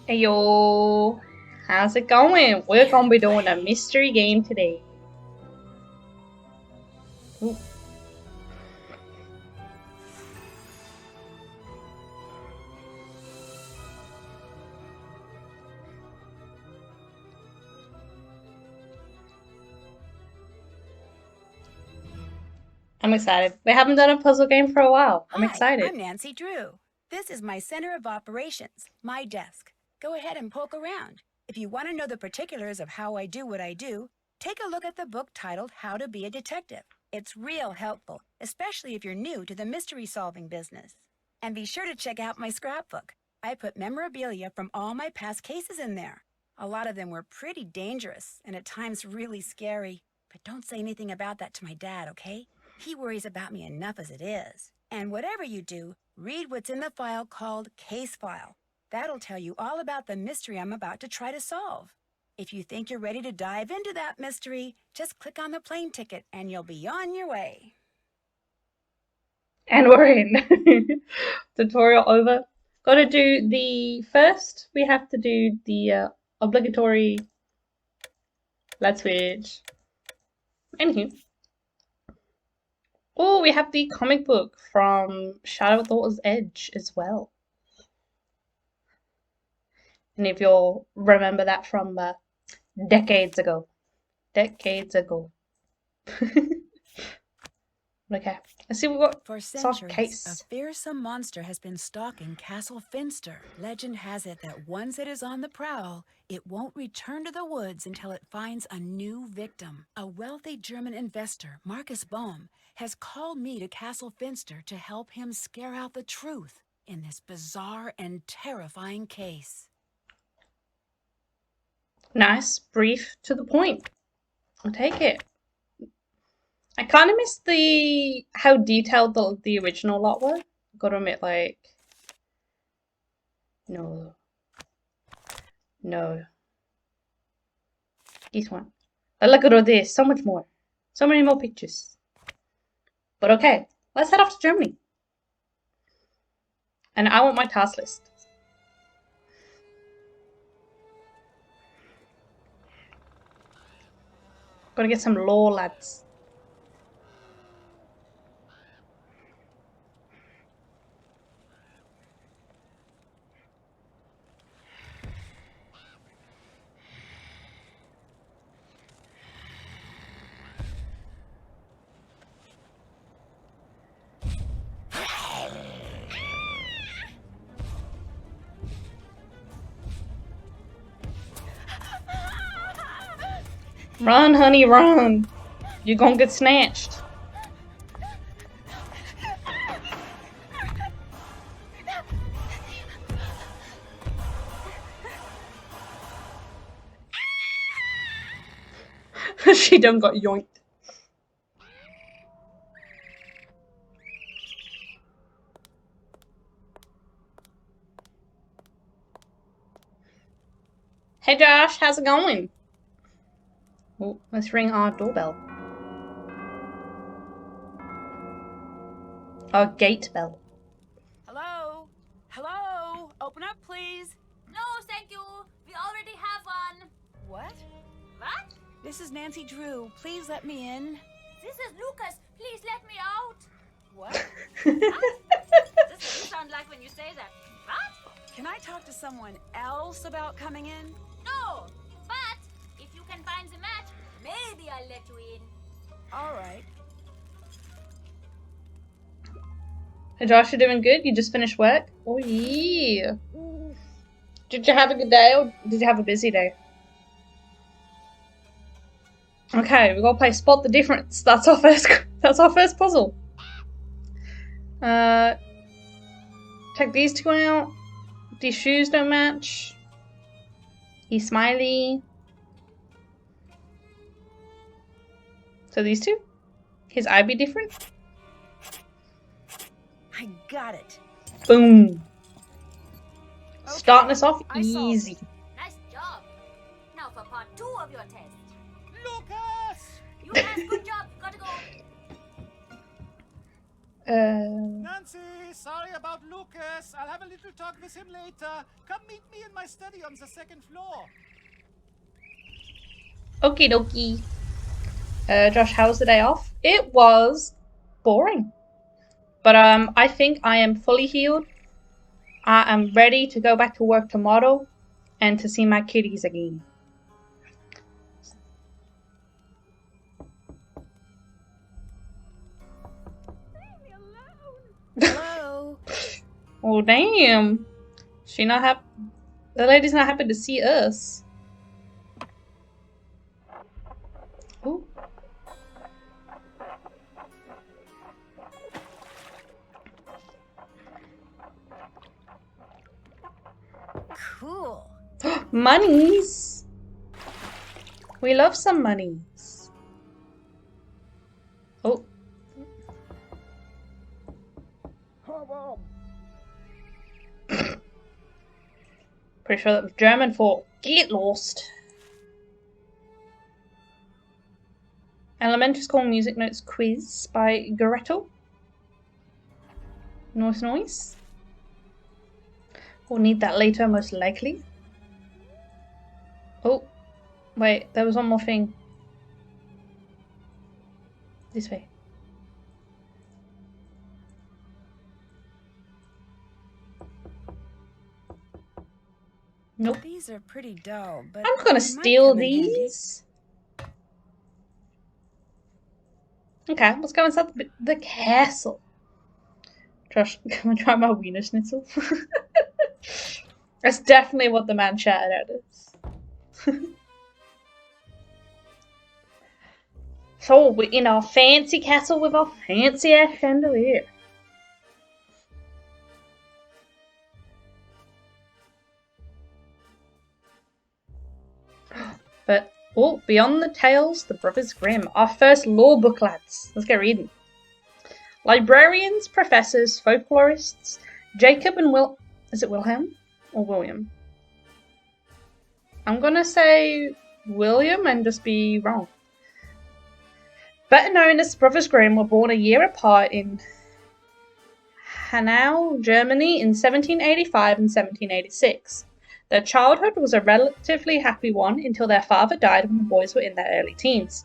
Hey yo, how's it going? We're gonna be doing a mystery game today. Ooh. I'm excited. We haven't done a puzzle game for a while. I'm excited. I'm Nancy Drew. This is my center of operations, my desk. Go ahead and poke around. If you want to know the particulars of how I do what I do, take a look at the book titled How to Be a Detective. It's real helpful, especially if you're new to the mystery solving business. And be sure to check out my scrapbook. I put memorabilia from all my past cases in there. A lot of them were pretty dangerous and at times really scary. But don't say anything about that to my dad, okay? He worries about me enough as it is. And whatever you do, read what's in the file called Case File. That'll tell you all about the mystery I'm about to try to solve. If you think you're ready to dive into that mystery, just click on the plane ticket and you'll be on your way. And we're in. Tutorial over. Gotta do the first, we have to do the obligatory let's switch. Anywho. Oh, we have the comic book from Shadow of the Water's Edge as well. And if you'll remember that from decades ago. Decades ago. Okay, let's see what we've got. For Soft centuries, case. a fearsome monster has been stalking Castle Finster. Legend has it that once it is on the prowl, it won't return to the woods until it finds a new victim. A wealthy German investor, Marcus Bohm, has called me to Castle Finster to help him scare out the truth in this bizarre and terrifying case. Nice, brief, to the point. I'll take it. I kind of miss how detailed the original lot were. Gotta admit, like, no, this one. But look at all this, so much more, so many more pictures. But okay, let's head off to Germany. And I want my task list. Gotta get some lore, lads. Run, honey, run. You're gonna get snatched. She done got yoinked. Hey Josh, how's it going? Oh, let's ring our doorbell. Our gate bell. Hello? Hello? Open up, please. No, thank you. We already have one. What? What? This is Nancy Drew. Please let me in. This is Lucas. Please let me out. What? This is you sound like when you say that. What? Can I talk to someone else about coming in? No. But if you can find the match, maybe I'll let you in. All right. Hey Josh, you doing good? You just finished work? Oh yeah. Did you have a good day or did you have a busy day? Okay, we gotta play Spot the Difference. That's our first puzzle. Check these two out. These shoes don't match. He's smiley. So these two? His eye be different? I got it. Boom. Okay, Starting us off I solved easy. it. Nice job. Now for part 2 of your test. Lucas! Lucas, good job. Gotta go. Nancy, sorry about Lucas. I'll have a little talk with him later. Come meet me in my study on the second floor. Okie dokie. Josh, how was the day off? It was boring. But I think I am fully healed. I am ready to go back to work tomorrow and to see my kitties again. Hello? Oh, damn. The lady's not happy to see us. Ooh. Cool. Monies. We love some monies. Oh. Pretty sure that was German for get lost. Elementary School Music Notes Quiz by Gretel. Noise. We'll need that later, most likely. Oh, wait, there was one more thing. This way. Nope. These are pretty dull, but I'm gonna steal these. Okay, let's go inside the castle. Josh, can I try my wiener schnitzel? That's definitely what the man shouted at us. So, we're in our fancy castle with our fancy ass chandelier. But, oh, beyond the tales, the Brothers Grimm. Our first law book, lads. Let's get reading. Librarians, professors, folklorists, Jacob and Is it Wilhelm or William? I'm gonna say William and just be wrong. Better known as the Brothers Grimm were born a year apart in Hanau, Germany in 1785 and 1786. Their childhood was a relatively happy one until their father died when the boys were in their early teens.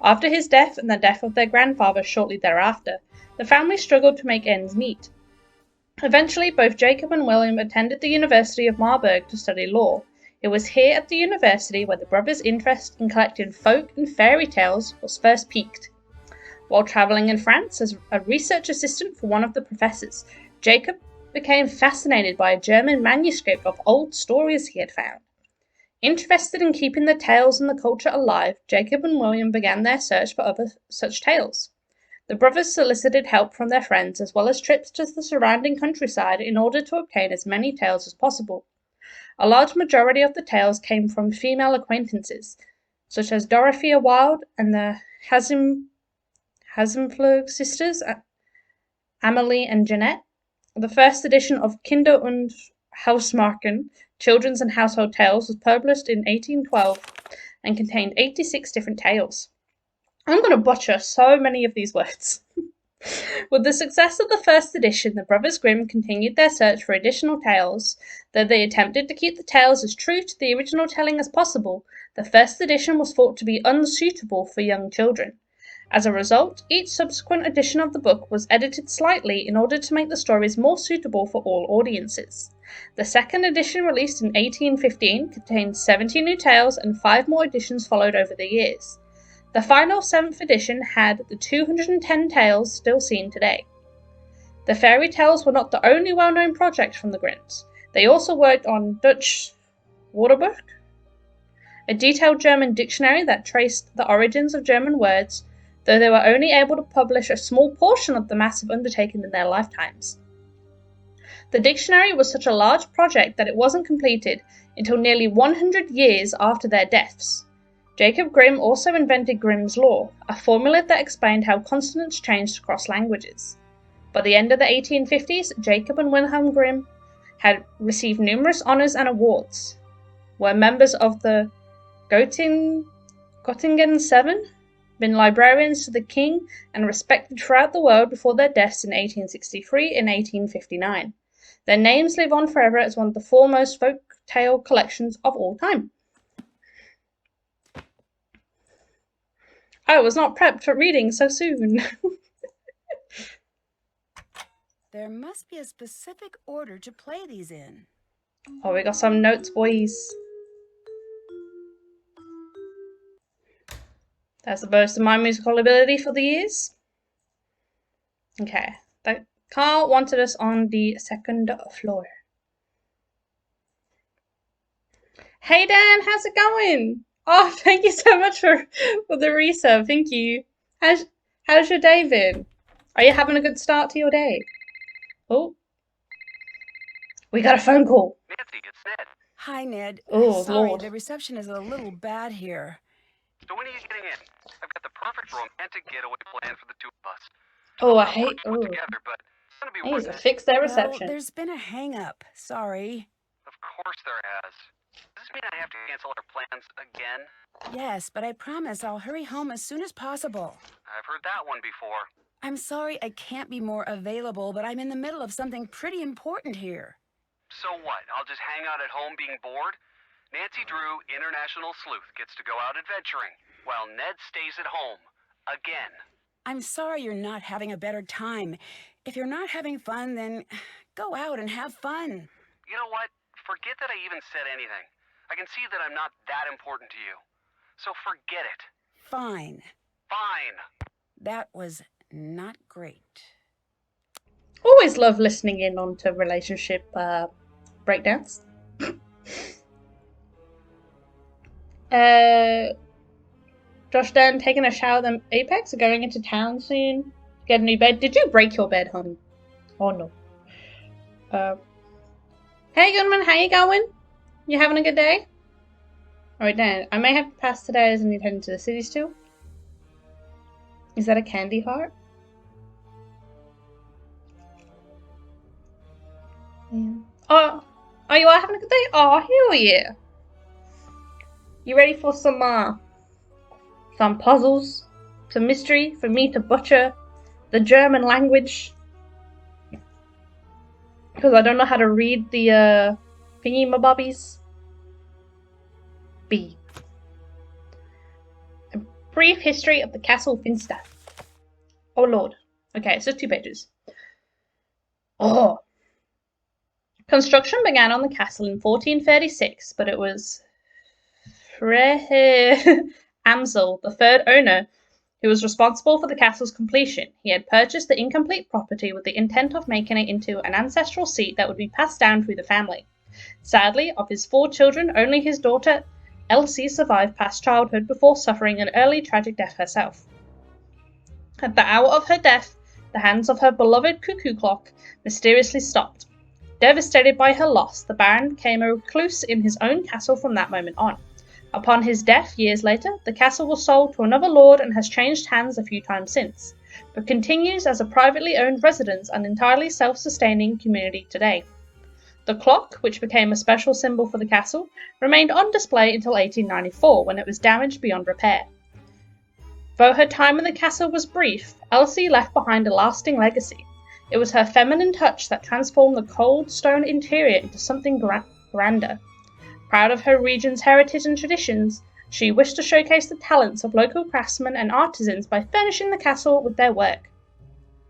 After his death and the death of their grandfather shortly thereafter, the family struggled to make ends meet. Eventually, both Jacob and William attended the University of Marburg to study law. It was here at the university where the brothers' interest in collecting folk and fairy tales was first piqued. While travelling in France as a research assistant for one of the professors, Jacob became fascinated by a German manuscript of old stories he had found. Interested in keeping the tales and the culture alive, Jacob and William began their search for other such tales. The brothers solicited help from their friends as well as trips to the surrounding countryside in order to obtain as many tales as possible. A large majority of the tales came from female acquaintances, such as Dorothea Wilde and the Hasenpflug sisters, Amelie and Jeanette. The first edition of Kinder- und Hausmärchen, Children's and Household Tales, was published in 1812 and contained 86 different tales. I'm going to butcher so many of these words. With the success of the first edition, the Brothers Grimm continued their search for additional tales. Though they attempted to keep the tales as true to the original telling as possible, the first edition was thought to be unsuitable for young children. As a result, each subsequent edition of the book was edited slightly in order to make the stories more suitable for all audiences. The second edition, released in 1815, contained 70 new tales and 5 more editions followed over the years. The final 7th edition had the 210 tales still seen today. The fairy tales were not the only well-known project from the Grimms. They also worked on Dutch Woordenboek, a detailed German dictionary that traced the origins of German words, though they were only able to publish a small portion of the massive undertaking in their lifetimes. The dictionary was such a large project that it wasn't completed until nearly 100 years after their deaths. Jacob Grimm also invented Grimm's Law, a formula that explained how consonants changed across languages. By the end of the 1850s, Jacob and Wilhelm Grimm had received numerous honours and awards, were members of the Göttingen Seven, been librarians to the king and respected throughout the world before their deaths in 1863 and 1859. Their names live on forever as one of the foremost folk tale collections of all time. I was not prepped for reading so soon. There must be a specific order to play these in. Oh, we got some notes, boys. That's the boast of my musical ability for the years. Okay, Carl wanted us on the second floor. Hey Dan, how's it going? Oh, thank you so much for the resub. Thank you. How's your day been? Are you having a good start to your day? Oh, we got a phone call. Nancy, it's Ned. Hi, Ned. Oh, Sorry, Lord. the reception is a little bad here. So when are you getting in? I've got the perfect romantic getaway plan for the two of us. Oh, I Not hate. work to put Oh, together, but it's gonna be I need worth to it. fix their Well, reception. there's been a hang-up. Sorry. Of course there has. Does this mean I have to cancel our plans again? Yes, but I promise I'll hurry home as soon as possible. I've heard that one before. I'm sorry I can't be more available, but I'm in the middle of something pretty important here. So what? I'll just hang out at home being bored? Nancy Drew, international sleuth, gets to go out adventuring, while Ned stays at home. Again. I'm sorry you're not having a better time. If you're not having fun, then go out and have fun. You know what? Forget that I even said anything. I can see that I'm not that important to you. So forget it. Fine. Fine. That was not great. Always love listening in onto relationship breakdowns. Josh Dan taking a shower then Apex are going into town soon. Get a new bed. Did you break your bed, honey? Oh no. Hey Gunman, how you going? You having a good day? Alright Dan, I may have to pass today as I need to head into the city still. Is that a candy heart? Yeah. Oh, you are having a good day? Oh, hell yeah. You ready for some puzzles? Some mystery for me to butcher the German language? Because I don't know how to read the thingy-mabobbies. B. A brief history of the Castle Finster. Oh lord. Okay, it's just 2 pages. Oh. Construction began on the castle in 1436, but it was Amsel, the third owner, who was responsible for the castle's completion. He had purchased the incomplete property with the intent of making it into an ancestral seat that would be passed down through the family. Sadly, of his 4 children, only his daughter Elsie survived past childhood before suffering an early tragic death herself. At the hour of her death, the hands of her beloved cuckoo clock mysteriously stopped. Devastated by her loss, the Baron became a recluse in his own castle from that moment on. Upon his death, years later, the castle was sold to another lord and has changed hands a few times since, but continues as a privately owned residence and entirely self-sustaining community today. The clock, which became a special symbol for the castle, remained on display until 1894, when it was damaged beyond repair. Though her time in the castle was brief, Elsie left behind a lasting legacy. It was her feminine touch that transformed the cold stone interior into something grander. Proud of her region's heritage and traditions, she wished to showcase the talents of local craftsmen and artisans by furnishing the castle with their work.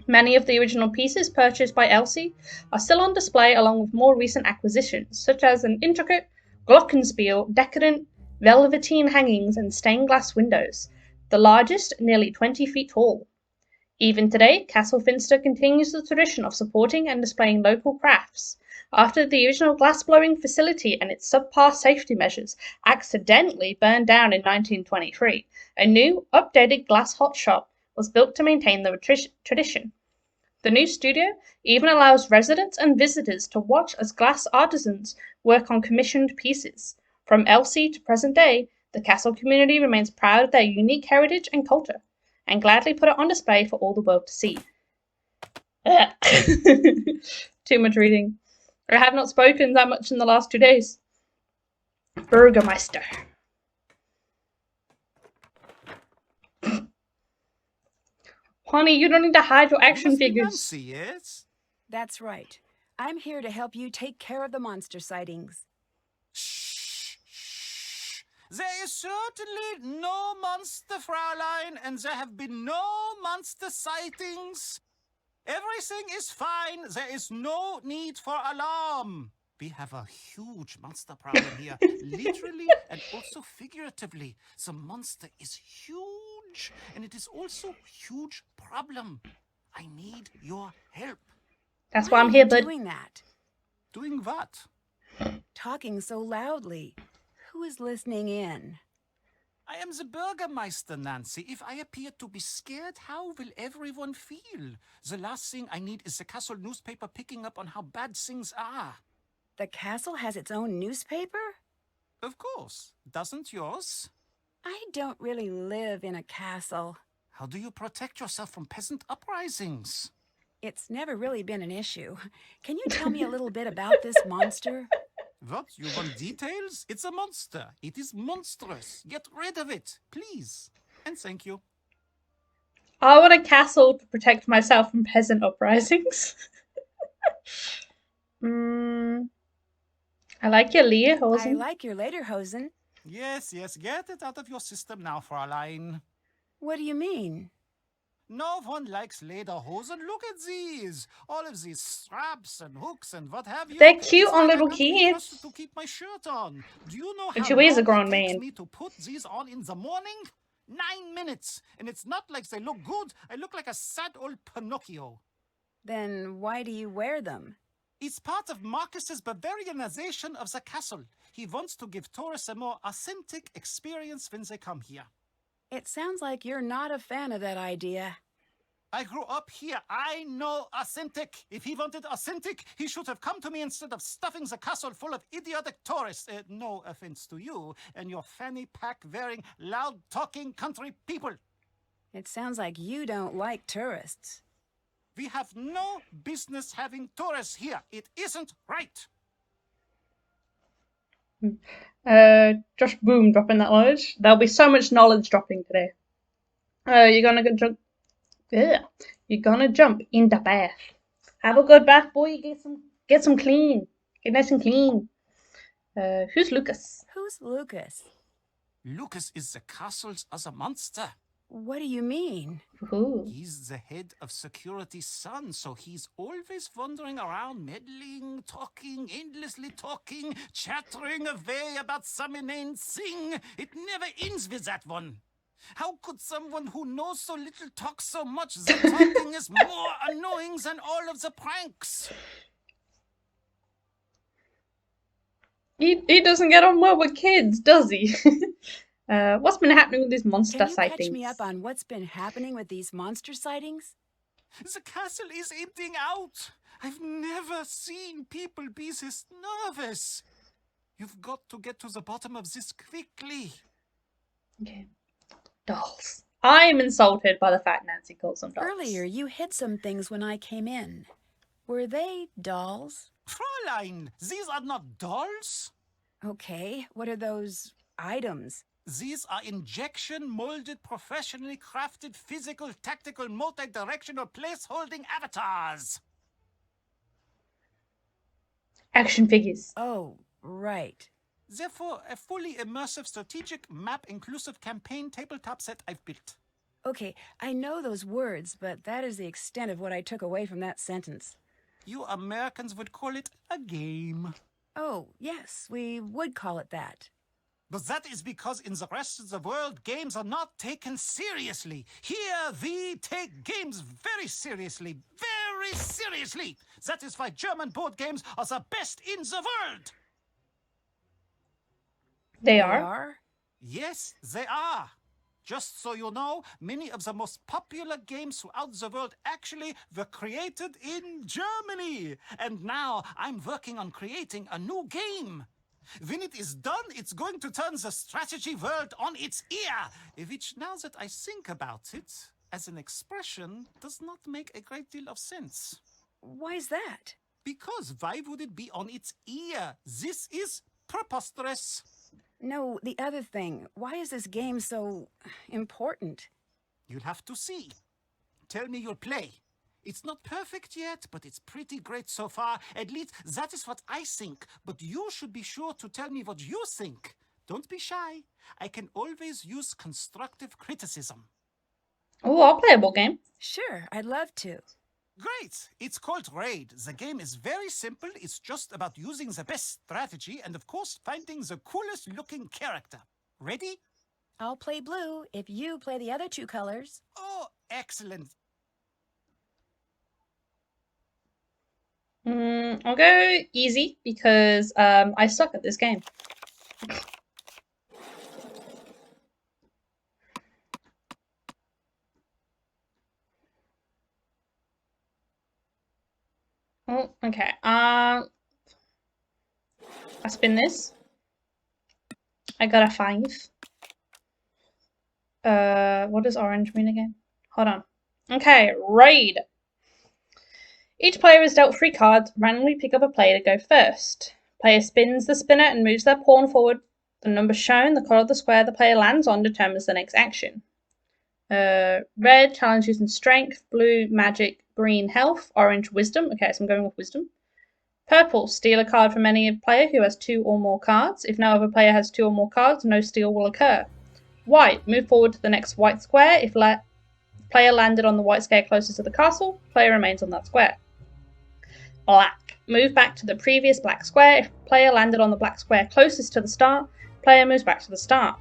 Many of the original pieces purchased by Elsie are still on display along with more recent acquisitions, such as an intricate glockenspiel, decadent velveteen hangings and stained glass windows, the largest nearly 20 feet tall. Even today, Castle Finster continues the tradition of supporting and displaying local crafts. After the original glass-blowing facility and its subpar safety measures accidentally burned down in 1923, a new, updated glass hot shop was built to maintain the tradition. The new studio even allows residents and visitors to watch as glass artisans work on commissioned pieces. From Elsie to present day, the castle community remains proud of their unique heritage and culture, and gladly put it on display for all the world to see. Too much reading. I have not spoken that much in the last 2 days. Burgermeister. Honey, you don't need to hide your You action must be figures. Nancy, yes? That's right. I'm here to help you take care of the monster sightings. Shh, shh. There is certainly no monster, Fraulein, and there have been no monster sightings. Everything is fine. There is no need for alarm. We have a huge monster problem here, literally and also figuratively. The monster is huge, and it is also a huge problem. I need your help. That's Why why are I'm here, you bud. doing that? Doing what? Talking so loudly. Who is listening in? I am the Burgermeister, Nancy. If I appear to be scared, how will everyone feel? The last thing I need is the castle newspaper picking up on how bad things are. The castle has its own newspaper? Of course. Doesn't yours? I don't really live in a castle. How do you protect yourself from peasant uprisings? It's never really been an issue. Can you tell me a little bit about this monster? What? You want details? It's a monster. It is monstrous. Get rid of it, please. And thank you. I want a castle to protect myself from peasant uprisings. I like your I Lederhosen. like your lederhosen. Yes, yes, get it out of your system now, Fräulein. What do you mean? No one likes lederhosen. Look at these. All of these straps and hooks and what have you. They're cute It's on like little I can't be trusted kids. to keep my shirt on. Do you know And how she is a long grown it takes man. me to put these on in the morning? 9 minutes. And it's not like they look good. I look like a sad old Pinocchio. Then why do you wear them? It's part of Marcus's Bavarianization of the castle. He wants to give tourists a more authentic experience when they come here. It sounds like you're not a fan of that idea. I grew up here. I know authentic. If he wanted authentic, he should have come to me instead of stuffing the castle full of idiotic tourists. No offense to you and your fanny pack wearing, loud talking country people. It sounds like you don't like tourists. We have no business having tourists here. It isn't right. Just boom, dropping that knowledge. There'll be so much knowledge dropping today. You're gonna jump. Yeah, you're gonna jump in the bath. Have a good bath, boy. Get some clean. Get nice and clean. Who's Lucas? Who's Lucas? Lucas is the castle's other monster. What do you mean? Ooh. He's the head of security's son, so he's always wandering around, meddling, talking, endlessly talking, chattering away about some inane thing. It never ends with that one. How could someone who knows so little talk so much? The talking is more annoying than all of the pranks. He doesn't get on well with kids, does he? What's been happening with these monster Can you sightings? catch me up on what's been happening with these monster sightings? The castle is emptying out. I've never seen people be this nervous. You've got to get to the bottom of this quickly. Okay. Dolls. I'm insulted by the fact Nancy calls them dolls. Earlier, you hid some things when I came in. Were they dolls? Fräulein, these are not dolls. Okay, what are those items? These are injection-molded, professionally crafted, physical, tactical, multi-directional, place-holding avatars. Action figures. Oh, right. Therefore, a fully immersive, strategic, map-inclusive campaign tabletop set I've built. Okay, I know those words, but that is the extent of what I took away from that sentence. You Americans would call it a game. Oh, yes, we would call it that. But that is because in the rest of the world, games are not taken seriously. Here, we take games very seriously. Very seriously. That is why German board games are the best in the world. They are? Yes, they are. Just so you know, many of the most popular games throughout the world actually were created in Germany. And now I'm working on creating a new game. When it is done, it's going to turn the strategy world on its ear, which, now that I think about it, as an expression, does not make a great deal of sense. Why's that? Because why would it be on its ear? This is preposterous. No, the other thing. Why is this game so important? You'll have to see. tell me your play. It's not perfect yet, but it's pretty great so far. At least that is what I think. But you should be sure to tell me what you think. Don't be shy. I can always use constructive criticism. Oh, I'll play a board game. Sure, I'd love to. Great! It's called Raid. The game is very simple. It's just about using the best strategy and, of course, finding the coolest looking character. Ready? I'll play blue if you play the other 2 colors. Oh, excellent. I'll go easy because I suck at this game. Oh, okay. I spin this. I got a 5. What does orange mean again? Hold on. Okay, raid. Each player is dealt 3 cards. Randomly pick up a player to go first. Player spins the spinner and moves their pawn forward. The number shown, the color of the square the player lands on, determines the next action. Red, challenge using strength. Blue, magic. Green, health. Orange, wisdom. Okay, so I'm going with wisdom. Purple, steal a card from any player who has 2 or more cards. If no other player has 2 or more cards, no steal will occur. White, move forward to the next white square. If player landed on the white square closest to the castle, player remains on that square. Black, move back to the previous black square. If player landed on the black square closest to the start, player moves back to the start.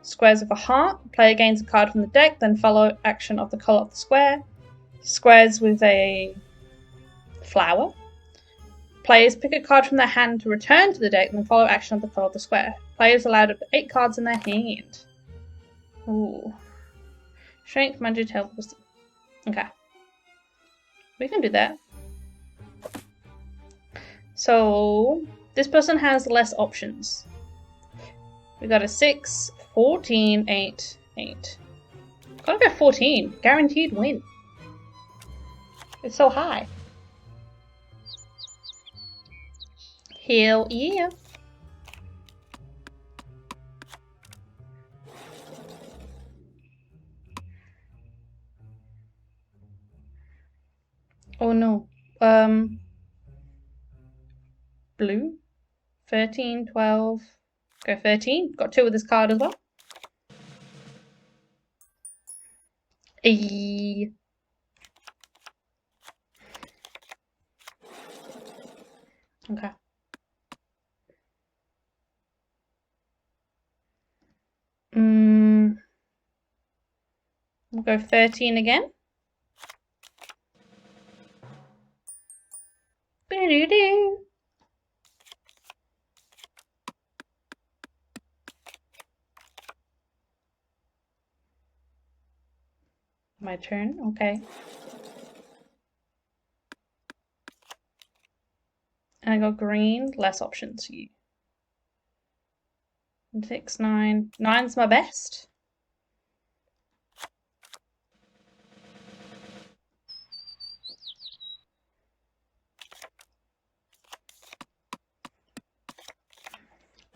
Squares of a heart, player gains a card from the deck, then follow action of the color of the square. Squares with a flower. Players pick a card from their hand to return to the deck, then follow action of the color of the square. Players are allowed to put 8 cards in their hand. Ooh. Strength, magic, health, wisdom. Okay. We can do that. So, this person has less options. We got a 6, 14, 8, 8. Gotta go 14. Guaranteed win. It's so high. Hell yeah. Oh no. Blue. 13, 12. Go 13. Got 2 with this card as well. Eee. Okay. We'll go 13 again. Boo-doo-doo. My turn, okay. And I got green, less options. 6, 9. 9's my best.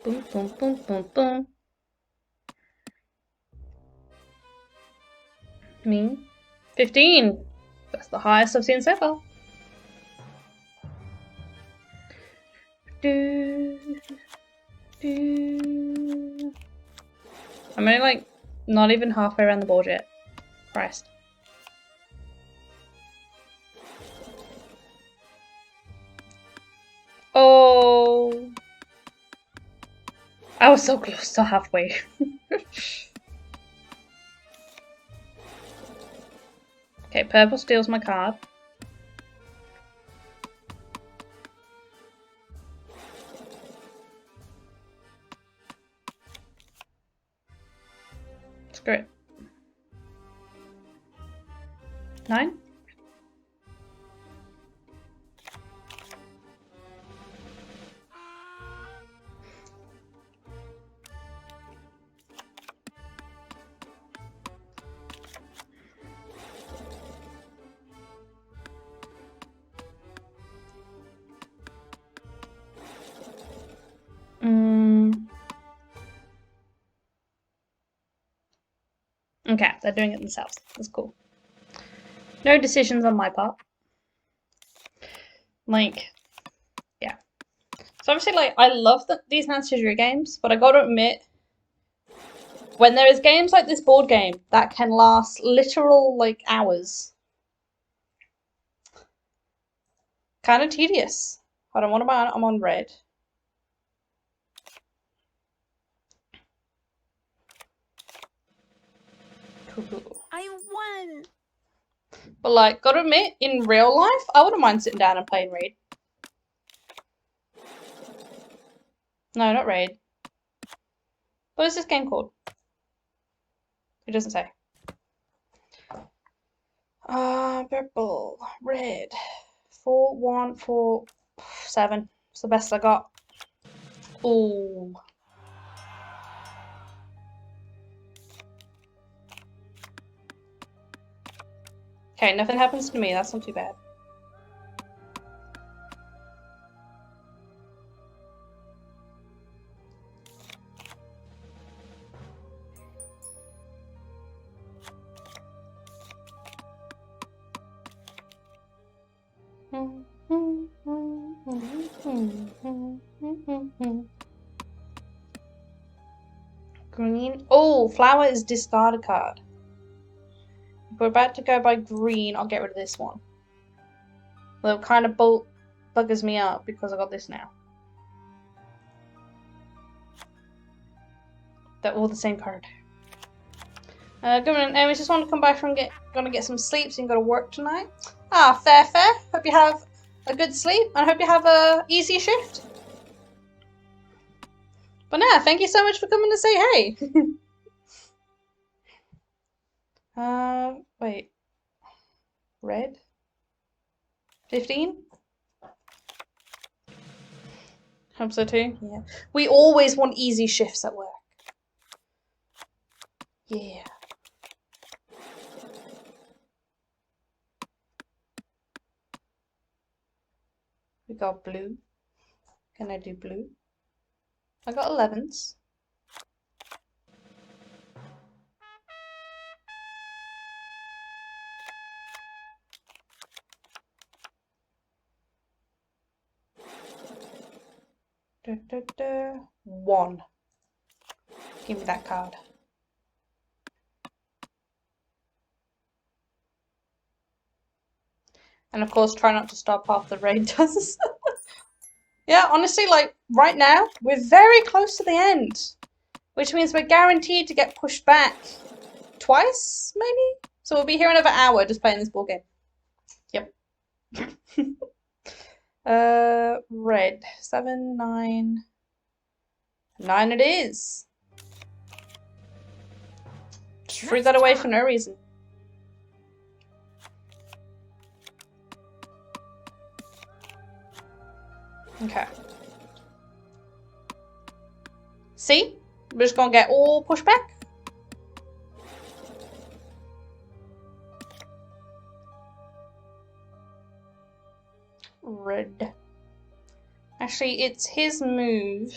Boom, boom, boom, boom, boom. Me. 15. That's the highest I've seen so far. I'm only like not even halfway around the board yet. Christ. Oh. I was so close to halfway. Okay, purple steals my card. Screw it. 9? Okay, they're doing it themselves. That's cool. No decisions on my part. Like, yeah. So obviously, like, I love these Nancy Drew games, but I gotta admit, when there is games like this board game that can last literal, like, hours, kind of tedious. Hold on, what about I'm on red? Cool. I won! But, like, gotta admit, in real life, I wouldn't mind sitting down and playing Raid. No, not Raid. What is this game called? It doesn't say. Purple, red, 4, 1, 4, 7. It's the best I got. Ooh. Okay, nothing happens to me. That's not too bad. Green. Oh, flower is discard a card. If we're about to go by green, I'll get rid of this one. Well, it kind of buggers me up because I got this now. They're all the same card. Good morning, Amy. Just want to come back from gonna get some sleep, so you can go to work tonight. Ah, fair. Hope you have a good sleep, and I hope you have a easy shift. But now, thank you so much for coming to say hey. Wait. Red? 15? Hope so too. Yeah. We always want easy shifts at work. Yeah. We got blue. Can I do blue? I got 11s. Da. 1. Give me that card. And of course, try not to stop after the raid does. Yeah, honestly, like, right now, we're very close to the end. Which means we're guaranteed to get pushed back twice, maybe? So we'll be here another hour just playing this board game. Yep. Red. 7, 9. 9 it is. Just threw that away for no reason. Okay. See? We're just gonna get all pushed back. Red. Actually, it's his move.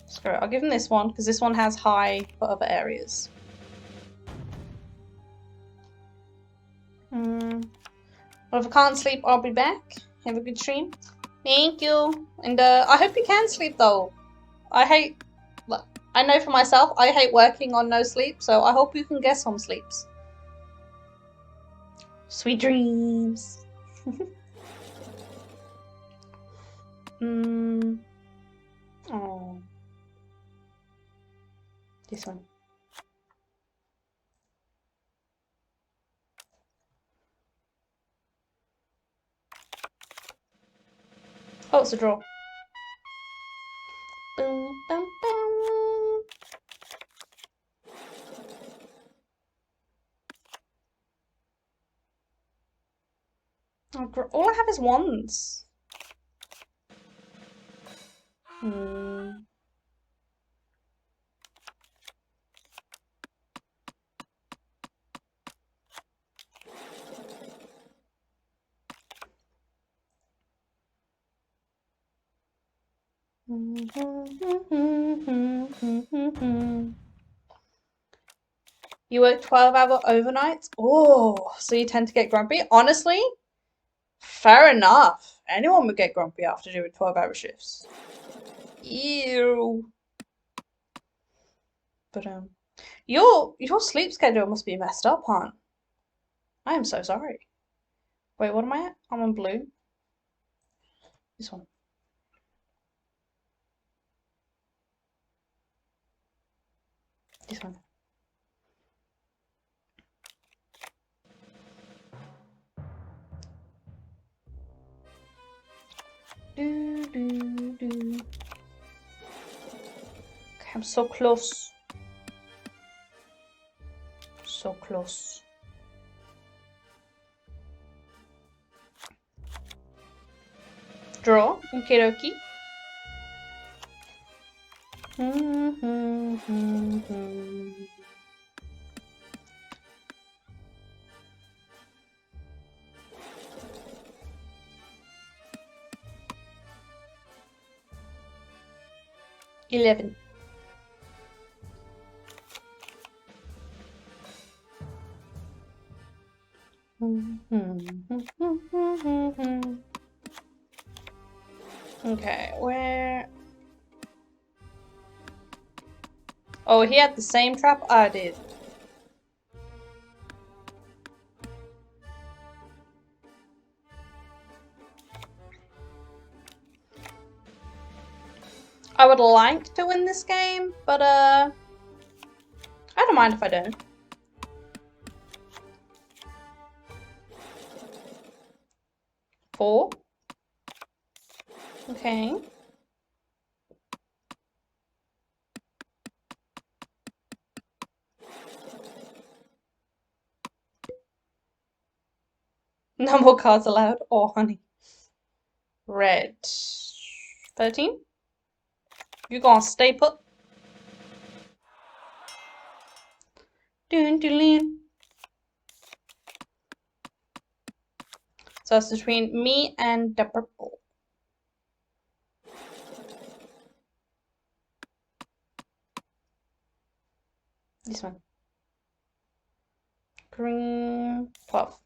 Screw it. I'll give him this one because this one has high for other areas. Well, if I can't sleep, I'll be back. Have a good stream. Thank you. And I hope you can sleep though. I know for myself, I hate working on no sleep, so I hope you can get some sleeps. Sweet dreams. Oh. This one. Oh, it's a draw. Boom, boom, boom. Oh, all I have is ones. You work 12-hour overnights? Oh, so you tend to get grumpy? Honestly, fair enough. Anyone would get grumpy after doing 12-hour shifts. Ew. But your sleep schedule must be messed up, hon. I am so sorry. Wait, what am I at? I'm on blue. This one. This one. Do, do, do. Okay, I'm so close. So close. Draw. Okie dokie. 11. Okay, where? Oh, he had the same trap I did. I would like to win this game, but I don't mind if I don't. Four. Okay. No more cards allowed. Oh, honey. Red. 13. You gonna stay put? Dun, dun, dun. So it's between me and the purple. This one. Green. 12.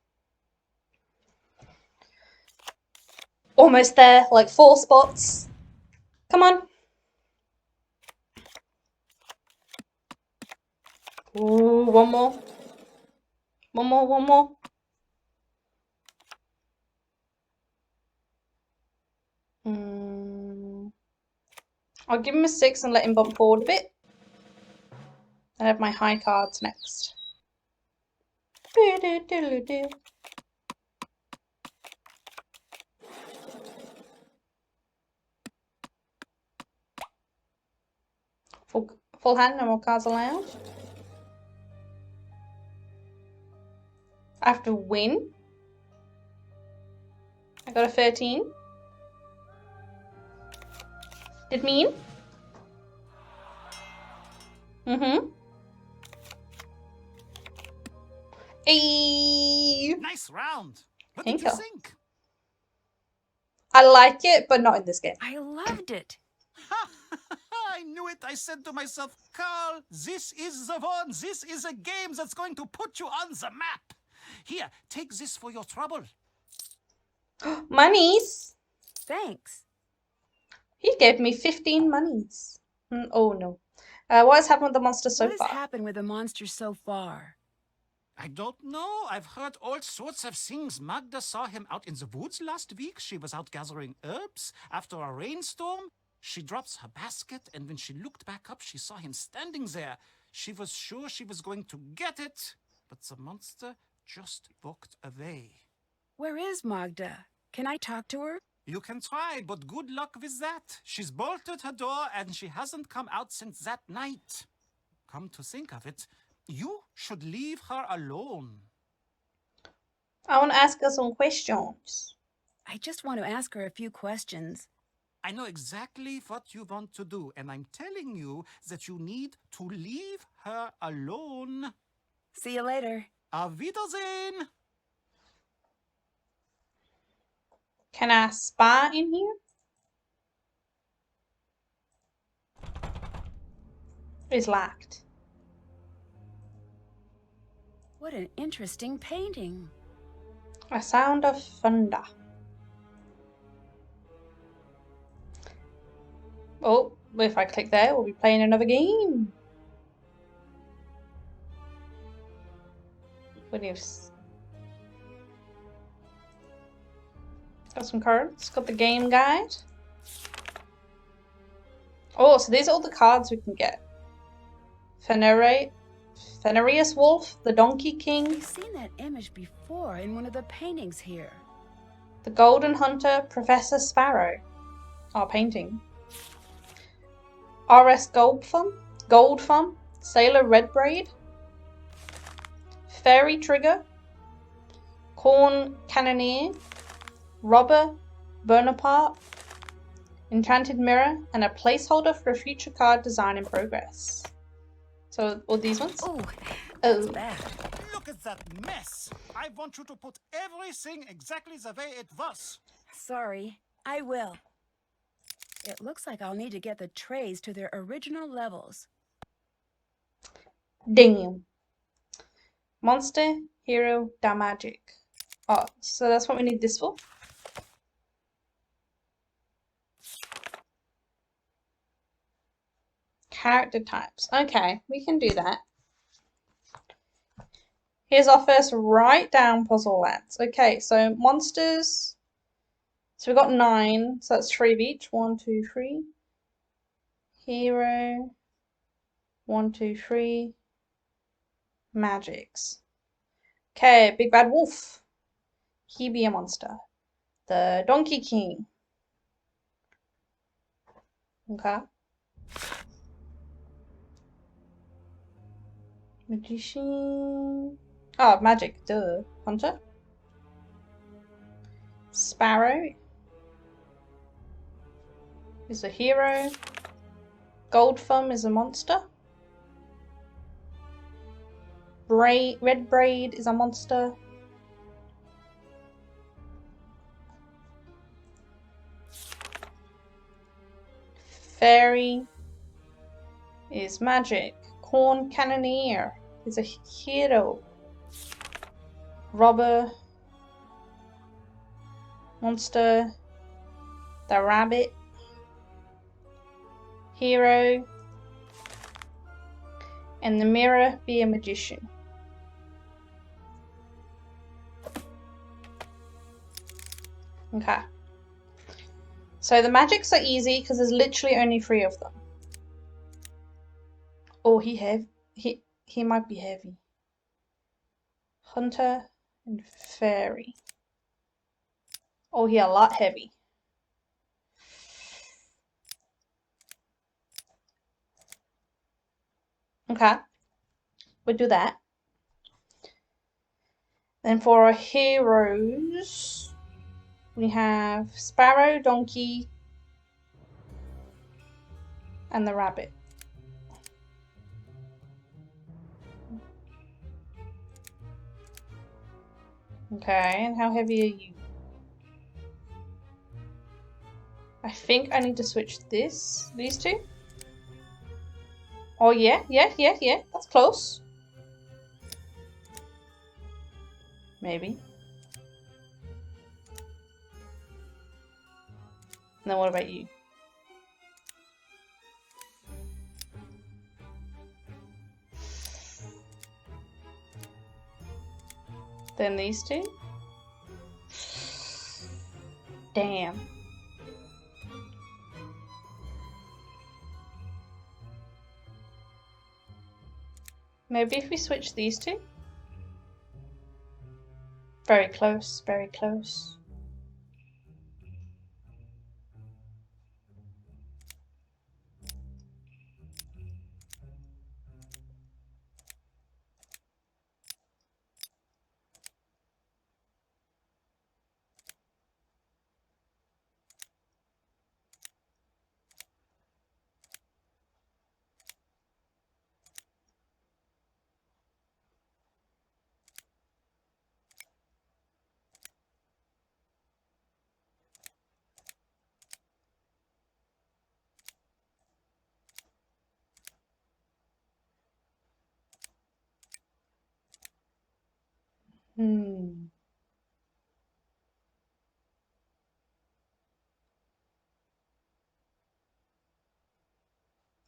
Almost there. Like 4 spots. Come on. Ooh, one more. One more, one more. I'll give him a 6 and let him bump forward a bit. I have my high cards next. Full hand, no more cards allowed. I have to win. I got a 13. Did mean? Hey. Nice round. What Thank did you you. think? I like it, but not in this game. I loved it. I knew it. I said to myself, Carl, this is the one. This is a game that's going to put you on the map. Here, take this for your trouble. Monies. Thanks. He gave me 15 monies. Oh no. What has happened with the monster so What far? has happened with the monster so far? I don't know. I've heard all sorts of things. Magda saw him out in the woods last week. She was out gathering herbs after a rainstorm. She drops her basket, and when she looked back up, she saw him standing there. She was sure she was going to get it, but the monster just walked away. Where is Magda? Can I talk to her? You can try, but good luck with that. She's bolted her door, and she hasn't come out since that night. Come to think of it, you should leave her alone. I want to ask her some questions. I just want to ask her a few questions. I know exactly what you want to do, and I'm telling you that you need to leave her alone. See you later. Auf Wiedersehen! Can I spy in here? It's locked. What an interesting painting. A sound of thunder. Oh, if I click there, we'll be playing another game. What do you... Got some cards. Got the game guide. Oh, so these are all the cards we can get. Fenarius Wolf, the Donkey King. I've seen that image before in one of the paintings here. The Golden Hunter, Professor Sparrow. Our painting. R.S. Goldthumb, Sailor Redbraid. Fairy Trigger. Corn Cannoneer. Robber Bonaparte. Enchanted Mirror, and a placeholder for a future card design in progress. So, all these ones? Oh, that's Oh. bad. Look at that mess. I want you to put everything exactly the way it was. Sorry, I will. It looks like I'll need to get the trays to their original levels. Damn. Monster, Hero, da Magic. Oh, so that's what we need this for? Character types. Okay, we can do that. Here's our first write down puzzle, lads. Okay, so monsters. So we've got 9, so that's 3 of each. 1, 2, 3. Hero. 1, 2, 3. Magics. Okay, Big Bad Wolf. He be a monster. The Donkey King. Okay. Magician. Oh, magic. Duh. Hunter. Sparrow is a hero. Goldthumb is a monster. Redbraid is a monster. Fairy is magic. Corn Cannoneer is a hero. Robber monster. The rabbit hero. And the mirror be a magician. Okay. So the magics are easy because there's literally only 3 of them. Oh, he might be heavy. Hunter and fairy. Oh, he a lot heavy. Okay, we'll do that. Then for our heroes, we have Sparrow, Donkey, and the rabbit. Okay, and how heavy are you? I think I need to switch these 2. Oh yeah, that's close. Maybe. And then what about you? Then these 2. Damn. Maybe if we switch these 2. Very close, very close.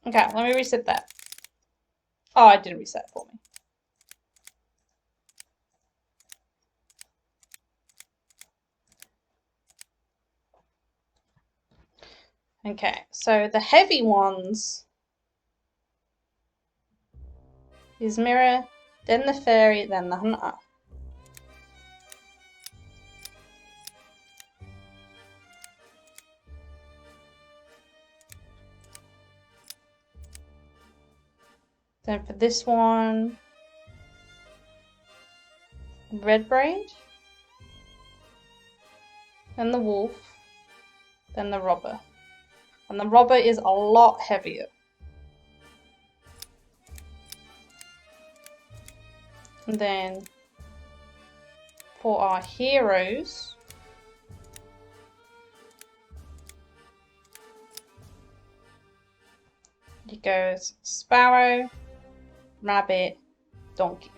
Okay, let me reset that. Oh, it didn't reset for me. Okay, so the heavy ones is mirror, then the fairy, then the hunter. Then for this one, red braid, then the wolf, then the robber. And the robber is a lot heavier. And then for our heroes, it goes sparrow, rabbit, donkey.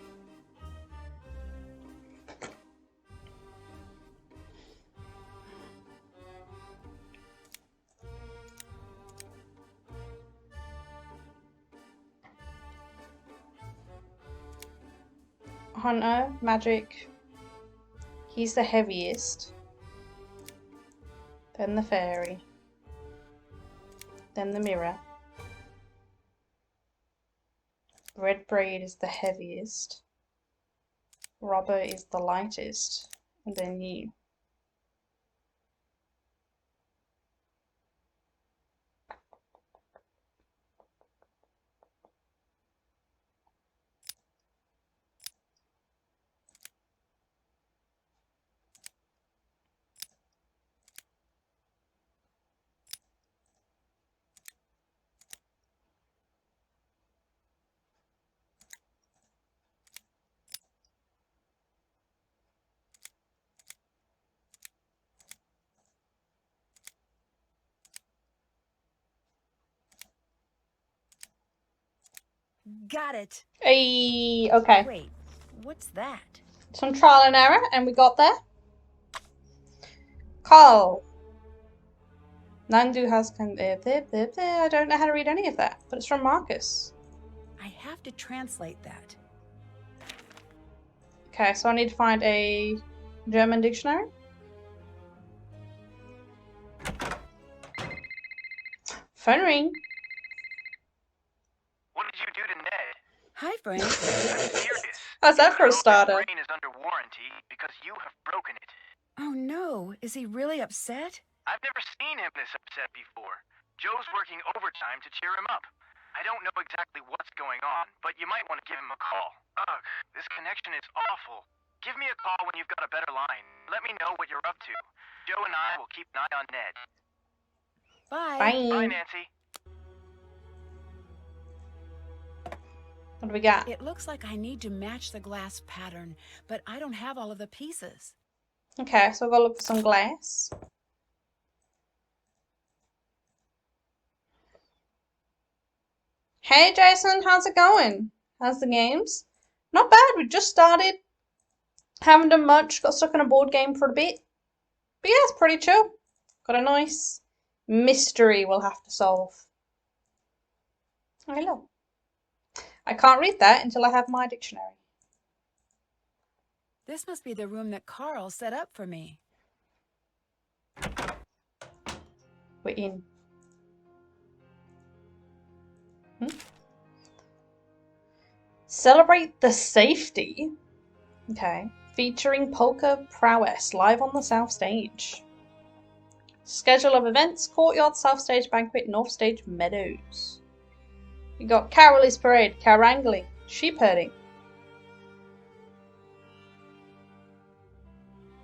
Hunter, magic, he's the heaviest. Then the fairy. Then the mirror. Red braid is the heaviest. Robber is the lightest. And then you. Got it. Hey, okay. Wait, what's that? Some trial and error, and we got there. Carl. Nandu has I don't know how to read any of that, but it's from Marcus. I have to translate that. Okay, so I need to find a German dictionary. Phone ring. What did you do to Ned? Hi, friend. I'm serious. How's that for a I hope his starter? brain is under warranty because you have broken it. Oh no, is he really upset? I've never seen him this upset before. Joe's working overtime to cheer him up. I don't know exactly what's going on, but you might want to give him a call. Ugh, this connection is awful. Give me a call when you've got a better line. Let me know what you're up to. Joe and I will keep an eye on Ned. Bye. Bye. Bye, Nancy. What do we got? It looks like I need to match the glass pattern, but I don't have all of the pieces. Okay, so we'll go look for some glass. Hey Jason, how's it going? How's the games? Not bad, we just started. Haven't done much, got stuck in a board game for a bit. But yeah, it's pretty chill. Got a nice mystery we'll have to solve. Oh, hello. I can't read that until I have my dictionary. This must be the room that Carl set up for me. We're in. Celebrate the safety. Okay. Featuring polka prowess live on the South Stage. Schedule of events: Courtyard, South Stage Banquet, North Stage Meadows. You got Carol's Parade, cow wrangling, sheep herding.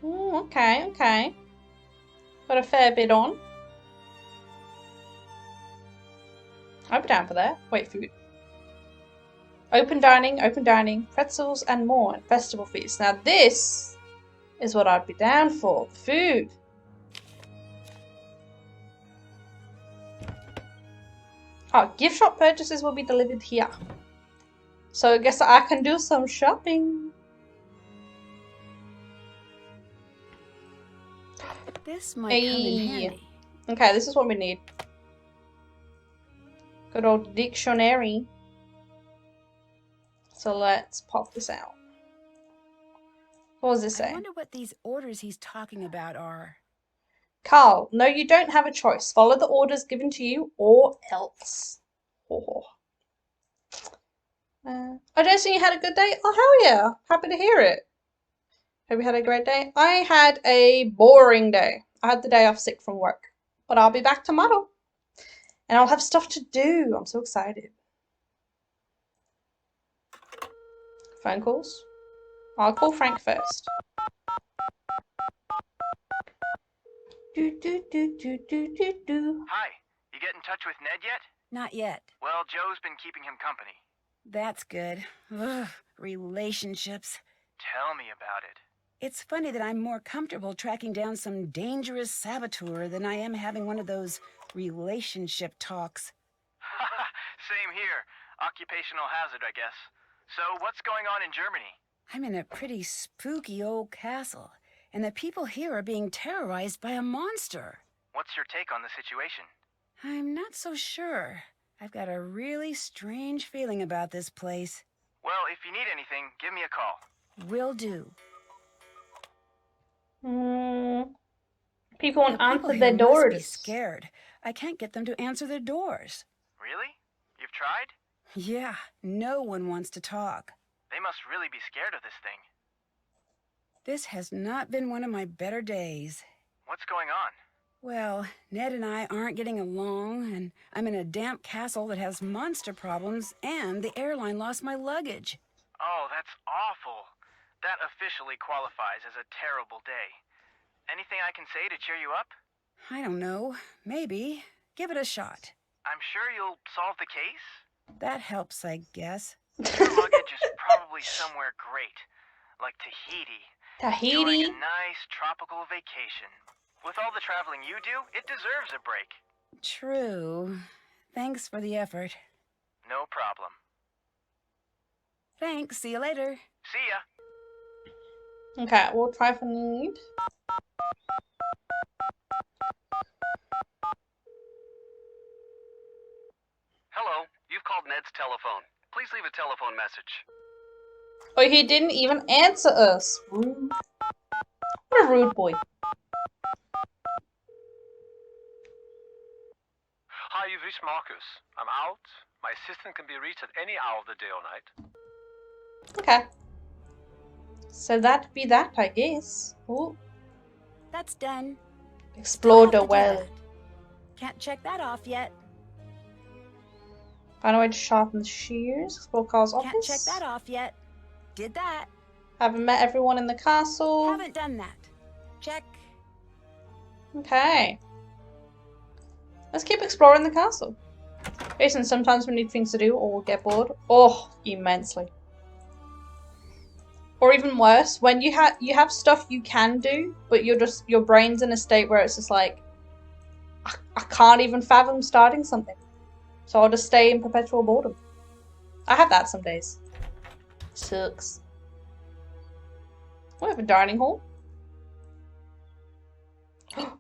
Ooh, okay, okay. Got a fair bit on. I'd be down for that. Wait, food. Open dining, pretzels and more, and festival feast. Now this is what I'd be down for. Food. Oh, gift shop purchases will be delivered here. So I guess I can do some shopping. This might come in handy. Okay, this is what we need. Good old dictionary. So let's pop this out. What does this I say? wonder what these orders he's talking about are. Carl, no, you don't have a choice. Follow the orders given to you or else. Oh. Oh, Jason, you had a good day? Oh, hell yeah. Happy to hear it. Hope you had a great day. I had a boring day. I had the day off sick from work. But I'll be back tomorrow. And I'll have stuff to do. I'm so excited. Phone calls? I'll call Frank first. Hi, you get in touch with Ned yet? Not yet. Well, Joe's been keeping him company. That's good. Ugh, relationships. Tell me about it. It's funny that I'm more comfortable tracking down some dangerous saboteur than I am having one of those relationship talks. Same here. Occupational hazard, I guess. So, what's going on in Germany? I'm in a pretty spooky old castle, and the people here are being terrorized by a monster. What's your take on the situation? I'm not so sure. I've got a really strange feeling about this place. Well, if you need anything, give me a call. Will do. People won't The people answer their here must be doors. scared. I can't get them to answer their doors. Really? You've tried? Yeah, no one wants to talk. They must really be scared of this thing. This has not been one of my better days. What's going on? Well, Ned and I aren't getting along, and I'm in a damp castle that has monster problems, and the airline lost my luggage. Oh, that's awful. That officially qualifies as a terrible day. Anything I can say to cheer you up? I don't know. Maybe. Give it a shot. I'm sure you'll solve the case. That helps, I guess. Your luggage is probably somewhere great, like Tahiti. Enjoying Tahiti. a nice tropical vacation. With all the traveling you do, it deserves a break. True. Thanks for the effort. No problem. Thanks. See you later. See ya. Okay, we'll try for need. Hello, you've called Ned's telephone. Please leave a telephone message. Oh, he didn't even answer us. Rude. What a rude boy. Hi, you've reached Marcus. I'm out. My assistant can be reached at any hour of the day or night. Okay. So that'd be that, I guess. Ooh. That's done. Explore Have the to do well. that. Can't check that off yet. Find a way to sharpen the shears. Explore Carl's office. Can't check that off yet. Did that. Haven't met everyone in the castle. Haven't done that. Check. Okay. Let's keep exploring the castle. Jason, sometimes we need things to do or we'll get bored. Oh, immensely. Or even worse, when you have stuff you can do, but your brain's in a state where it's just like I can't even fathom starting something. So I'll just stay in perpetual boredom. I have that some days. Sucks. We have a dining hall.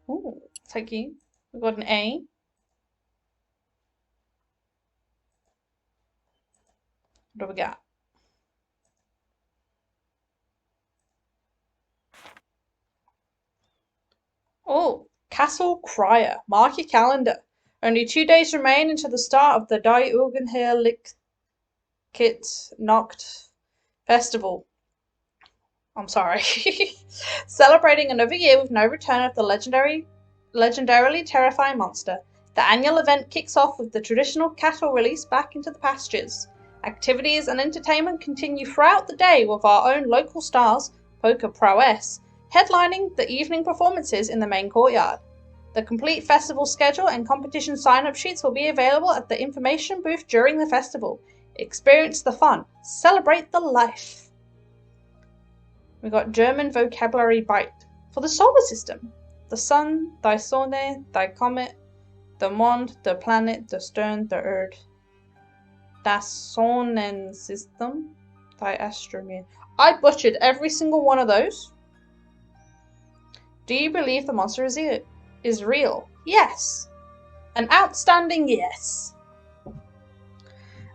Ooh, thank you. We've got an A. What do we got? Oh, Castle Crier. Mark your calendar. Only 2 days remain until the start of the Die Ugenherrlichkeit Nacht Festival. I'm sorry. Celebrating another year with no return of the legendarily terrifying monster. The annual event kicks off with the traditional cattle release back into the pastures. Activities and entertainment continue throughout the day with our own local stars, Poker Prowess, headlining the evening performances in the main courtyard. The complete festival schedule and competition sign-up sheets will be available at the information booth during the festival. Experience the fun. Celebrate the life. We got German vocabulary bite. For the solar system. The sun, die Sonne, die Comet, the Mond, the planet, the stern, the earth. Das Sonnensystem, die Astronomie. I butchered every single one of those. Do you believe the monster is real? Yes. An outstanding yes.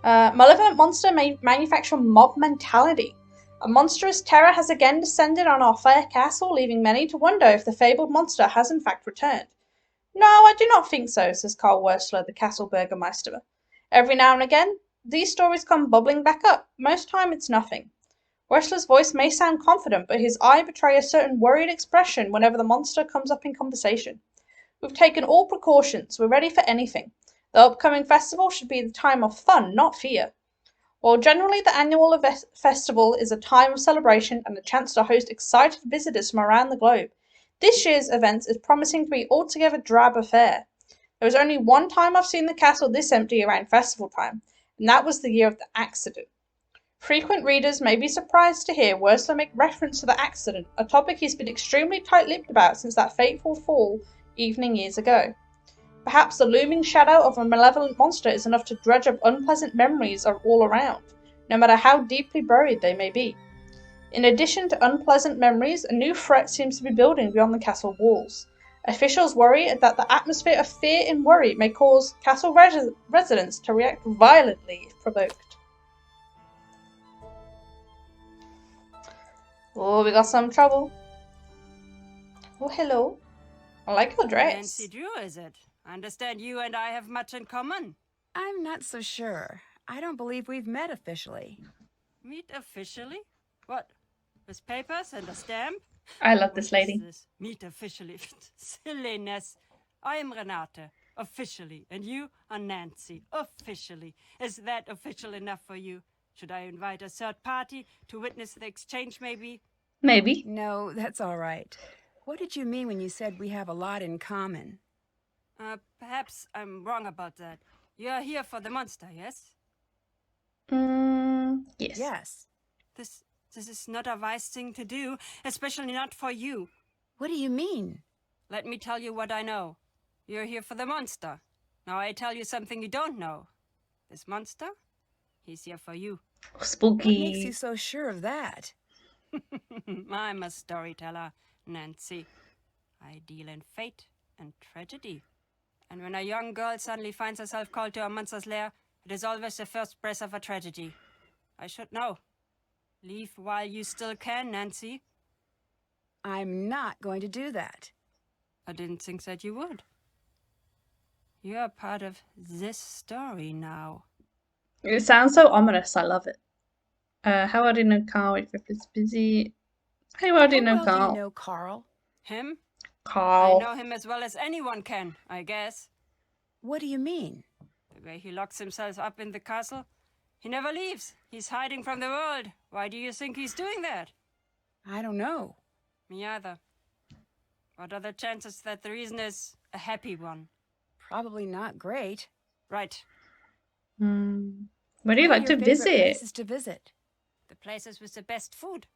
Malevolent monster may manufacture mob mentality. A monstrous terror has again descended on our fair castle, leaving many to wonder if the fabled monster has in fact returned. No, I do not think so, says Karl Wursler, the castle burgermeister. Every now and again, these stories come bubbling back up. Most time it's nothing. Wursler's voice may sound confident, but his eye betray a certain worried expression whenever the monster comes up in conversation. We've taken all precautions. We're ready for anything. The upcoming festival should be the time of fun, not fear. While generally the annual festival is a time of celebration and a chance to host excited visitors from around the globe, this year's event is promising to be altogether drab affair. There was only one time I've seen the castle this empty around festival time, and that was the year of the accident. Frequent readers may be surprised to hear Wursler make reference to the accident, a topic he's been extremely tight-lipped about since that fateful fall evening years ago. Perhaps the looming shadow of a malevolent monster is enough to dredge up unpleasant memories all around, no matter how deeply buried they may be. In addition to unpleasant memories, a new threat seems to be building beyond the castle walls. Officials worry that the atmosphere of fear and worry may cause castle residents to react violently if provoked. Oh, we got some trouble. Oh, hello. I like your dress. Nancy Drew, is it? I understand you and I have much in common. I'm not so sure. I don't believe we've met officially. Meet officially? What? With papers and a stamp? I love this What lady. is this? Meet officially. Silliness. I am Renate, officially, and you are Nancy, officially. Is that official enough for you? Should I invite a third party to witness the exchange, maybe? Maybe. No, that's all right. What did you mean when you said we have a lot in common? Perhaps I'm wrong about that. You're here for the monster, yes? Yes. Yes. This is not a wise thing to do, especially not for you. What do you mean? Let me tell you what I know. You're here for the monster. Now I tell you something you don't know. This monster, he's here for you. Spooky. What makes you so sure of that? I'm a storyteller, Nancy. I deal in fate and tragedy. And when a young girl suddenly finds herself called to a monster's lair, it is always the first breath of a tragedy. I should know. Leave while you still can, Nancy. I'm not going to do that. I didn't think that you would. You're part of this story now. It sounds so ominous. I love it. How well do you know Carl? If it's busy. How well do you know How well do Carl? you know Carl? Him? Carl. I know him as well as anyone can, I guess. What do you mean? The way he locks himself up in the castle. He never leaves. He's hiding from the world. Why do you think he's doing that? I don't know. Me either. What are the chances that the reason is a happy one? Probably not great. Right. Where do you What are like to your favorite visit? places to visit? The places with the best food.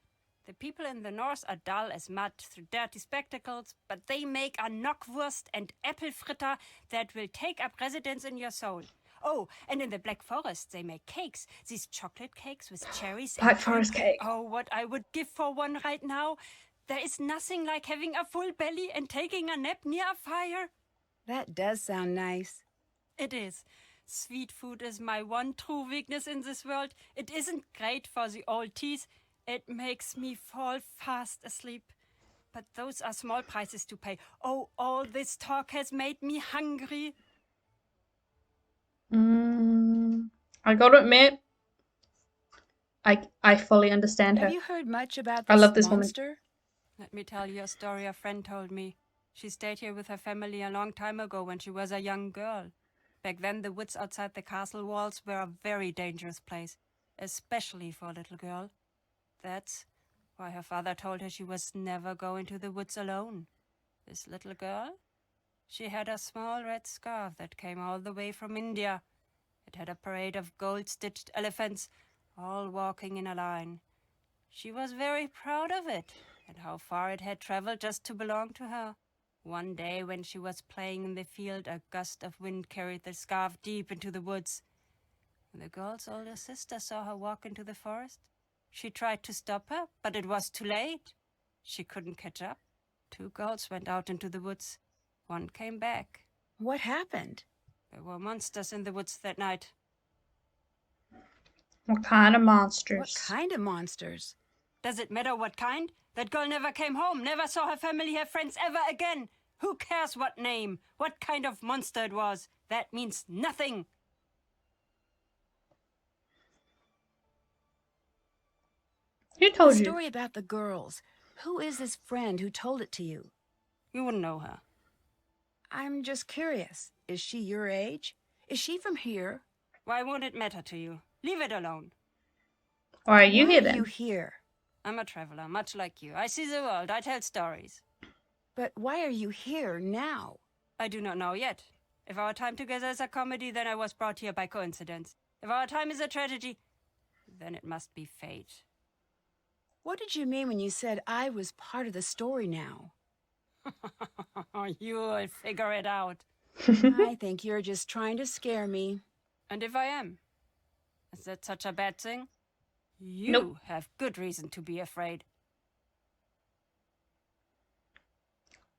The people in the north are dull as mud through dirty spectacles, but they make a knockwurst and apple fritter that will take up residence in your soul. Oh, and in the Black Forest they make cakes. These chocolate cakes with cherries. Black and Forest cake. Oh, what I would give for one right now. There is nothing like having a full belly and taking a nap near a fire. That does sound nice. It is. Sweet food is my one true weakness in this world. It isn't great for the old teeth. It makes me fall fast asleep. But those are small prices to pay. Oh, all this talk has made me hungry. I gotta admit, I fully understand her. Have you heard much about I this love this woman. monster? Let me tell you a story a friend told me. She stayed here with her family a long time ago when she was a young girl. Back then, the woods outside the castle walls were a very dangerous place, especially for a little girl. That's why her father told her she was never going to the woods alone. This little girl? She had a small red scarf that came all the way from India. It had a parade of gold-stitched elephants, all walking in a line. She was very proud of it, and how far it had traveled just to belong to her. One day, when she was playing in the field, a gust of wind carried the scarf deep into the woods. When the girl's older sister saw her walk into the forest, she tried to stop her, but it was too late. She couldn't catch up. 2 girls went out into the woods. One came back. What happened? There were monsters in the woods that night. What kind of What monsters? kind of monsters? Does it matter what kind? That girl never came home, never saw her family, her friends ever again. Who cares what name, what kind of monster it was? That means nothing. Who The told you? story about the girls. Who is this friend who told it to you? You wouldn't know her. I'm just curious. Is she your age? Is she from here? Why won't it matter to you? Leave it alone. Why are you Why here are then? you here? I'm a traveler, much like you. I see the world, I tell stories. But why are you here now? I do not know yet. If our time together is a comedy, then I was brought here by coincidence. If our time is a tragedy, then it must be fate. What did you mean when you said I was part of the story now? You'll figure it out. I think you're just trying to scare me. And if I am, is that such a bad thing? You Nope. have good reason to be afraid.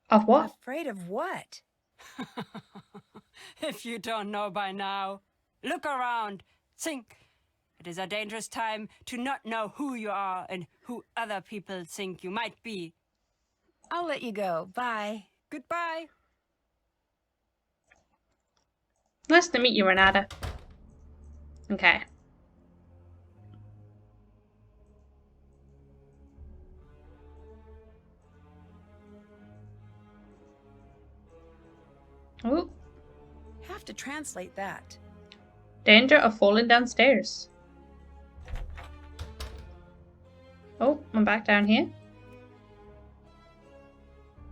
Of what? Afraid of what? If you don't know by now, look around. Think. It is a dangerous time to not know who you are and who other people think you might be. I'll let you go. Bye. Goodbye. Nice to meet you, Renata. Okay. Ooh. Have to translate that. Danger of falling downstairs. Oh, I'm back down here.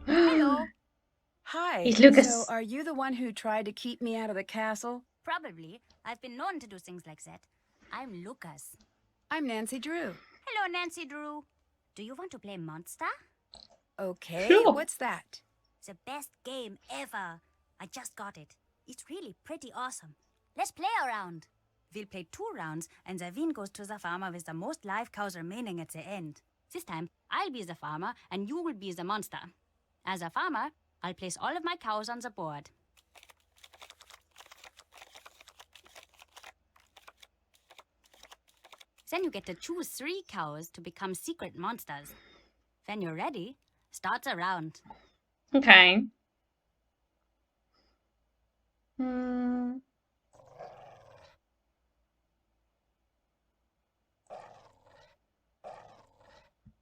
Hello. Hi. It's Lucas. So, are you the one who tried to keep me out of the castle? Probably. I've been known to do things like that. I'm Lucas. I'm Nancy Drew. Hello, Nancy Drew. Do you want to play Monster? Okay, Sure. what's that? The best game ever. I just got it. It's really pretty awesome. Let's play a round. We'll play 2 rounds, and the win goes to the farmer with the most live cows remaining at the end. This time, I'll be the farmer, and you will be the monster. As a farmer, I'll place all of my cows on the board. Then you get to choose 3 cows to become secret monsters. When you're ready, start the round. Okay. Hmm.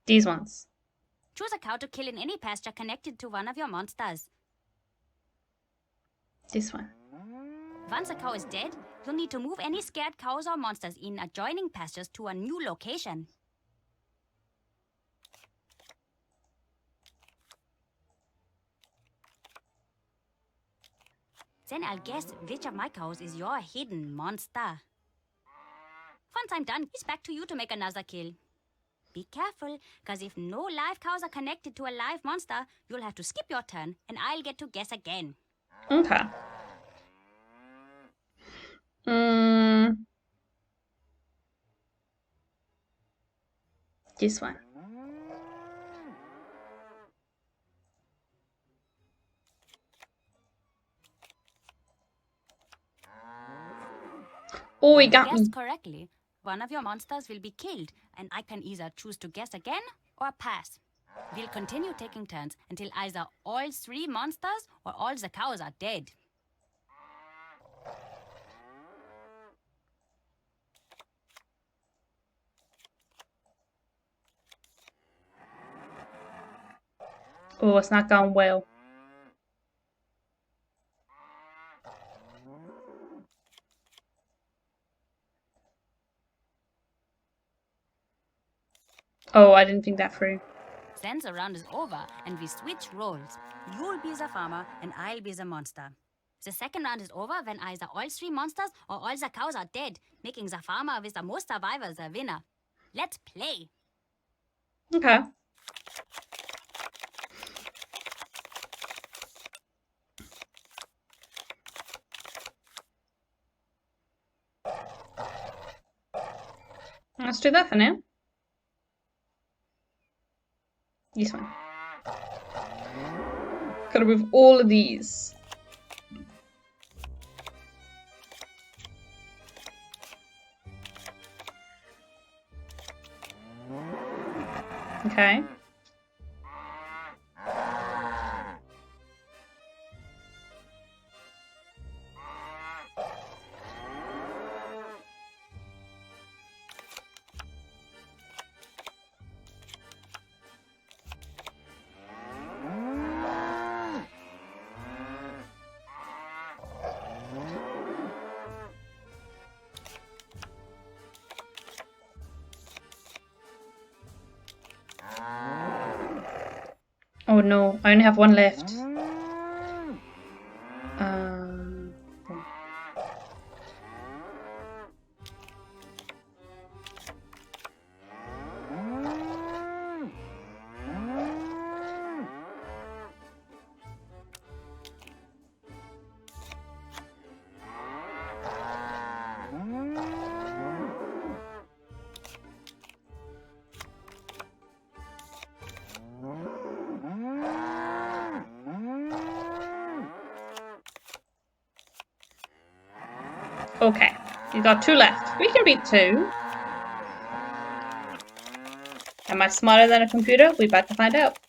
These ones. Choose a cow to kill in any pasture connected to one of your monsters. This one. Once a cow is dead, you'll need to move any scared cows or monsters in adjoining pastures to a new location. Then I'll guess which of my cows is your hidden monster. Once I'm done, it's back to you to make another kill. Be careful, because if no live cows are connected to a live monster, you'll have to skip your turn, and I'll get to guess again. Okay. Hmm. This one. Oh, he got me. Guessed correctly, one of your monsters will be killed, and I can either choose to guess again or pass. We'll continue taking turns until either all 3 monsters or all the cows are dead. Oh, it's not going well. Oh, I didn't think that through. Then the round is over, and we switch roles. You'll be the farmer, and I'll be the monster. The second round is over when either all 3 monsters or all the cows are dead, making the farmer with the most survivors the winner. Let's play. Okay. Let's do that for now. This one. Gotta move all of these. Okay. Oh no, I only have one left. Um, okay, you got 2 left. We can beat 2. Am I smarter than a computer? We about to find out.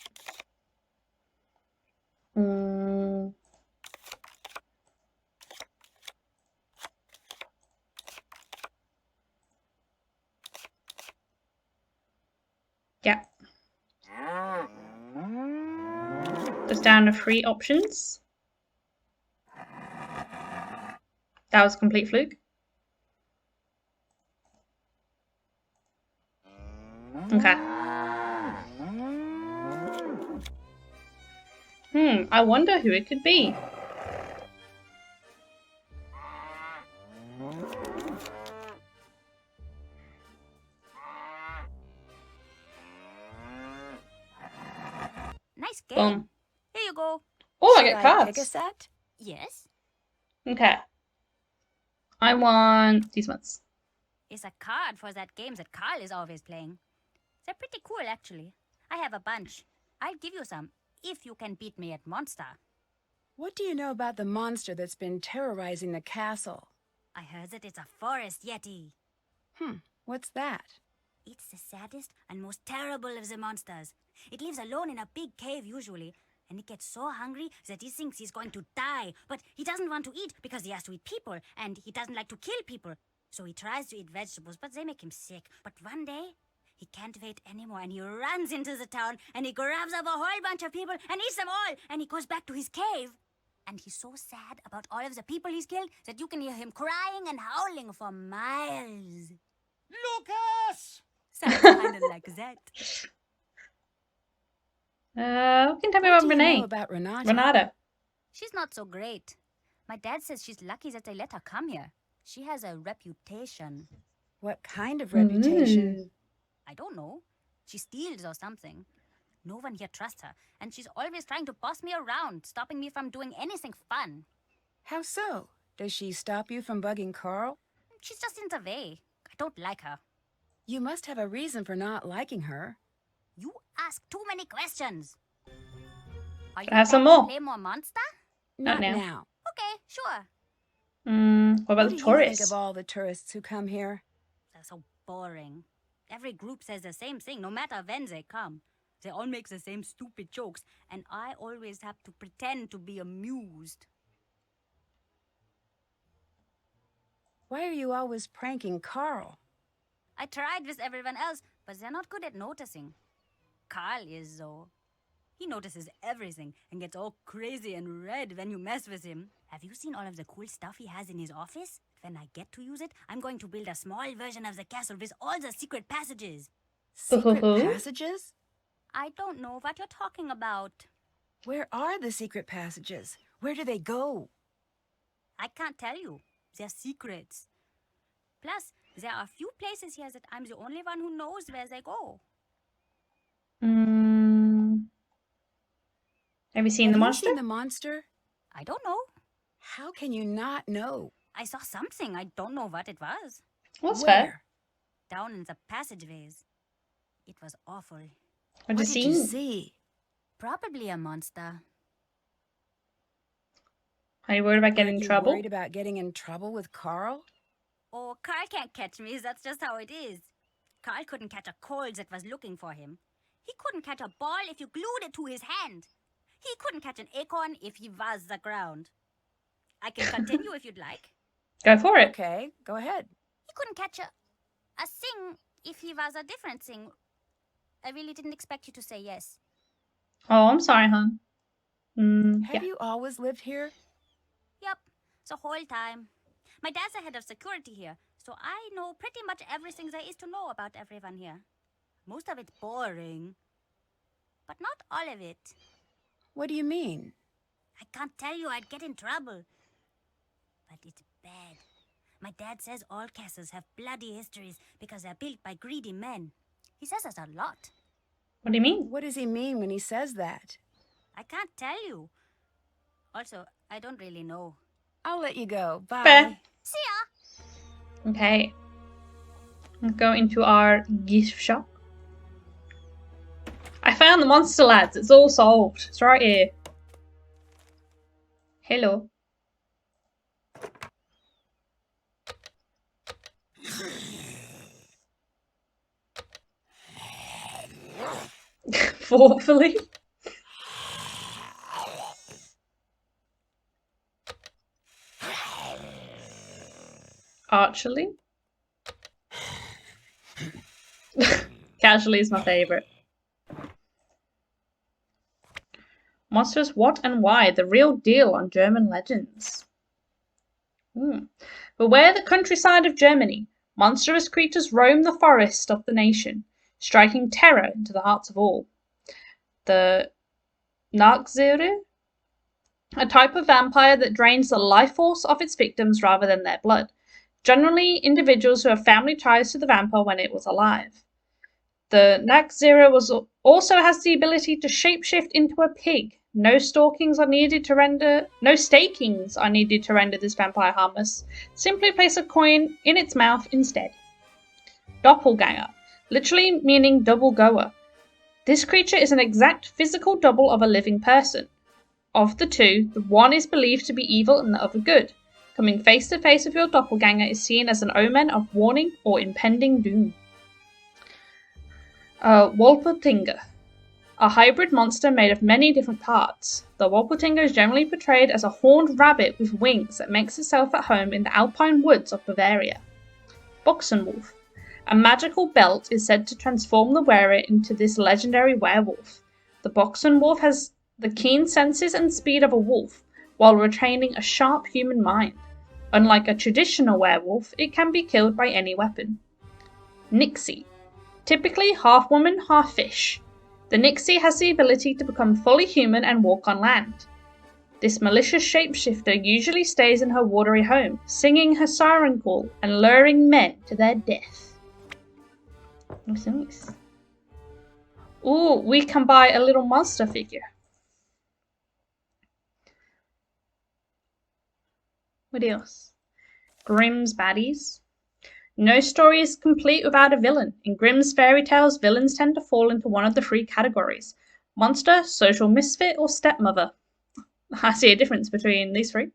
Yeah. There's down to 3 options. That was a complete fluke. Okay. I wonder who it could be. Nice game. Boom. Here you go. Oh, I Should get I pick a cards. set? Yes? Okay. I want these ones. It's a card for that game that Carl is always playing. They're pretty cool, actually. I have a bunch. I'll give you some, if you can beat me at Monster. What do you know about the monster that's been terrorizing the castle? I heard that it's a forest yeti. What's that? It's the saddest and most terrible of the monsters. It lives alone in a big cave usually, and it gets so hungry that he thinks he's going to die. But he doesn't want to eat because he has to eat people, and he doesn't like to kill people. So he tries to eat vegetables, but they make him sick. But one day, he can't wait anymore, and he runs into the town, and he grabs up a whole bunch of people and eats them all, and he goes back to his cave. And he's so sad about all of the people he's killed that you can hear him crying and howling for miles. Lucas! Sounds kind of like that. What can you tell me What about do you Renee? know about Renata? Renata. She's not so great. My dad says she's lucky that they let her come here. She has a reputation. What kind of reputation? Ooh. I don't know. She steals or something. No one here trusts her, and she's always trying to boss me around, stopping me from doing anything fun. How so? Does she stop you from bugging Carl? She's just in the way. I don't like her. You must have a reason for not liking her. You ask too many questions. Are you Can I have some back to more? play more Monster? Not now. now. Okay, sure. What about What the do you think tourists? of all the tourists who come here? They're so boring. Every group says the same thing, no matter when they come. They all make the same stupid jokes, and I always have to pretend to be amused. Why are you always pranking Carl? I tried with everyone else, but they're not good at noticing. Carl is, though. He notices everything and gets all crazy and red when you mess with him. Have you seen all of the cool stuff he has in his office? When I get to use it, I'm going to build a small version of the castle with all the secret passages. Secret passages? I don't know what you're talking about. Where are the secret passages? Where do they go? I can't tell you. They're secrets. Plus, there are a few places here that I'm the only one who knows where they go. Have you seen Have the you monster? seen the monster? I don't know. How can you not know? I saw something. I don't know what it was. What's Where? fair? Down in the passageways. It was awful. What What you did you seen? see? Probably a monster. Are you worried about getting in Aren't you trouble? worried about getting in trouble with Carl? Oh, Carl can't catch me. That's just how it is. Carl couldn't catch a cold that was looking for him. He couldn't catch a ball if you glued it to his hand. He couldn't catch an acorn if he was the ground. I can continue if you'd like. Go for it. Okay, go ahead. He couldn't catch a thing if he was a different thing. I really didn't expect you to say yes. Oh, I'm sorry, hon. Have you always lived here? Yep, the whole time. My dad's the head of security here, so I know pretty much everything there is to know about everyone here. Most of it's boring, but not all of it. What do you mean? I can't tell you, I'd get in trouble. But it's bad. My dad says all castles have bloody histories because they're built by greedy men. He says us a lot. What do you mean? What does he mean when he says that? I can't tell you. Also, I don't really know. I'll let you go. Bye. Fair. See ya! Okay. Let's go into our gift shop. I found the monster, lads. It's all solved. It's right here. Hello. Thoughtfully. Archly. Casually is my favourite. Monsters, what and why? The real deal on German legends. Beware the countryside of Germany. Monstrous creatures roam the forest of the nation, striking terror into the hearts of all. The Nachzehre, a type of vampire that drains the life force of its victims rather than their blood. Generally, individuals who have family ties to the vampire when it was alive. The Nachzehre also has the ability to shapeshift into a pig. No stakings are needed to render this vampire harmless. Simply place a coin in its mouth instead. Doppelganger, literally meaning double goer. This creature is an exact physical double of a living person. Of the two, the one is believed to be evil and the other good. Coming face to face with your doppelganger is seen as an omen of warning or impending doom. Wolpertinger, a hybrid monster made of many different parts. The Wolpertinger is generally portrayed as a horned rabbit with wings that makes itself at home in the alpine woods of Bavaria. Boxenwolf, a magical belt is said to transform the wearer into this legendary werewolf. The Boxenwolf has the keen senses and speed of a wolf, while retaining a sharp human mind. Unlike a traditional werewolf, it can be killed by any weapon. Nixie, typically half woman, half fish. The Nixie has the ability to become fully human and walk on land. This malicious shapeshifter usually stays in her watery home, singing her siren call and luring men to their death. Nice. Ooh, we can buy a little monster figure. What else? Grimm's baddies. No story is complete without a villain. In Grimm's fairy tales, villains tend to fall into one of the three categories: monster, social misfit, or stepmother. I see a difference between these three.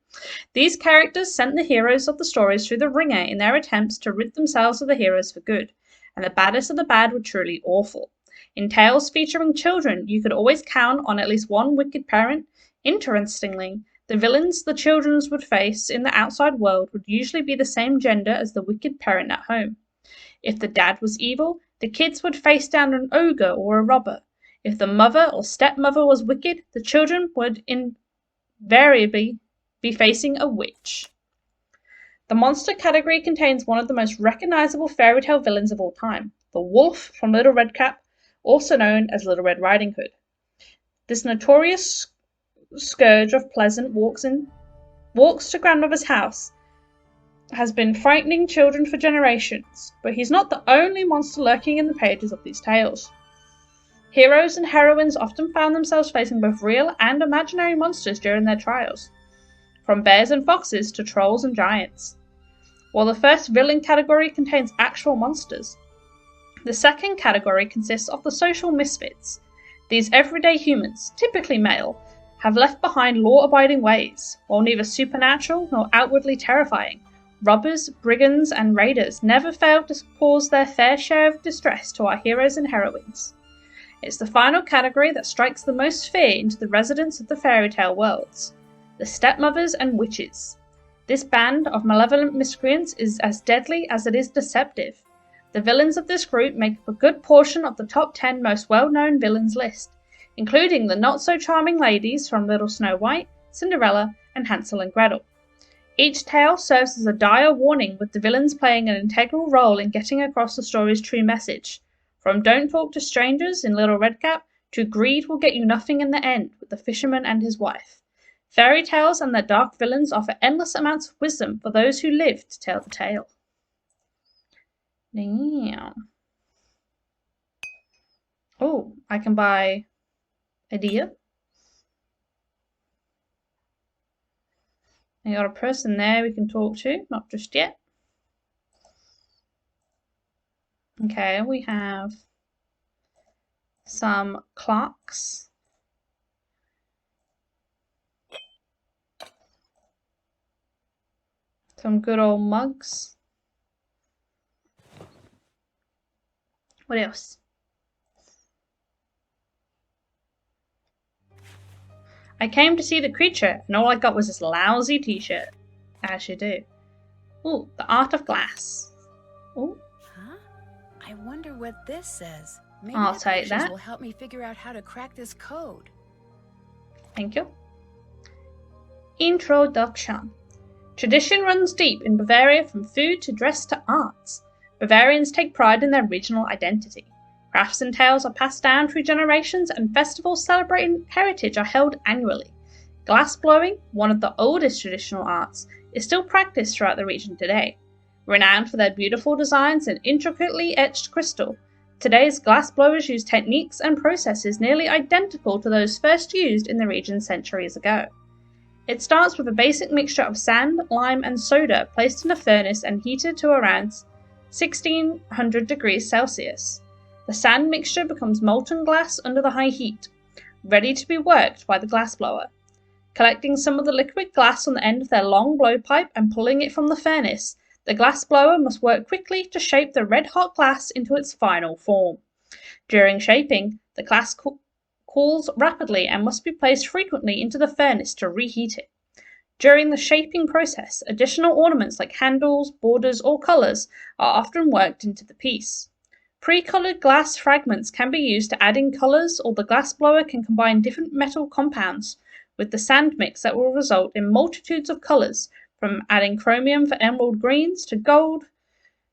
These characters sent the heroes of the stories through the ringer in their attempts to rid themselves of the heroes for good, and the baddest of the bad were truly awful. In tales featuring children, you could always count on at least one wicked parent. Interestingly, the villains the children would face in the outside world would usually be the same gender as the wicked parent at home. If the dad was evil, the kids would face down an ogre or a robber. If the mother or stepmother was wicked, the children would invariably be facing a witch. The monster category contains one of the most recognizable fairy tale villains of all time, the wolf from Little Red Cap, also known as Little Red Riding Hood. This notorious scourge of Pleasant walks to grandmother's house, has been frightening children for generations, but he's not the only monster lurking in the pages of these tales. Heroes and heroines often found themselves facing both real and imaginary monsters during their trials, from bears and foxes to trolls and giants. While the first villain category contains actual monsters, the second category consists of the social misfits. These everyday humans, typically male, have left behind law-abiding ways. While neither supernatural nor outwardly terrifying, robbers, brigands, and raiders never fail to cause their fair share of distress to our heroes and heroines. It's the final category that strikes the most fear into the residents of the fairy tale worlds, the stepmothers and witches. This band of malevolent miscreants is as deadly as it is deceptive. The villains of this group make up a good portion of the top 10 most well-known villains list, including the not-so-charming ladies from Little Snow White, Cinderella, and Hansel and Gretel. Each tale serves as a dire warning, with the villains playing an integral role in getting across the story's true message. From don't talk to strangers in Little Red Cap to greed will get you nothing in the end with the fisherman and his wife. Fairy tales and their dark villains offer endless amounts of wisdom for those who live to tell the tale. Damn. Oh, I can buy a deer. I got a person there we can talk to, not just yet. Okay, we have some clocks. Some good old mugs. What else? I came to see the creature, and all I got was this lousy t-shirt. As you do. Ooh, the art of glass. Ooh. Huh? I wonder what this says. Maybe I'll the take pictures that. will help me figure out how to crack this code. Thank you. Introduction. Tradition runs deep in Bavaria, from food to dress to arts. Bavarians take pride in their regional identity. Crafts and tales are passed down through generations, and festivals celebrating heritage are held annually. Glass blowing, one of the oldest traditional arts, is still practiced throughout the region today. Renowned for their beautiful designs and intricately etched crystal, today's glass blowers use techniques and processes nearly identical to those first used in the region centuries ago. It starts with a basic mixture of sand, lime, and soda placed in a furnace and heated to around 1600 degrees Celsius. The sand mixture becomes molten glass under the high heat, ready to be worked by the glassblower. Collecting some of the liquid glass on the end of their long blowpipe and pulling it from the furnace, the glassblower must work quickly to shape the red-hot glass into its final form. During shaping, the glass cools rapidly and must be placed frequently into the furnace to reheat it. During the shaping process, additional ornaments like handles, borders, or colours are often worked into the piece. Pre-coloured glass fragments can be used to add in colours, or the glassblower can combine different metal compounds with the sand mix that will result in multitudes of colours, from adding chromium for emerald greens to gold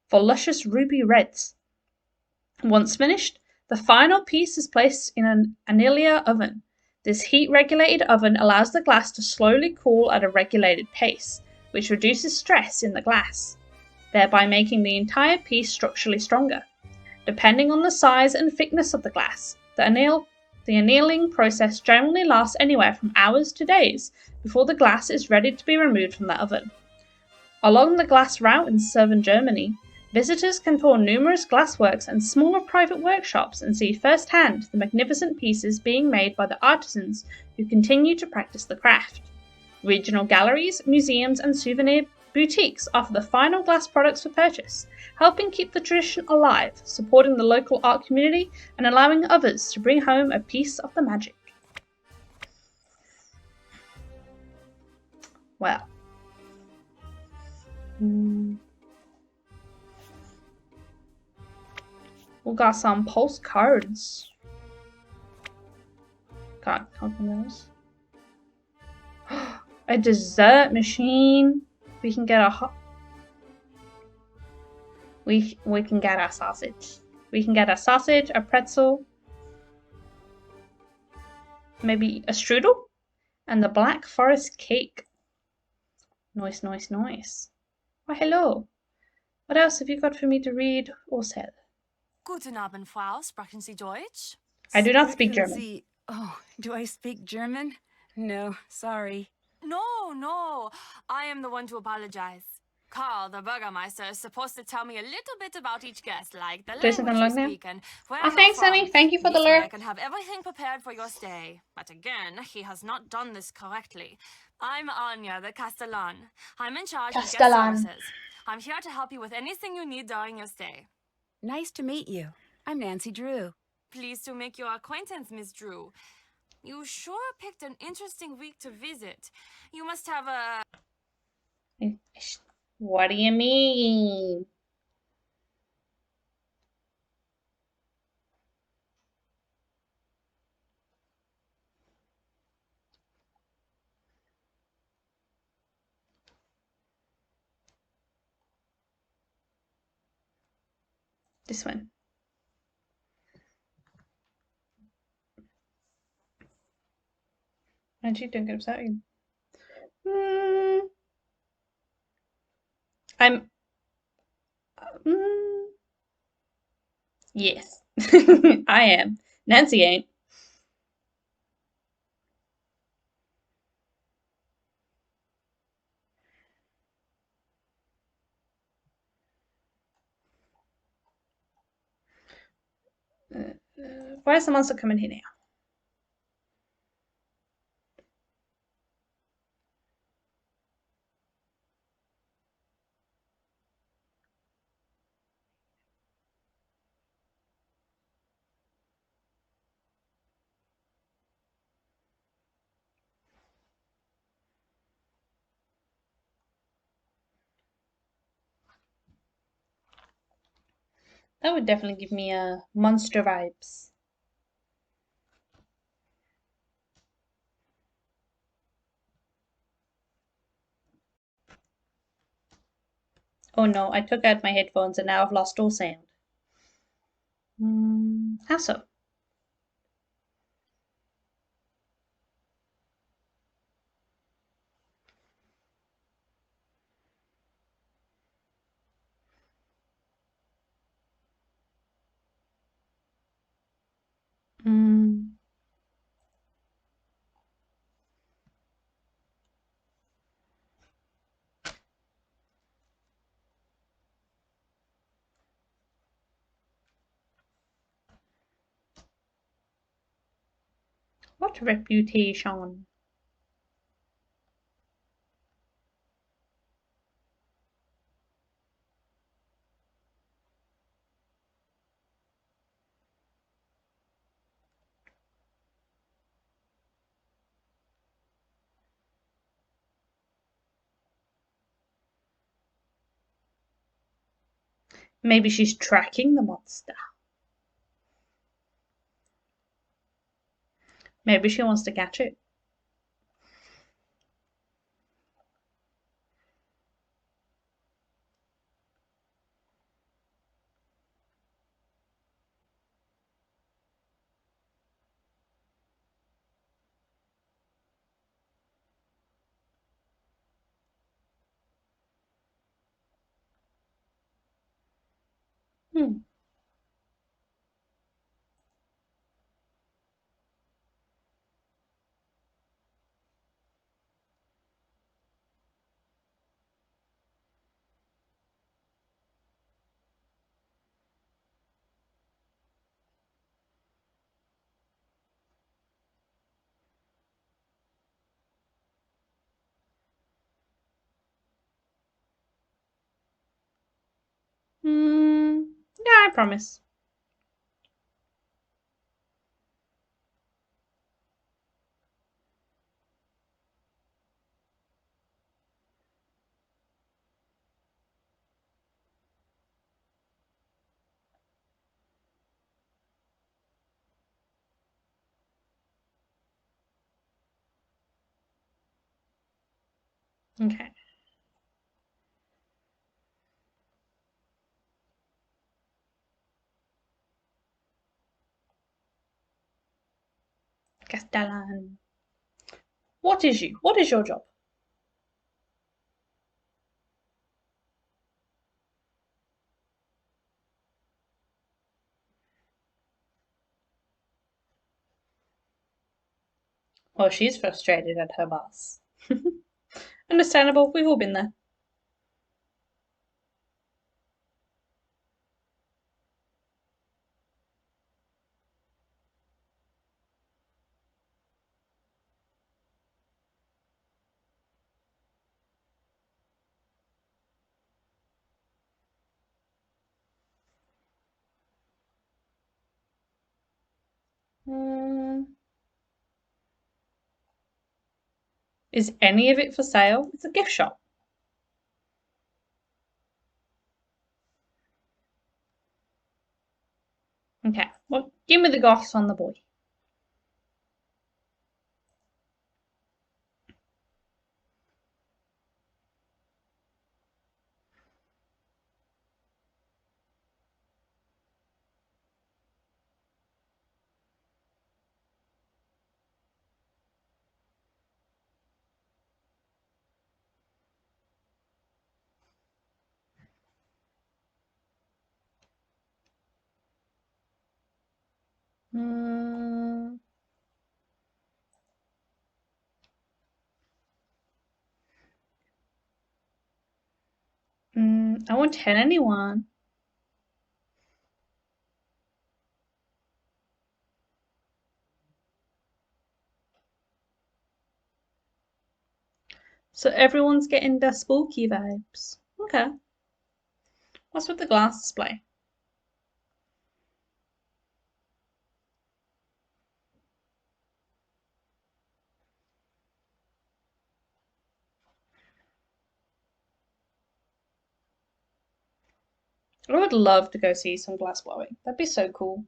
for luscious ruby reds. Once finished, the final piece is placed in an annealer oven. This heat-regulated oven allows the glass to slowly cool at a regulated pace, which reduces stress in the glass, thereby making the entire piece structurally stronger. Depending on the size and thickness of the glass, the annealing process generally lasts anywhere from hours to days before the glass is ready to be removed from the oven. Along the glass route in southern Germany, visitors can tour numerous glassworks and smaller private workshops and see firsthand the magnificent pieces being made by the artisans who continue to practice the craft. Regional galleries, museums, and souvenir boutiques offer the final glass products for purchase, helping keep the tradition alive, supporting the local art community, and allowing others to bring home a piece of the magic. Well. We got some postcards. Can't open those. A dessert machine. We can get a we can get a sausage. We can get a sausage, a pretzel, maybe a strudel, and the Black Forest cake. Nice, nice, nice. Why, hello. What else have you got for me to read or sell? Guten Abend, Frau. Sprechen Sie Deutsch? I do not speak Sprechen German. Sie- Oh, do I speak German? No, sorry. No. I am the one to apologize. Carl, the Burgermeister, is supposed to tell me a little bit about each guest, like the Jason, language can I you log now? speak and where Oh, you're thanks, from. honey. Thank you for the This way I lure. can have everything prepared for your stay. But again, he has not done this correctly. I'm Anya, the Castellan. I'm in charge of guest Castellan. services. I'm here to help you with anything you need during your stay. Nice to meet you. I'm Nancy Drew. pleased to make your acquaintance, Miss Drew. You sure picked an interesting week to visit. You must have a... What do you mean? This one. Actually, don't get upset. I'm. Yes, I am. Nancy ain't. Why is the monster coming here now? That would definitely give me monster vibes. Oh no, I took out my headphones and now I've lost all sound. How so? What reputation? Maybe she's tracking the monster. Maybe she wants to catch it. Hmm. Yeah, I promise. Okay. Castellan. What is you? What is your job? Oh, she's frustrated at her boss. Understandable, we've all been there. Is any of it for sale? It's a gift shop. Okay, well, give me the goss on the boy. Mm, I won't tell anyone. So everyone's getting their spooky vibes. Okay. What's with the glass display? I would love to go see some glass blowing. That'd be so cool.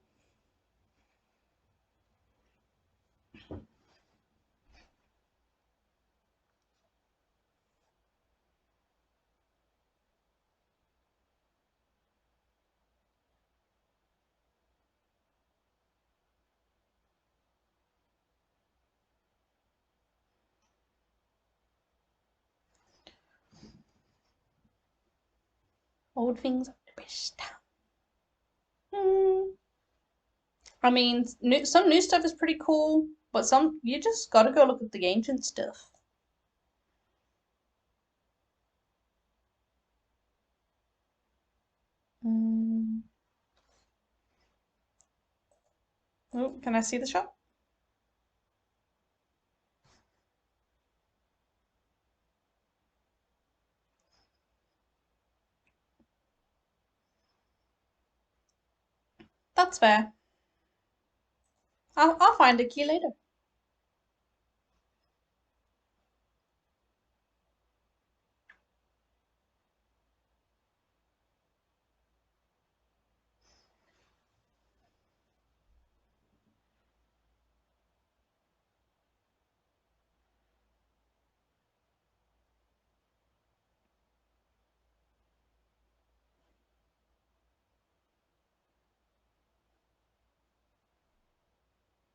Old things are the best. Hmm. I mean, some new stuff is pretty cool, but some you just gotta go look at the ancient stuff. Mm. Oh, can I see the shop? That's fair. I'll find a key later.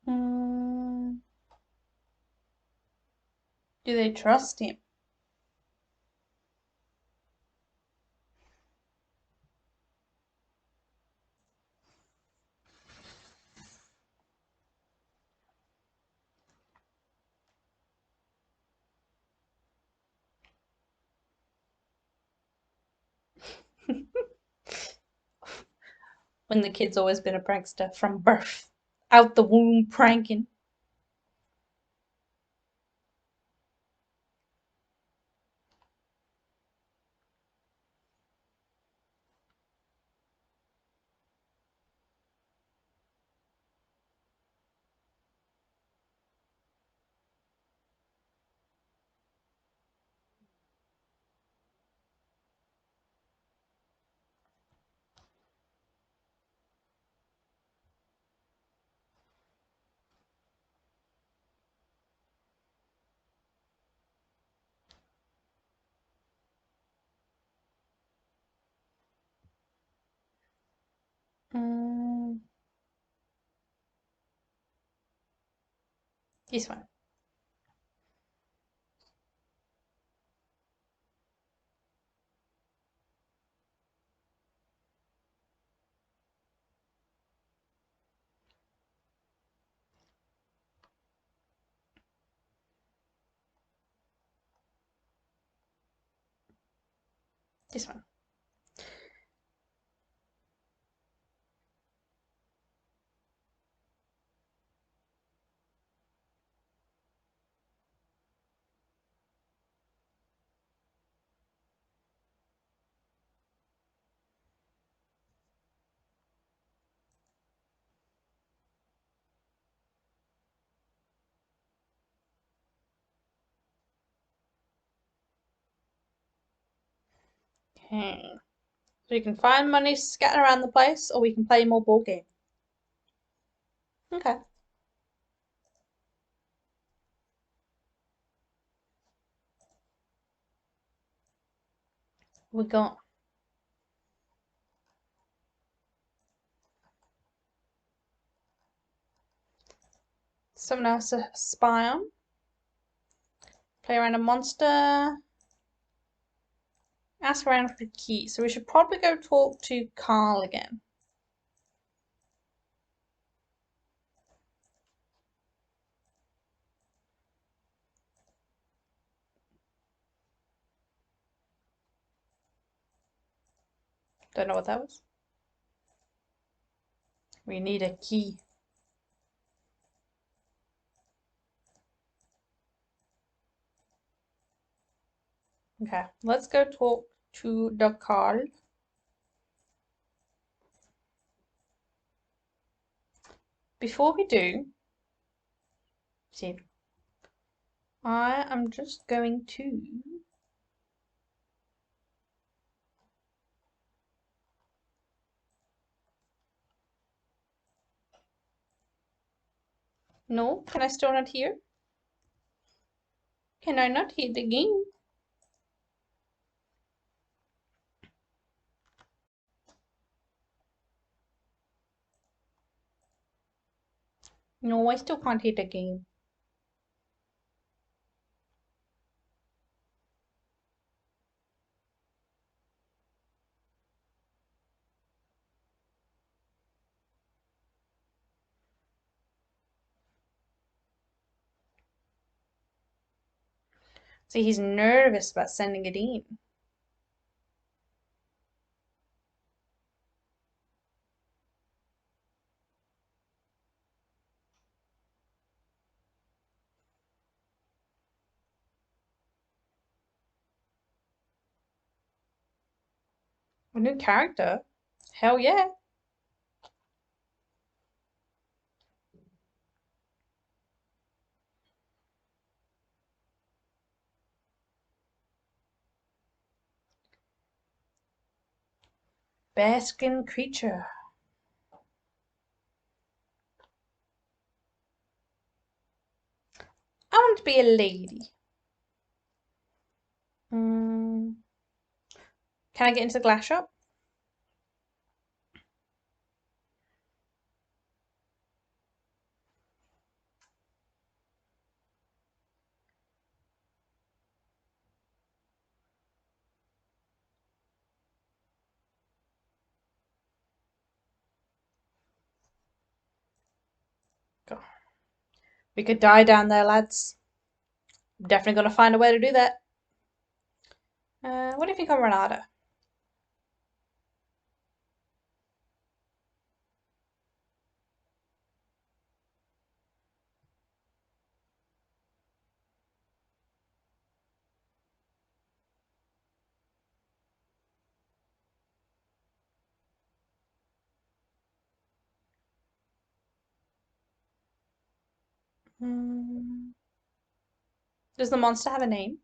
Mm. Do they trust him? When the kid's always been a prankster from birth, out the womb pranking. Mm, this one. This one. So we can find money scattered around the place, or we can play more board game. Okay. We got someone else to spy on. Play around a monster. Ask around for the key. So we should probably go talk to Carl again. Don't know what that was. We need a key. Okay, let's go talk to the Carl. Before we do, see, I am just going to No, can I still not hear? Can I not hear the game? No, I still can't hear the game. See, he's nervous about sending it in. A new character? Hell yeah. Bear-skinned creature. I want to be a lady. Can I get into the glass shop? Go. We could die down there, lads. Definitely gonna find a way to do that. What do you think of Renata? Does the monster have a name?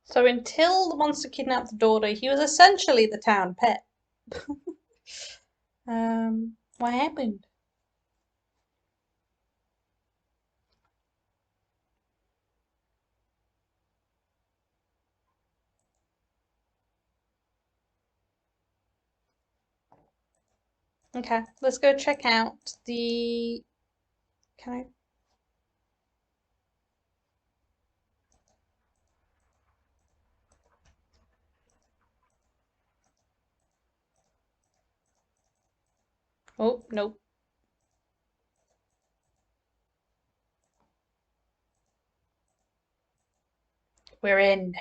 So until the monster kidnapped the daughter, he was essentially the town pet. What happened? Okay, let's go check out the. Can I? Oh, nope. We're in.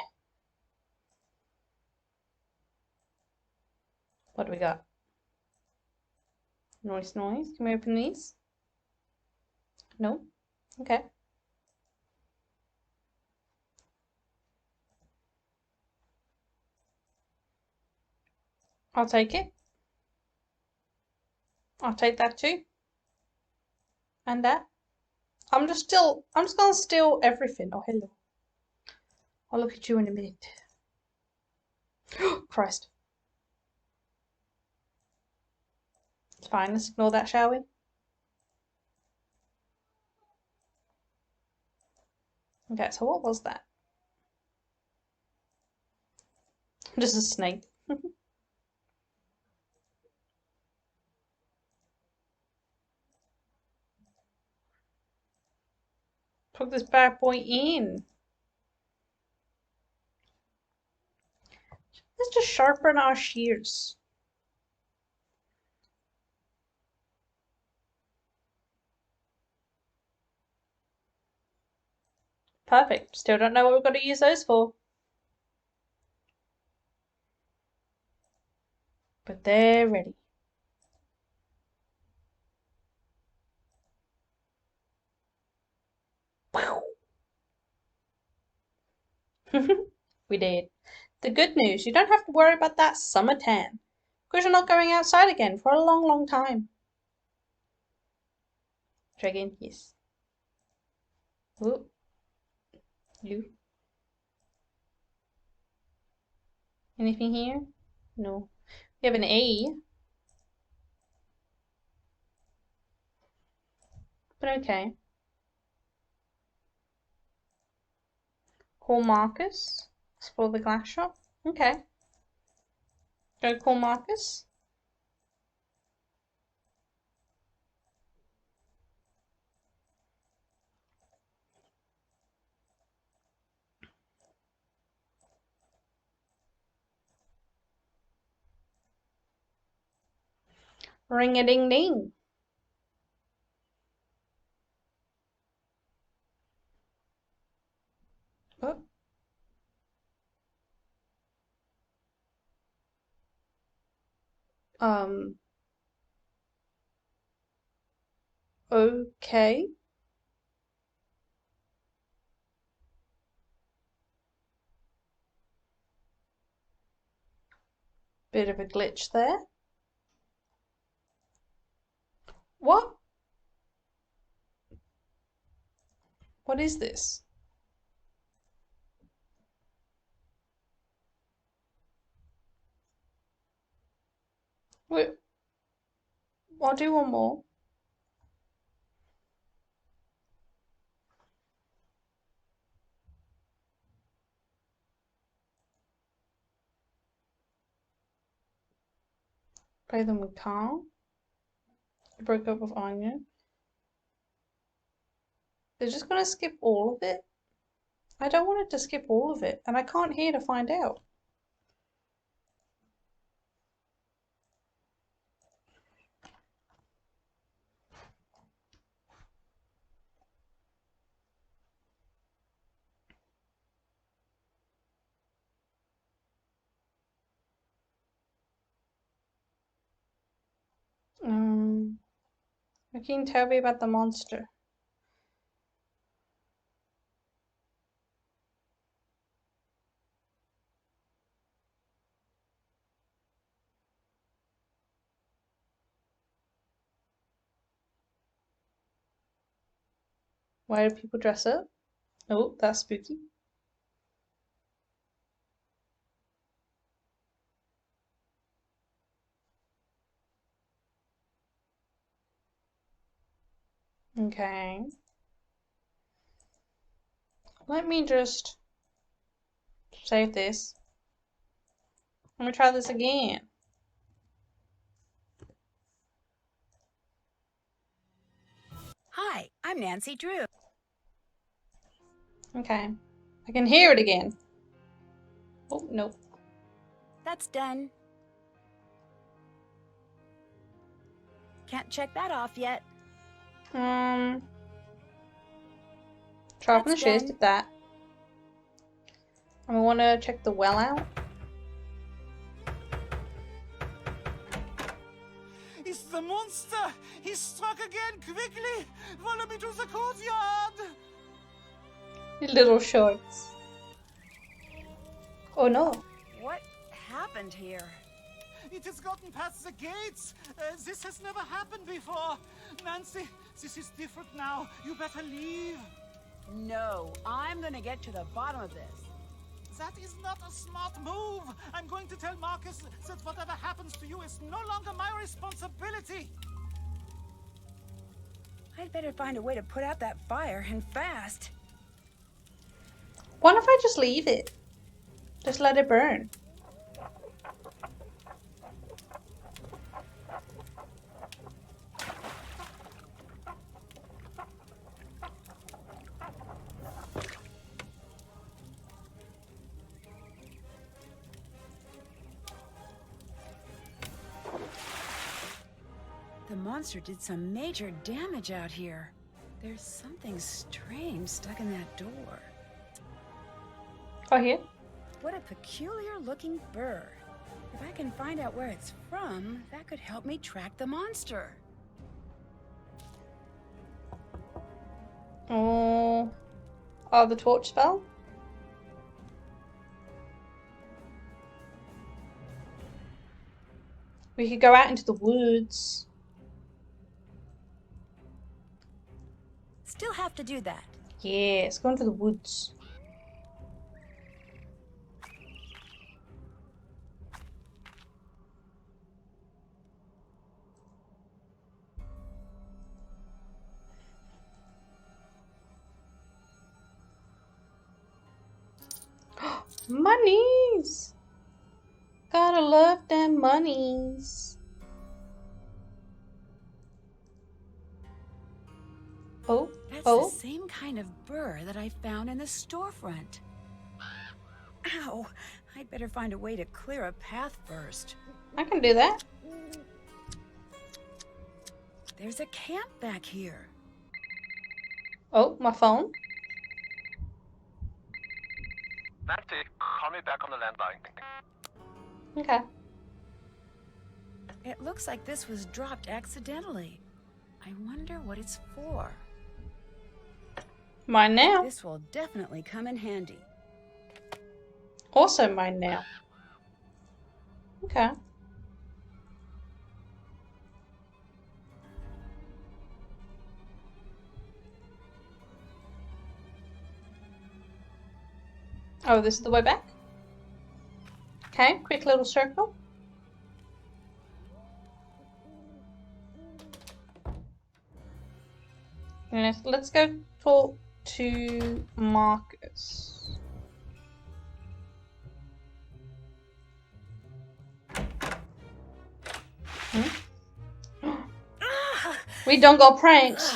What do we got? Noise. Can we open these? No? Okay. I'll take it. I'll take that too. And that. I'm just gonna steal everything. Oh, hello. I'll look at you in a minute. Christ. It's fine. Let's ignore that, shall we? Okay, so what was that? Just a snake. Put this bad boy in. Let's just sharpen our shears. Perfect. Still don't know what we're going to use those for. But they're ready. We did. The good news, you don't have to worry about that summer tan, because you're not going outside again for a long, long time. Dragon, yes. Ooh. You. Anything here? No. We have an A. But okay. Call Marcus. Explore the glass shop. Okay. Go call Marcus. Ring-a-ding-ding. Oh. Okay. Bit of a glitch there. What? What is this? Wait. I'll do one more. Play them with Carl. I broke up with Anya. They're just gonna skip all of it? I don't want it to skip all of it, and I can't hear to find out. You can tell me about the monster. Why do people dress up? Oh, that's spooky. Okay. Let me just save this. Let me try this again. Hi, I'm Nancy Drew. Okay. I can hear it again. Oh, nope. That's done. Can't check that off yet. Sharpen the That's shears, done. did that. And we want to check the well out. It's the monster! He struck again! Quickly! Follow me to the courtyard! Little shorts. Oh no. What happened here? It has gotten past the gates! This has never happened before! Nancy, this is different now. You better leave. No, I'm gonna get to the bottom of this. That is not a smart move. I'm going to tell Marcus that whatever happens to you is no longer my responsibility. I'd better find a way to put out that fire, and fast. What if I just leave it? Just let it burn. The monster did some major damage out here. There's something strange stuck in that door. Oh, here? What a peculiar-looking burr. If I can find out where it's from, that could help me track the monster. Oh, the torch spell? We could go out into the woods. Still have to do that. Yeah, let's go into the woods. Monies! Gotta love them monies. Oh, That's oh. the same kind of burr that I found in the storefront. Ow! I'd better find a way to clear a path first. I can do that. There's a camp back here. Oh, my phone. Nancy, call me back on the landline. Okay. It looks like this was dropped accidentally. I wonder what it's for. Mine now. This will definitely come in handy. Also mine now. Okay. Oh, this is the way back? Okay, quick little circle. And let's go talk to Marcus. We don't go pranks.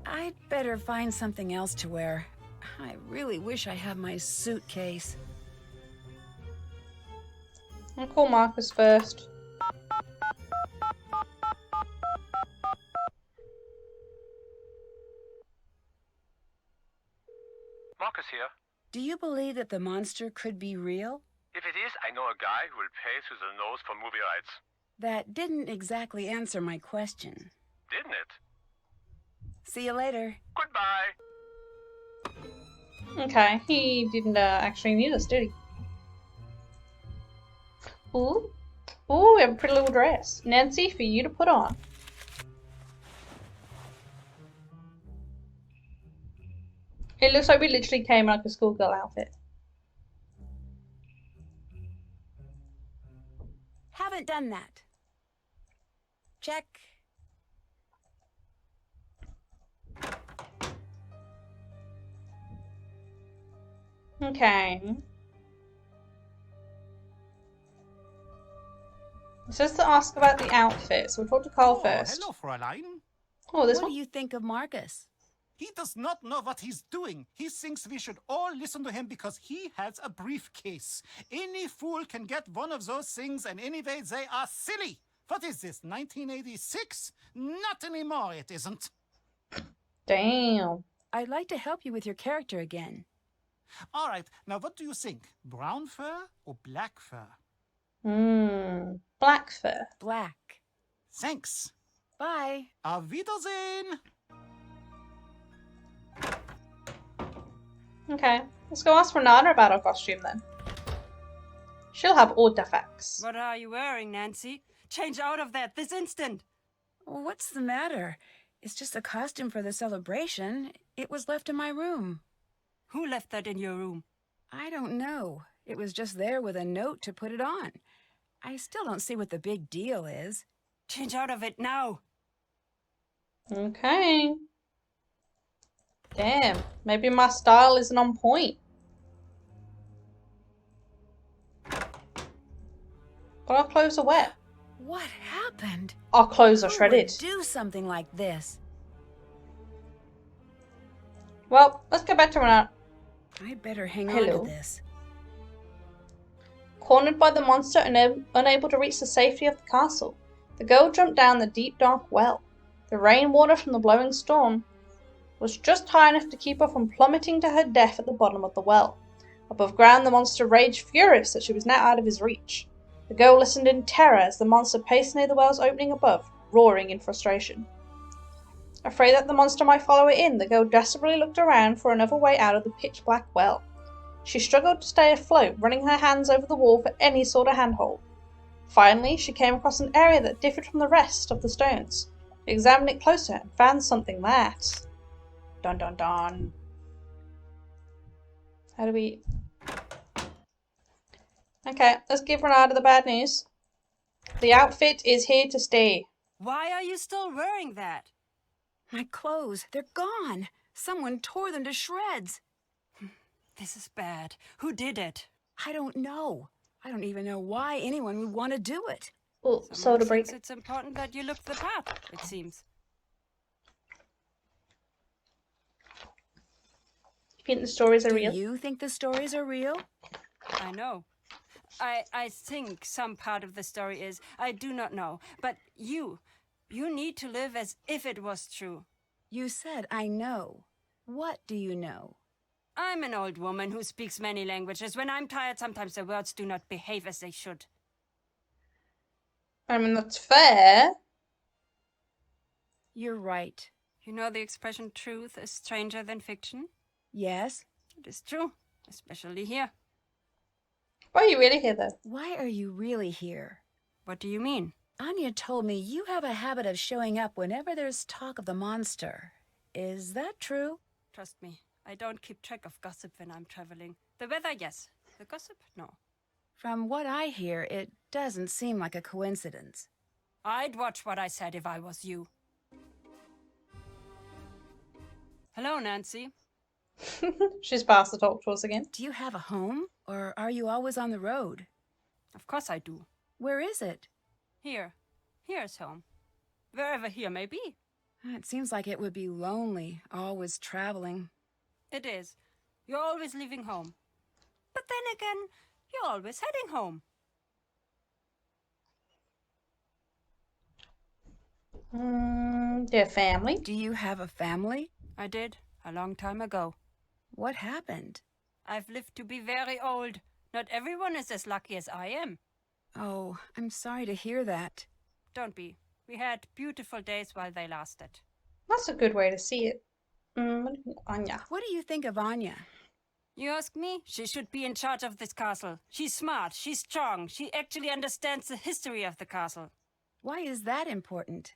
I'd better find something else to wear. I really wish I had my suitcase. I'll call Marcus first. Marcus here. Do you believe that the monster could be real? If it is, I know a guy who will pay through the nose for movie rights. That didn't exactly answer my question. Didn't it? See you later. Goodbye. Okay, he didn't actually need us, did he? Ooh. Ooh, we have a pretty little dress. Nancy, for you to put on. It looks like we literally came in like a schoolgirl outfit. Haven't done that. Check. Okay. It says to ask about the outfit, so we'll talk to Carl first. Hello, Fräulein. Oh, this What one? do you think of Marcus? He does not know what he's doing. He thinks we should all listen to him because he has a briefcase. Any fool can get one of those things, and anyway, they are silly. What is this, 1986? Not anymore, it isn't. Damn. I'd like to help you with your character again. All right, now what do you think? Brown fur or black fur? Black fur. Black. Thanks. Bye. Auf Wiedersehen. Okay, let's go ask Renata about her costume then. She'll have all the facts. What are you wearing, Nancy? Change out of that this instant! What's the matter? It's just a costume for the celebration. It was left in my room. Who left that in your room? I don't know. It was just there with a note to put it on. I still don't see what the big deal is. Change out of it now! Okay. Damn, maybe my style isn't on point. But our clothes are wet. What happened? Our clothes are Who shredded. would do something like this? Well, let's go back to Renata. I'd better hang on Hello. to this. Cornered by the monster and unable to reach the safety of the castle, the girl jumped down the deep dark well. The rainwater from the blowing storm was just high enough to keep her from plummeting to her death at the bottom of the well. Above ground, the monster raged furious that she was now out of his reach. The girl listened in terror as the monster paced near the well's opening above, roaring in frustration. Afraid that the monster might follow her in, the girl desperately looked around for another way out of the pitch-black well. She struggled to stay afloat, running her hands over the wall for any sort of handhold. Finally, she came across an area that differed from the rest of the stones. She examined it closer and found something that... Dun dun dun. How do we... Okay, let's give Renata the bad news. The outfit is here to stay. Why are you still wearing that? My clothes, they're gone. Someone tore them to shreds. This is bad. Who did it? I don't know. I don't even know why anyone would want to do it. Oh, Someone soda break. thinks it's important that you look the part, it seems. You think the stories are Do real? you think the stories are real? I know. I think some part of the story is. I do not know. But you need to live as if it was true. You said I know. What do you know? I'm an old woman who speaks many languages. When I'm tired, sometimes the words do not behave as they should. I mean, that's fair. You're right. You know the expression truth is stranger than fiction? Yes? It is true, especially here. Why are you really here, though? Why are you really here? What do you mean? Anya told me you have a habit of showing up whenever there's talk of the monster. Is that true? Trust me, I don't keep track of gossip when I'm traveling. The weather, yes. The gossip, no. From what I hear, it doesn't seem like a coincidence. I'd watch what I said if I was you. Hello, Nancy. She's past the talk to us again. Do you have a home, or are you always on the road? Of course I do. Where is it? Here. Here's home. Wherever here may be. It seems like it would be lonely, always traveling. It is. You're always leaving home. But then again, you're always heading home. Their family. Do you have a family? I did, a long time ago. What happened? I've lived to be very old. Not everyone is as lucky as I am. Oh, I'm sorry to hear that. Don't be. We had beautiful days while they lasted. That's a good way to see it. Anya. What do you think of Anya? You ask me? She should be in charge of this castle. She's smart, she's strong, she actually understands the history of the castle. Why is that important?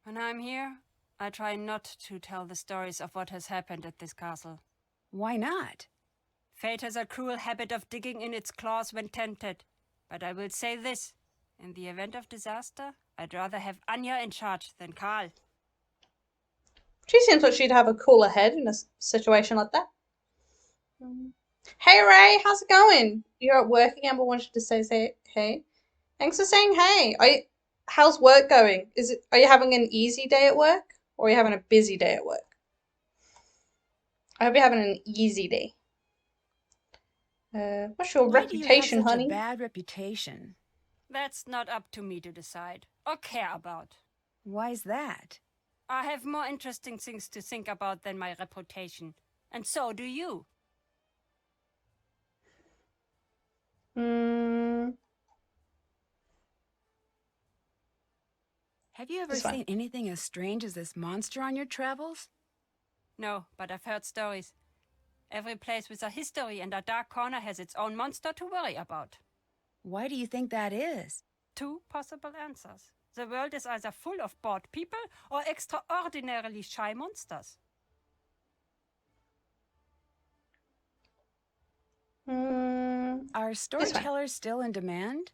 When I'm here, I try not to tell the stories of what has happened at this castle. Why not? Fate has a cruel habit of digging in its claws when tempted. But I will say this. In the event of disaster, I'd rather have Anya in charge than Karl. She seems like she'd have a cooler head in a situation like that. Hey Ray, how's it going? You're at work again, but wanted to say hey. Thanks for saying hey. How's work going? Are you having an easy day at work, or are you having a busy day at work? I hope you're having an easy day. What's your Why do you have reputation, such honey? a bad reputation? That's not up to me to decide. or care about. Why's that? I have more interesting things to think about than my reputation. And so do you. Have you ever This one. seen anything as strange as this monster on your travels? No, but I've heard stories. Every place with a history and a dark corner has its own monster to worry about. Why do you think that is? 2 possible answers. The world is either full of bored people or extraordinarily shy monsters. Are storytellers still in demand?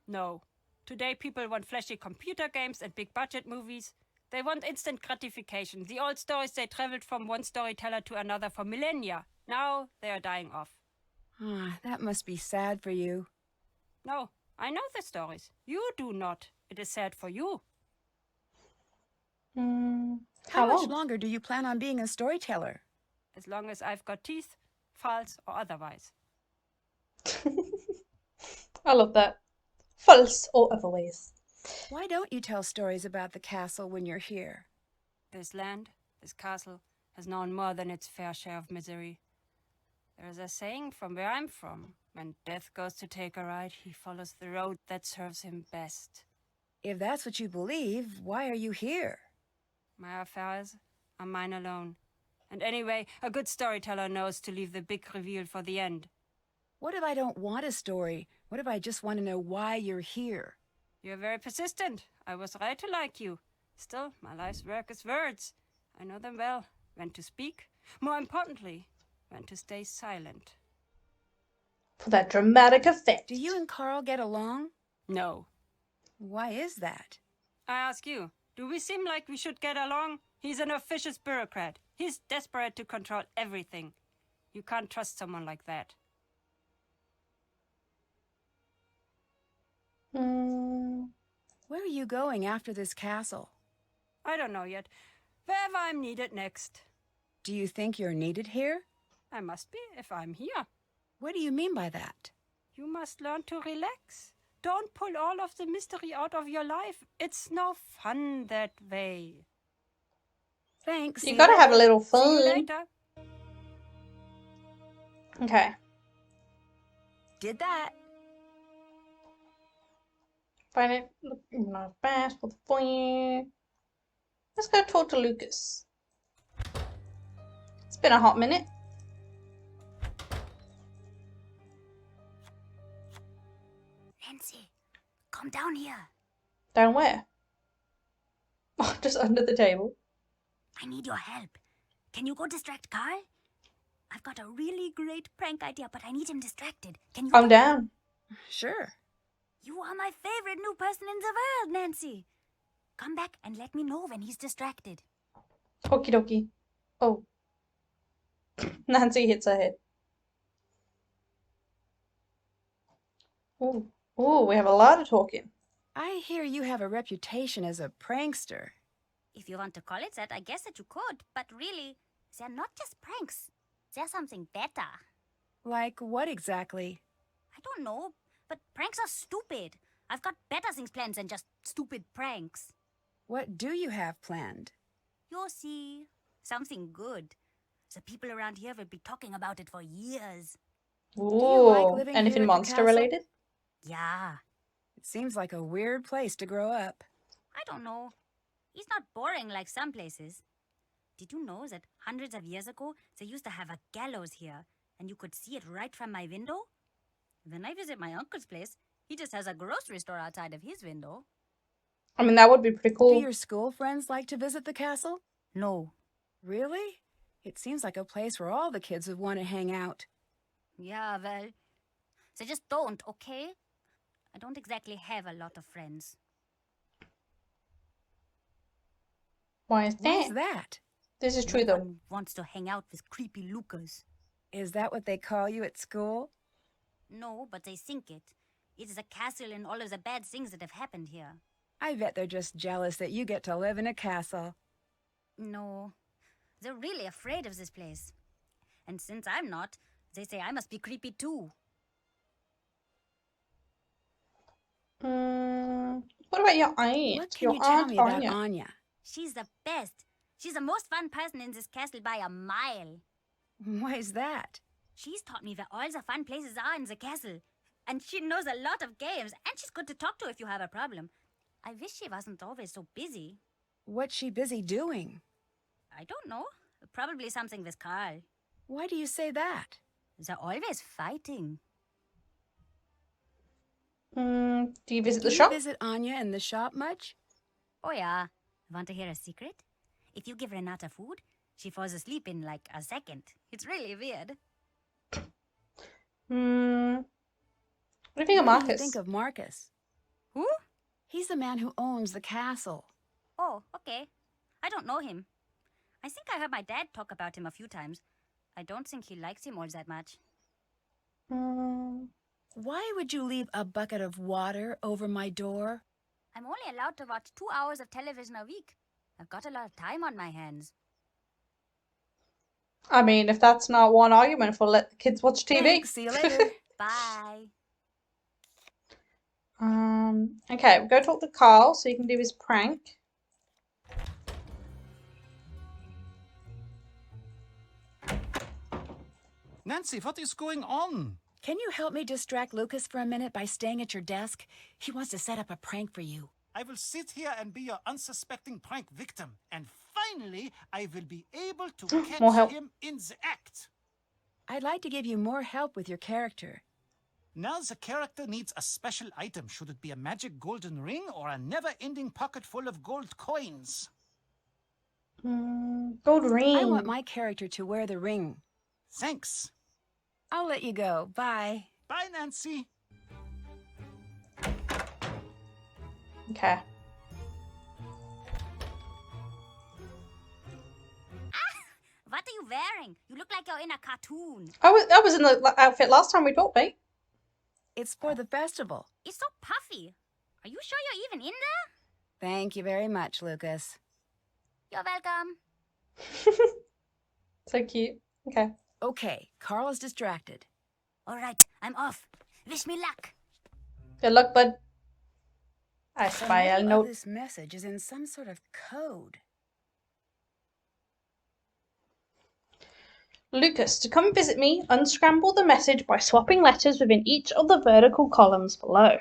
No. Today people want flashy computer games and big budget movies. They want instant gratification. The old stories, they traveled from one storyteller to another for millennia. Now they are dying off. Ah, that must be sad for you. No, I know the stories. You do not. It is sad for you. How much longer do you plan on being a storyteller? As long as I've got teeth, false or otherwise. I love that. False or otherwise. Why don't you tell stories about the castle when you're here? This land, this castle, has known more than its fair share of misery. There is a saying from where I'm from. When death goes to take a ride, he follows the road that serves him best. If that's what you believe, why are you here? My affairs are mine alone. And anyway, a good storyteller knows to leave the big reveal for the end. What if I don't want a story? What if I just want to know why you're here? You're very persistent. I was right to like you. Still, my life's work is words. I know them well. When to speak. More importantly, when to stay silent. For that dramatic effect. Do you and Carl get along? No. Why is that? I ask you, do we seem like we should get along? He's an officious bureaucrat. He's desperate to control everything. You can't trust someone like that. Where are you going after this castle? I don't know yet. Wherever I'm needed next. Do you think you're needed here? I must be if I'm here. What do you mean by that? You must learn to relax. Don't pull all of the mystery out of your life. It's no fun that way. Thanks. You gotta have a little See you fun. later. Okay. Did that. Find it. Not fast for you. Let's go talk to Lucas. It's been a hot minute. Nancy, come down here. Down where? Oh, just under the table. I need your help. Can you go distract Carl? I've got a really great prank idea, but I need him distracted. Can you I'm go? down. Sure. You are my favorite new person in the world, Nancy. Come back and let me know when he's distracted. Okie dokie. Oh. Nancy hits her head. Ooh. Ooh, we have a lot of talking. I hear you have a reputation as a prankster. If you want to call it that, I guess that you could. But really, they're not just pranks. They're something better. Like what exactly? I don't know, but pranks are stupid. I've got better things planned than just stupid pranks. What do you have planned? You'll see. Something good. The people around here will be talking about it for years. Ooh. like living here Anything at the monster castle? related? Yeah, It seems like a weird place to grow up. I don't know. It's not boring like some places. Did you know that hundreds of years ago, they used to have a gallows here, and you could see it right from my window? When I visit my uncle's place, he just has a grocery store outside of his window. I mean, that would be pretty Do cool. your school friends like to visit the castle? No. Really? It seems like a place where all the kids would want to hang out. Yeah, well, they just don't, okay? I don't exactly have a lot of friends. Why is Why is that? that? This is true No though. one wants to hang out with creepy Lucas. Is that what they call you at school? No, but they think it. It is a castle and all of the bad things that have happened here. I bet they're just jealous that you get to live in a castle. No, they're really afraid of this place. And since I'm not, they say I must be creepy too. What about your aunt? What can Your you tell aunt me about Anya. Anya? She's the best. She's the most fun person in this castle by a mile. Why is that? She's taught me where all the fun places are in the castle. And she knows a lot of games, and she's good to talk to if you have a problem. I wish she wasn't always so busy. What's she busy doing? I don't know. Probably something with Carl. Why do you say that? They're always fighting. Do you visit Do the you shop? visit Anya in the shop much? Oh yeah. Want to hear a secret? If you give Renata food, she falls asleep in like a second. It's really weird. What do you think of What do you Marcus? think of Marcus? Who? He's the man who owns the castle. Oh, okay. I don't know him. I think I heard my dad talk about him a few times. I don't think he likes him all that much. Why would you leave a bucket of water over my door? I'm only allowed to watch 2 hours of television a week. I've got a lot of time on my hands. I mean, if that's not one argument for let the kids watch TV. Thanks, see you later. Bye. Okay, we'll go talk to Carl so he can do his prank. Nancy, what is going on? Can you help me distract Lucas for a minute by staying at your desk? He wants to set up a prank for you. I will sit here and be your unsuspecting prank victim. And finally, I will be able to More catch help. him in the act. I'd like to give you more help with your character. Now the character needs a special item. Should it be a magic golden ring or a never-ending pocket full of gold coins? Gold ring. I want my character to wear the ring. Thanks. I'll let you go. Bye. Bye, Nancy. Okay. What are you wearing? You look like you're in a cartoon. I was in the outfit last time we talked, mate. It's for the festival. It's so puffy. Are you sure you're even in there? Thank you very much, Lucas. You're welcome. So cute. Okay. Okay, Carl is distracted. All right, I'm off. Wish me luck. Good luck, bud. I The spy a middle of note. this message is in some sort of code. Lucas, to come visit me, unscramble the message by swapping letters within each of the vertical columns below.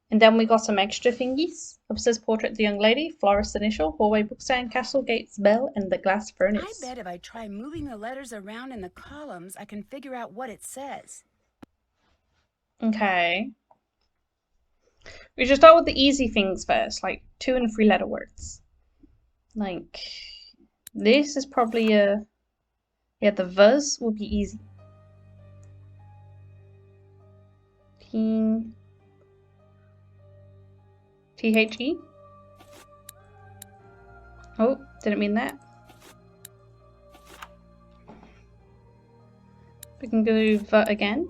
And then we got some extra thingies. Upstairs portrait of the young lady, florist initial, hallway bookstand, castle gates bell, and the glass I furnace. bet if I try moving the letters around in the columns, I can figure out what it says. Okay. We should start with the easy things first, like 2 and 3 letter words. Like, this is probably a... Yeah, the Vuz will be easy. T-H-E. Oh, didn't mean that. We can go V again.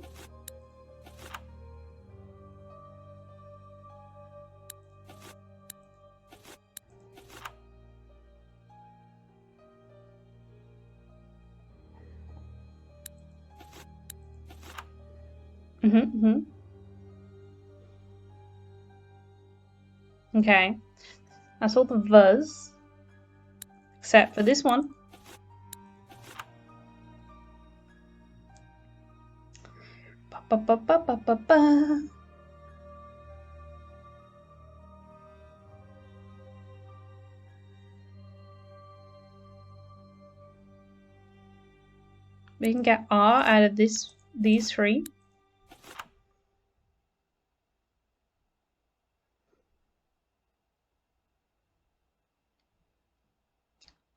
Okay. That's all the Vuz. Except for this one. Ba ba ba ba ba ba ba. We can get R out of these 3.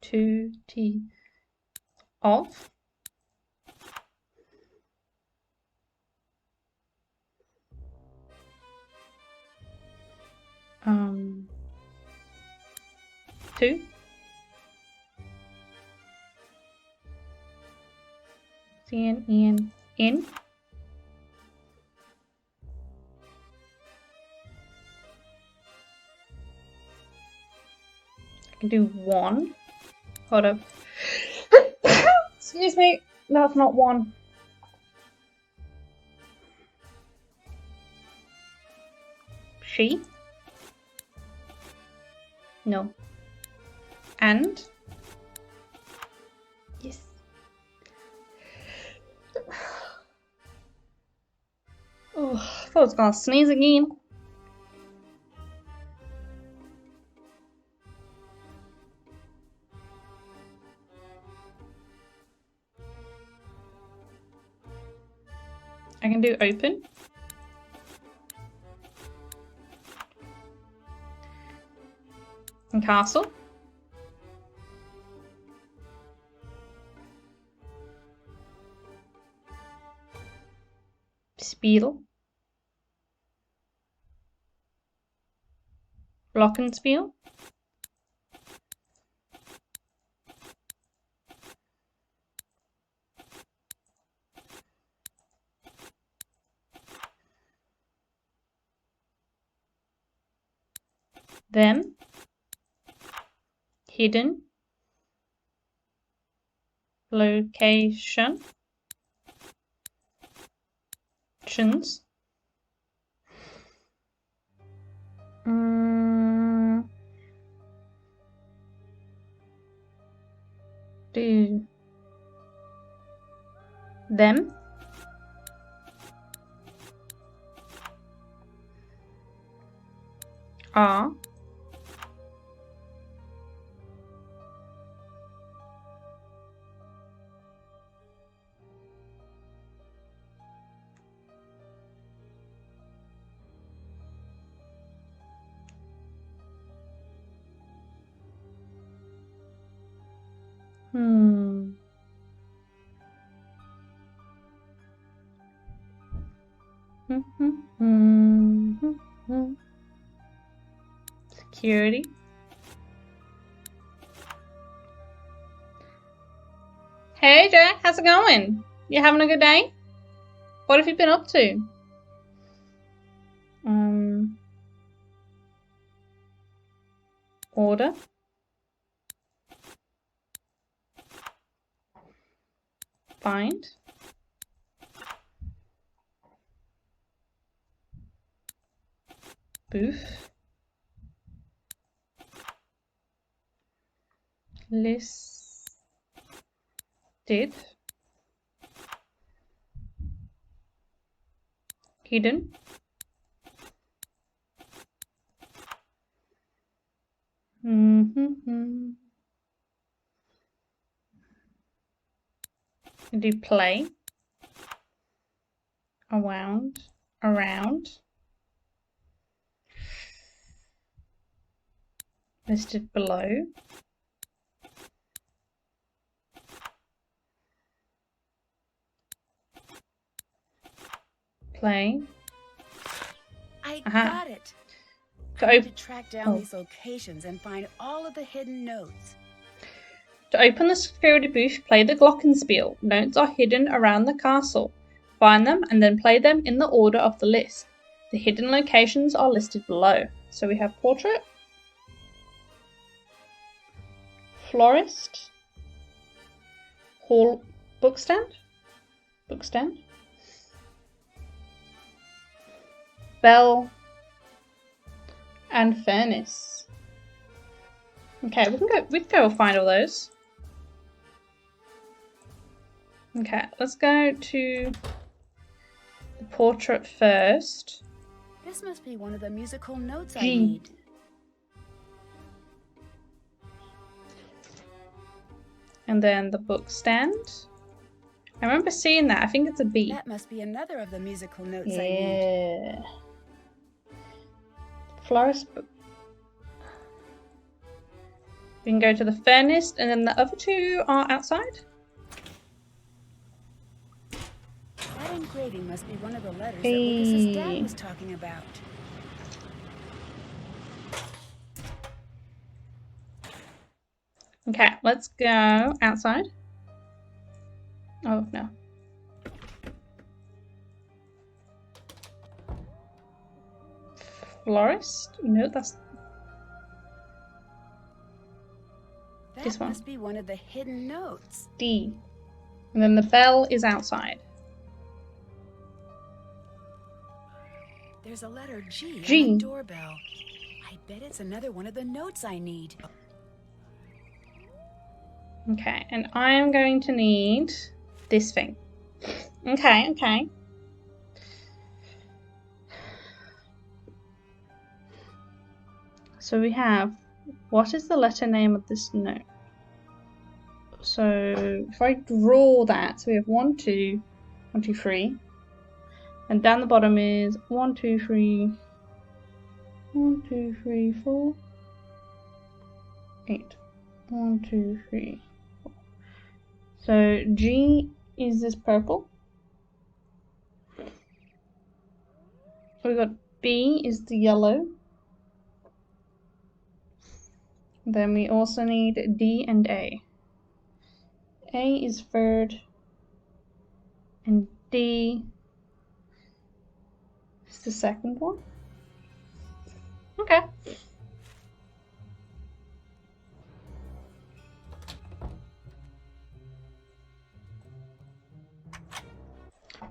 To T off. Two. CN in. I can do 1. Hold up. Excuse me. That's not 1. She. No. And? Yes. Oh, I thought I was gonna sneeze again. I can do open. And castle. Spiel. Glockenspiel. Then hidden location tions. Do them are security. Hey Jack, how's it going? You having a good day? What have you been up to? Order. Find. Booth. Listed. Hidden. Do play. Around. Listed below. Play. I got it. I need to track down these locations and find all of the hidden notes. To open the security booth, play the Glockenspiel. Notes are hidden around the castle. Find them and then play them in the order of the list. The hidden locations are listed below. So we have portrait, florist, hall, bookstand, bell, and furnace. Okay, we can go find all those. Okay, let's go to the portrait first. This must be one of the musical notes I need. And then the book stand. I remember seeing that. I think it's a B. That must be another of the musical notes I need. Florist book. We can go to the furnace, and then the other two are outside. That engraving must be one of the letters that Lucas's dad was talking about. Okay, let's go outside. Oh, no. Florist? No, that's... this one. That must be one of the hidden notes. D. And then the bell is outside. There's a letter G G. on the doorbell. I bet it's another one of the notes I need. Okay, and I'm going to need this thing. Okay. So we have, what is the letter name of this note? So if I draw that, so we have 1, 2, 1, 2, 3. And down the bottom is 1, 2, 3, 1, 2, 3, 4, 8. 1, 2, 3, 4. So G is this purple. We got B is the yellow. Then we also need D and A. A is third, and D is the second one. Okay.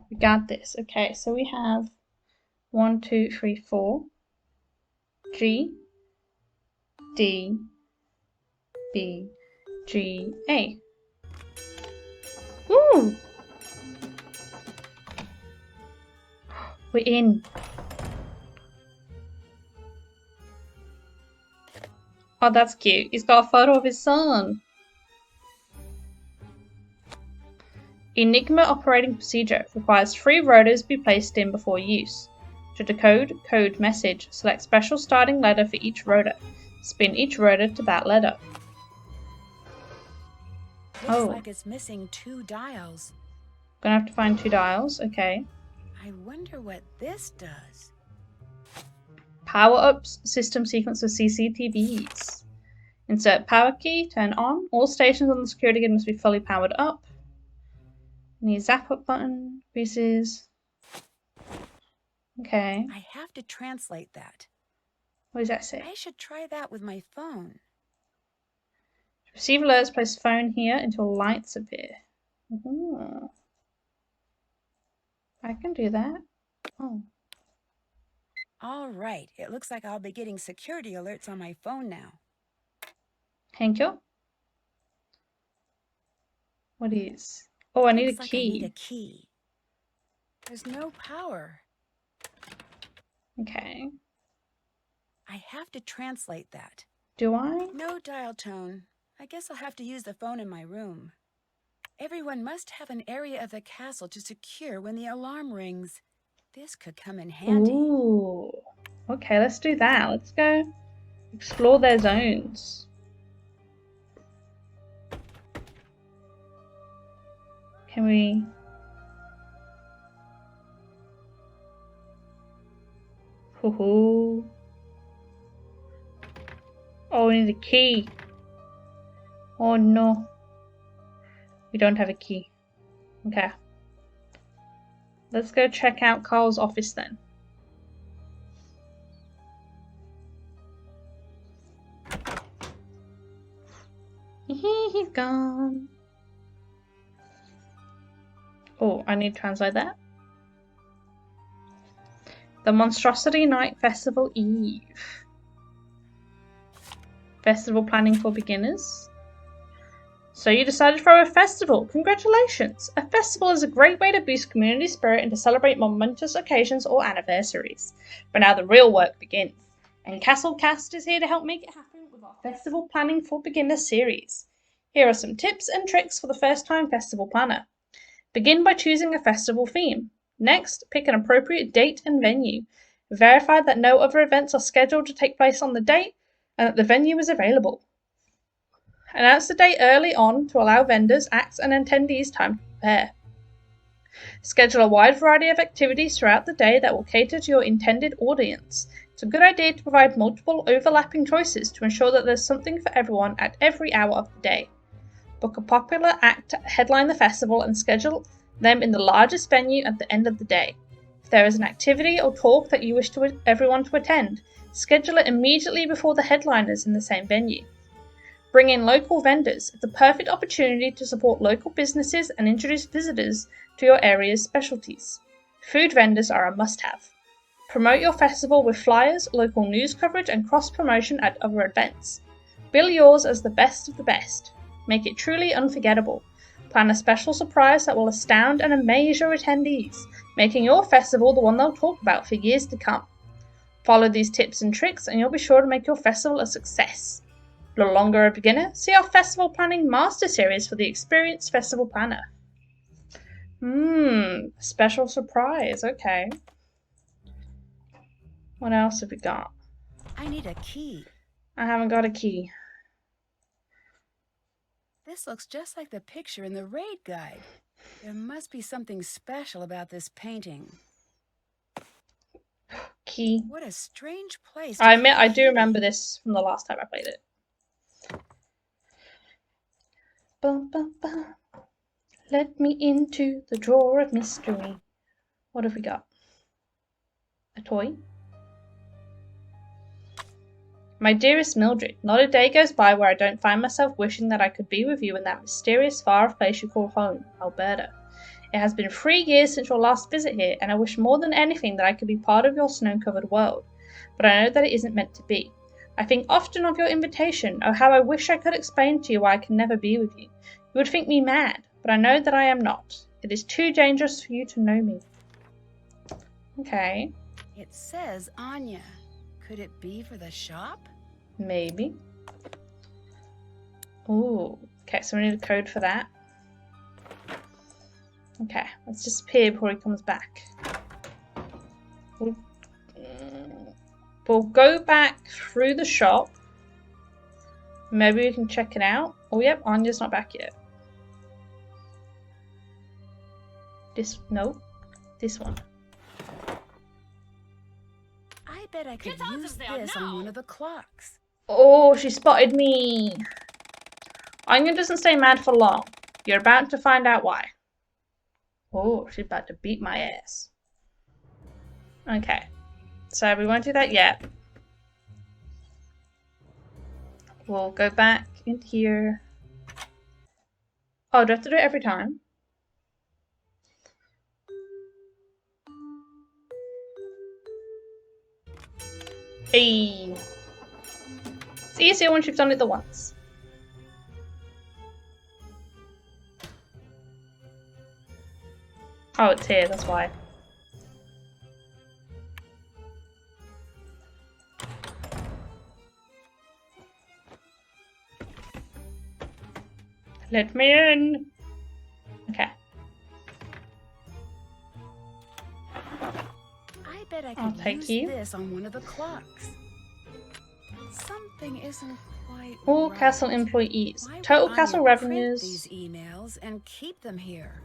We got this. Okay, so we have 1, 2, 3, 4. G, D, B, G, A. Ooh! We're in. Oh, that's cute. He's got a photo of his son. Enigma operating procedure requires 3 rotors be placed in before use. To decode code message, select special starting letter for each rotor. Spin each rotor to that letter. Looks like it's missing 2 dials. Gonna have to find 2 dials. Okay. I wonder what this does. Power ups system sequence of CCTVs. Insert power key, turn on. All stations on the security grid must be fully powered up. Need zap up button, pieces. Okay. I have to translate that. What does that say? I should try that with my phone. Receive alerts, place phone here until lights appear. Ooh. I can do that. Oh. All right, it looks like I'll be getting security alerts on my phone now. Thank you. What is? Oh, I need Looks a like key. I need a key. There's no power. Okay. I have to translate that. Do I? No dial tone. I guess I'll have to use the phone in my room. Everyone must have an area of the castle to secure when the alarm rings. This could come in handy. Ooh. Okay, let's do that. Let's go explore their zones. Can we? Hoo-hoo. Oh, we need a key. Oh no. We don't have a key. Okay. Let's go check out Carl's office then. He's gone. Oh, I need to translate that. The Monstrosity Night Festival Eve. Festival planning for beginners. So you decided to throw a festival. Congratulations! A festival is a great way to boost community spirit and to celebrate momentous occasions or anniversaries. But now the real work begins. And Castle Cast is here to help make it happen with our Festival Planning for Beginners series. Here are some tips and tricks for the first-time festival planner. Begin by choosing a festival theme. Next, pick an appropriate date and venue. Verify that no other events are scheduled to take place on the date and that the venue is available. Announce the date early on to allow vendors, acts, and attendees time to prepare. Schedule a wide variety of activities throughout the day that will cater to your intended audience. It's a good idea to provide multiple overlapping choices to ensure that there's something for everyone at every hour of the day. Book a popular act to headline the festival and schedule them in the largest venue at the end of the day. If there is an activity or talk that you wish everyone to attend, schedule it immediately before the headliners in the same venue. Bring in local vendors. It's a perfect opportunity to support local businesses and introduce visitors to your area's specialties. Food vendors are a must-have. Promote your festival with flyers, local news coverage, and cross-promotion at other events. Bill yours as the best of the best. Make it truly unforgettable. Plan a special surprise that will astound and amaze your attendees, making your festival the one they'll talk about for years to come. Follow these tips and tricks and you'll be sure to make your festival a success. No longer a beginner? See our Festival Planning Master Series for the experienced festival planner. Special surprise, okay. What else have we got? I need a key. I haven't got a key. This looks just like the picture in the raid guide. There must be something special about this painting. Key. What a strange place. I admit, I do remember this from the last time I played it. Bum, bum, bum. Let me into the drawer of mystery. What have we got? A toy? My dearest Mildred, not a day goes by where I don't find myself wishing that I could be with you in that mysterious far-off place you call home, Alberta. It has been 3 years since your last visit here, and I wish more than anything that I could be part of your snow-covered world. But I know that it isn't meant to be. I think often of your invitation, oh how I wish I could explain to you why I can never be with you. You would think me mad, but I know that I am not. It is too dangerous for you to know me. Okay. It says Anya. Could it be for the shop? Maybe. Ooh. Okay, so we need a code for that. Okay, let's disappear before he comes back. We'll go back through the shop. Maybe we can check it out. Oh, yep, Anya's not back yet. No, this one. I bet I could use this on one of the clocks. Oh, she spotted me. Anya doesn't stay mad for long. You're about to find out why. Oh, she's about to beat my ass. Okay. So we won't do that yet. We'll go back in here. Oh, do I have to do it every time? Hey. It's easier once you've done it the once. Oh, it's here, that's why. Let me in. Okay. I bet I I'll could take use you. this on one of the clocks. Something isn't quite All right. castle employees. Why would Total Anya castle print revenues. these emails and keep them here.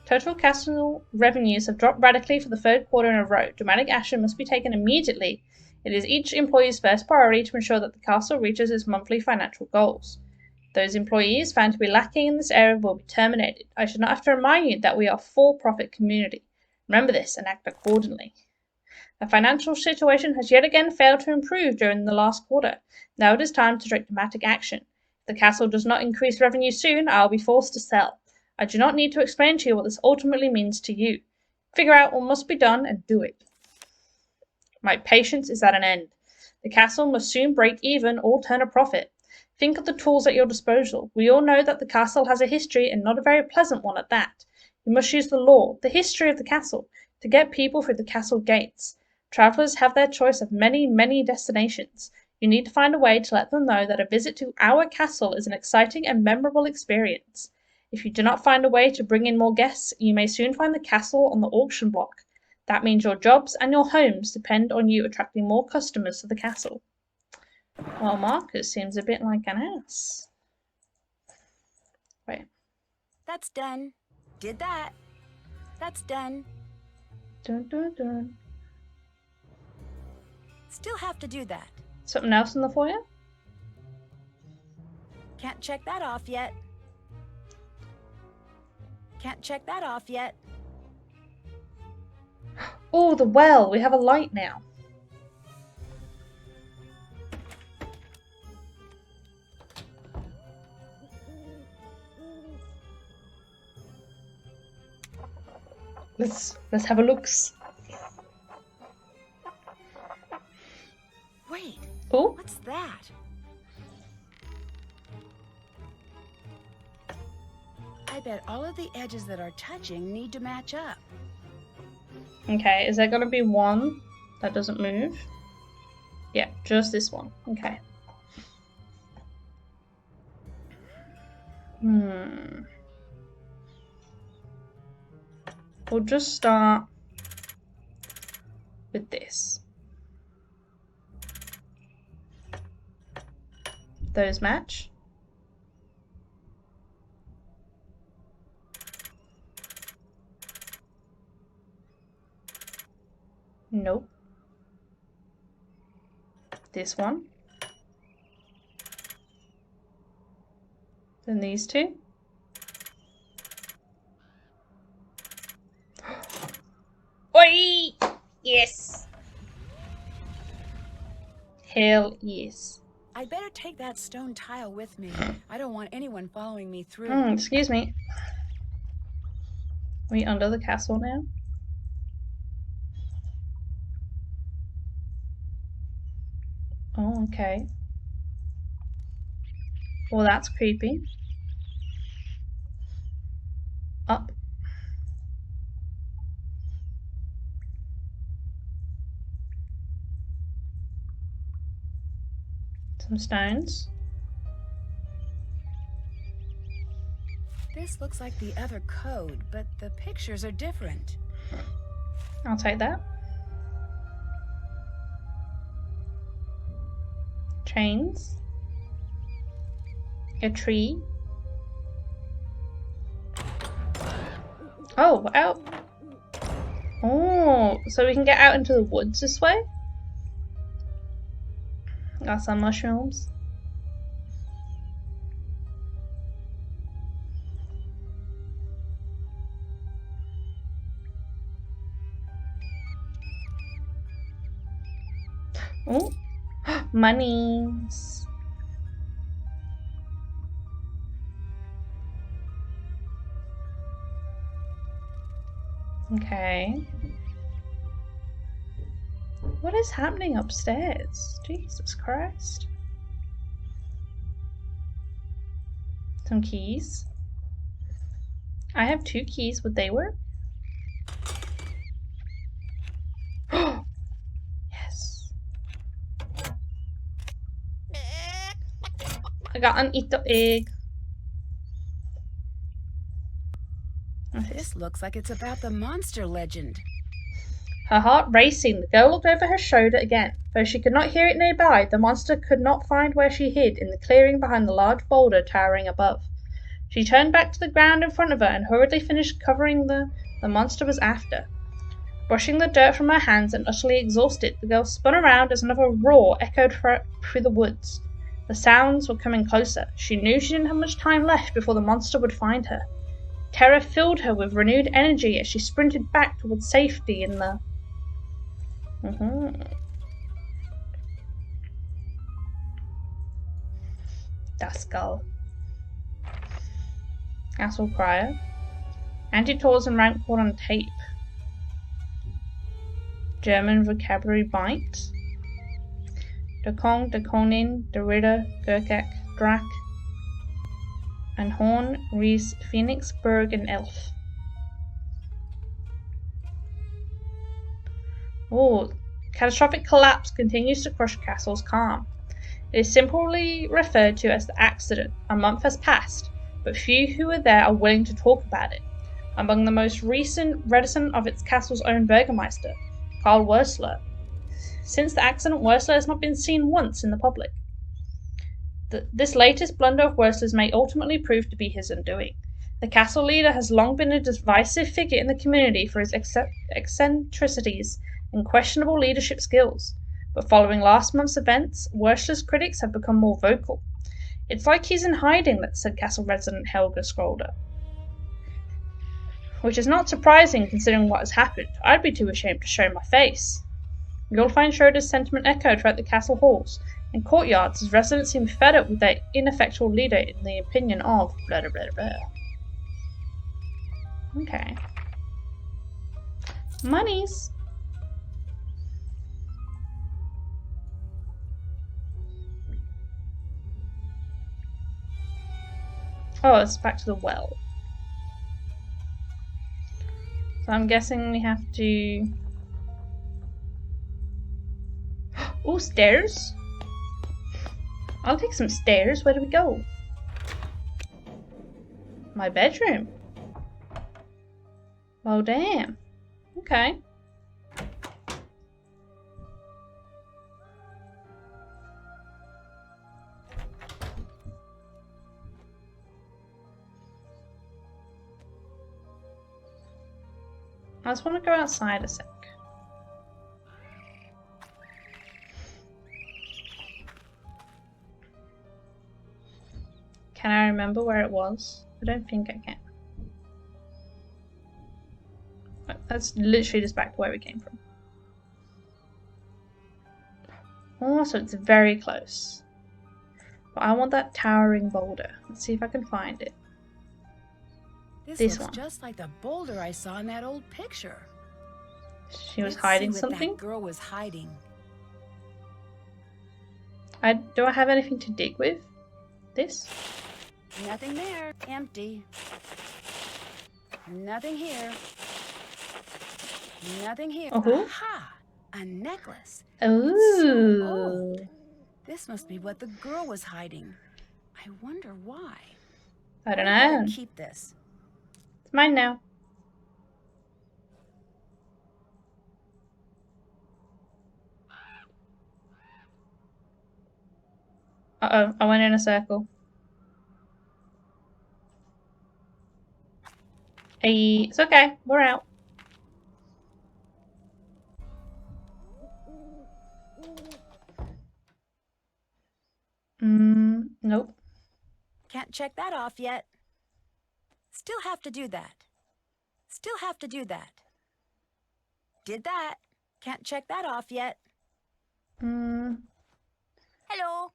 Total castle revenues have dropped radically for the 3rd quarter in a row. Dramatic action must be taken immediately. It is each employee's first priority to ensure that the castle reaches its monthly financial goals. Those employees found to be lacking in this area will be terminated. I should not have to remind you that we are a for-profit community. Remember this and act accordingly. The financial situation has yet again failed to improve during the last quarter. Now it is time to take dramatic action. If the castle does not increase revenue soon, I will be forced to sell. I do not need to explain to you what this ultimately means to you. Figure out what must be done and do it. My patience is at an end. The castle must soon break even or turn a profit. Think of the tools at your disposal. We all know that the castle has a history and not a very pleasant one at that. You must use the law, the history of the castle, to get people through the castle gates. Travelers have their choice of many, many destinations. You need to find a way to let them know that a visit to our castle is an exciting and memorable experience. If you do not find a way to bring in more guests, you may soon find the castle on the auction block. That means your jobs and your homes depend on you attracting more customers to the castle. Well, Marcus seems a bit like an ass. Wait. That's done. Did that. That's done. Dun, dun, dun. Still have to do that. Something else in the foyer? Can't check that off yet. Can't check that off yet. Oh, the well. We have a light now. Let's have a look. Wait, Oh, what's that? I bet all of the edges that are touching need to match up. okay. Is there gonna be one that doesn't move? Yeah, just this one. Okay. We'll just start with this. Those match. Nope. This one. Then these two. Oi! Yes! Hell yes. I'd better take that stone tile with me. I don't want anyone following me through. Excuse me. Are we under the castle now? Oh, okay. Well, that's creepy. Up. Some stones. This looks like the other code, but the pictures are different. I'll take that. Chains. A tree. Oh, out. Oh, so we can get out into the woods this way? Got some mushrooms. Oh, monies. Okay. What is happening upstairs? Jesus Christ. Some keys. I have 2 keys. Would they work? Yes. I got an eat the egg. This looks like it's about the monster legend. Her heart racing, the girl looked over her shoulder again. Though she could not hear it nearby, the monster could not find where she hid in the clearing behind the large boulder towering above. She turned back to the ground in front of her and hurriedly finished covering the monster was after. Brushing the dirt from her hands and utterly exhausted, the girl spun around as another roar echoed through the woods. The sounds were coming closer. She knew she didn't have much time left before the monster would find her. Terror filled her with renewed energy as she sprinted back towards safety in the... Duskull. Castle Crier. Anti-Taurs and rank called on tape. German vocabulary bite. Dekong, Dekonin, Derrida, Gurkak, Drak, and Horn, Reese, Phoenix, Berg, and Elf. Oh, catastrophic collapse continues to crush Castle's calm. It is simply referred to as the accident. A month has passed, but few who were there are willing to talk about it. Among the most reticent of its castle's own burgomaster, Karl Wursler. Since the accident, Wursler has not been seen once in the public. This latest blunder of Wursler's may ultimately prove to be his undoing. The castle leader has long been a divisive figure in the community for his eccentricities and questionable leadership skills, but following last month's events, Wursler's critics have become more vocal. It's like he's in hiding, said castle resident Helga Scrolder. Which is not surprising considering what has happened. I'd be too ashamed to show my face. You'll find Schroeder's sentiment echoed throughout the castle halls and courtyards as residents seem fed up with their ineffectual leader in the opinion of blah blah blah blah. Okay. Monies. Oh, it's back to the well. So I'm guessing we have to... Oh, stairs? I'll take some stairs. Where do we go? My bedroom. Oh, damn. Okay. I just want to go outside a sec. Can I remember where it was? I don't think I can. That's literally just back to where we came from. Oh, so it's very close. But I want that towering boulder. Let's see if I can find it. This This looks one. just like the boulder I saw in that old picture. She was Let's hiding see what something. that girl was hiding. Do I have anything to dig with? This? Nothing there. Empty. Nothing here. Nothing here. Oh. Aha! A necklace. Ooh. It's so old. This must be what the girl was hiding. I wonder why. I don't I'd better know. keep this. It's mine now. Uh-oh, I went in a circle. Hey, it's okay. We're out. Nope. Can't check that off yet. Still have to do that. Still have to do that. Did that. Can't check that off yet. Hello.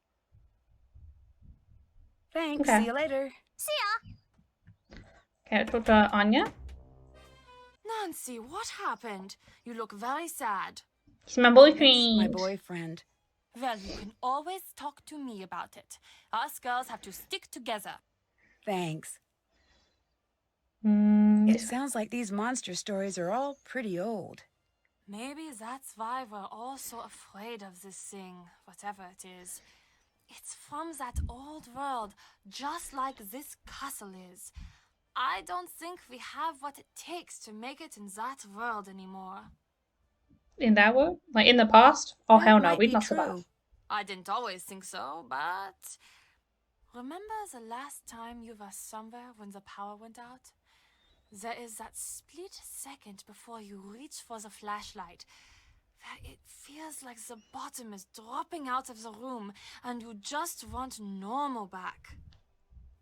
Thanks. Okay. See you later. See ya. Okay, talk to Anya. Nancy, what happened? You look very sad. He's my It's boyfriend. my boyfriend. Well, you can always talk to me about it. Us girls have to stick together. Thanks. Mm, It sounds like these monster stories are all pretty old. Maybe that's why we're all so afraid of this thing, whatever it is. It's from that old world, just like this castle is. I don't think we have what it takes to make it in that world anymore. in that world? Like in the past? Oh, That hell no. might We'd be not survive. true. I didn't always think so, but... Remember the last time you were somewhere when the power went out? There is that split second before you reach for the flashlight, where it feels like the bottom is dropping out of the room and you just want normal back.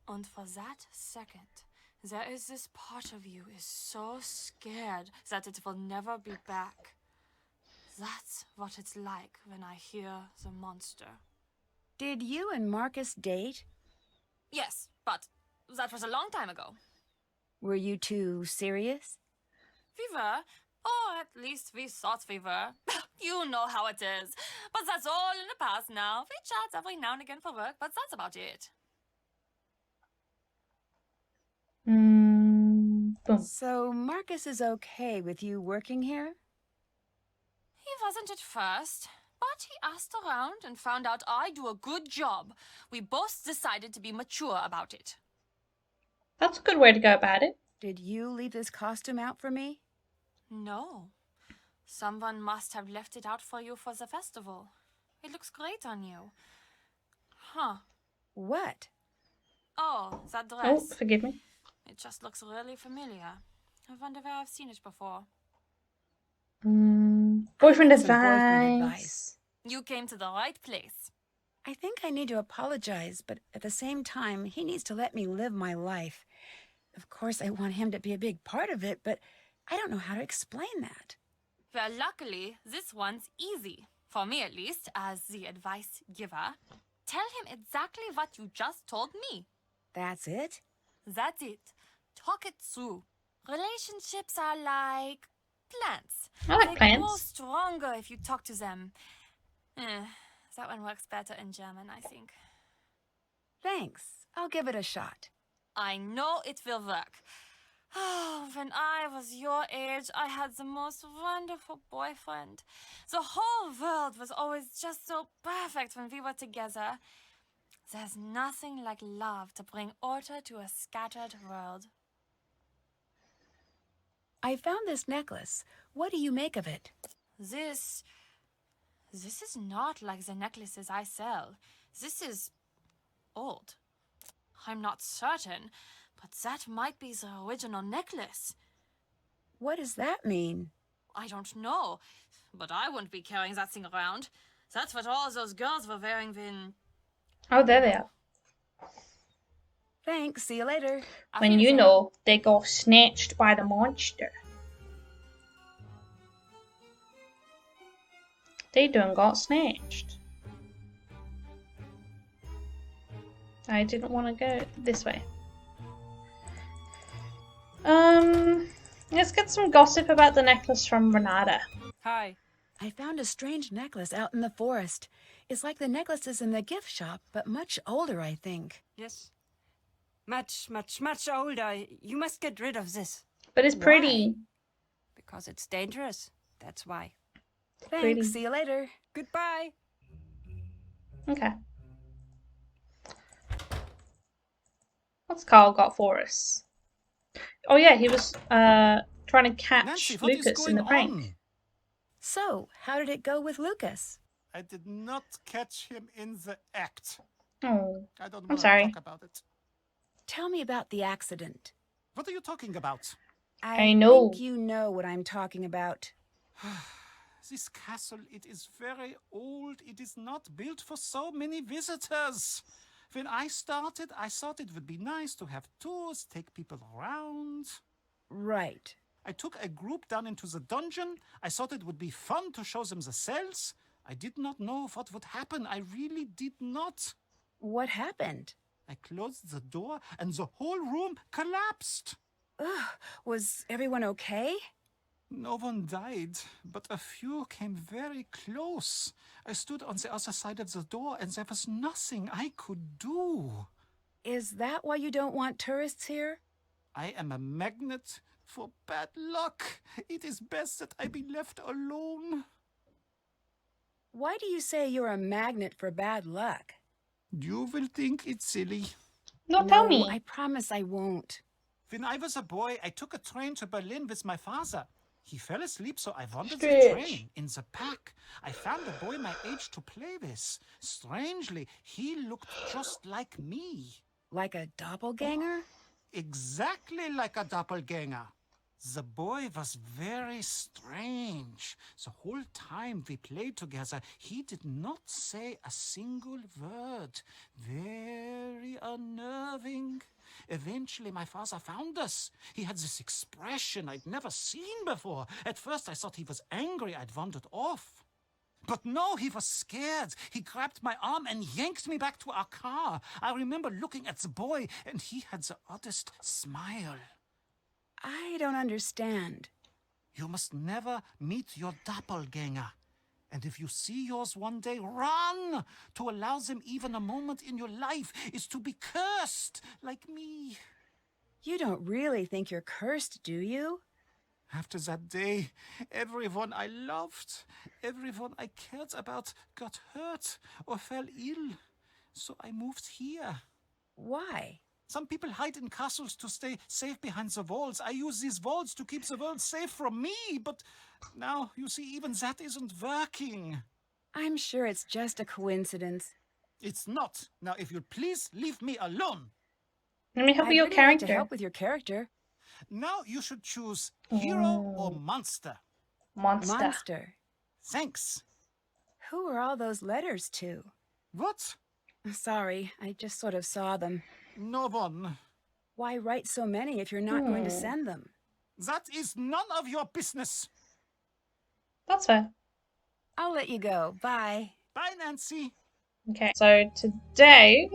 And for that second, there is this part of you is so scared that it will never be back. That's what it's like when I hear the monster. Did you and Marcus date? Yes, but that was a long time ago. Were you two serious? We were, or at least we thought we were. You know how it is. But that's all in the past now. We chat every now and again for work, but that's about it. Boom. So Marcus is okay with you working here? He wasn't at first, but he asked around and found out I do a good job. We both decided to be mature about it. That's a good way to go about it. Did you leave this costume out for me? No. Someone must have left it out for you for the festival. It looks great on you. Huh. What? Oh, that Oh, dress. forgive me. It just looks really familiar. I wonder where I've seen it before. Boyfriend I need some boyfriend advice. advice. You came to the right place. I think I need to apologize, but at the same time, he needs to let me live my life. Of course, I want him to be a big part of it, but I don't know how to explain that. Well, luckily, this one's easy. For me, at least, as the advice giver. Tell him exactly what you just told me. That's it? That's it. Talk it through. Relationships are like plants. I like They grow plants. stronger if you talk to them. That one works better in German, I think. Thanks. I'll give it a shot. I know it will work. Oh, when I was your age, I had the most wonderful boyfriend. The whole world was always just so perfect when we were together. There's nothing like love to bring order to a scattered world. I found this necklace. What do you make of it? This is not like the necklaces I sell. This is old. I'm not certain, but that might be the original necklace. What does that mean? I don't know, but I wouldn't be carrying that thing around. That's what all those girls were wearing when... Oh, there they are. Thanks, see you later. When you know they got snatched by the monster. They done got snatched. I didn't want to go this way. Let's get some gossip about the necklace from Renata. Hi. I found a strange necklace out in the forest. It's like the necklaces in the gift shop, but much older, I think. Yes. Much, much, much older. You must get rid of this. But it's pretty. Why? Because it's dangerous. That's why. Thanks, Pretty. see you later. Goodbye. Okay. What's Carl got for us? Oh yeah, he was trying to catch Nancy, what is Lucas in going the prank. on? So, how did it go with Lucas? I did not catch him in the act. Oh, I don't I'm want to sorry. talk about it. Tell me about the accident. What are you talking about? I know. think you know what I'm talking about. This castle, it is very old. It is not built for so many visitors. When I started, I thought it would be nice to have tours, take people around. Right. I took a group down into the dungeon. I thought it would be fun to show them the cells. I did not know what would happen. I really did not. What happened? I closed the door and the whole room collapsed. Ugh, was everyone okay? No one died, but a few came very close. I stood on the other side of the door and there was nothing I could do. Is that why you don't want tourists here? I am a magnet for bad luck. It is best that I be left alone. Why do you say you're a magnet for bad luck? You will think it's silly. No, tell me. I promise I won't. When I was a boy, I took a train to Berlin with my father. He fell asleep, so I wandered the Strange. train. In the pack, I found a boy my age to play with. Strangely, he looked just like me. Like a doppelganger? Exactly like a doppelganger. The boy was very strange. The whole time we played together, he did not say a single word. Very unnerving. Eventually, my father found us. He had this expression I'd never seen before. At first, I thought he was angry I'd wandered off. But no, he was scared. He grabbed my arm and yanked me back to our car. I remember looking at the boy, and he had the oddest smile. I don't understand. You must never meet your doppelganger. And if you see yours one day, run! To allow them even a moment in your life is to be cursed, like me. You don't really think you're cursed, do you? After that day, everyone I loved, everyone I cared about got hurt or fell ill. So I moved here. Why? Some people hide in castles to stay safe behind the walls. I use these walls to keep the world safe from me, but now, you see, even that isn't working. I'm sure it's just a coincidence. It's not. Now, if you'll please leave me alone. Let me help I'd you your really like character. to help with your character. Now you should choose hero or monster. Monster. Monster. Thanks. Who are all those letters to? What? Sorry, I just sort of saw them. No one. Why write so many if you're not going to send them? That is none of your business. That's fair. I'll let you go. Bye. Bye, Nancy. Okay, so today,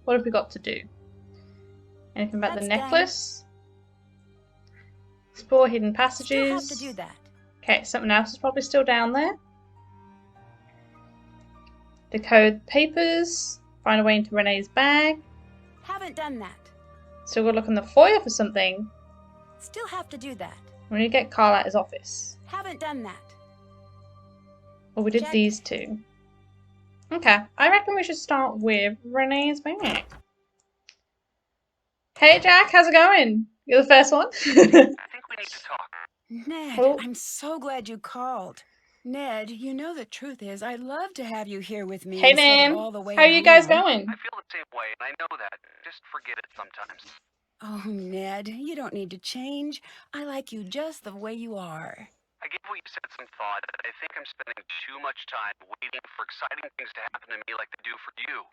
what have we got to do? Anything about the That's done. necklace? Explore hidden Still passages. have to do that. Okay, something else is probably still down there. Decode papers. Find a way into Renee's bag. Haven't done that. So we'll look in the foyer for something. Still have to do that. We need to get Carl at his office. Haven't done that. Well, we did Check. these two. Okay, I reckon we should start with Renee's bag. Hey Jack, how's it going? You're the first one. I think we need to talk. Ned, Oh. I'm so glad you called. Ned, you know the truth is I'd love to have you here with me Hey instead man, of all the way how are you guys home. going? I feel the same way, and I know that. Just forget it sometimes. Oh, Ned, you don't need to change. I like you just the way you are. I gave what you said some thought, and I think I'm spending too much time waiting for exciting things to happen to me like they do for you.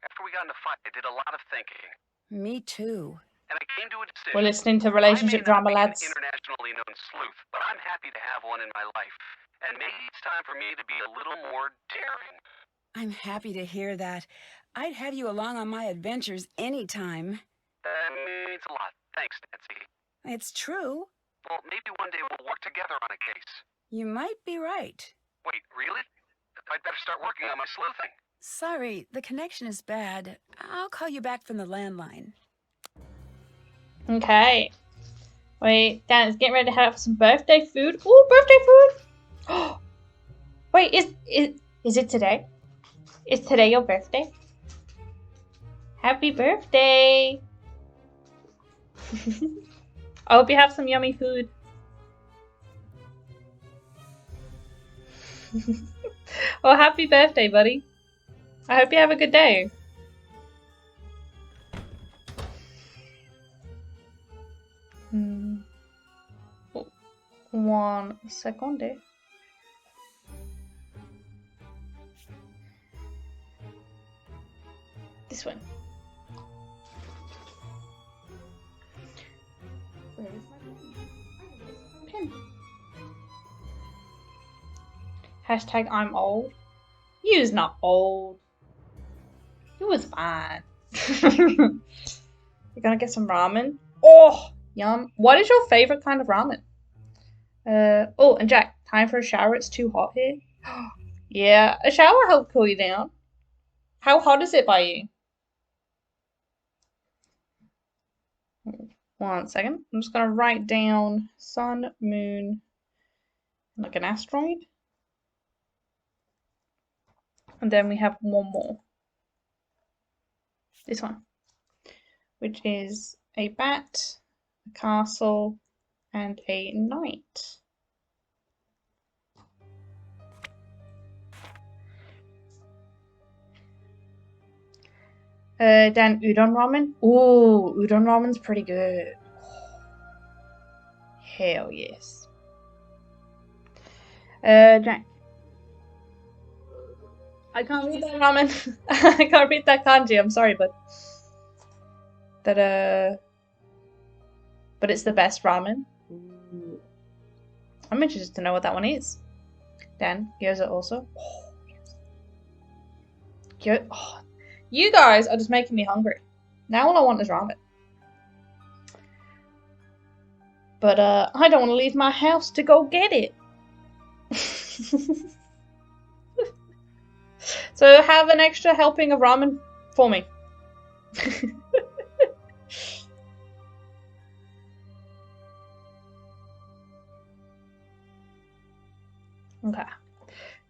After we got in a fight, I did a lot of thinking, Me too. and I came to a decision. We're listening to I may relationship not drama, be lads. an internationally known sleuth, but I'm happy to have one in my life. And maybe it's time for me to be a little more daring. I'm happy to hear that. I'd have you along on my adventures anytime. That means a lot. Thanks, Nancy. It's true. Well, maybe one day we'll work together on a case. You might be right. Wait, really? I'd better start working on my sleuthing. Sorry, the connection is bad. I'll call you back from the landline. Okay. Wait, Dan is getting ready to head out for some birthday food. Ooh, birthday food! Wait, is it today? Is today your birthday? Happy birthday! I hope you have some yummy food. Well, happy birthday, buddy. I hope you have a good day. One second. This one. Where is my pen? Hashtag I'm old. You's not old. You was fine. You're gonna get some ramen. Oh, yum. What is your favorite kind of ramen? Oh, and Jack, time for a shower. It's too hot here. Yeah, a shower helped cool you down. How hot is it by you? 1 second. I'm just gonna write down sun, moon, like an asteroid. And then we have one more. This one, which is a bat, a castle, and a knight. Dan, udon ramen. Ooh, udon ramen's pretty good. Hell yes. Jack. I can't read that ramen. I can't read that kanji. I'm sorry, but but it's the best ramen. Ooh. I'm interested to know what that one is. Dan, gyoza also. Oh, yes. Oh, you guys are just making me hungry. Now all I want is ramen. But I don't want to leave my house to go get it. So have an extra helping of ramen for me. Okay.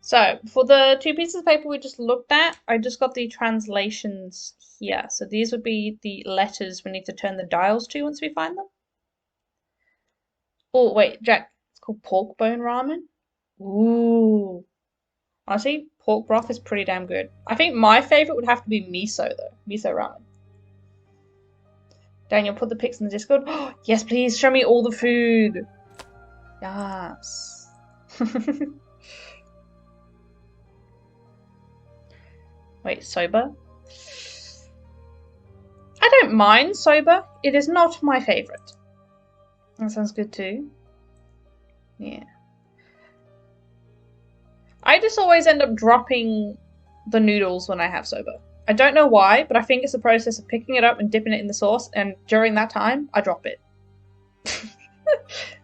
So for the two pieces of paper we just looked at, I just got the translations here. So these would be the letters we need to turn the dials to once we find them. Oh, wait, Jack. It's called pork bone ramen. Ooh. Honestly, pork broth is pretty damn good. I think my favorite would have to be miso, though. Miso ramen. Daniel, put the pics in the Discord. Oh, yes, please. Show me all the food. Yes. Wait, soba? I don't mind soba. It is not my favorite. That sounds good too. Yeah. I just always end up dropping the noodles when I have soba. I don't know why, but I think it's the process of picking it up and dipping it in the sauce, and during that time, I drop it.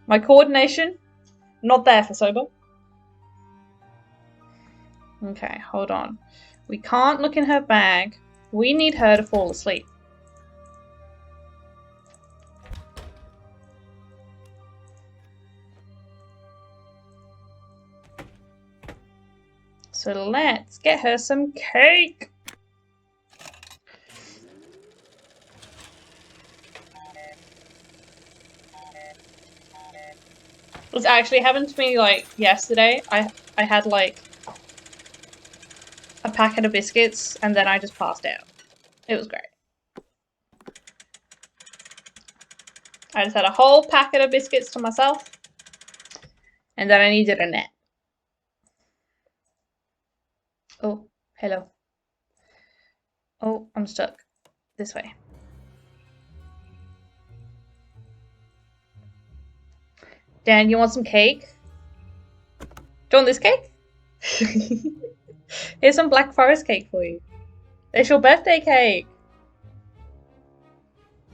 My coordination, not there for soba. Okay, hold on. We can't look in her bag. We need her to fall asleep. So let's get her some cake. This actually happened to me like yesterday. I had like a packet of biscuits and then I just passed out. It was great. I just had a whole packet of biscuits to myself and then I needed a nap. Oh, hello. Oh, I'm stuck. This way. Dan, you want some cake? Do you want this cake? Here's some Black Forest cake for you. It's your birthday cake.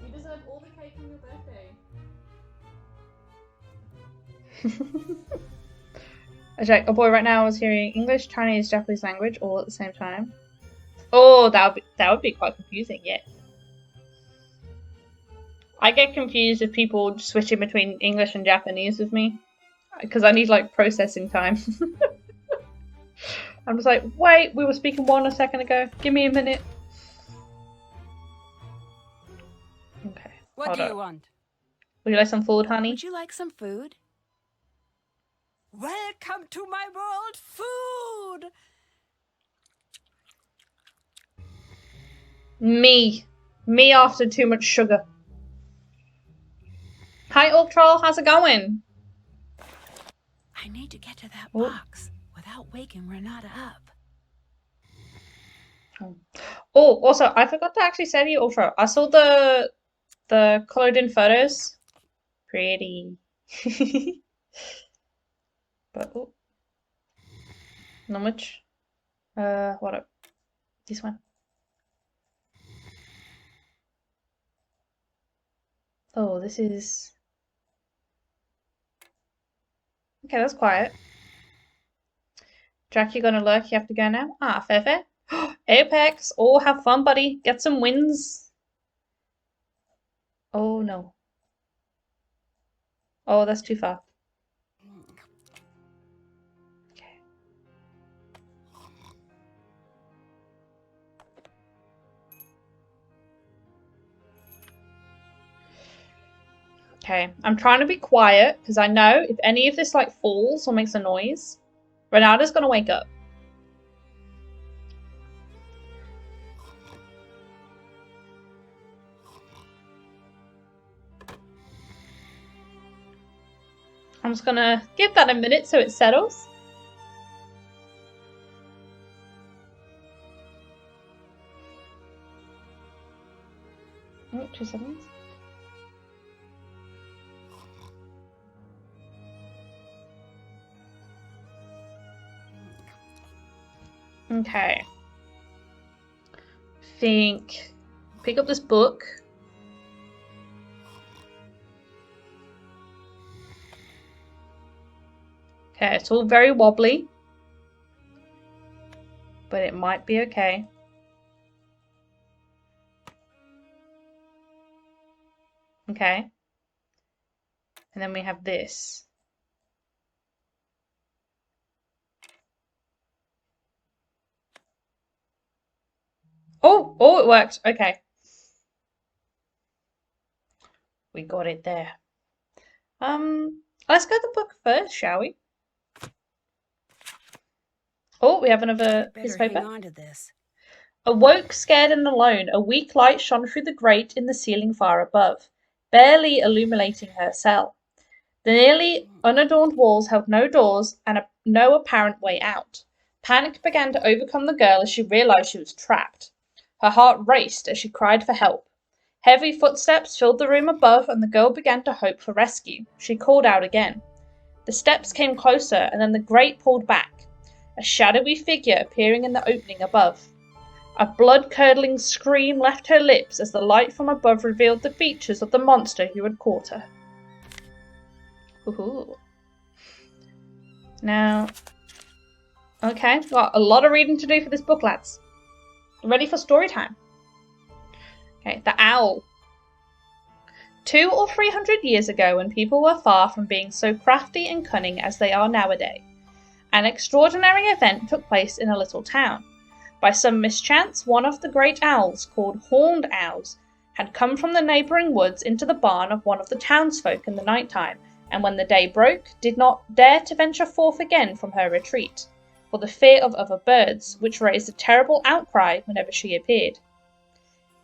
You deserve all the cake on your birthday. Okay, oh boy, right now I was hearing English, Chinese, Japanese language all at the same time. Oh, that would be quite confusing, yes. I get confused if people switching between English and Japanese with me. Because I need like processing time. I'm just like, wait, we were speaking one a second ago. Give me a minute. Okay. What do you want? Would you like some food, honey? Would you like some food? Welcome to my world, food! Me after too much sugar. Hi, Orc Troll, how's it going? I need to get to that box without waking Renata up. Oh, also, I forgot to actually say to you, Ultra. I saw the colored in photos. Pretty. But oh, not much. What up? This one. Oh, this is. Okay, that's quiet. Jack, you're gonna lurk. You have to go now. Ah, fair. Apex. Oh, have fun, buddy. Get some wins. Oh no. Oh, that's too far. Okay, I'm trying to be quiet because I know if any of this like falls or makes a noise, Renata's gonna wake up. I'm just gonna give that a minute so it settles. Oh, 2 seconds. Okay. Think. Pick up this book. Okay, it's all very wobbly. But it might be okay. Okay. And then we have this. Oh, it worked. Okay. We got it there. Let's go to the book first, shall we? Oh, we have another piece of paper. Hang on to this. Awoke, scared and alone, a weak light shone through the grate in the ceiling far above, barely illuminating her cell. The nearly unadorned walls held no doors and no apparent way out. Panic began to overcome the girl as she realized she was trapped. Her heart raced as she cried for help. Heavy footsteps filled the room above and the girl began to hope for rescue. She called out again. The steps came closer and then the grate pulled back, a shadowy figure appearing in the opening above. A blood-curdling scream left her lips as the light from above revealed the features of the monster who had caught her. Ooh. Now, okay, got a lot of reading to do for this book, lads. Ready for story time? Okay, the owl. 200 or 300 years ago, when people were far from being so crafty and cunning as they are nowadays, An extraordinary event took place in a little town. By some mischance, one of the great owls, called horned owls, had come from the neighbouring woods into the barn of one of the townsfolk in the night time, and when the day broke, did not dare to venture forth again from her retreat, for the fear of other birds, which raised a terrible outcry whenever she appeared.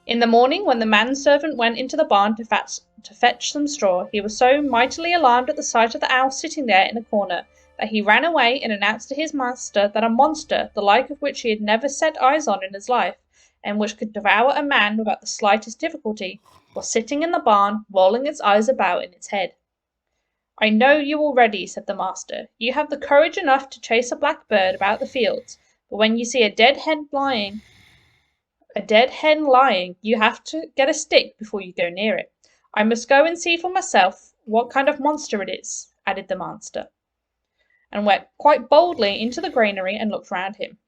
In the morning, when the manservant went into the barn to fetch some straw, he was so mightily alarmed at the sight of the owl sitting there in a corner, that he ran away and announced to his master that a monster, the like of which he had never set eyes on in his life, and which could devour a man without the slightest difficulty, was sitting in the barn, rolling its eyes about in its head. I know you already, said the master. You have the courage enough to chase a black bird about the fields, but when you see a dead hen lying, you have to get a stick before you go near it. I must go and see for myself what kind of monster it is, added the master, and went quite boldly into the granary and looked round him.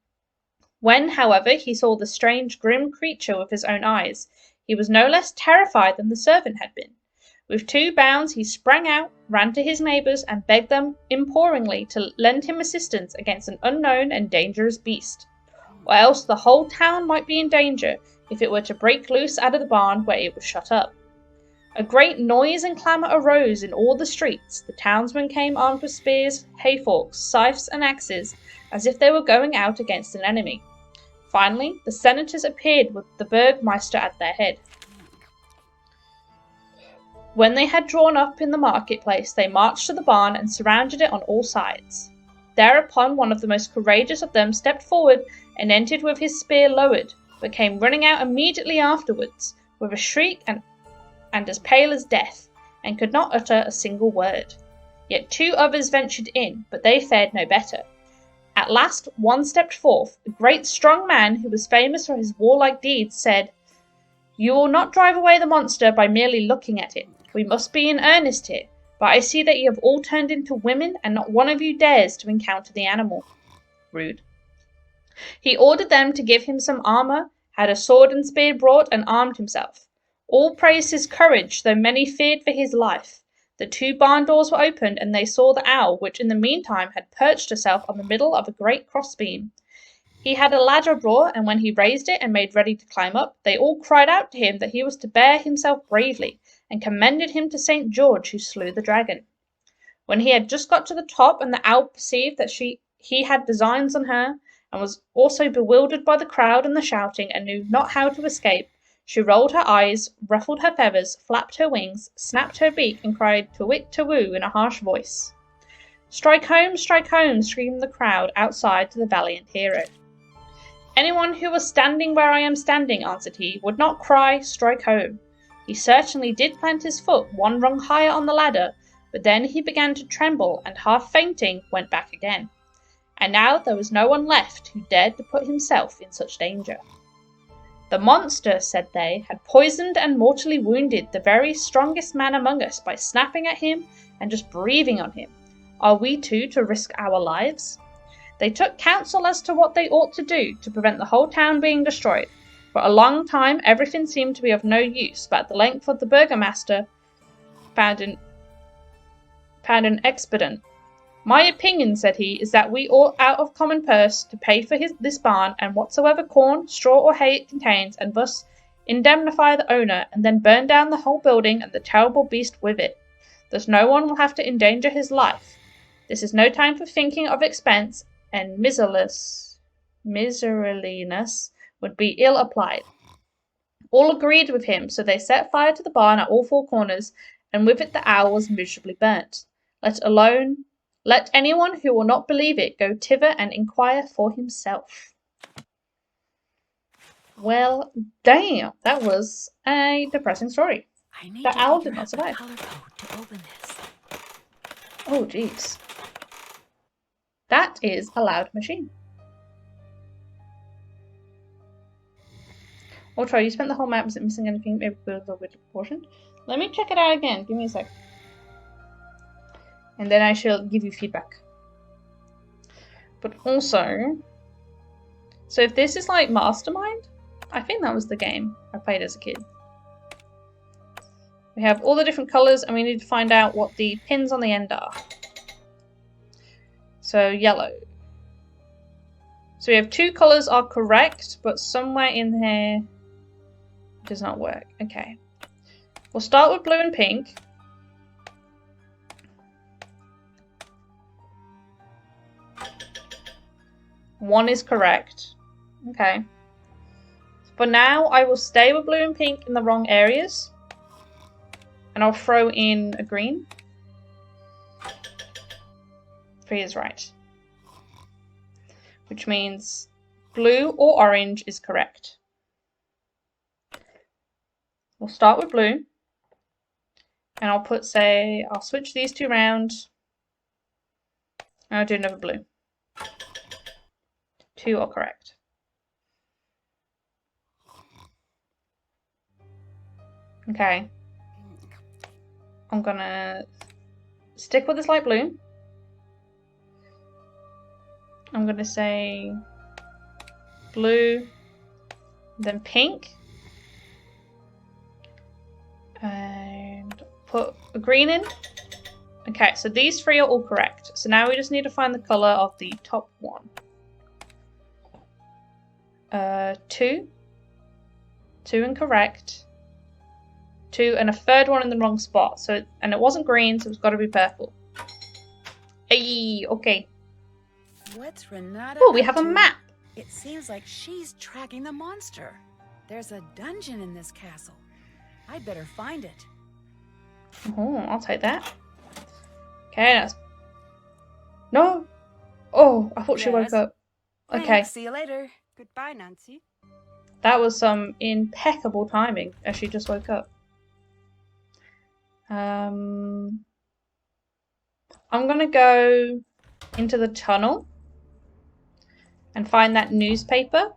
When, however, he saw the strange, grim creature with his own eyes, he was no less terrified than the servant had been. With 2 bounds he sprang out, ran to his neighbours, and begged them imploringly to lend him assistance against an unknown and dangerous beast, or else the whole town might be in danger if it were to break loose out of the barn where it was shut up. A great noise and clamour arose in all the streets. The townsmen came armed with spears, hayforks, scythes, and axes, as if they were going out against an enemy. Finally, the senators appeared with the burgmeister at their head. When they had drawn up in the marketplace, they marched to the barn and surrounded it on all sides. Thereupon one of the most courageous of them stepped forward and entered with his spear lowered, but came running out immediately afterwards, with a shriek and as pale as death, and could not utter a single word. Yet 2 others ventured in, but they fared no better. At last one stepped forth, a great strong man who was famous for his warlike deeds, said, You will not drive away the monster by merely looking at it. We must be in earnest here, but I see that you have all turned into women, and not one of you dares to encounter the animal. Rude. He ordered them to give him some armour, had a sword and spear brought, and armed himself. All praised his courage, though many feared for his life. The 2 barn doors were opened, and they saw the owl, which in the meantime had perched herself on the middle of a great crossbeam. He had a ladder brought, and when he raised it and made ready to climb up, they all cried out to him that he was to bear himself bravely, and commended him to St. George who slew the dragon. When he had just got to the top, and the owl perceived that he had designs on her, and was also bewildered by the crowd and the shouting, and knew not how to escape, she rolled her eyes, ruffled her feathers, flapped her wings, snapped her beak, and cried "Too-wick, to-woo" in a harsh voice. Strike home, screamed the crowd outside to the valiant hero. Anyone who was standing where I am standing, answered he, would not cry, Strike home. He certainly did plant his foot 1 rung higher on the ladder, but then he began to tremble, and half fainting, went back again. And now there was no one left who dared to put himself in such danger. The monster, said they, had poisoned and mortally wounded the very strongest man among us by snapping at him and just breathing on him. Are we too to risk our lives? They took counsel as to what they ought to do to prevent the whole town being destroyed. For a long time everything seemed to be of no use, but at the length of the burgomaster found an expedient. My opinion, said he, is that we ought out of common purse to pay for this barn and whatsoever corn, straw, or hay it contains, and thus indemnify the owner, and then burn down the whole building and the terrible beast with it. Thus no one will have to endanger his life. This is no time for thinking of expense, and miserliness would be ill applied. All agreed with him, so they set fire to the barn at all 4 corners, and with it the owl was miserably burnt. Let anyone who will not believe it go thither and inquire for himself. Well, damn, that was a depressing story. The owl did not survive. Oh, jeez. That is a loud machine. Ultra, you spent the whole map. Is it missing anything? Maybe a little bit portion. Let me check it out again. Give me a sec. And then I shall give you feedback. But also, so if this is like Mastermind, I think that was the game I played as a kid. We have all the different colours, and we need to find out what the pins on the end are. So yellow. So we have 2 colours are correct, but somewhere in here it does not work. Okay. We'll start with blue and pink. One is correct. Okay. For now, I will stay with blue and pink in the wrong areas. And I'll throw in a green. 3 is right. Which means blue or orange is correct. We'll start with blue. And I'll put, say, I'll switch these 2 round. And I'll do another blue. 2 are correct. Okay. I'm gonna stick with this light blue. I'm gonna say blue, then pink. And put a green in. Okay, so these 3 are all correct. So now we just need to find the colour of the top one. 2. 2 incorrect. 2 and a third one in the wrong spot. So and it wasn't green, so it's got to be purple. Hey, okay. What's Renata? Oh, we have a map. It seems like she's tracking the monster. There's a dungeon in this castle. I'd better find it. Oh, I'll take that. Okay, that's... No! Oh, I thought she woke up. Okay. Thanks, see you later. Goodbye, Nancy. That was some impeccable timing as she just woke up. I'm gonna go into the tunnel and find that newspaper.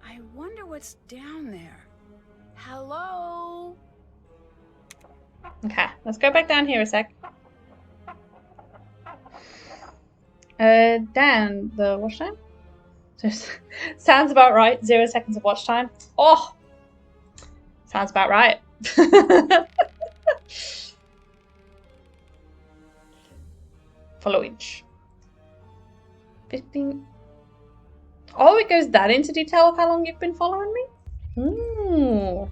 I wonder what's down there. Hello? Okay, let's go back down here a sec. Dan, the watch time? Sounds about right. 0 seconds of watch time. Oh! Sounds about right. Follow each. 15. Oh, it goes that into detail of how long you've been following me? Ooh.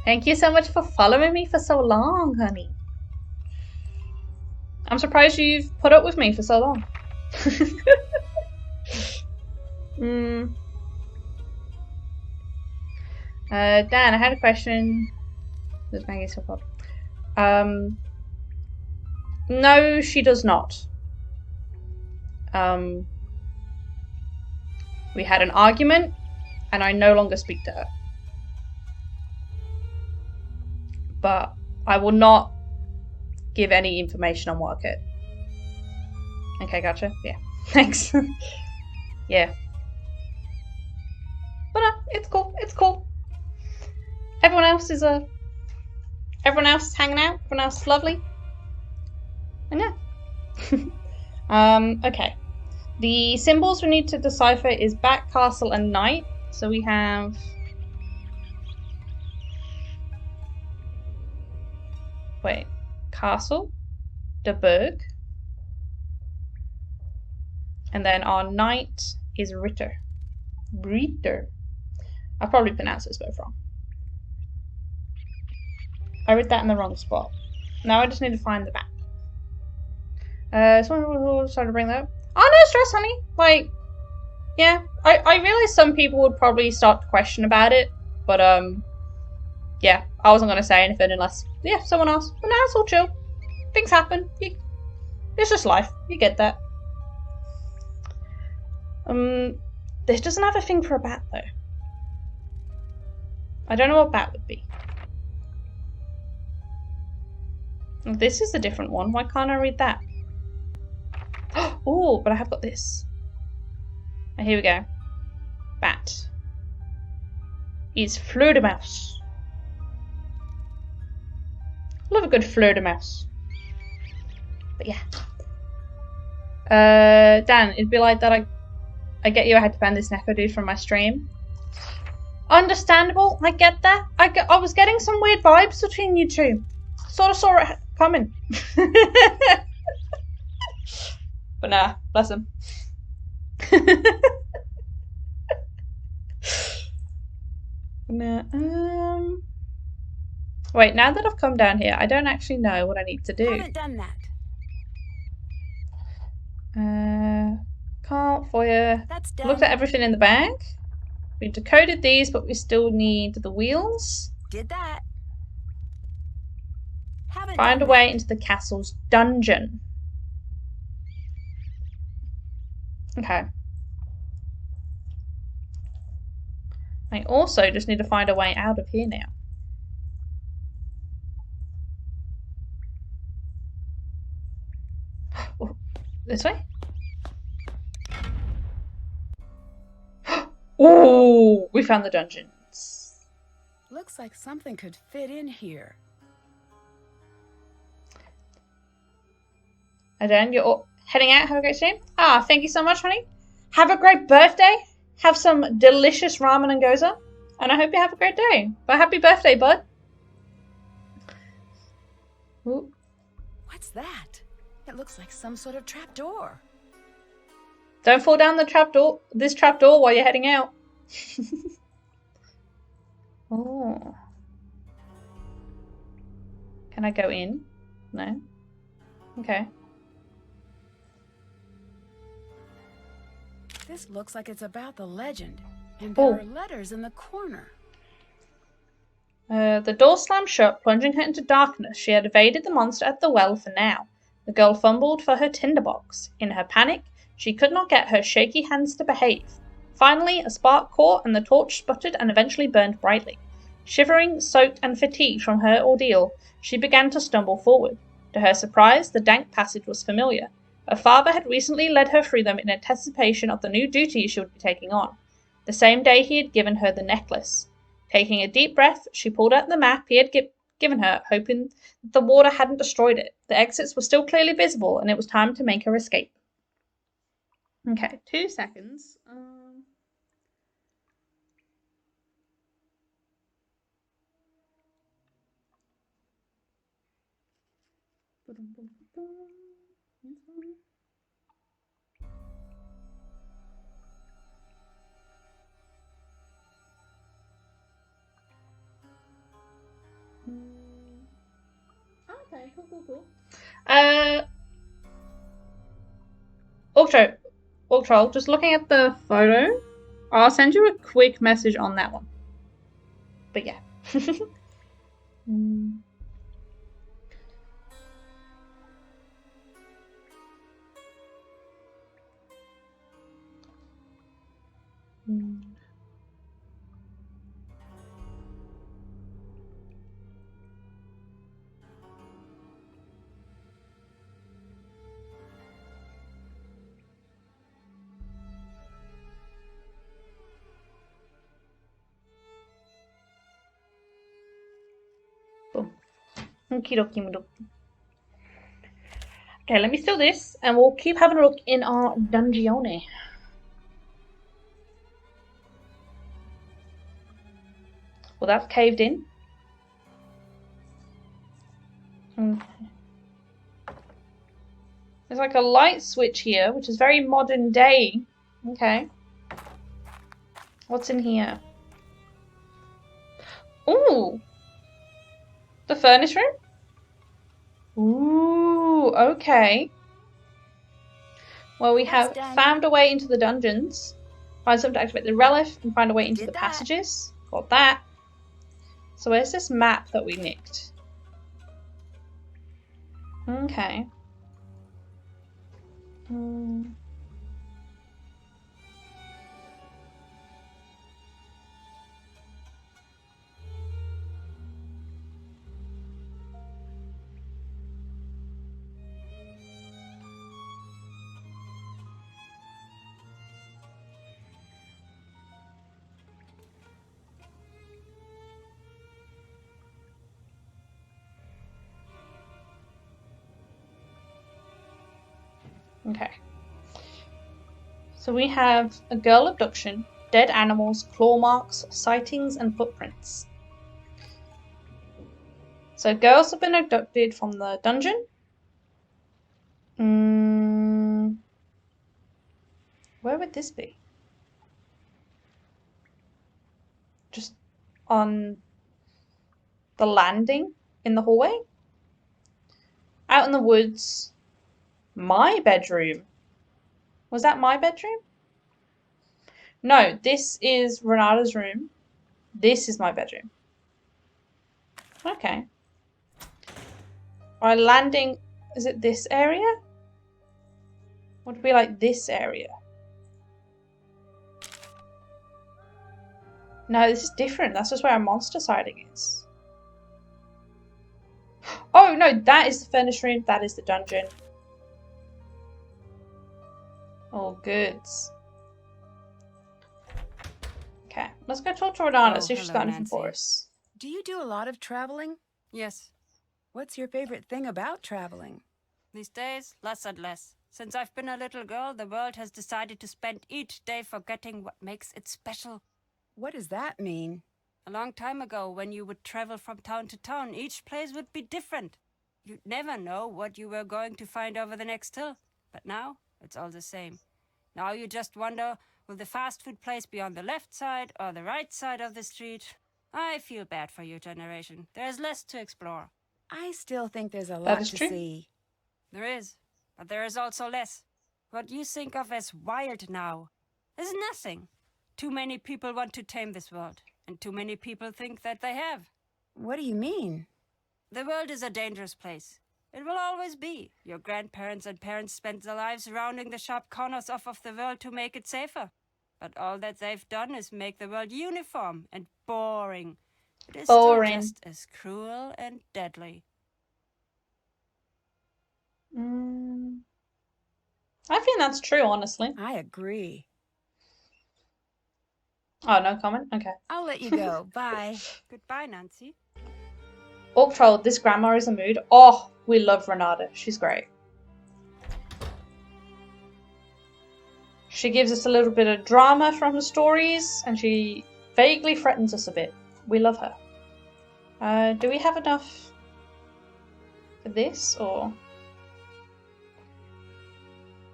Thank you so much for following me for so long, honey. I'm surprised you've put up with me for so long. Dan, I had a question. Does Maggie still pop? No, she does not. We had an argument, and I no longer speak to her. But I will not give any information on what occurred. Okay, gotcha. Yeah, thanks. Yeah. But it's cool. It's cool. Everyone else is everyone else is hanging out. Everyone else is lovely. And yeah. Okay. The symbols we need to decipher is back, castle, and knight. So we have... Wait. Castle. The Burg. And then our knight is Ritter. Ritter. I probably pronounced this both wrong. I read that in the wrong spot. Now I just need to find the back. Someone will try to bring that up. Oh, no stress, honey. Like, yeah. I realize some people would probably start to question about it. But, yeah. I wasn't going to say anything unless, yeah, someone else. But now it's all chill. Things happen. It's just life. You get that. This doesn't have a thing for a bat, though. I don't know what bat would be. This is a different one. Why can't I read that? Oh, but I have got this. And here we go. Bat. Is fleur de mouse. Love a good fleur de mouse. But yeah. Dan, it'd be like that I get you a headband this Neko dude from my stream. Understandable, I get that. I was getting some weird vibes between you two. Sort of saw it coming. But nah, bless him. Nah, wait, now that I've come down here, I don't actually know what I need to do. Haven't done that. Can't foyer. That's done. Looked at everything in the bag. We decoded these, but we still need the wheels. Did that. Haven't Find a done way that. into the castle's dungeon. Okay. I also just need to find a way out of here now. Oh, this way? Oh, we found the dungeons. Looks like something could fit in here. Adan, you're all heading out. Have a great day. Ah, thank you so much, honey. Have a great birthday. Have some delicious ramen and gyoza. And I hope you have a great day. But happy birthday, bud. Ooh. What's that? It looks like some sort of trapdoor. Don't fall down the trapdoor. This trapdoor while you're heading out. Oh. Can I go in? No. Okay. This looks like it's about the legend, and there are letters in the corner. The door slammed shut, plunging her into darkness. She had evaded the monster at the well for now. The girl fumbled for her tinderbox. In her panic, she could not get her shaky hands to behave. Finally, a spark caught and the torch sputtered and eventually burned brightly. Shivering, soaked, and fatigued from her ordeal, she began to stumble forward. To her surprise, the dank passage was familiar. Her father had recently led her through them in anticipation of the new duties she would be taking on. The same day he had given her the necklace. Taking a deep breath, she pulled out the map he had given her, hoping that the water hadn't destroyed it. The exits were still clearly visible, and it was time to make her escape. Okay, 2 seconds. Okay, cool. Ultra, just looking at the photo, I'll send you a quick message on that one. But yeah. Boom. Okie dokie. Okay, let me steal this, and we'll keep having a look in our dungeone. Well, that's caved in. Okay. There's like a light switch here, which is very modern day. Okay. What's in here? Ooh! The furnace room? Ooh, okay. Well, we have found a way into the dungeons. Find something to activate the relic and find a way into the passages. Got that. So where's this map that we nicked? Okay. Okay. So we have a girl abduction, dead animals, claw marks, sightings, and footprints. So girls have been abducted from the dungeon. Where would this be? Just on the landing in the hallway? Out in the woods. My bedroom. Was that my bedroom? No, this is Renata's room. This is my bedroom. Okay. Our landing, is it this area? Would it be like this area? No, this is different. That's just where our monster sighting is. Oh, no, that is the furnace room. That is the dungeon. All goods. Okay, let's go talk to Renata, see if she's hello, got anything for Nancy. us. Do you do a lot of traveling? Yes. What's your favorite thing about traveling? These days, less and less. Since I've been a little girl, the world has decided to spend each day forgetting what makes it special. What does that mean? A long time ago, when you would travel from town to town, each place would be different. You'd never know what you were going to find over the next hill. But now, it's all the same. Now you just wonder, will the fast food place be on the left side or the right side of the street? I feel bad for your generation. There's less to explore. I still think there's a That lot is to true. see. There is, but there is also less. What you think of as wild now is nothing. Too many people want to tame this world, and too many people think that they have. What do you mean? The world is a dangerous place. It will always be. Your grandparents and parents spent their lives rounding the sharp corners off of the world to make it safer. But all that they've done is make the world uniform and boring. It is Boring. still just as cruel and deadly. I think that's true, honestly. I agree. Oh, no comment? Okay. I'll let you go. Bye. Goodbye, Nancy. Orc Troll, this grandma is a mood. Oh, we love Renata. She's great. She gives us a little bit of drama from the stories, and she vaguely threatens us a bit. We love her. Do we have enough for this, or...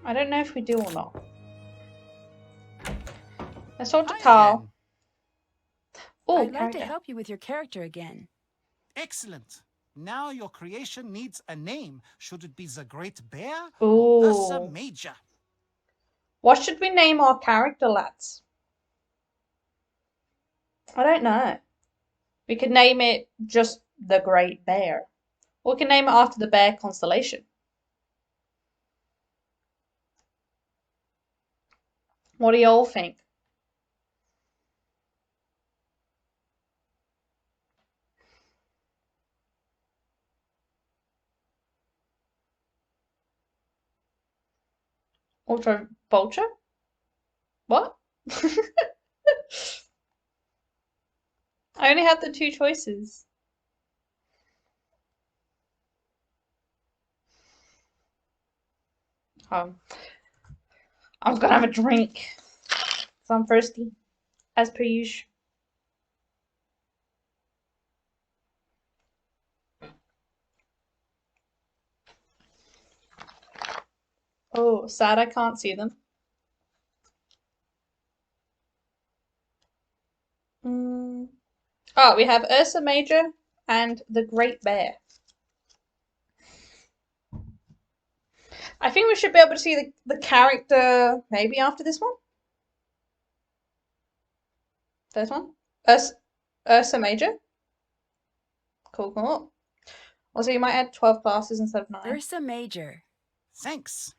I don't know if we do or not. Let's talk to Hi Carl. again. Oh, I'd like to character. help you with your character again. Excellent. Now your creation needs a name. Should it be the Great Bear Ooh. or Ursa Major? What should we name our character, lads? I don't know. We could name it just the Great Bear. Or we can name it after the bear constellation. What do y'all think? Ultra Vulture? What? I only had the two choices. I'm gonna have a drink. 'Cause I'm thirsty, as per usual. Oh, sad I can't see them. Oh, we have Ursa Major and the Great Bear. I think we should be able to see the character maybe after this one. This one? Ursa Major. Cool, cool. Also, you might add 12 classes instead of 9. Ursa Major. Thanks.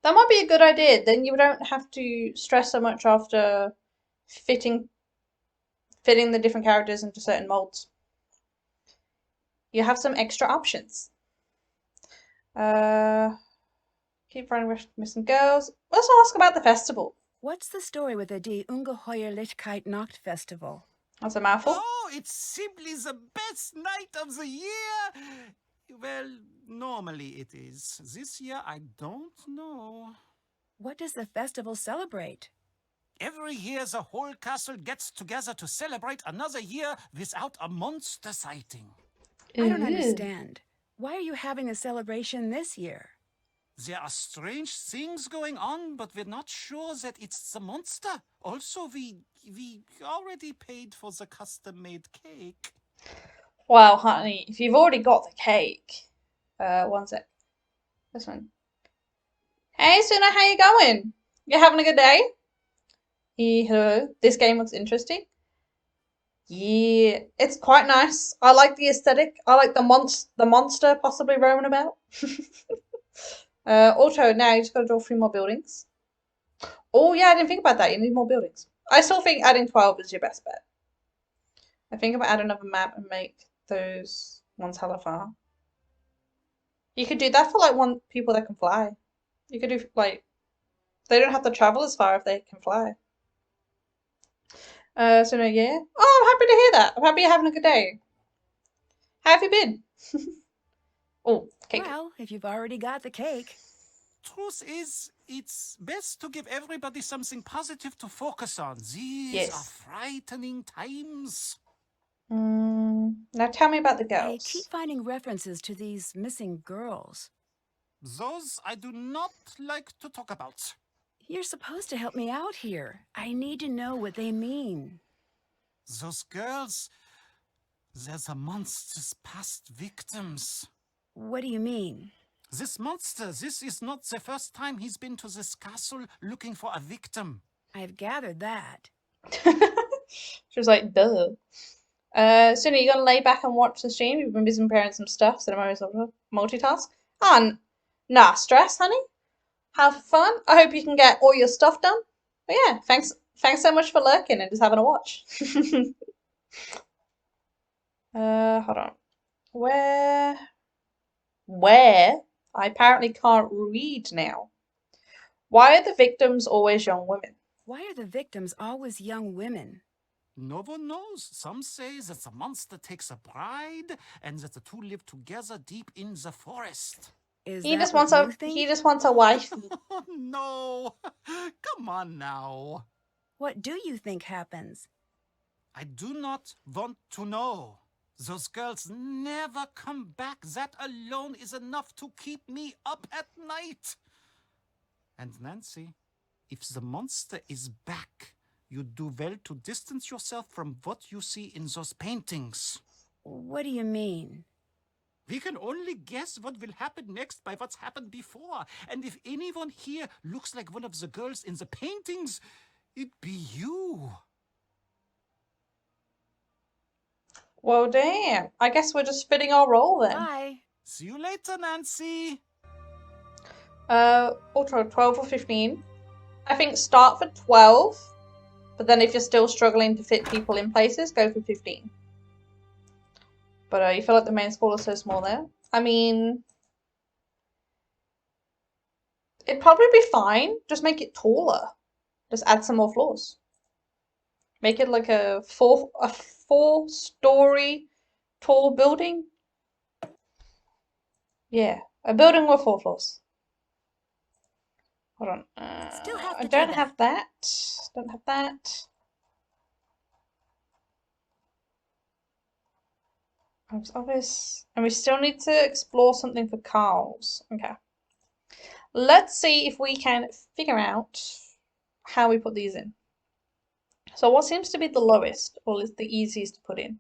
That might be a good idea. Then you don't have to stress so much after fitting the different characters into certain molds. You have some extra options. Keep running with missing girls. Let's ask about the festival. What's the story with the Die Ungeheuerlichkeit Nacht Festival? That's a mouthful. Oh, it's simply the best night of the year. Well, normally it is. This year, I don't know. What does the festival celebrate? Every year, the whole castle gets together to celebrate another year without a monster sighting. I don't Ooh. understand. Why are you having a celebration this year? There are strange things going on, but we're not sure that it's the monster. Also, we already paid for the custom-made cake. Well, honey, if you've already got the cake, one sec. This one. Hey, Suna, how you going? You having a good day? Hello. This game looks interesting. Yeah, it's quite nice. I like the aesthetic. I like the monster possibly roaming about. Also, now you just got to draw 3 more buildings. Oh yeah, I didn't think about that. You need more buildings. I still think adding 12 is your best bet. I think if I add another map and make those ones hella far. You could do that for like people that can fly. You could do like they don't have to travel as far if they can fly. So no, yeah. Oh, I'm happy to hear that. I'm happy you're having a good day. How have you been? Oh, cake. Well, if you've already got the cake. Truth is, it's best to give everybody something positive to focus on. These Yes. are frightening times. Now tell me about the I girls. keep finding references to these missing girls. Those I do not like to talk about. You're supposed to help me out here. I need to know what they mean. Those girls, they're the monster's past victims. What do you mean? This monster, this is not the first time he's been to this castle looking for a victim. I've gathered that. She was like, duh. Suna, you gonna lay back and watch the stream? You've been busy preparing some stuff, so I'm always multitask. Nah, stress, honey. Have fun. I hope you can get all your stuff done. But yeah, thanks so much for lurking and just having a watch. Hold on. Where? I apparently can't read now. Why are the victims always young women? Why are the victims always young women? No one knows. Some say that the monster takes a bride and that the two live together deep in the forest. Is He that just what wants you think? he just wants a wife. Oh, no. Come on now. What do you think happens? I do not want to know. Those girls never come back. That alone is enough to keep me up at night. And Nancy, if the monster is back, you do well to distance yourself from what you see in those paintings. What do you mean? We can only guess what will happen next by what's happened before. And if anyone here looks like one of the girls in the paintings, it'd be you. Well, damn. I guess we're just fitting our role then. Bye. See you later, Nancy. Ultra 12 or 15. I think start for 12, but then if you're still struggling to fit people in places, go for 15. But you feel like the main school is so small there. I mean, it'd probably be fine. Just make it taller. Just add some more floors. Make it like a 4-story tall building. Yeah, a building with 4 floors. Hold on. Still have to I do don't that. have that. Don't have that. Office. And we still need to explore something for Carl's. Okay. Let's see if we can figure out how we put these in. So what seems to be the lowest or is the easiest to put in?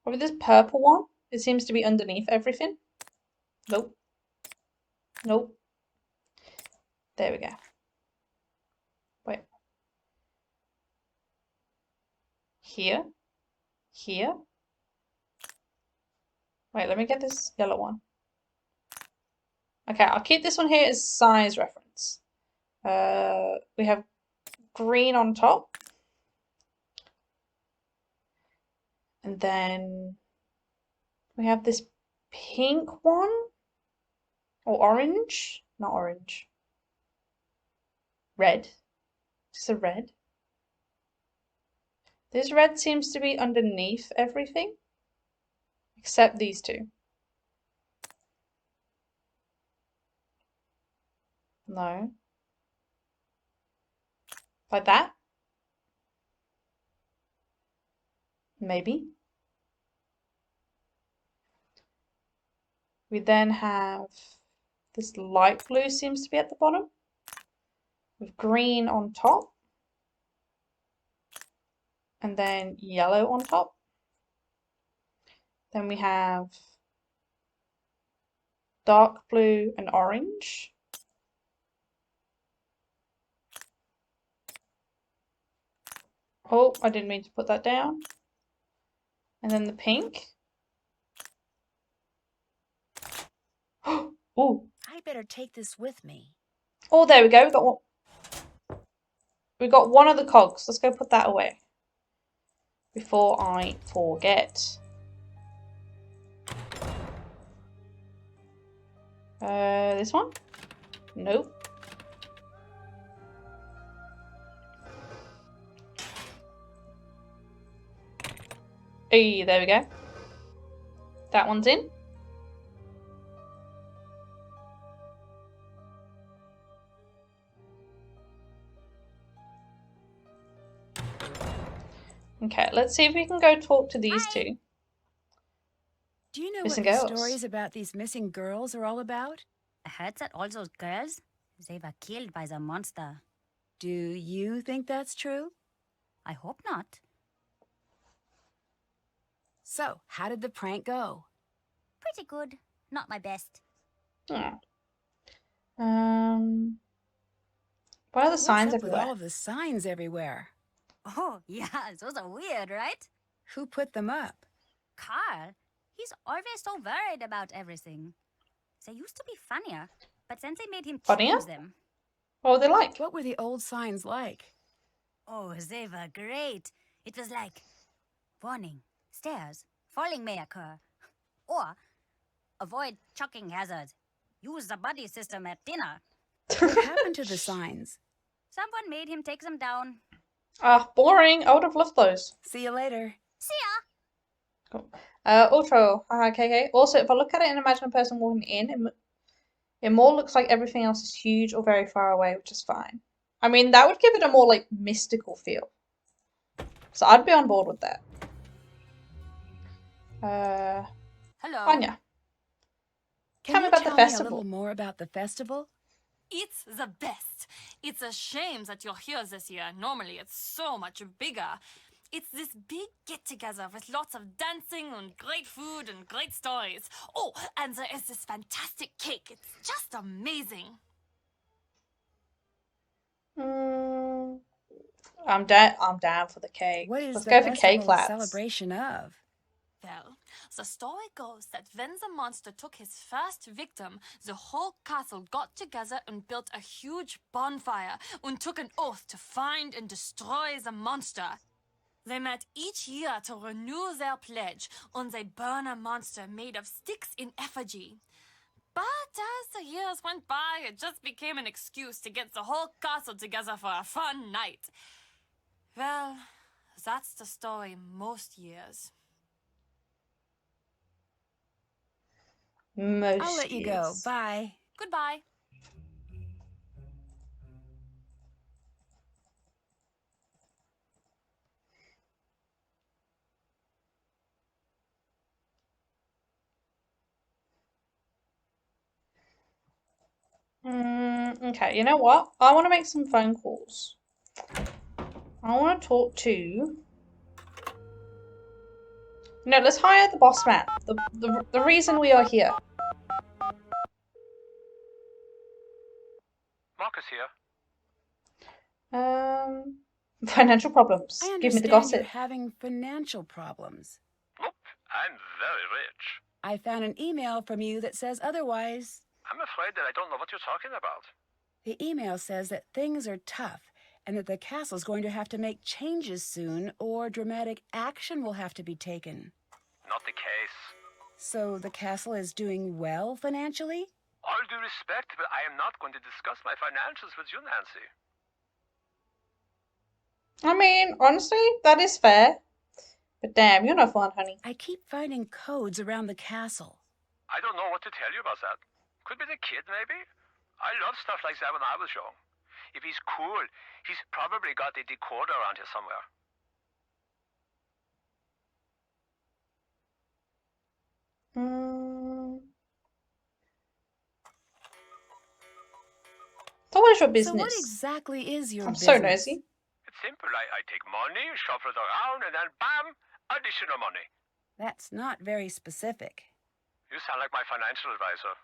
Probably this purple one. It seems to be underneath everything. Nope. Nope. There we go. Wait. Here. Here. Wait, let me get this yellow one. Okay, I'll keep this one here as size reference. We have green on top. And then we have this pink one. Or orange. Not orange. Red. Just a red. This red seems to be underneath everything. Except these two. No. Like that? Maybe. We then have This light blue seems to be at the bottom, with green on top, and then yellow on top. Then we have dark blue and orange. Oh, I didn't mean to put that down. And then the pink. Oh, I better take this with me. oh, there we go. We got one of the cogs. Let's go put that away before I forget. This one? Nope. Hey, there we go. That one's in. Okay, let's see if we can go talk to these two. Do you know Missing what the girls. stories about these missing girls are all about? I heard that all those girls, they were killed by the monster. Do you think that's true? I hope not. So, how did the prank go? Pretty good. Not my best. Oh. What are the signs What's up with everywhere? all of the signs everywhere? Oh, yeah, those are weird, right? Who put them up? Carl, he's always so worried about everything. They used to be funnier, but then they made him Funnier? change them. What were they like? What were the old signs like? Oh, they were great. It was like, warning, stairs, falling may occur. Or, avoid chucking hazard. Use the buddy system at dinner. What happened to the signs? Someone made him take them down. Ah, boring. I would have loved those. See you later. See ya! Cool. Ultra, KK. Also, if I look at it and imagine a person walking in, it more looks like everything else is huge or very far away, which is fine. I mean, that would give it a more, like, mystical feel. So I'd be on board with that. Hello. Vanya. Can Tell me you about the tell me a festival. little more about the festival? It's the best. It's a shame that you're here this year. Normally, it's so much bigger. It's this big get-together with lots of dancing and great food and great stories. Oh, and there is this fantastic cake. It's just amazing. I'm down for the cake. What is Let's the go for cake festival a lads. celebration of? Well, the story goes that when the monster took his first victim, the whole castle got together and built a huge bonfire and took an oath to find and destroy the monster. They met each year to renew their pledge, and they burn a monster made of sticks in effigy. But as the years went by, it just became an excuse to get the whole castle together for a fun night. Well, that's the story most years. Most I'll let you go. years. Bye. Goodbye. Okay, you know what? I want to make some phone calls. I want to talk to... No, let's hire the boss man. The reason we are here. Marcus here. Financial problems. I Give me the understand you're gossip. having financial problems. Nope, I'm very rich. I found an email from you that says otherwise. I'm afraid that I don't know what you're talking about. The email says that things are tough and that the castle's going to have to make changes soon or dramatic action will have to be taken. Not the case. So the castle is doing well financially? All due respect, but I am not going to discuss my financials with you, Nancy. I mean, honestly, that is fair. But damn, you're no fun, honey. I keep finding codes around the castle. I don't know what to tell you about that. Could be the kid, maybe? I loved stuff like that when I was young. If he's cool, he's probably got a decoder around here somewhere. How's your So what business? exactly is your I'm business? so nosy. It's simple. I take money, shuffle it around, and then bam, additional money. That's not very specific. You sound like my financial advisor.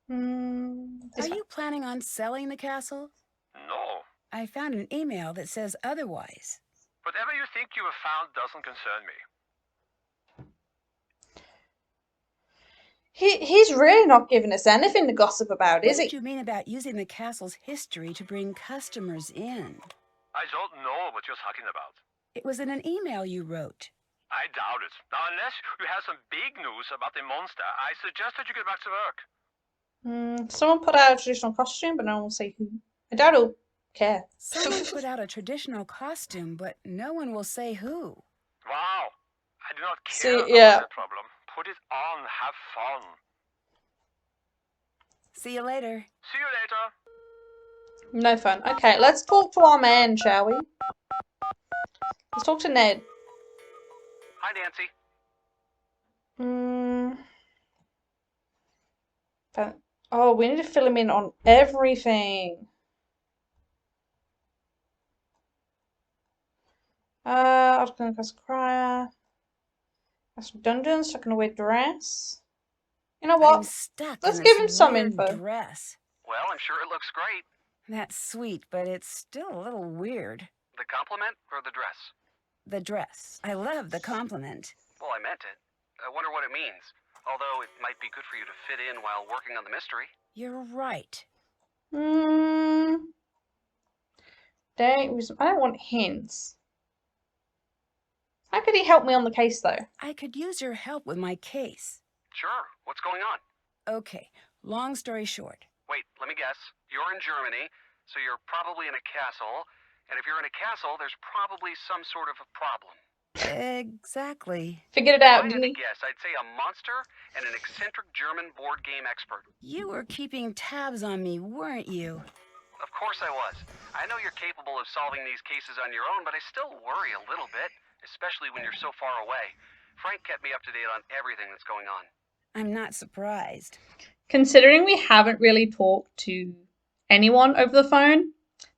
Are you planning on selling the castle? No. I found an email that says otherwise. Whatever you think you have found doesn't concern me. He's really not giving us anything to gossip about, What is did he? you mean about using the castle's history to bring customers in? I don't know what you're talking about. It was in an email you wrote. I doubt it. Now, unless you have some big news about the monster, I suggest that you get back to work. Someone put out a traditional costume, but no one will say who. I doubt he'll care. Someone put out a traditional costume, but no one will say who. Wow. I do not See, care about yeah. that problem. Put it on. Have fun. See you later. See you later. No fun. Okay, let's talk to our man, shall we? Let's talk to Ned. Hi, Nancy. Oh, we need to fill him in on everything. I was gonna cast crier. That's dungeons, stuck in a weird dress. You know I'm what? stuck Let's in give this him some weird info. dress. Well, I'm sure it looks great. That's sweet, but it's still a little weird. The compliment or the dress? The dress. I love the compliment. Well, I meant it. I wonder what it means. Although it might be good for you to fit in while working on the mystery. You're right. I don't want hints. How could he help me on the case, though? I could use your help with my case. Sure. What's going on? Okay, long story short. Wait, let me guess. You're in Germany, so you're probably in a castle. And if you're in a castle, there's probably some sort of a problem. Exactly. Figured it If out, I had didn't to he? guess, I'd say a monster and an eccentric German board game expert. You were keeping tabs on me, weren't you? Of course I was. I know you're capable of solving these cases on your own, but I still worry a little bit, especially when you're so far away. Frank kept me up to date on everything that's going on. I'm not surprised. Considering we haven't really talked to anyone over the phone,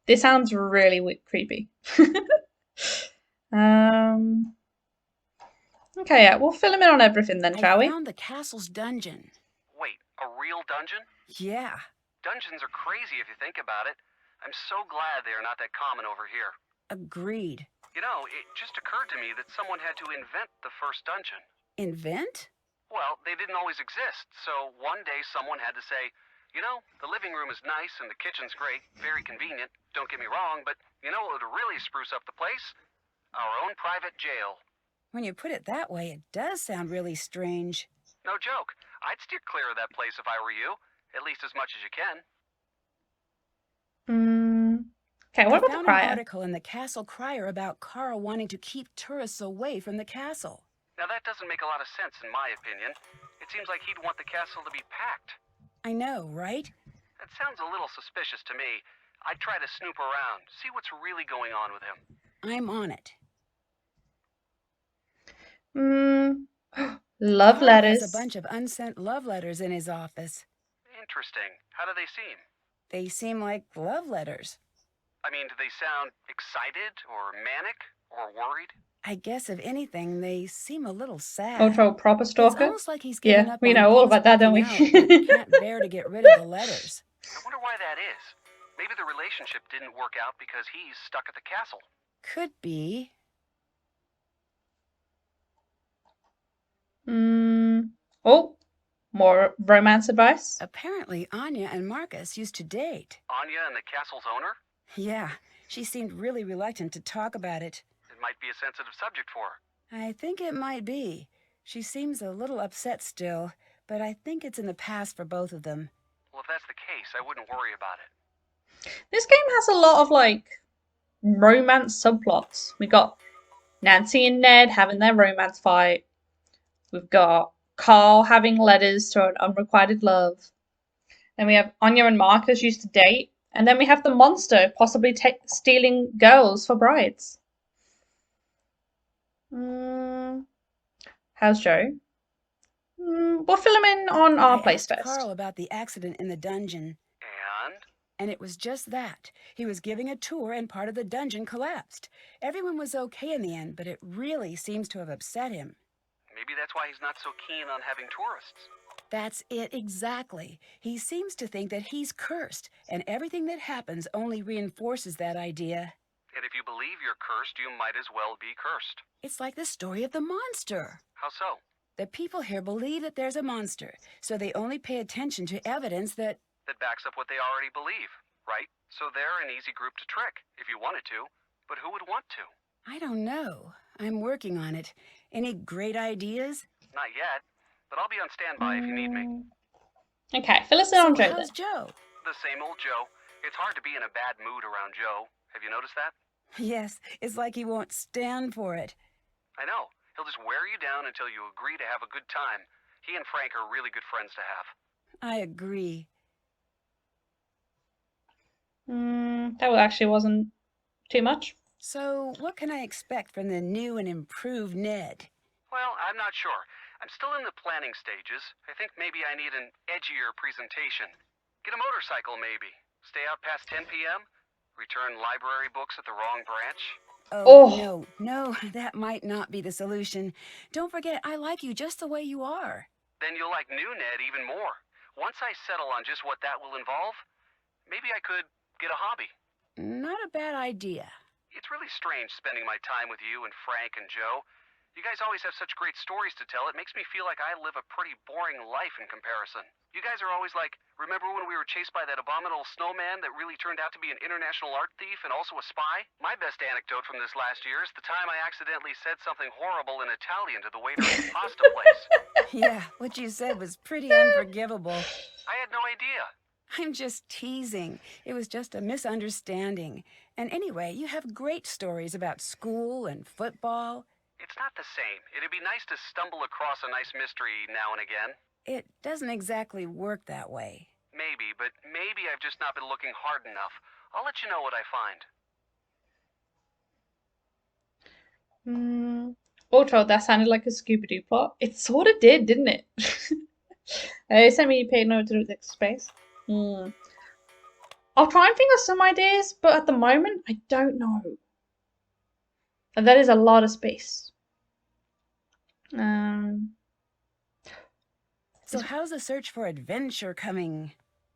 this sounds really creepy. Okay, yeah, we'll fill him in on everything then, shall we? I found the castle's dungeon. Wait, a real dungeon? Yeah. Dungeons are crazy if you think about it. I'm so glad they are not that common over here. Agreed. You know, it just occurred to me that someone had to invent the first dungeon. Invent? Well, they didn't always exist, so one day someone had to say, you know, the living room is nice and the kitchen's great, very convenient, don't get me wrong, but you know what would really spruce up the place? Our own private jail. When you put it that way, it does sound really strange. No joke. I'd steer clear of that place if I were you, at least as much as you can. Okay, what I about the found an crier? article in the Castle Crier about Carl wanting to keep tourists away from the castle. Now that doesn't make a lot of sense in my opinion. It seems like he'd want the castle to be packed. I know, right? That sounds a little suspicious to me. I'd try to snoop around, see what's really going on with him. I'm on it. Love Carl letters. has a bunch of unsent love letters in his office. Interesting. How do they seem? They seem like love letters. I mean, do they sound excited or manic or worried? I guess if anything, they seem a little sad. Ultra proper It's stalker. almost like he's given Yeah, up we on know all things about that, don't we? working out, but can't bear to get rid of the letters. I wonder why that is. Maybe the relationship didn't work out because he's stuck at the castle. Could be. Oh, more romance advice. Apparently, Anya and Marcus used to date. Anya and the castle's owner? Yeah, she seemed really reluctant to talk about it. It might be a sensitive subject for her. I think it might be. She seems a little upset still, but I think it's in the past for both of them. Well, if that's the case, I wouldn't worry about it. This game has a lot of like romance subplots. We got Nancy and Ned having their romance fight. We've got Carl having letters to an unrequited love. Then we have Anya and Marcus used to date. And then we have the monster possibly stealing girls for brides. How's Joe? We'll fill him in on our I place asked first. Carl about the accident in the dungeon, and it was just that. He was giving a tour and part of the dungeon collapsed. Everyone was okay in the end, but it really seems to have upset him. Maybe that's why he's not so keen on having tourists. That's it exactly. He seems to think that he's cursed, and everything that happens only reinforces that idea. And if you believe you're cursed, you might as well be cursed. It's like the story of the monster. How so? The people here believe that there's a monster, so they only pay attention to evidence that backs up what they already believe, right? So they're an easy group to trick, if you wanted to. But who would want to? I don't know. I'm working on it. Any great ideas? Not yet, but I'll be on standby if you need me. Okay, fill us in on Joe how's then. Joe? The same old Joe. It's hard to be in a bad mood around Joe. Have you noticed that? Yes, it's like he won't stand for it. I know. He'll just wear you down until you agree to have a good time. He and Frank are really good friends to have. I agree. That actually wasn't too much. So, what can I expect from the new and improved Ned? Well, I'm not sure. I'm still in the planning stages. I think maybe I need an edgier presentation. Get a motorcycle, maybe. Stay out past 10 p.m.? Return library books at the wrong branch? Oh, no, that might not be the solution. Don't forget, I like you just the way you are. Then you'll like new Ned even more. Once I settle on just what that will involve, maybe I could get a hobby. Not a bad idea. It's really strange spending my time with you and Frank and Joe. You guys always have such great stories to tell. It makes me feel like I live a pretty boring life in comparison. You guys are always like, remember when we were chased by that abominable snowman that really turned out to be an international art thief and also a spy? My best anecdote from this last year is the time I accidentally said something horrible in Italian to the waiter at the pasta place. Yeah, what you said was pretty unforgivable. I had no idea. I'm just teasing. It was just a misunderstanding. And anyway, you have great stories about school and football. It's not the same. It'd be nice to stumble across a nice mystery now and again. It doesn't exactly work that way. Maybe, but maybe I've just not been looking hard enough. I'll let you know what I find. Ultra, that sounded like a Scooby-Doo plot. It sort of did, didn't it? Send me paid no to the space. I'll try and think of some ideas, but at the moment, I don't know. And that is a lot of space. So how's the search for adventure coming?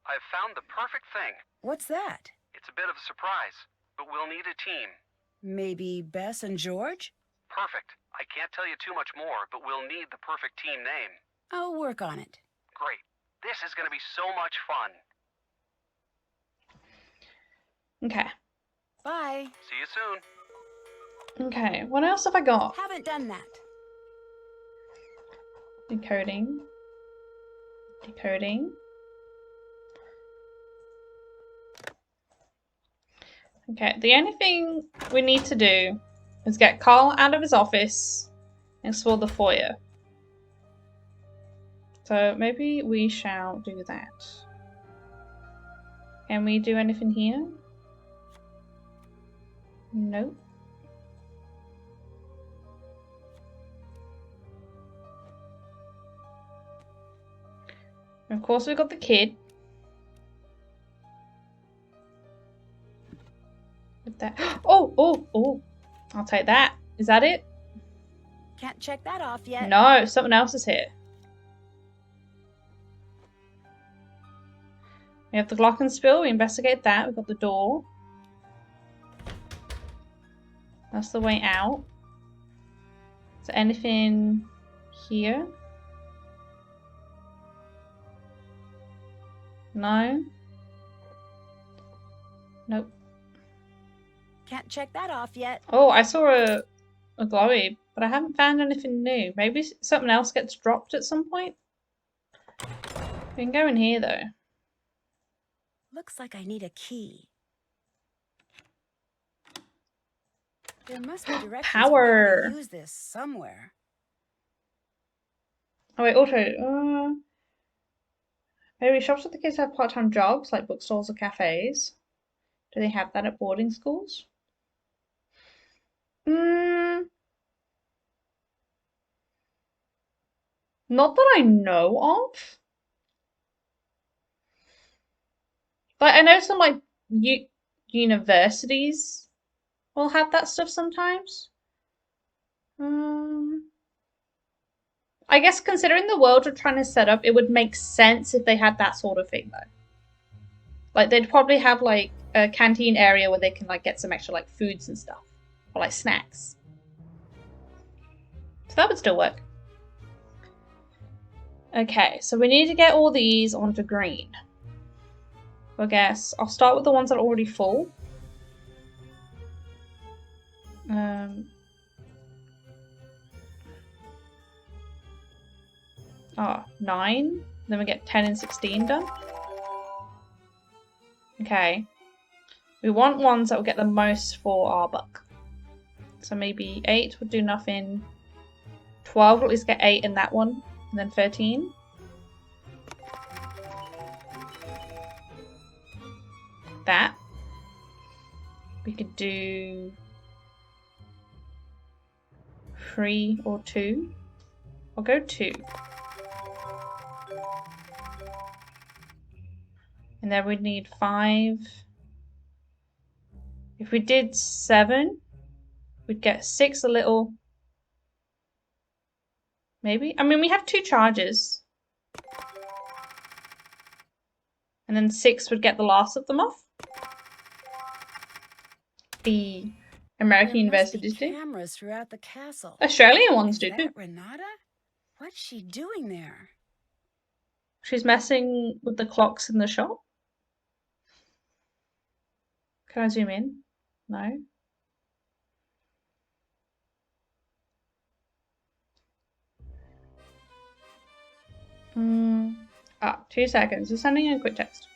I've found the perfect thing. What's that? It's a bit of a surprise, but we'll need a team. Maybe Bess and George? Perfect. I can't tell you too much more, but we'll need the perfect team name. I'll work on it. Great. This is going to be so much fun. Okay. Bye. See you soon. Okay, what else have I got? Haven't done that. Decoding. Decoding. Okay, the only thing we need to do is get Carl out of his office and explore the foyer. So maybe we shall do that. Can we do anything here? Nope. Of course, we've got the kid. With that. Oh! I'll take that. Is that it? Can't check that off yet. No, something else is here. We have the glockenspiel. We investigate that. We've got the door. That's the way out. Is there anything here? No. Nope. Can't check that off yet. Oh, I saw a glowy, but I haven't found anything new. Maybe something else gets dropped at some point. We can go in here though. Looks like I need a key. There must be directions Power. for how to use this somewhere. Oh wait, also, maybe shops with the kids have part-time jobs like bookstores or cafes. Do they have that at boarding schools? Not that I know of. But I know some like universities will have that stuff sometimes. I guess considering the world you're trying to set up, it would make sense if they had that sort of thing though. Like they'd probably have like a canteen area where they can like get some extra like foods and stuff. Or like snacks. So that would still work. Okay, so we need to get all these onto green. I guess I'll start with the ones that are already full. 9. Then we get 10 and 16 done. Okay. We want ones that will get the most for our buck. So maybe 8 would do nothing. 12 will at least get 8 in that one. And then 13. That. We could do 3 or 2. I'll go 2. And then we'd need 5. If we did 7, we'd get 6 a little. Maybe? I mean, we have 2 charges. And then 6 would get the last of them off. The American universities do. Cameras throughout the castle. Australian ones do too. Renata? What's she doing there? She's messing with the clocks in the shop. Can I zoom in? No. Ah, 2 seconds. Just sending in a quick text.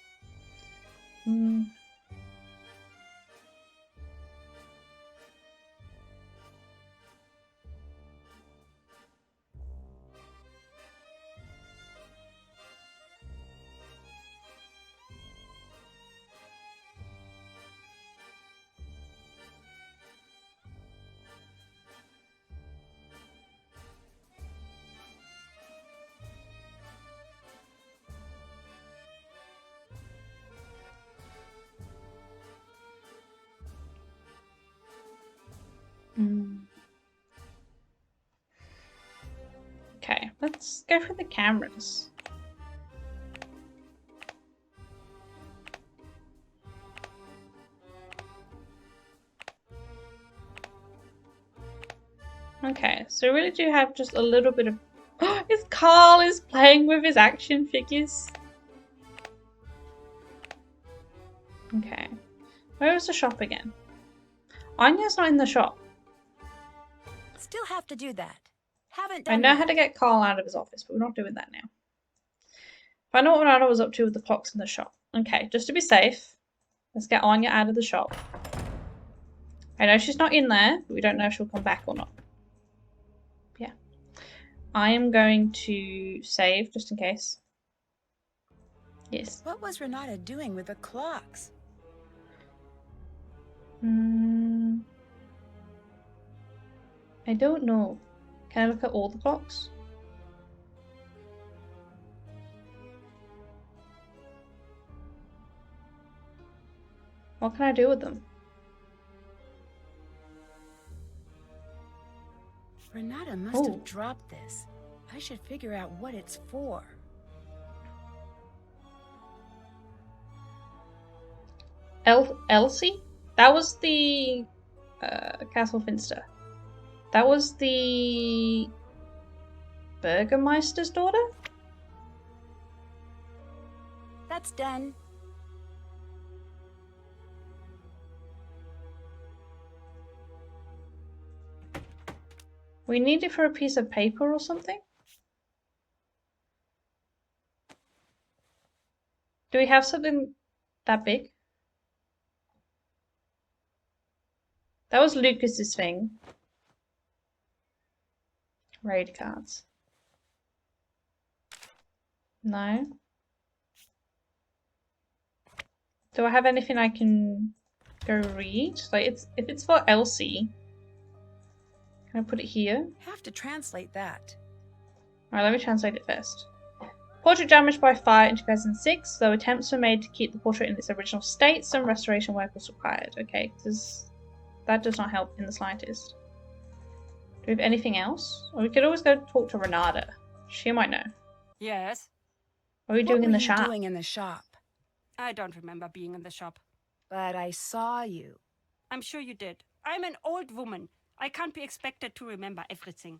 Okay, let's go for the cameras. Okay, so we really do have just a little bit of... If Carl is playing with his action figures. Okay. Where was the shop again? Anya's not in the shop. Still have to do that. Haven't I done know that. how to get Carl out of his office, but we're not doing that now. Find out what Renata was up to with the clocks in the shop. Okay, just to be safe, let's get Anya out of the shop. I know she's not in there, but we don't know if she'll come back or not. Yeah. I am going to save just in case. Yes. What was Renata doing with the clocks? I don't know. Can I look at all the clocks? What can I do with them? Renata must have dropped this. I should figure out what it's for. Elsie? That was the Castle Finster. That was the Burgermeister's daughter? That's done. We need it for a piece of paper or something? Do we have something that big? That was Lucas's thing. Raid cards. No. Do I have anything I can go read? Like if it's for Elsie. Can I put it here? Have to translate that. Alright, let me translate it first. Portrait damaged by fire in 2006, though attempts were made to keep the portrait in its original state, some restoration work was required. Okay, that does not help in the slightest. Do we have anything else? Or we could always go talk to Renata. She might know. Yes? What are we doing in the shop? What were you doing in the shop? I don't remember being in the shop. But I saw you. I'm sure you did. I'm an old woman. I can't be expected to remember everything.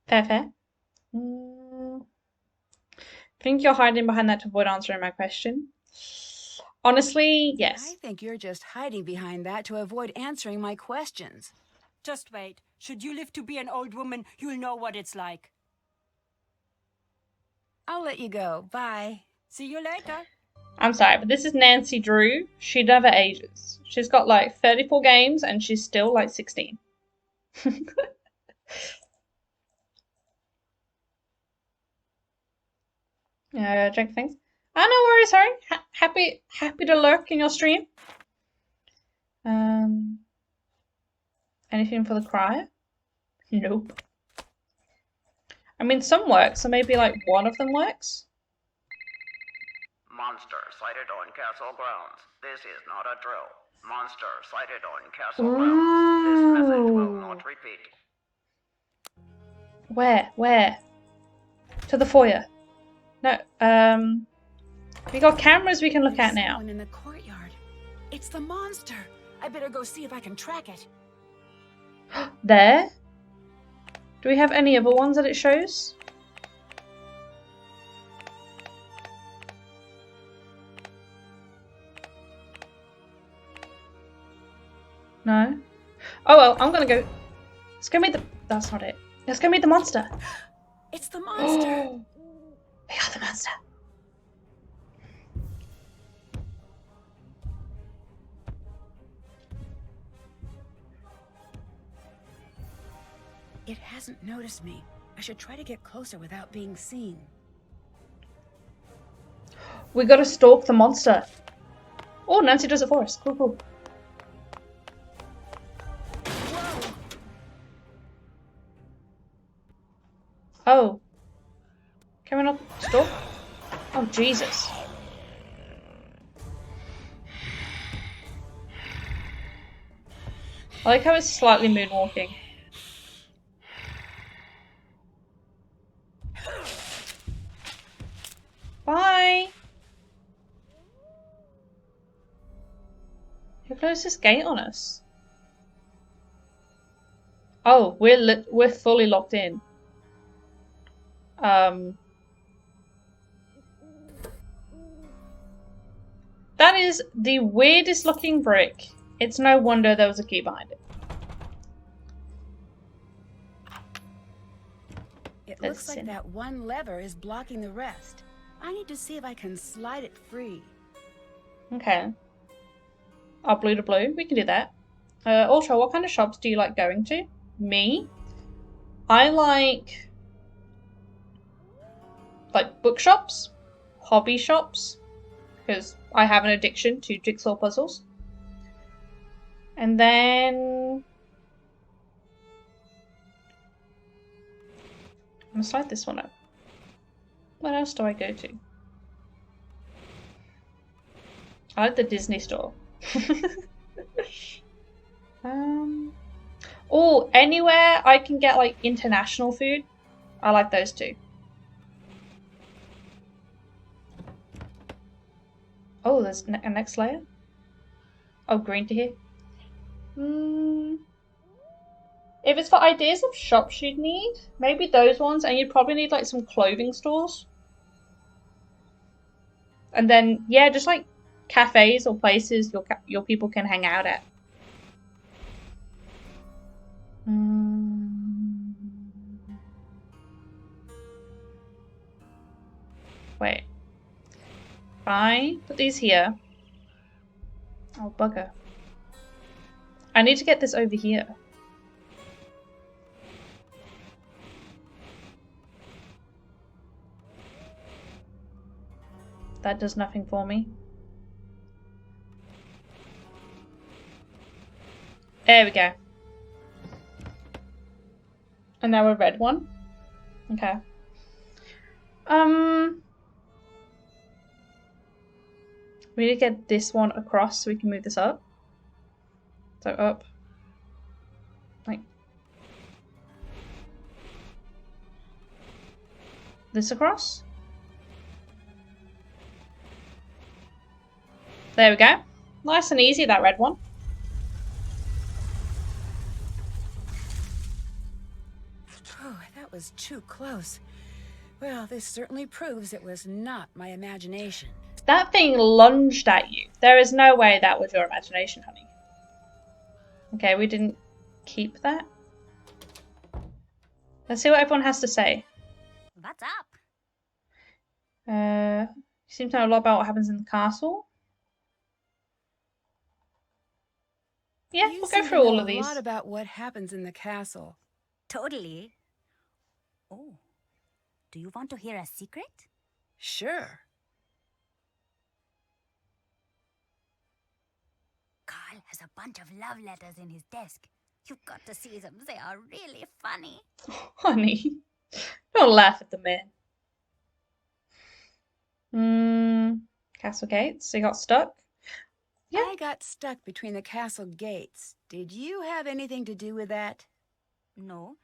Fair. Think you're hiding behind that to avoid answering my question? Honestly, yes. I think you're just hiding behind that to avoid answering my questions. Just wait. Should you live to be an old woman, you'll know what it's like. I'll let you go. Bye. See you later. I'm sorry, but this is Nancy Drew. She never ages. She's got like 34 games and she's still like 16. Drink things. Oh, no worries, sorry. Happy to lurk in your stream. Anything for the crier? Nope. I mean, some work, so maybe like one of them works. Monster sighted on castle grounds. This is not a drill. Monster sighted on castle grounds. This message will not repeat. Where? To the foyer. No, we got cameras we can look at now. Someone in the courtyard. It's the monster. I better go see if I can track it. There? Do we have any other ones that it shows? No? Oh well, I'm gonna go. Let's go meet the. That's not it. Let's go meet the monster. It's the monster. We got the monster. It hasn't noticed me. I should try to get closer without being seen. We gotta stalk the monster. Oh, Nancy does it for us. Cool. Whoa. Oh. Can we not stalk? Oh, Jesus. I like how it's slightly moonwalking. Bye! Who closed this gate on us? Oh, we're fully locked in. That is the weirdest looking brick. It's no wonder there was a key behind it. It looks like that one lever is blocking the rest. I need to see if I can slide it free. Okay. Oh, blue to blue. We can do that. Also, what kind of shops do you like going to? Me? I like bookshops, hobby shops, because I have an addiction to jigsaw puzzles. And then I'm gonna slide this one up. What else do I go to? I like the Disney store. Oh, anywhere I can get like international food. I like those too. Oh, there's a next layer. Oh, green to here. If it's for ideas of shops you'd need, maybe those ones, and you'd probably need like some clothing stores. And then, yeah, just like cafes or places your people can hang out at. Wait. If I put these here. Oh, bugger. I need to get this over here. That does nothing for me. There we go. And now a red one. Okay. We need to get this one across so we can move this up. So up. Like this across. There we go. Nice and easy, that red one. Oh, that was too close. Well, this certainly proves it was not my imagination. That thing lunged at you. There is no way that was your imagination, honey. Okay, we didn't keep that. Let's see what everyone has to say. What's up? You seem to know a lot about what happens in the castle. Yeah, You we'll go seem through to all know of a these. lot about what happens in the castle. Totally. Oh, do you want to hear a secret? Sure. Carl has a bunch of love letters in his desk. You've got to see them. They are really funny. Honey, don't laugh at the man. Castle gates. They got stuck. Yeah. I got stuck between the castle gates. Did you have anything to do with that? No,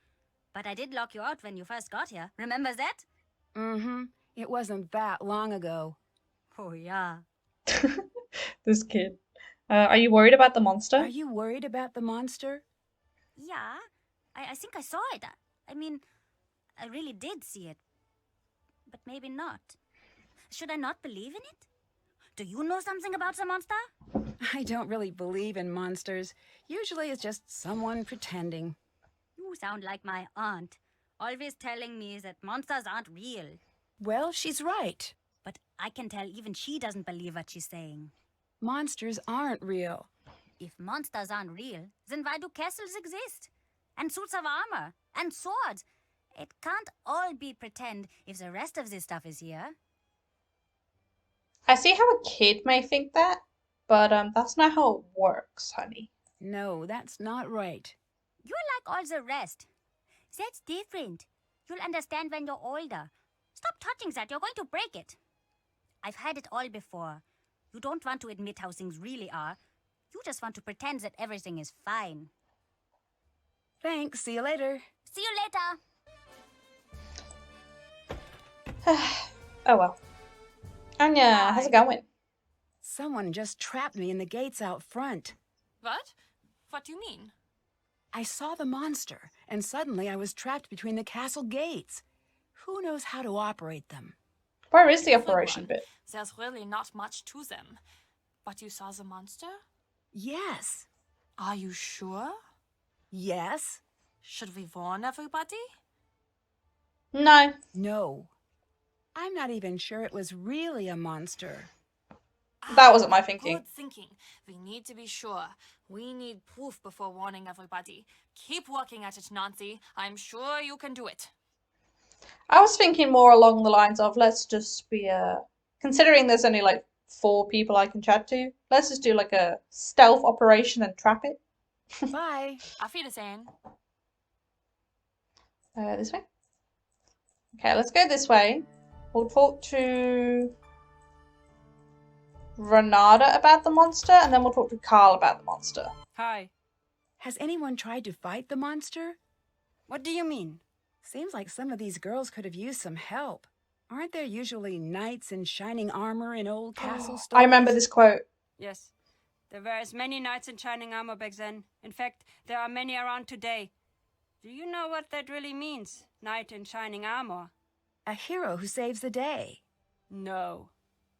but I did lock you out when you first got here. Remember that? Mm-hmm. It wasn't that long ago. Oh, yeah. This kid. Are you worried about the monster? Are you worried about the monster? Yeah, I think I saw it. I mean, I really did see it. But maybe not. Should I not believe in it? Do you know something about the monster? I don't really believe in monsters. Usually it's just someone pretending. You sound like my aunt, always telling me that monsters aren't real. Well, she's right. But I can tell even she doesn't believe what she's saying. Monsters aren't real. If monsters aren't real, then why do castles exist? And suits of armor? And swords? It can't all be pretend if the rest of this stuff is here. I see how a kid may think that, but that's not how it works, honey. No, that's not right. You're like all the rest. That's different. You'll understand when you're older. Stop touching that, you're going to break it. I've had it all before. You don't want to admit how things really are. You just want to pretend that everything is fine. Thanks, see you later. See you later. Oh well. Anya, how's it going? Someone just trapped me in the gates out front. What? What do you mean? I saw the monster, and suddenly I was trapped between the castle gates. Who knows how to operate them? Where is the Everyone. operation bit? There's really not much to them. But you saw the monster? Yes. Are you sure? Yes. Should we warn everybody? No. No. I'm not even sure it was really a monster. That wasn't my thinking. Good thinking. We need to be sure. We need proof before warning everybody. Keep working at it, Nancy. I'm sure you can do it. I was thinking more along the lines of let's just be considering there's only like 4 people I can chat to, let's just do like a stealth operation and trap it. Bye. Auf Wiedersehen. This way? Okay, let's go this way. We'll talk to Renata about the monster, and then we'll talk to Carl about the monster. Hi. Has anyone tried to fight the monster? What do you mean? Seems like some of these girls could have used some help. Aren't there usually knights in shining armor in old castle stories? I remember this quote. Yes. There were as many knights in shining armor back then. In fact, there are many around today. Do you know what that really means? Knight in shining armor. A hero who saves the day. No.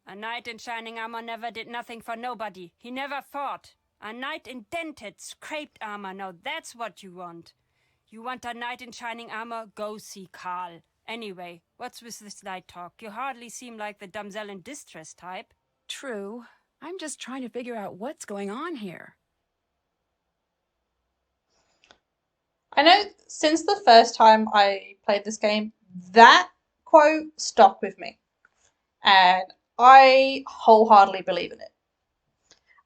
A knight in shining armor never did nothing for nobody. He never fought. A knight in dented, scraped armor. Now that's what you want. You want a knight in shining armor? Go see Carl. Anyway, what's with this knight talk? You hardly seem like the damsel in distress type. True. I'm just trying to figure out what's going on here. I know since the first time I played this game, that quote stuck with me. And I wholeheartedly believe in it.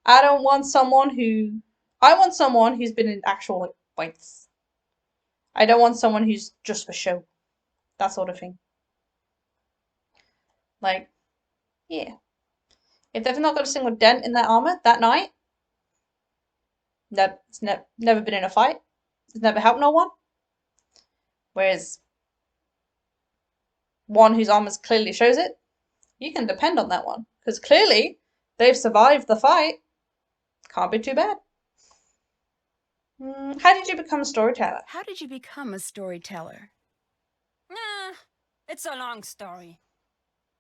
I want someone who's been in actual like fights. I don't want someone who's just for show. that sort of thing. Like, yeah. If they've not got a single dent in their armor that night, that's never been in a fight. It's never helped no one. Whereas one whose armor clearly shows it, you can depend on that one. Because clearly, they've survived the fight. Can't be too bad. How did you become a storyteller? How did you become a storyteller? It's a long story.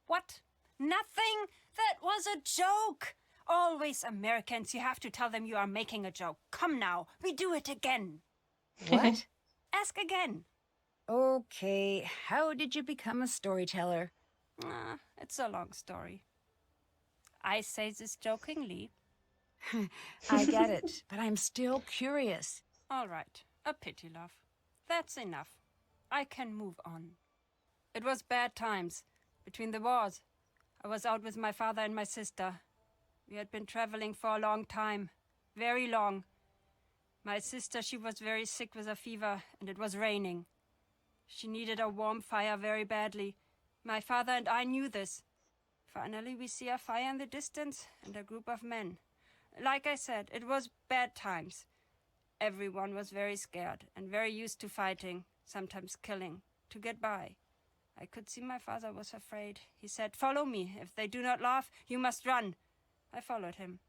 What? Nothing? That was a joke. Always Americans, you have to tell them you are making a joke. Come now, we do it again. What? Ask again. Okay, how did you become a storyteller? It's a long story. I say this jokingly. I get it, but I'm still curious. All right, a pity, love. That's enough. I can move on. It was bad times. Between the wars, I was out with my father and my sister. We had been traveling for a long time. Very long. My sister, she was very sick with a fever, and it was raining. She needed a warm fire very badly. My father and I knew this. Finally, we see a fire in the distance and a group of men. Like I said, it was bad times. Everyone was very scared and very used to fighting, sometimes killing, to get by. I could see my father was afraid. He said, "Follow me. If they do not laugh, you must run." I followed him.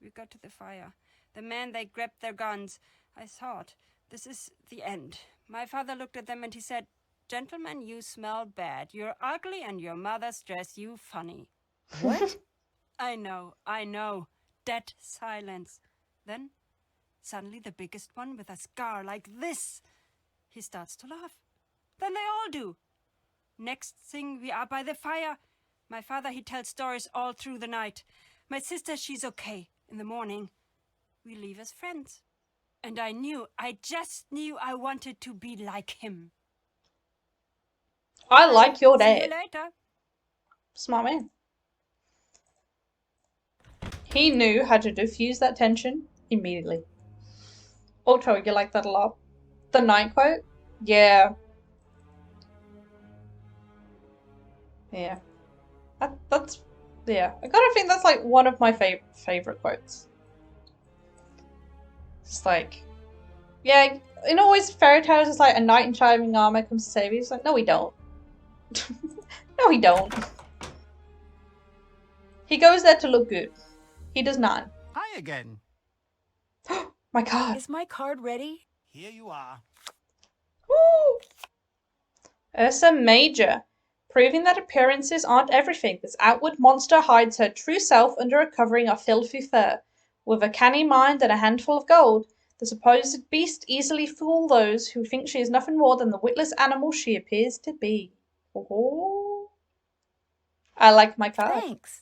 We got to the fire. The men, they grabbed their guns. I thought, this is the end. My father looked at them and he said, "Gentlemen, you smell bad. You're ugly and your mothers dress you funny." What? I know. Dead silence. Then, suddenly the biggest one with a scar like this. He starts to laugh. Then they all do. Next thing, we are by the fire. My father, he tells stories all through the night. My sister, she's okay. In the morning, we leave as friends. And I just knew I wanted to be like him. I like your See you dad. later. Smart man. He knew how to diffuse that tension immediately. Ultra, you like that a lot. The night quote? Yeah. Yeah. That's yeah. I gotta think that's like one of my favorite quotes. It's like, yeah, in always fairy tales, it's like a knight in shining armor comes to save you. It's like, no, we don't. No, we don't. He goes there to look good. He does not. Hi again. My God. Is my card ready? Here you are. Woo! Ursa Major. Proving that appearances aren't everything, this outward monster hides her true self under a covering of filthy fur. With a canny mind and a handful of gold, the supposed beast easily fools those who think she is nothing more than the witless animal she appears to be. Oh, I like my card. Thanks.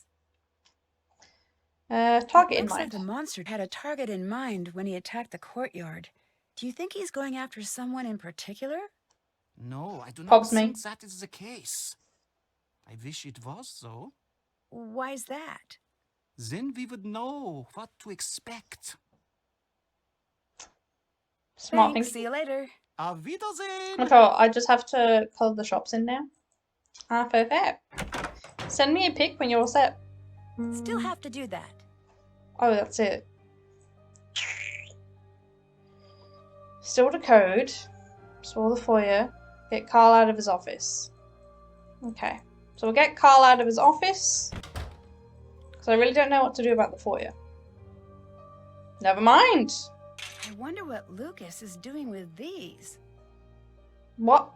Target in Looks like mind. the monster had a target in mind when he attacked the courtyard. Do you think he's going after someone in particular? No, I do not Pops me. think that is the case. I wish it was, though. Why's that? Then we would know what to expect. Smart Thanks. thinking. See you later. Auf Wiedersehen! Okay, I just have to call the shops in now. Perfect. Send me a pic when you're all set. Still have to do that. Oh, that's it. Still the code. Store the foyer. Get Carl out of his office. Okay. So we'll get Carl out of his office. Because I really don't know what to do about the foyer. Never mind. I wonder what Lucas is doing with these. What?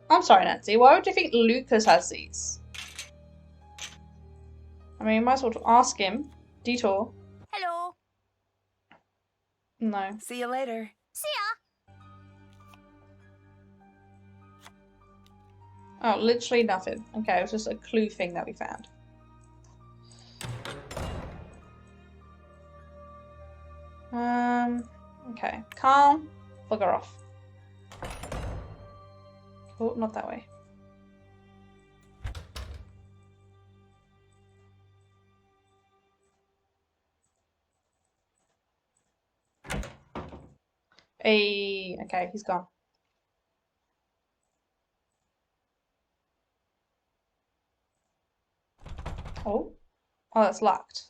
I'm sorry, Nancy. Why would you think Lucas has these? I mean, you might as well ask him. Detour. Hello. No. See you later. See ya. Oh, literally nothing. Okay, it was just a clue thing that we found. Okay. Carl, bugger off. Oh, not that way. Okay, he's gone. Oh. Oh, that's locked.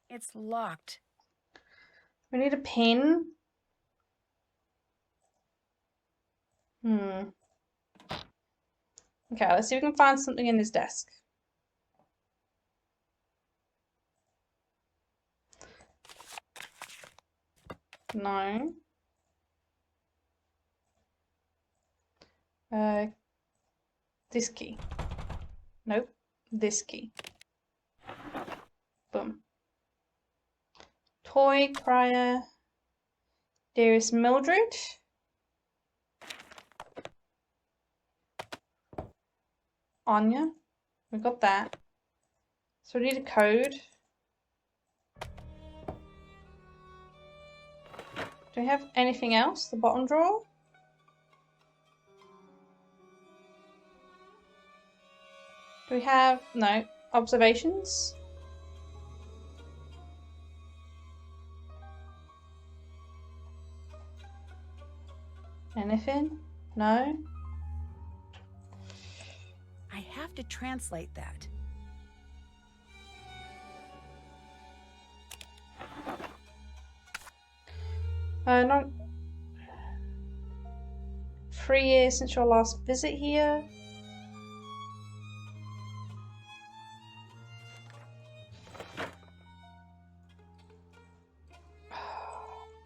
It's locked. We need a pin. Okay, let's see if we can find something in his desk. No. This key. Nope. This key. Boom. Toy crier. Dearest Mildred. Anya. We got that. So we need a code. Do we have anything else? The bottom drawer? Do we have... no. Observations? Anything? No? I have to translate that. No. 3 years since your last visit here.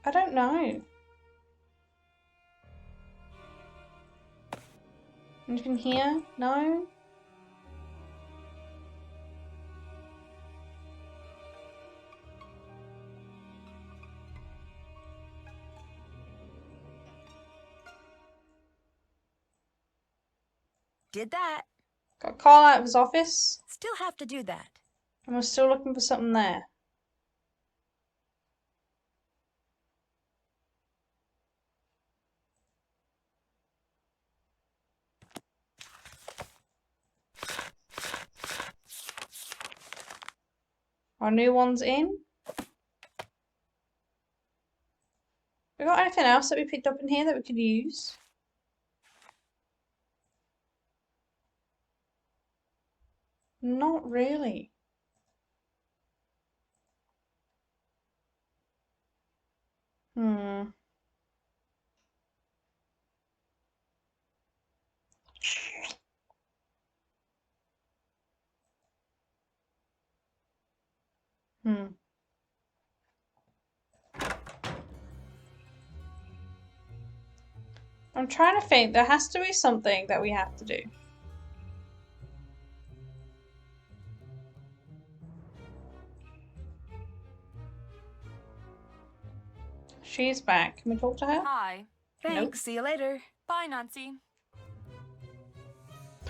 I don't know. Anything here? No? Did that. Got a call out of his office. Still have to do that. And we're still looking for something there. Our new one's in. We got anything else that we picked up in here that we could use? Not really. Hmm. I'm trying to think. There has to be something that we have to do. She's back. Can we talk to her? Hi. Thanks. Nope. See you later. Bye, Nancy.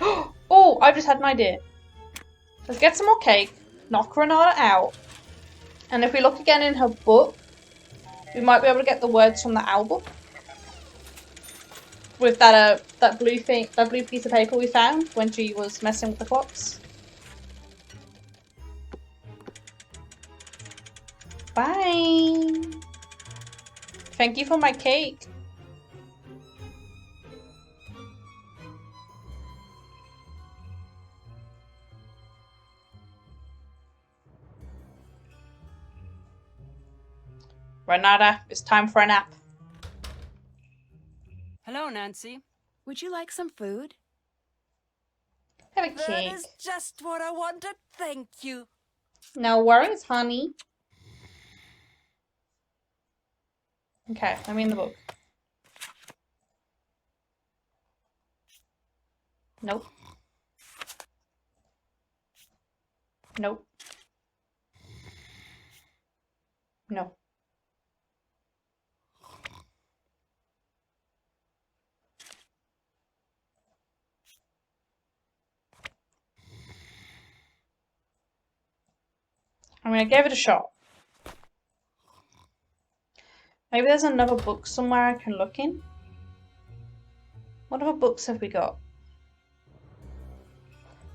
Oh, I've just had an idea. Let's get some more cake, knock Renata out, and if we look again in her book, we might be able to get the words from the album. With that blue thing, that blue piece of paper we found when she was messing with the clocks. Bye. Thank you for my cake. Renata, it's time for a nap. Hello, Nancy. Would you like some food? Have a cake. That is just what I wanted. Thank you. No worries, honey. Okay, let me in the book. Nope. Nope. No. I mean, I gave it a shot. Maybe there's another book somewhere I can look in. What other books have we got?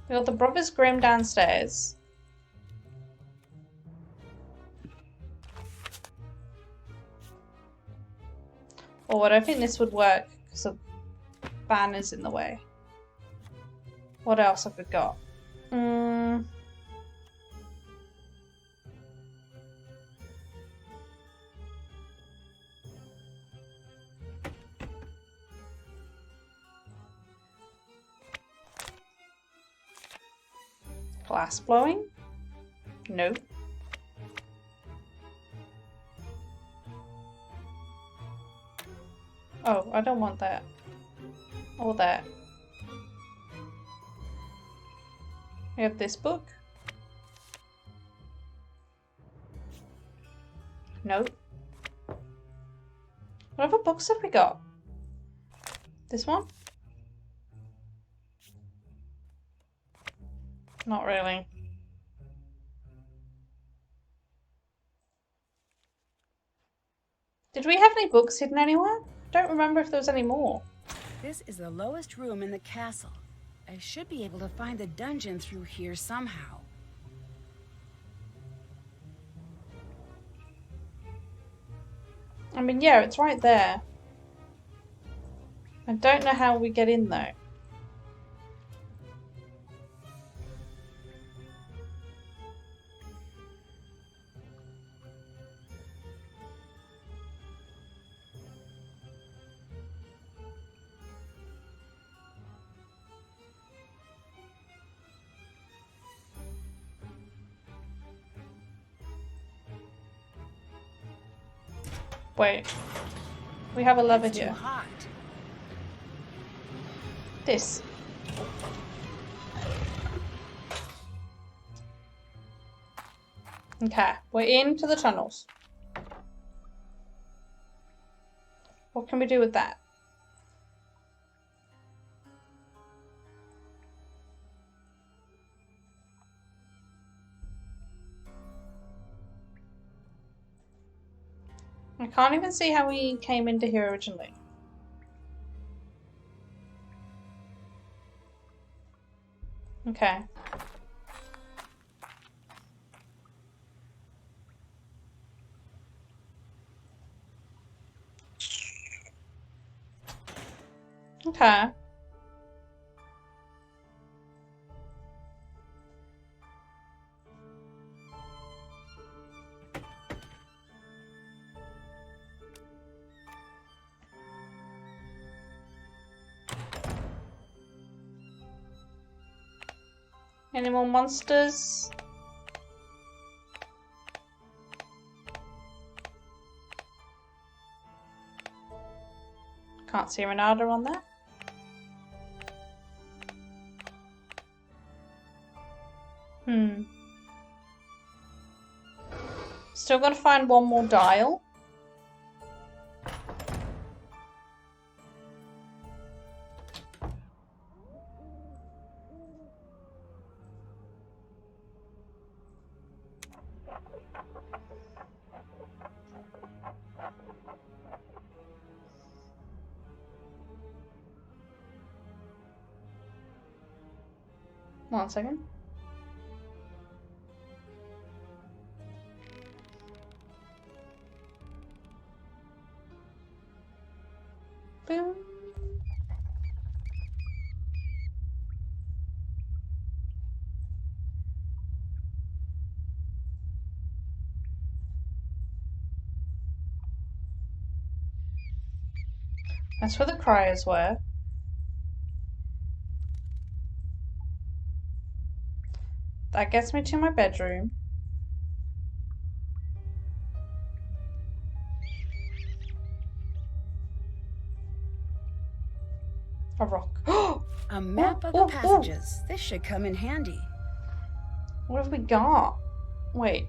We got the Brothers Grimm downstairs. Oh, I don't think this would work because the banner's in the way. What else have we got? Mm. Glass blowing? No. Oh, I don't want that. Or that. We have this book. Nope. What other books have we got? This one? Not really. Did we have any books hidden anywhere? I don't remember if there was any more. This is the lowest room in the castle. I should be able to find the dungeon through here somehow. I mean, yeah, it's right there. I don't know how we get in though. Wait. We have a lever It's too here. hot. This. Okay, we're into the tunnels. What can we do with that? I can't even see how we came into here originally. Okay. Okay. Any more monsters? Can't see Renata on there. Still gotta find one more dial. One second. Boom. That's where the criers were. That gets me to my bedroom. A rock. A map of the passages. This should come in handy. What have we got? Wait.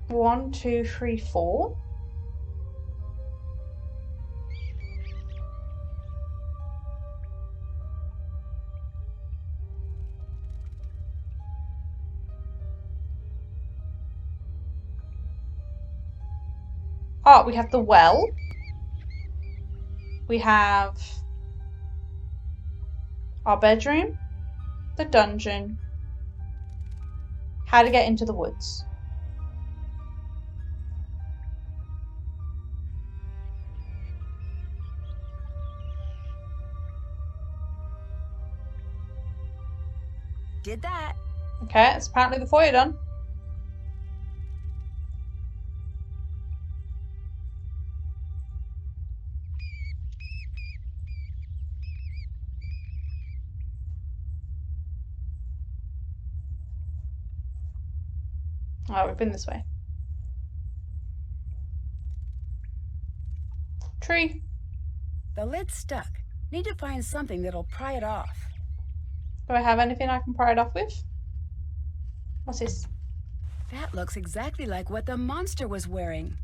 1, 2, 3, 4? Oh, we have the well. We have our bedroom, the dungeon, how to get into the woods. Did that. Okay, it's apparently before you're done. Oh, we've been this way. Tree. The lid's stuck. Need to find something that'll pry it off. Do I have anything I can pry it off with? What's this? That looks exactly like what the monster was wearing.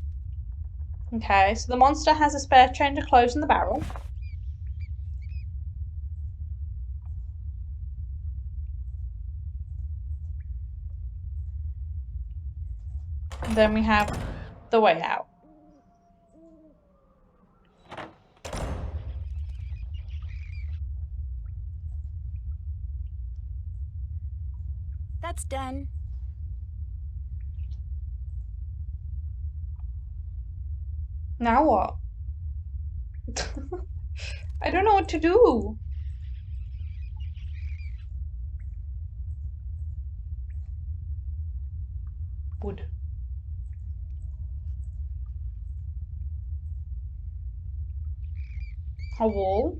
Okay, so the monster has a spare change of clothes in the barrel. And then we have the way out. That's done. Now what? I don't know what to do. Wood. A wall.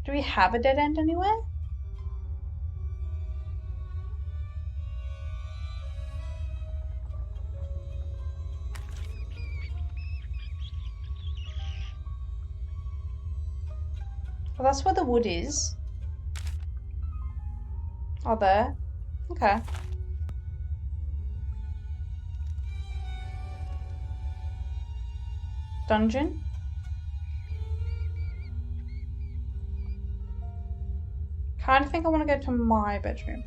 Do we have a dead end anywhere? Well, that's where the wood is. Oh, there. Okay. Dungeon. Kind of think I want to go to my bedroom.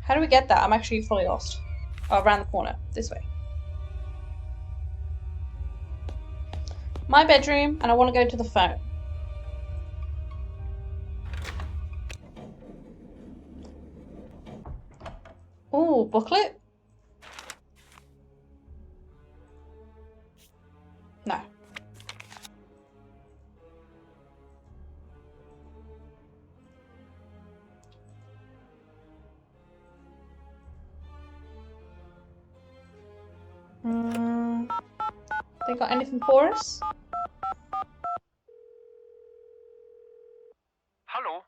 How do we get that? I'm actually fully lost. Oh, around the corner. This way. My bedroom, and I want to go to the phone. Ooh, booklet? No. They got anything for us? Hello?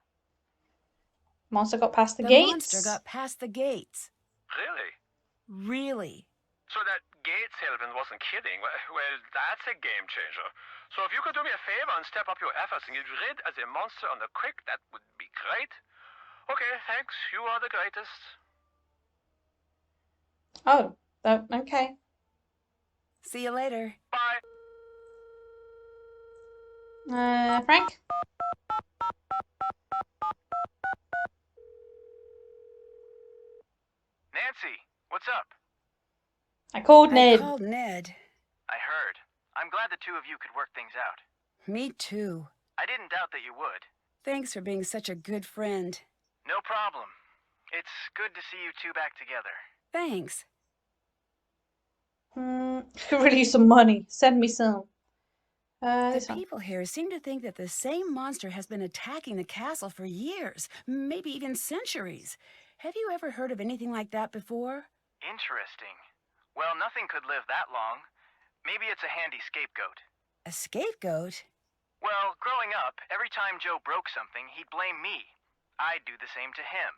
Monster got past the The gates. monster got past the gates. Really? Really? So that Gates Helvin wasn't kidding. Well, that's a game changer. So if you could do me a favor and step up your efforts and get rid of the monster on the creek, that would be great. Okay, thanks. You are the greatest. Oh, okay. See you later. Bye. Frank? Nancy, what's up? I called I Ned. called Ned. I heard. I'm glad the two of you could work things out. Me too. I didn't doubt that you would. Thanks for being such a good friend. No problem. It's good to see you two back together. Thanks. Could really use some money. Send me some. The This one. people here seem to think that the same monster has been attacking the castle for years, maybe even centuries. Have you ever heard of anything like that before? Interesting. Well, nothing could live that long. Maybe it's a handy scapegoat. A scapegoat? Well, growing up, every time Joe broke something, he'd blame me. I'd do the same to him.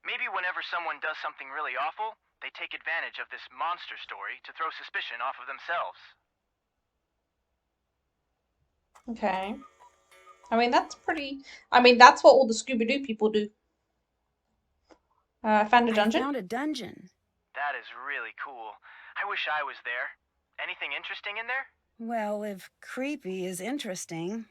Maybe whenever someone does something really awful, they take advantage of this monster story to throw suspicion off of themselves. Okay. I mean, that's pretty... I mean, that's what all the Scooby-Doo people do. I found a dungeon. I found a dungeon. That is really cool. I wish I was there. Anything interesting in there? Well, if creepy is interesting.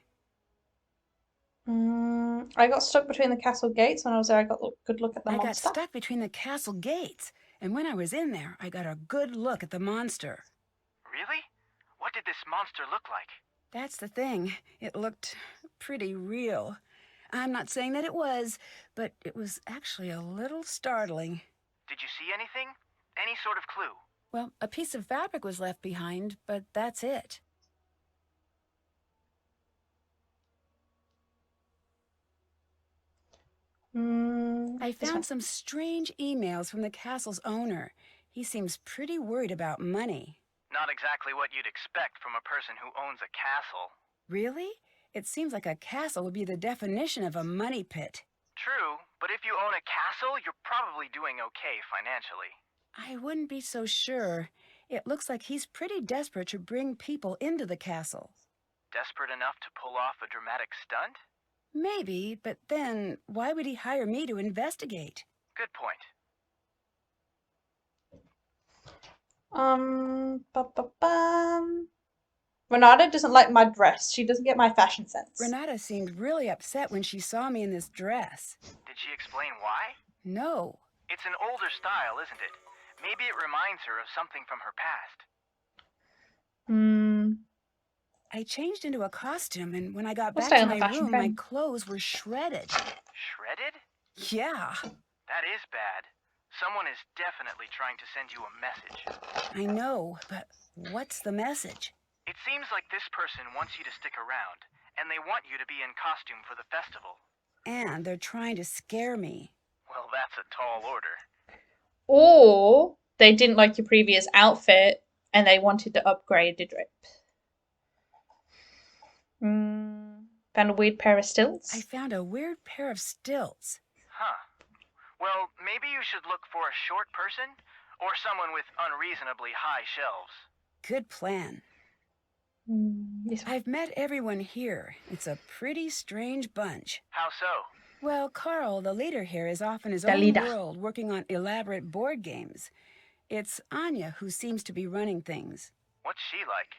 I got stuck between the castle gates. When I was there, I got a good look at the I monster. got stuck between the castle gates, and when I was in there, I got a good look at the monster. Really? What did this monster look like? That's the thing. It looked pretty real. I'm not saying that it was, but it was actually a little startling. Did you see anything? Any sort of clue? Well, a piece of fabric was left behind, but that's it. I This one. found some strange emails from the castle's owner. He seems pretty worried about money. Not exactly what you'd expect from a person who owns a castle. Really? It seems like a castle would be the definition of a money pit. True, but if you own a castle, you're probably doing okay financially. I wouldn't be so sure. It looks like he's pretty desperate to bring people into the castle. Desperate enough to pull off a dramatic stunt? Maybe, but then why would he hire me to investigate? Good point. Renata doesn't like my dress. She doesn't get my fashion sense. Renata seemed really upset when she saw me in this dress. Did she explain why? No. It's an older style, isn't it? Maybe it reminds her of something from her past. I changed into a costume, and when I got We'll back stay to on the my fashion room, my trend. clothes were shredded. Shredded? Yeah. That is bad. Someone is definitely trying to send you a message. I know, but what's the message? It seems like this person wants you to stick around, and they want you to be in costume for the festival. And they're trying to scare me. Well, that's a tall order. Or they didn't like your previous outfit and they wanted to upgrade the drip. Found a weird pair of stilts. I found a weird pair of stilts. Huh. Well, maybe you should look for a short person or someone with unreasonably high shelves. Good plan. I've met everyone here. It's a pretty strange bunch. How so? Well, Carl, the leader here, is off in his The own leader. world working on elaborate board games. It's Anya who seems to be running things. What's she like?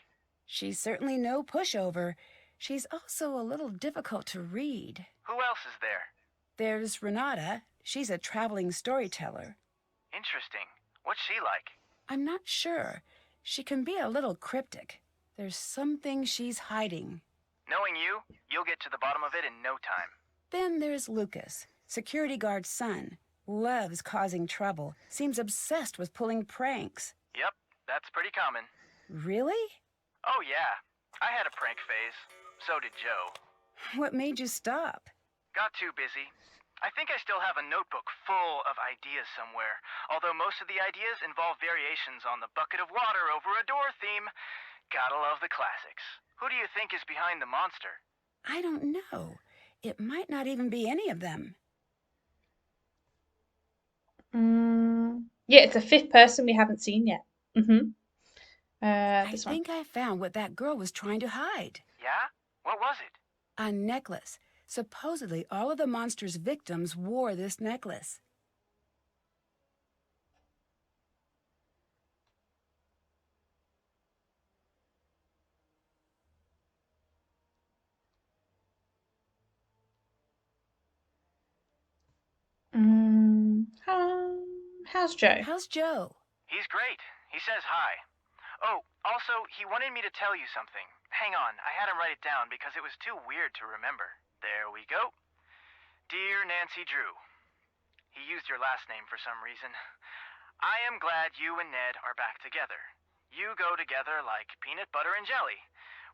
She's certainly no pushover. She's also a little difficult to read. Who else is there? There's Renata. She's a traveling storyteller. Interesting. What's she like? I'm not sure. She can be a little cryptic. There's something she's hiding. Knowing you, you'll get to the bottom of it in no time. Then there's Lucas, security guard's son. Loves causing trouble. Seems obsessed with pulling pranks. Yep, that's pretty common. Really? Oh yeah, I had a prank phase. So did Joe. What made you stop? Got too busy. I think I still have a notebook full of ideas somewhere, although most of the ideas involve variations on the bucket of water over a door theme. Gotta love the classics. Who do you think is behind the monster? I don't know. It might not even be any of them. Yeah, it's a fifth person we haven't seen yet. I This one. think I found what that girl was trying to hide. Yeah? What was it? A necklace. Supposedly, all of the monster's victims wore this necklace. How's Joe? How's Joe? He's great. He says hi. Oh, also, he wanted me to tell you something. Hang on, I had him write it down because it was too weird to remember. There we go. Dear Nancy Drew. He used your last name for some reason. I am glad you and Ned are back together. You go together like peanut butter and jelly.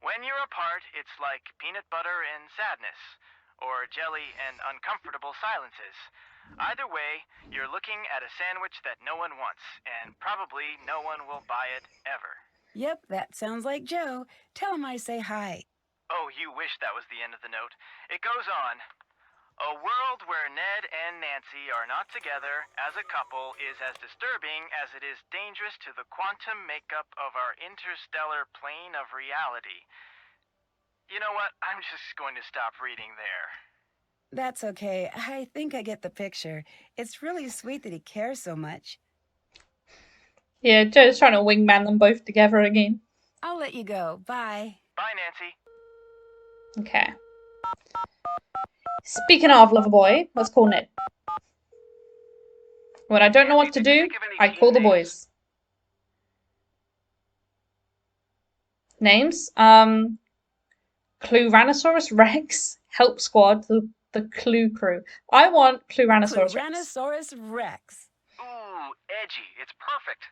When you're apart, it's like peanut butter and sadness, or jelly and uncomfortable silences. Either way, you're looking at a sandwich that no one wants, and probably no one will buy it ever. Yep, that sounds like Joe. Tell him I say hi. Oh, you wish that was the end of the note. It goes on. A world where Ned and Nancy are not together as a couple is as disturbing as it is dangerous to the quantum makeup of our interstellar plane of reality. You know what? I'm just going to stop reading there. That's okay. I think I get the picture. It's really sweet that he cares so much. Yeah, Joe's trying to wingman them both together again. I'll let you go. Bye. Bye, Nancy. Okay. Speaking of Loverboy, let's call Ned. When I don't know what to do, I call the boys. Names? Cluranosaurus Rex, Help Squad, the the Clue Crew. I want Cluranosaurus Rex. Tyrannosaurus Rex. Ooh, edgy. It's perfect.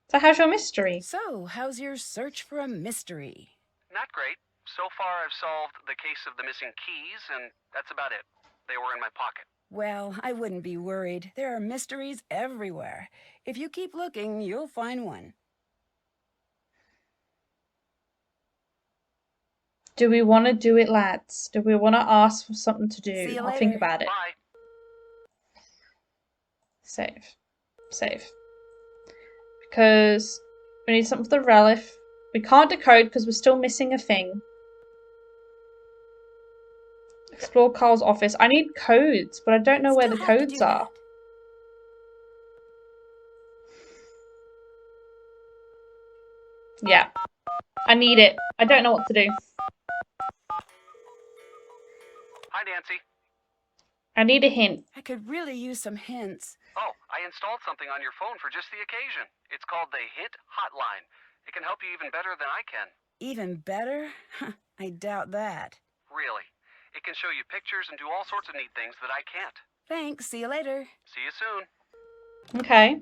So how's your mystery? So, how's your search for a mystery? Not great. So far, I've solved the case of the missing keys, and that's about it. They were in my pocket. Well, I wouldn't be worried. There are mysteries everywhere. If you keep looking, you'll find one. Do we want to do it, lads? Do we want to ask for something to do? See you I'll later. think about it. Bye. Save. Save. Because we need something for the relic. We can't decode because we're still missing a thing. Explore Carl's office. I need codes, but I don't know where the Still have to codes do are. Yeah. I need it. I don't know what to do. Hi, Nancy. I need a hint. I could really use some hints. Oh, I installed something on your phone for just the occasion. It's called the Hint Hotline. It can help you even better than I can. Even better? I doubt that. Really. It can show you pictures and do all sorts of neat things that I can't. Thanks. See you later. See you soon. Okay.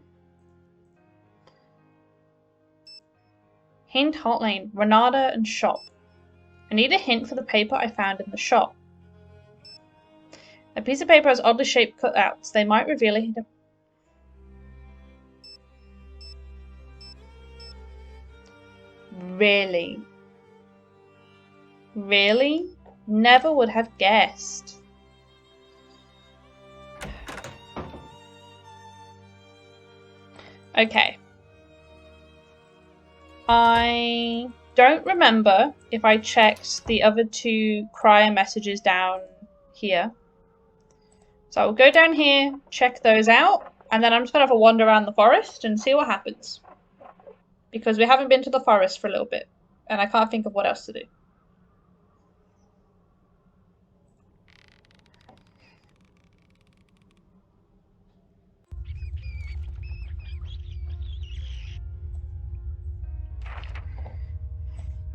Hint hotline. Renata and shop. I need a hint for the paper I found in the shop. A piece of paper has oddly shaped cutouts. They might reveal a hint. Really? Really? Never would have guessed. Okay. I don't remember if I checked the other two crier messages down here. So I will go down here, check those out, and then I'm just going to have a wander around the forest and see what happens. Because we haven't been to the forest for a little bit, and I can't think of what else to do.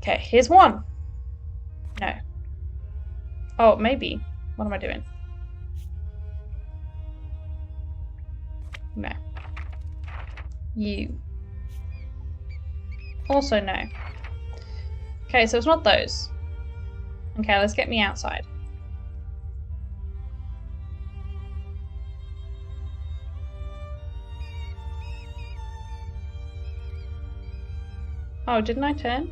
Okay, here's one. No. Oh, maybe. What am I doing? No. You. Also no. Okay, so it's not those. Okay, let's get me outside. Oh, didn't I turn?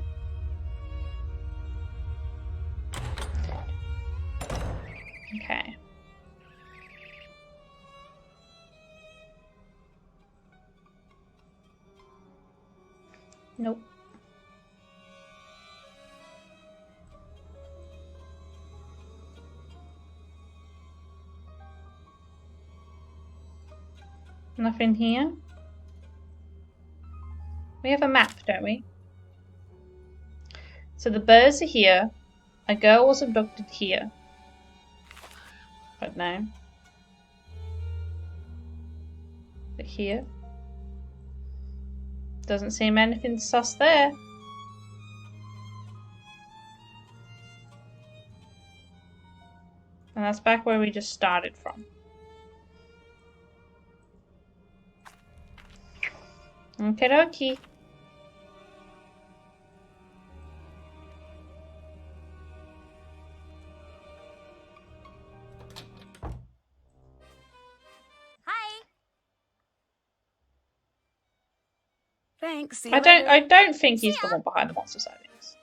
Okay. Nope. Nothing here. We have a map, don't we? So the birds are here. A girl was abducted here. But no. But here. Doesn't seem anything sus there. And that's back where we just started from. Okie dokie. Hi. Thanks. See you I later. don't think he's the one behind the monster sightings.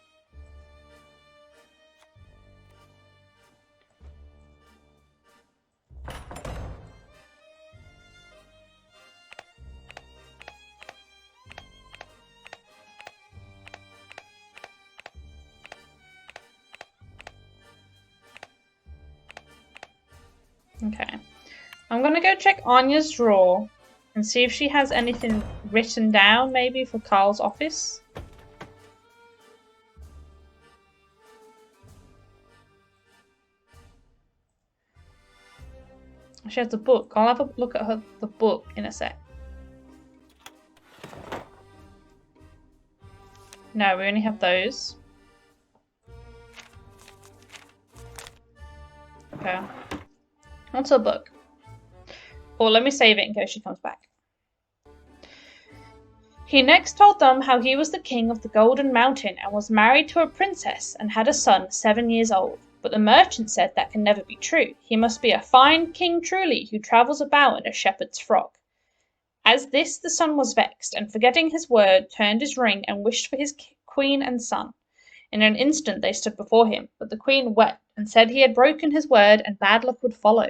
Okay. I'm gonna go check Anya's drawer and see if she has anything written down, maybe, for Carl's office. She has a book. I'll have a look at the book in a sec. No, we only have those. Okay. Onto a book. Or let me save it in case she comes back. He next told them how he was the king of the Golden Mountain and was married to a princess and had a son 7 years old. But the merchant said that can never be true. He must be a fine king truly, who travels about in a shepherd's frock. As this the son was vexed, and forgetting his word, turned his ring and wished for his queen and son. In an instant they stood before him, but the queen wept and said he had broken his word and bad luck would follow.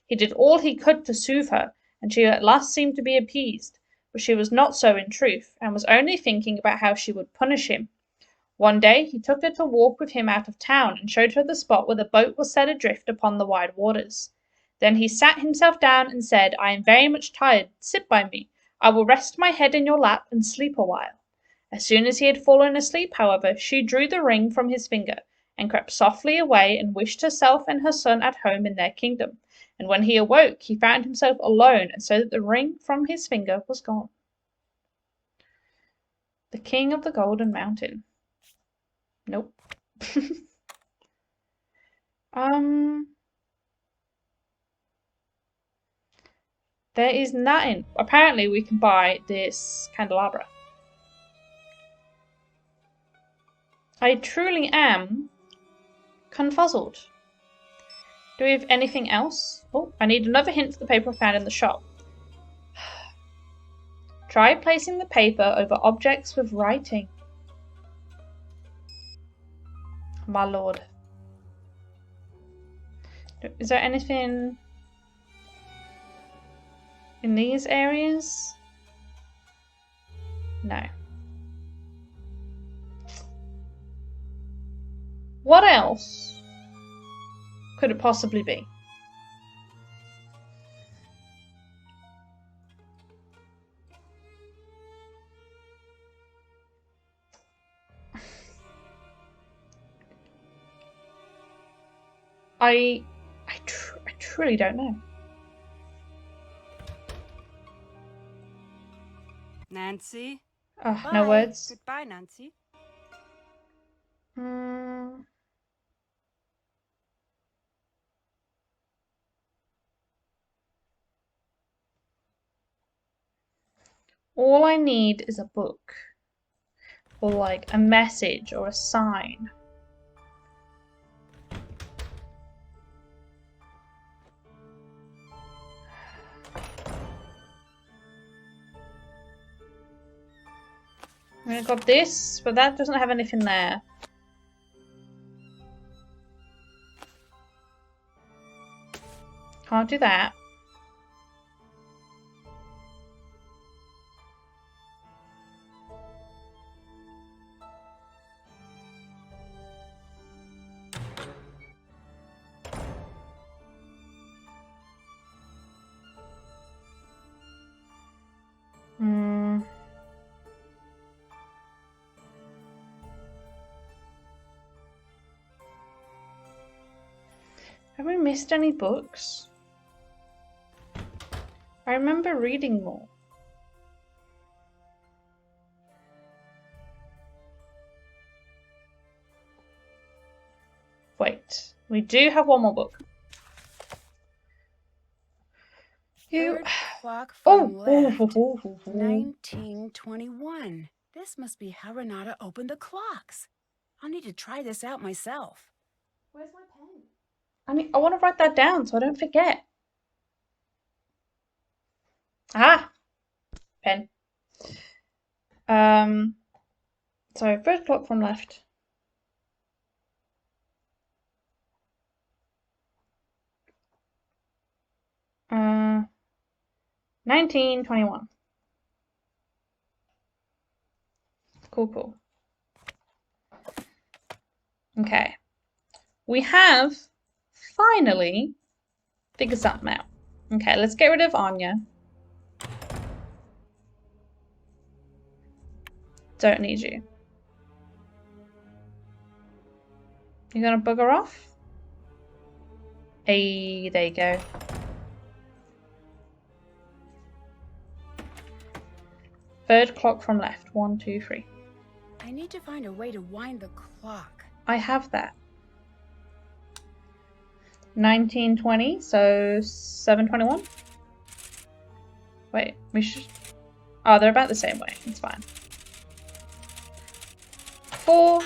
He did all he could to soothe her, and she at last seemed to be appeased, but she was not so in truth, and was only thinking about how she would punish him. One day he took her to walk with him out of town, and showed her the spot where the boat was set adrift upon the wide waters. Then he sat himself down and said, I am very much tired, sit by me. I will rest my head in your lap and sleep a while. As soon as he had fallen asleep, however, she drew the ring from his finger, and crept softly away, and wished herself and her son at home in their kingdom. And when he awoke, he found himself alone, and so that the ring from his finger was gone. The King of the Golden Mountain. Nope. There is nothing. Apparently we can buy this candelabra. I truly am confuzzled. Do we have anything else? Oh, I need another hint for the paper I found in the shop. Try placing the paper over objects with writing. My lord. Is there anything in these areas? No. What else could it possibly be? I truly don't know. Nancy? Oh, Bye. no words. Goodbye, Nancy. All I need is a book. Or like a message or a sign. I got this, but that doesn't have anything there. Can't do that. Have we missed any books? I remember reading more. Wait, we do have one more book. Third clock from left. 1921. This must be how Renata opened the clocks. I'll need to try this out myself. Where's my pen? I want to write that down so I don't forget. Ah, pen. So third clock from left. Uh, 1921. Cool. Okay. We have finally figured something out. Okay, let's get rid of Anya. Don't need you. You gonna bugger off? Hey, there you go. Third clock from left. 1, 2, 3. I need to find a way to wind the clock. I have that. 1920, so 721. Wait, we should... Oh, they're about the same way. It's fine. 4,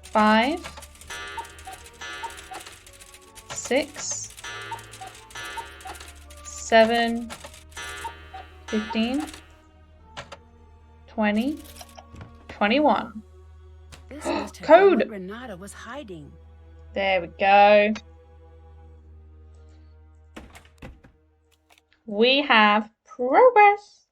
5, 6, 7, 15, 20, 21. This must have Code! been what Renata was hiding. There we go. We have progress.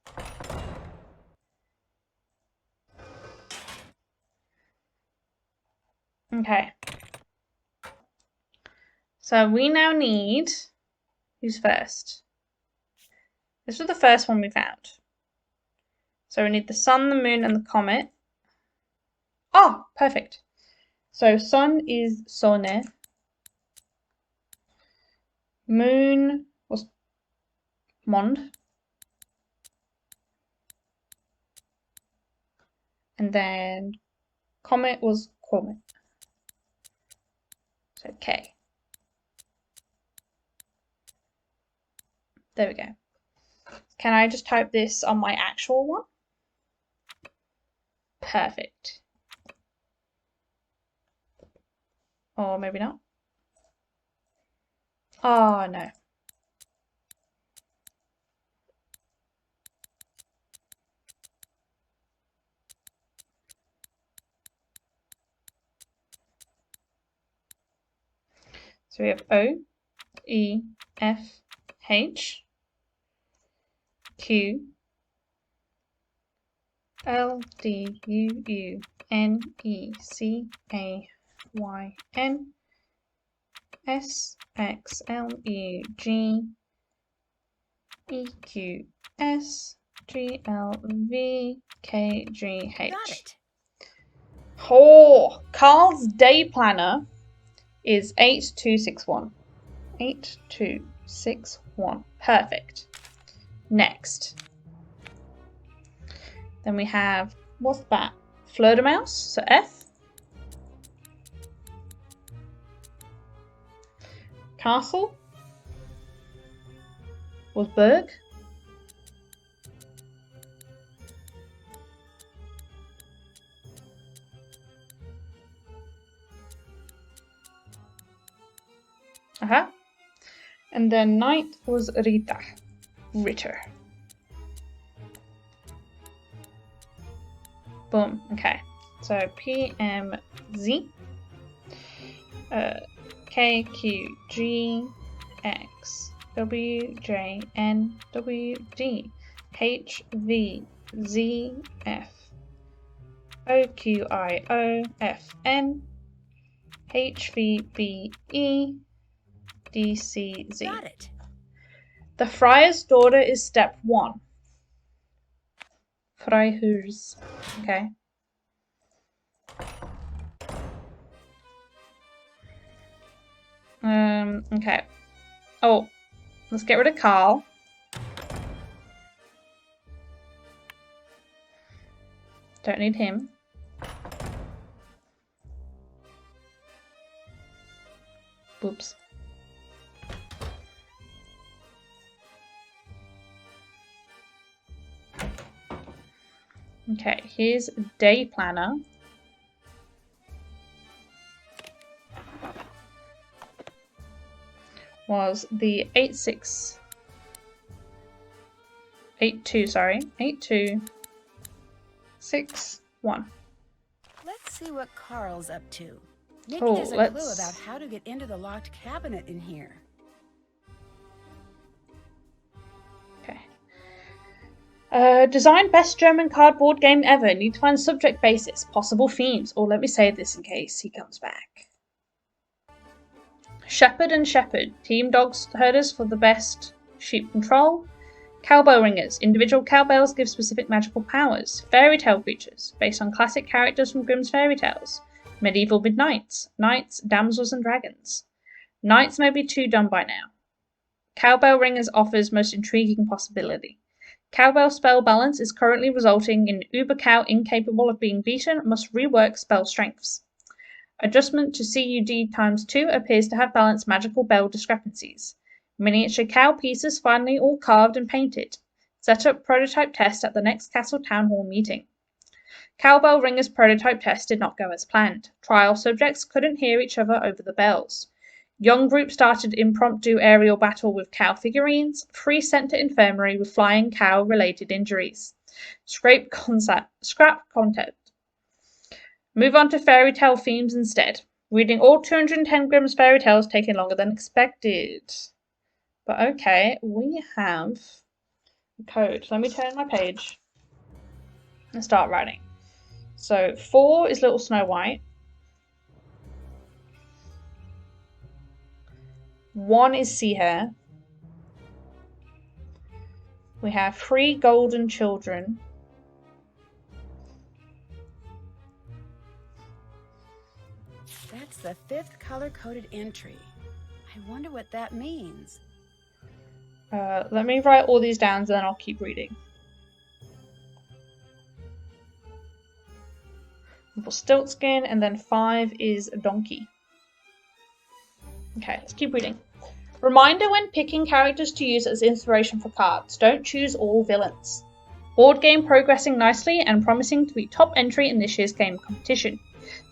Okay. So we now need... Who's first? This was the first one we found. So we need the sun, the moon, and the comet. Oh, perfect. So sun is Sonne. Moon was Mond. And then comet was Comet. So K. There we go. Can I just type this on my actual one? Perfect. Or maybe not. Oh, no. So we have O, E, F, H, Q, L, D, U, U, N, E, C, A, Y, N, S, X, L, E, G, E, Q, S, G, L, V, K, G, H. Got it. Oh, Carl's day planner is 8261. 8261. Perfect. Next. Then we have, what's that? Fleur de Mouse, so F. Castle was Berg. And then knight was Rita. Ritter. Boom. Okay. So PMZ. K, Q, G, X, W, J, N, W, D, H, V, Z, F, O, Q, I, O, F, N, H, V, B, E, D, C, Z. Got it. The friar's daughter is step 1. Freiherrs. Okay. Okay. Oh, let's get rid of Carl. Don't need him. Oops. Okay, here's day planner. Was the 8261. Let's see what Carl's up to. Maybe Oh, there's a clue about how to get into the locked cabinet in here. Okay. Design best German cardboard game ever. Need to find subject basis, possible themes. Or let me save this in case he comes back. Shepherd and Shepherd. Team dogs herders for the best sheep control. Cowbell ringers. Individual cowbells give specific magical powers. Fairy tale creatures. Based on classic characters from Grimm's fairy tales. Medieval midnights. Knights, damsels and dragons. Knights may be too dumb by now. Cowbell ringers offers most intriguing possibility. Cowbell spell balance is currently resulting in Uber Cow incapable of being beaten, must rework spell strengths. Adjustment to CUD times 2 appears to have balanced magical bell discrepancies. Miniature cow pieces finally all carved and painted. Set up prototype test at the next Castle Town Hall meeting. Cowbell ringers prototype test did not go as planned. Trial subjects couldn't hear each other over the bells. Young group started impromptu aerial battle with cow figurines. Free sent to infirmary with flying cow-related injuries. Scrap content. Move on to fairy tale themes instead. Reading all 210 Grimm's fairy tales taking longer than expected. But okay, we have a code. Let me turn my page and start writing. So 4 is Little Snow White. 1 is Sea Hare. We have 3 golden children. That's the 5th color-coded entry. I wonder what that means. Let me write all these down and then I'll keep reading. Stiltskin, and then 5 is a donkey. Okay, let's keep reading. Reminder when picking characters to use as inspiration for cards. Don't choose all villains. Board game progressing nicely and promising to be top entry in this year's game competition.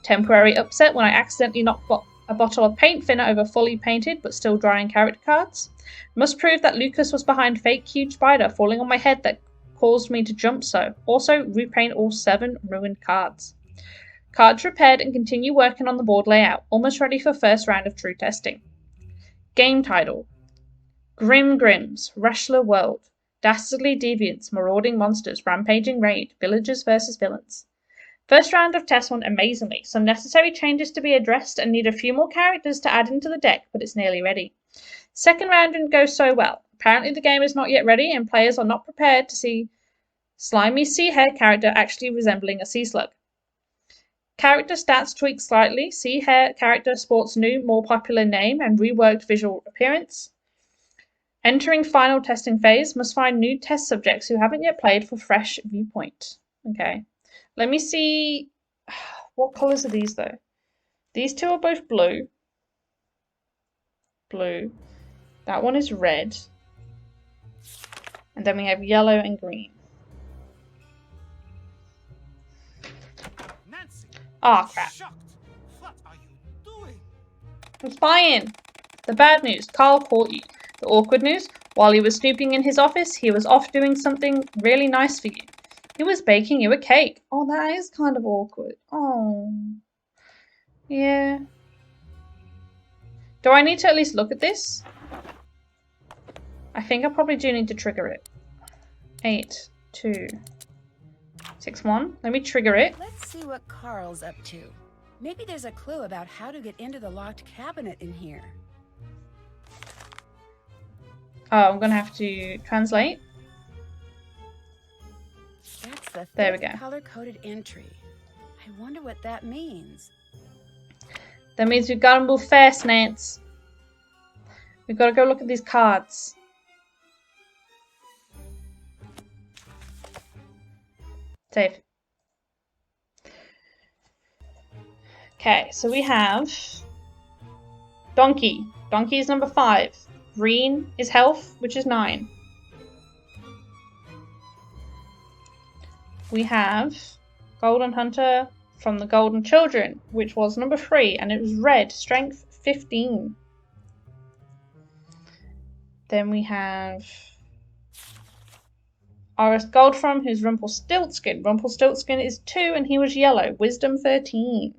Temporary upset when I accidentally knocked a bottle of paint thinner over fully painted but still drying character cards. Must prove that Lucas was behind fake huge spider falling on my head that caused me to jump so. Also repaint all 7 ruined cards. Cards repaired and continue working on the board layout. Almost ready for first round of true testing. Game title. Grim Grims, Wrestler World. Dastardly Deviants, Marauding Monsters, Rampaging Raid, Villagers vs Villains. First round of tests went amazingly. Some necessary changes to be addressed and need a few more characters to add into the deck, but it's nearly ready. Second round didn't go so well. Apparently the game is not yet ready and players are not prepared to see slimy sea hare character actually resembling a sea slug. Character stats tweaked slightly. Sea hare character sports new, more popular name and reworked visual appearance. Entering final testing phase, must find new test subjects who haven't yet played for fresh viewpoint. Okay. Let me see. What colours are these though? These 2 are both blue. Blue. That one is red. And then we have yellow and green. Nancy, Ah, crap. shocked. What are you doing? I'm spying. The bad news, Carl caught you. The awkward news, while he was snooping in his office, he was off doing something really nice for you. He was baking you a cake. Oh, that is kind of awkward. Oh. Yeah. Do I need to at least look at this? I think I probably do need to trigger it. 8, 2, 6, 1. Let me trigger it. Let's see what Carl's up to. Maybe there's a clue about how to get into the locked cabinet in here. Oh, I'm going to have to translate. That's the There we 5th go. color-coded entry. I wonder what that means. That means we've got to move fast, Nance. We've got to go look at these cards. Save. Okay, so we have Donkey. Donkey is number 5. Green is Health, which is 9. We have Golden Hunter from the Golden Children, which was number 3, and it was red, Strength 15. Then we have R.S. Goldfram, who's Rumpelstiltskin. Rumpelstiltskin is 2, and he was yellow, Wisdom 13.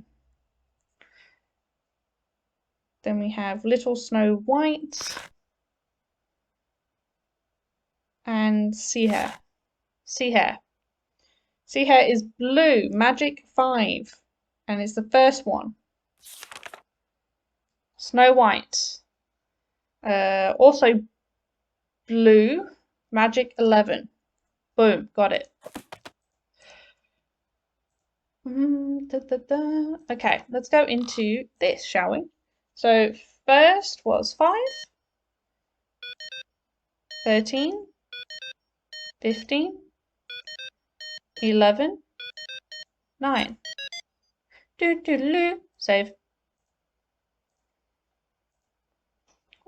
Then we have Little Snow White and Sea Hare. Sea Hare. Sea Hare is blue, Magic 5, and it's the first one. Snow White. Also blue, Magic 11. Boom, got it. Okay, let's go into this, shall we? So first was 5, 13, 15, 11, 9. Save.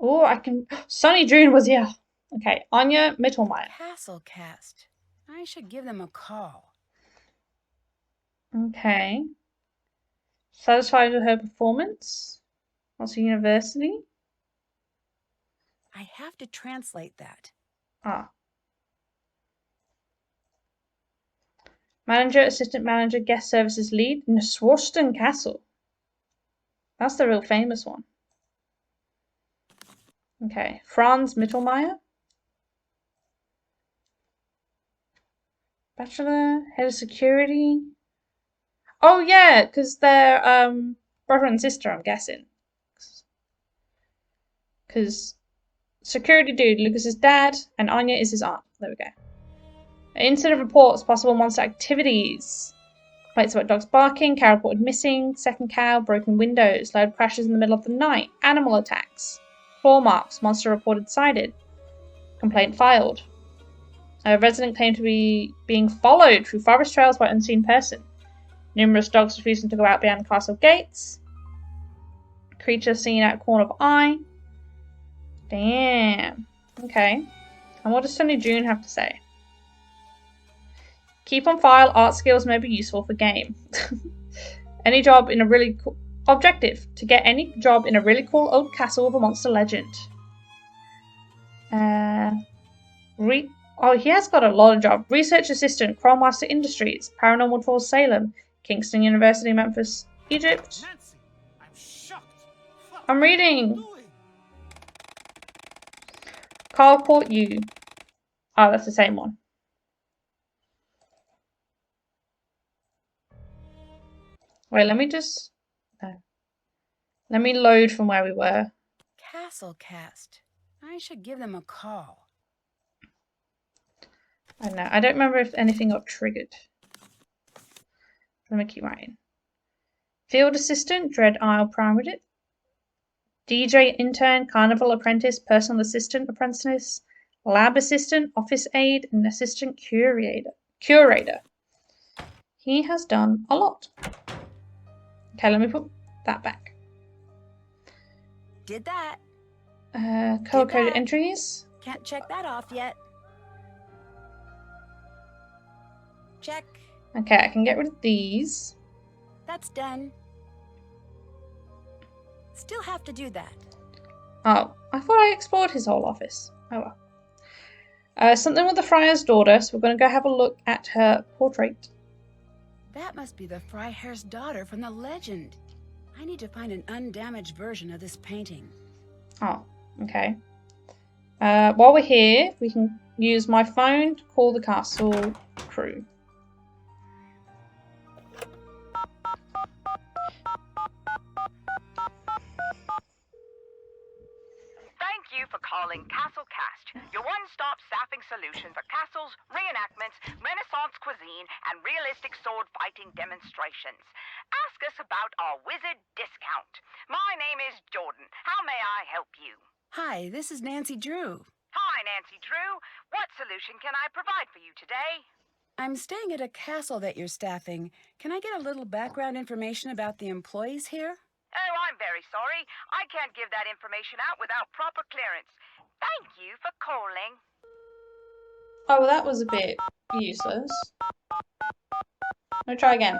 Oh, I can. Sonny June was here. Okay, Anya Mittelmeier. Castle Cast. I should give them a call. Okay. Satisfied with her performance? Also university? I have to translate that. Ah. Manager, assistant manager, guest services lead in Swarston Castle. That's the real famous one. Okay. Franz Mittelmeier. Bachelor, head of security. Oh yeah, because they're brother and sister, I'm guessing. Because security dude, Lucas's dad, and Anya is his aunt. There we go. Incident reports, possible monster activities. Complaints about dogs barking, cow reported missing, second cow, broken windows, loud crashes in the middle of the night, animal attacks, claw marks, monster reported sighted, complaint filed. A resident claimed to be being followed through forest trails by unseen person. Numerous dogs refusing to go out beyond castle gates. Creature seen at corner of eye. Damn. Okay. And what does Sonny June have to say? Keep on file, art skills may be useful for game. Any job in a really cool... Objective, to get any job in a really cool old castle with a monster legend. Oh, he has got a lot of jobs. Research assistant, Crowmaster Industries, Paranormal Tours Salem, Kingston University, Memphis, Egypt. Nancy, I'm shocked. I'm reading. What are you doing? Carl Court U. Oh, that's the same one. Wait, let me just... No. Let me load from where we were. Castle Cast. I should give them a call. I don't know. I don't remember if anything got triggered. Let me keep writing. Field assistant, Dread Isle Primary. DJ intern, carnival apprentice, personal assistant apprentice, lab assistant, office aide, and assistant curator. He has done a lot. Okay, let me put that back. Did that. Color-coded entries. Can't check that off yet. Check. Okay, I can get rid of these. That's done. Still have to do that. Oh, I thought I explored his whole office. Oh well. Something with the friar's daughter, so we're going to go have a look at her portrait. That must be the Freiherr's daughter from the legend. I need to find an undamaged version of this painting. Oh, okay. While we're here, we can use my phone to call the castle crew. Thank you for calling Castle Cast, your one-stop staffing solution for castles, reenactments, Renaissance cuisine, and realistic sword fighting demonstrations. Ask us about our wizard discount. My name is Jordan. How may I help you? Hi, this is Nancy Drew. Hi, Nancy Drew. What solution can I provide for you today? I'm staying at a castle that you're staffing. Can I get a little background information about the employees here? Oh, I'm very sorry. I can't give that information out without proper clearance. Thank you for calling. Oh, well, that was a bit useless. Let me try again.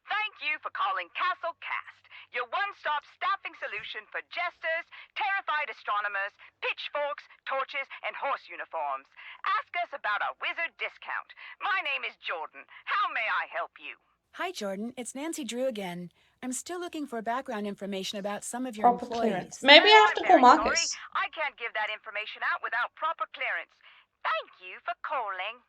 Thank you for calling Castle Cast, your one-stop staffing solution for jesters, terrified astronomers, pitchforks, torches, and horse uniforms. Ask us about our wizard discount. My name is Jordan. How may I help you? Hi, Jordan. It's Nancy Drew again. I'm still looking for background information about some of your Proper employees. clearance. Maybe I Oh, have to I'm call very Marcus. sorry. I can't give that information out without proper clearance. Thank you for calling.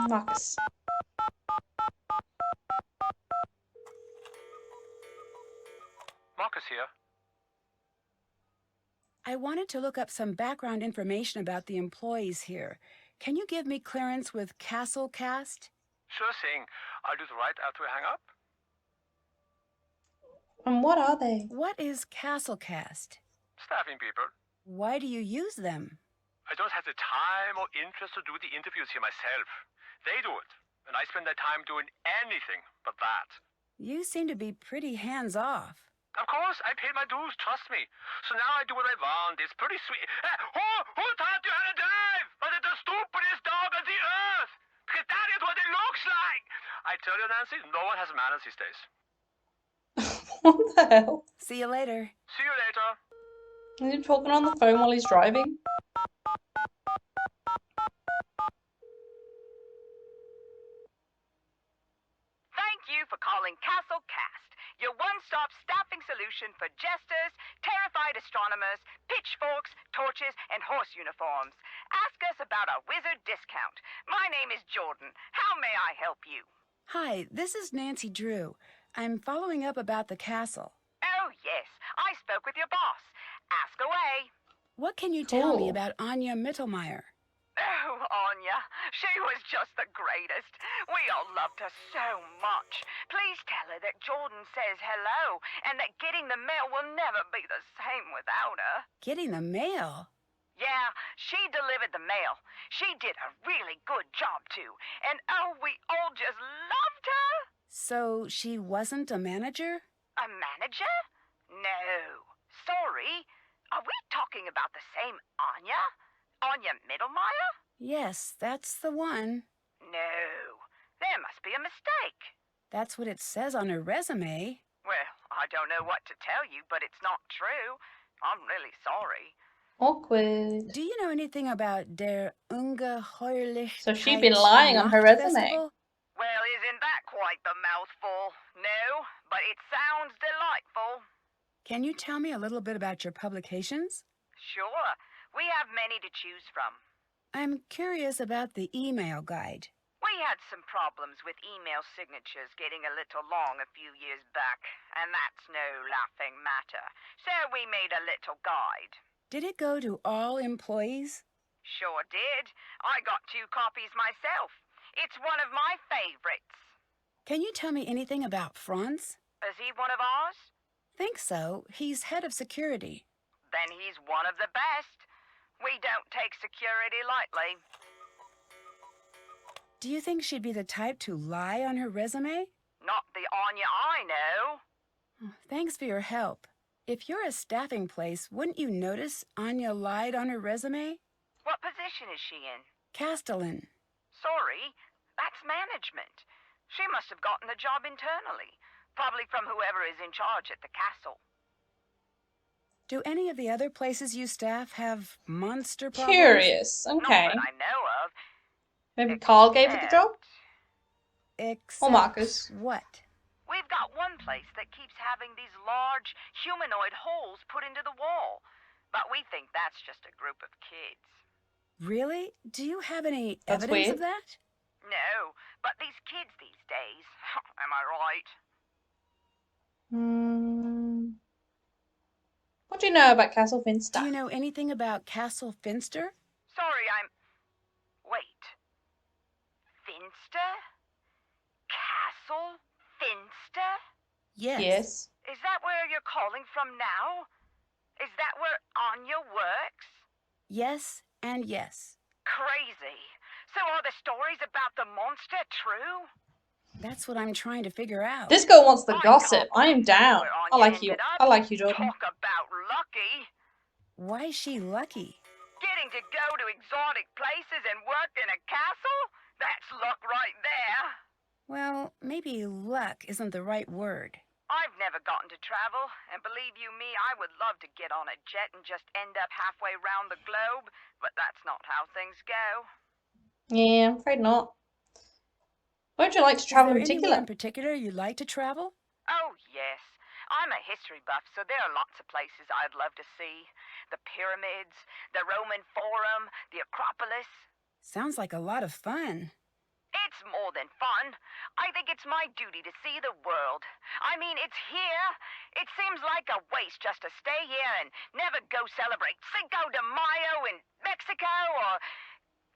Marcus. Marcus here. I wanted to look up some background information about the employees here. Can you give me clearance with Castle Cast? Sure thing. I'll do it right after we hang up. And what are they? What is Castle Cast? Staffing people. Why do you use them? I don't have the time or interest to do the interviews here myself. They do it, and I spend their time doing anything but that. You seem to be pretty hands-off. Of course, I paid my dues, trust me. So now I do what I want. It's pretty sweet. Who taught you how to drive? Was it the stupidest dog on the earth? Because that is what it looks like. I tell you, Nancy, no one has manners these days. What the hell? See you later. See you later. Is he talking on the phone while he's driving? Thank you for calling Castle Cast, your one-stop staffing solution for jesters, terrified astronomers, pitchforks, torches, and horse uniforms. Ask us about our wizard discount. My name is Jordan. How may I help you? Hi, this is Nancy Drew. I'm following up about the castle. Oh, yes. I spoke with your boss. Ask away. What can you tell me Cool. about Anya Mittelmeier? Oh, Anya. She was just the greatest. We all loved her so much. Please tell her that Jordan says hello and that getting the mail will never be the same without her. Getting the mail? Yeah, she delivered the mail. She did a really good job, too. And oh, we all just loved her. So she wasn't a manager? A manager? No. Sorry. Are we talking about the same Anya? Anya Mittelmeier? Yes, that's the one. No. There must be a mistake. That's what it says on her resume. Well, I don't know what to tell you, but it's not true. I'm really sorry. Awkward. Do you know anything about der Ungeheuerlichkeit So she'd been lying on her resume. Festival? Well, isn't that quite the mouthful? No, but it sounds delightful. Can you tell me a little bit about your publications? Sure. We have many to choose from. I'm curious about the email guide. We had some problems with email signatures getting a little long a few years back, and that's no laughing matter. So we made a little guide. Did it go to all employees? Sure did. I got 2 copies myself. It's one of my favorites. Can you tell me anything about Franz? Is he one of ours? Think so. He's head of security. Then he's one of the best. We don't take security lightly. Do you think she'd be the type to lie on her resume? Not the Anya I know. Thanks for your help. If you're a staffing place, wouldn't you notice Anya lied on her resume? What position is she in? Castellan. Sorry, that's management. She must have gotten the job internally, probably from whoever is in charge at the castle. Do any of the other places you staff have monster problems? Curious. Not Okay. that I know of. Maybe Carl gave it the job? Except Or Marcus. what? We've got one place that keeps having these large humanoid holes put into the wall, but we think that's just a group of kids. Really? Do you have any That's evidence weird. of that? No, but these kids these days, am I right? What do you know about Castle Finster? Do you know anything about Castle Finster? Sorry, Wait. Finster? Castle Finster? Yes. Yes. Is that where you're calling from now? Is that where Anya works? Yes and yes. Crazy. So are the stories about the monster true? That's what I'm trying to figure out. This girl wants the I gossip. can't I am believe down. where I Anya like you. ended up. I like you, Jordan. Talk about lucky. Why is she lucky? Getting to go to exotic places and work in a castle? That's luck right there. Well, maybe luck isn't the right word. I've never gotten to travel, and believe you me, I would love to get on a jet and just end up halfway round the globe, but that's not how things go. Yeah, I'm afraid not. Where would you like to travel in Is there anywhere particular? in particular you'd like to travel? Oh, yes. I'm a history buff, so there are lots of places I'd love to see. The pyramids, the Roman Forum, the Acropolis. Sounds like a lot of fun. It's more than fun. I think it's my duty to see the world. I mean, it's here. It seems like a waste just to stay here and never go celebrate Cinco de Mayo in Mexico or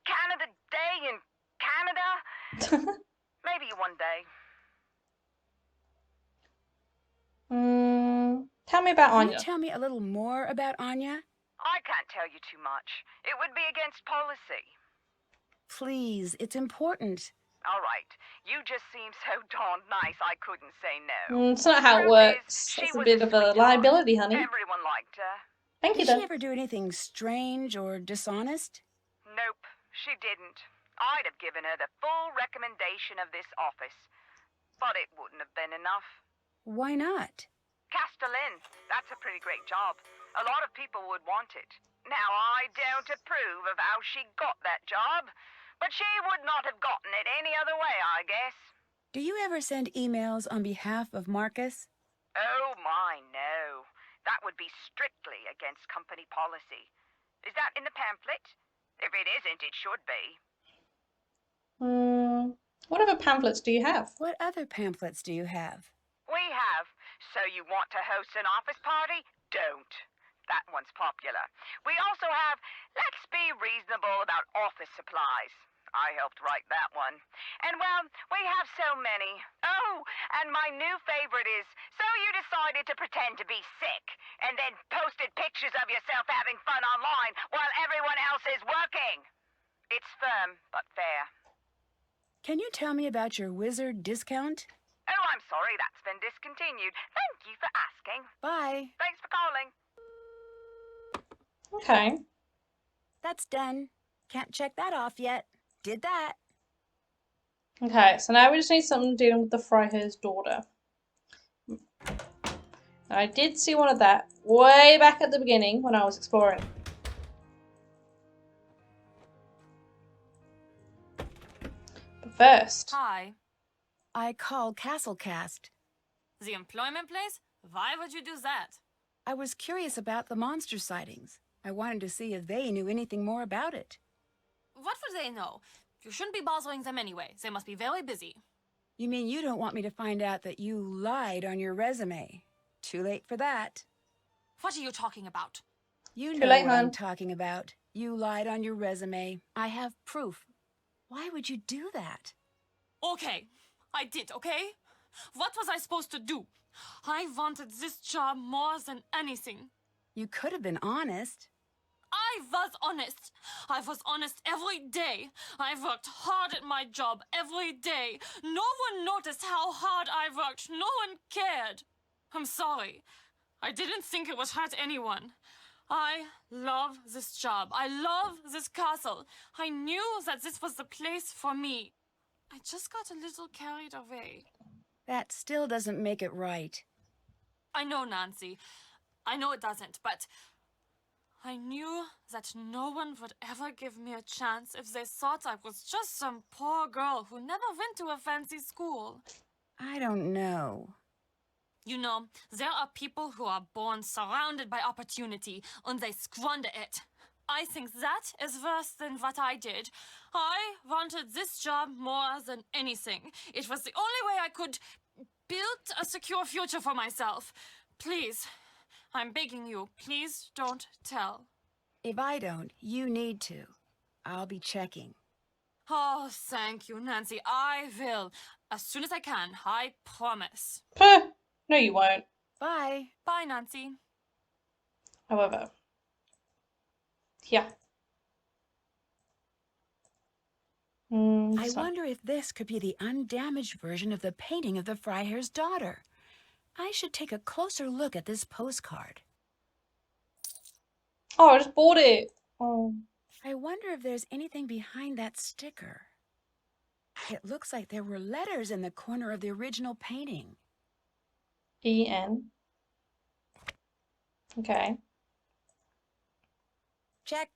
Canada Day in Canada. Maybe one day. Tell me about Can Anya. you tell me a little more about Anya? I can't tell you too much. It would be against policy. Please, it's important. All right. You just seem so darned nice I couldn't say no. It's not how it Truth is, works. she That's a was bit of a sweetheart. liability, honey. Everyone liked her. Thank you, Did she though. ever do anything strange or dishonest? Nope, she didn't. I'd have given her the full recommendation of this office. But it wouldn't have been enough. Why not? Castellin, that's a pretty great job. A lot of people would want it. Now, I don't approve of how she got that job, but she would not have gotten it any other way, I guess. Do you ever send emails on behalf of Marcus? Oh, my, no. That would be strictly against company policy. Is that in the pamphlet? If it isn't, it should be. What other pamphlets do you have? What other pamphlets do you have? We have. So you want to host an office party? Don't. That one's popular. We also have Let's Be Reasonable About Office Supplies. I helped write that one. And, well, we have so many. Oh, and my new favorite is So You Decided to Pretend to Be Sick and then posted pictures of yourself having fun online while everyone else is working. It's firm, but fair. Can you tell me about your wizard discount? Oh, I'm sorry that's been discontinued. Thank you for asking. Bye. Thanks for calling. Okay. That's done. Can't check that off yet. Did that. Okay, so now we just need something dealing with the Freiherr's daughter. And I did see one of that way back at the beginning when I was exploring. But first, Hi. I called Castle Cast. The employment place? Why would you do that? I was curious about the monster sightings. I wanted to see if they knew anything more about it. What would they know? You shouldn't be bothering them anyway. They must be very busy. You mean you don't want me to find out that you lied on your resume? Too late for that. What are you talking about? You Too know late, what I'm hon. talking about. You lied on your resume. I have proof. Why would you do that? Okay, I did, okay? What was I supposed to do? I wanted this job more than anything. You could have been honest. I was honest. I was honest every day. I worked hard at my job every day. No one noticed how hard I worked. No one cared. I'm sorry. I didn't think it would hurt anyone. I love this job. I love this castle. I knew that this was the place for me. I just got a little carried away. That still doesn't make it right. I know, Nancy. I know it doesn't, but I knew that no one would ever give me a chance if they thought I was just some poor girl who never went to a fancy school. I don't know. You know, there are people who are born surrounded by opportunity and they squander it. I think that is worse than what I did. I wanted this job more than anything. It was the only way I could build a secure future for myself. Please, I'm begging you, please don't tell. If I don't, you need to. I'll be checking. Oh, thank you, Nancy. I will. As soon as I can, I promise. Puh, no you won't. Bye. Bye, Nancy. However, yeah. I wonder if this could be the undamaged version of the painting of the Freiherr's daughter. I should take a closer look at this postcard. Oh, I just bought it. Oh. I wonder if there's anything behind that sticker. It looks like there were letters in the corner of the original painting. E-N. Okay. Check.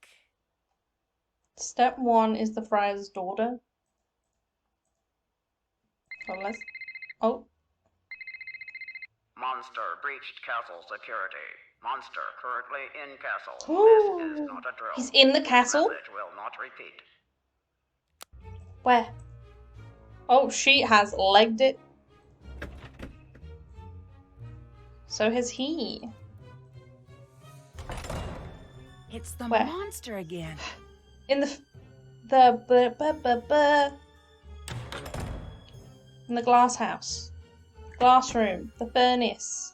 Step 1 is the Freiherr's daughter. Oh. Monster breached castle security. Monster currently in castle. Ooh. This is not a drill. He's in the castle? Message will not repeat. Where? Oh, she has legged it. So has he. It's the Where? monster again. In in the glass house. Glass room. The furnace.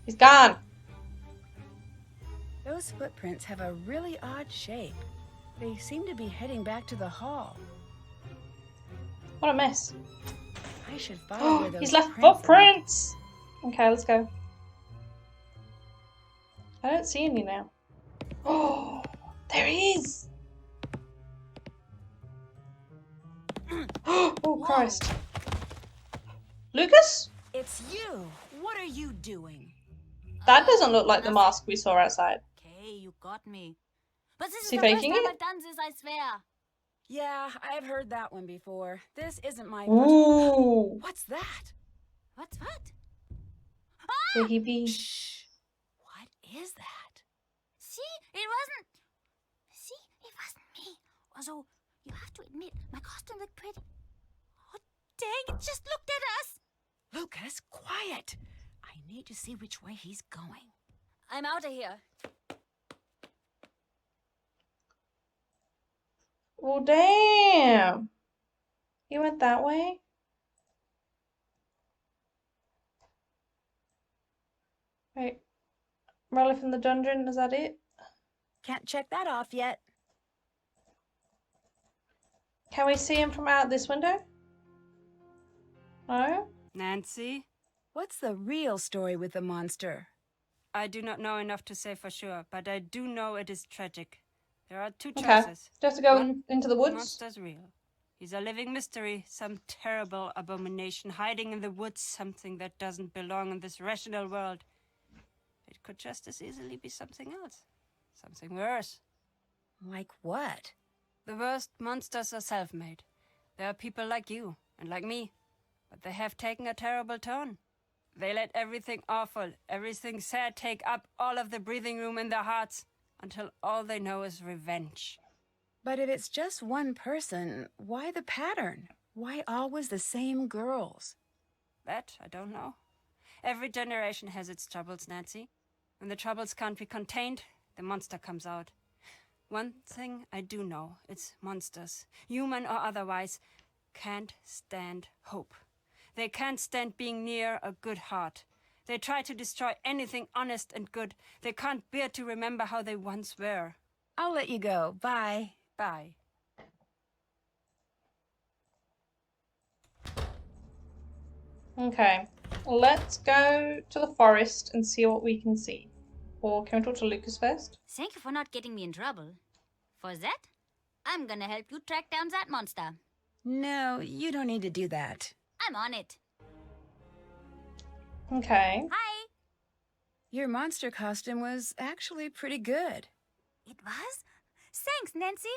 He's gone. Those footprints have a really odd shape. They seem to be heading back to the hall. What a mess. I should follow where those He's left prints lead. footprints. Okay, let's go. I don't see any now. Oh, there he is. Oh, Christ. Lucas? It's you. What are you doing? That doesn't look like the mask we saw outside. Okay, you got me. But this Is is he the first faking time it? I've done this, I swear. Yeah, I've heard that one before. This isn't my first... Ooh. What's that? What's what? Could he be? Shh. What is that? See, it wasn't me. Also, you have to admit, my costume looked pretty. Oh, dang, it just looked at us. Lucas, quiet. I need to see which way he's going. I'm out of here. Well, damn. He went that way? Wait. Relic in the dungeon, is that it? Can't check that off yet. Can we see him from out this window? No? Nancy? What's the real story with the monster? I do not know enough to say for sure, but I do know it is tragic. There are two Okay. choices. Do you have to go One, into the the woods? monster's real. He's a living mystery, some terrible abomination hiding in the woods, something that doesn't belong in this rational world. It could just as easily be something else. Something worse. Like what? The worst monsters are self-made. There are people like you and like me, but they have taken a terrible turn. They let everything awful, everything sad take up all of the breathing room in their hearts until all they know is revenge. But if it's just one person, why the pattern? Why always the same girls? That I don't know. Every generation has its troubles, Nancy. When the troubles can't be contained, the monster comes out. One thing I do know, it's monsters, human or otherwise, can't stand hope. They can't stand being near a good heart. They try to destroy anything honest and good. They can't bear to remember how they once were. I'll let you go. Bye. Bye. Okay. Let's go to the forest and see what we can see. Or can we talk to Lucas first? Thank you for not getting me in trouble. For that, I'm gonna help you track down that monster. No, you don't need to do that. I'm on it. Okay. Hi. Your monster costume was actually pretty good. It was? Thanks, Nancy.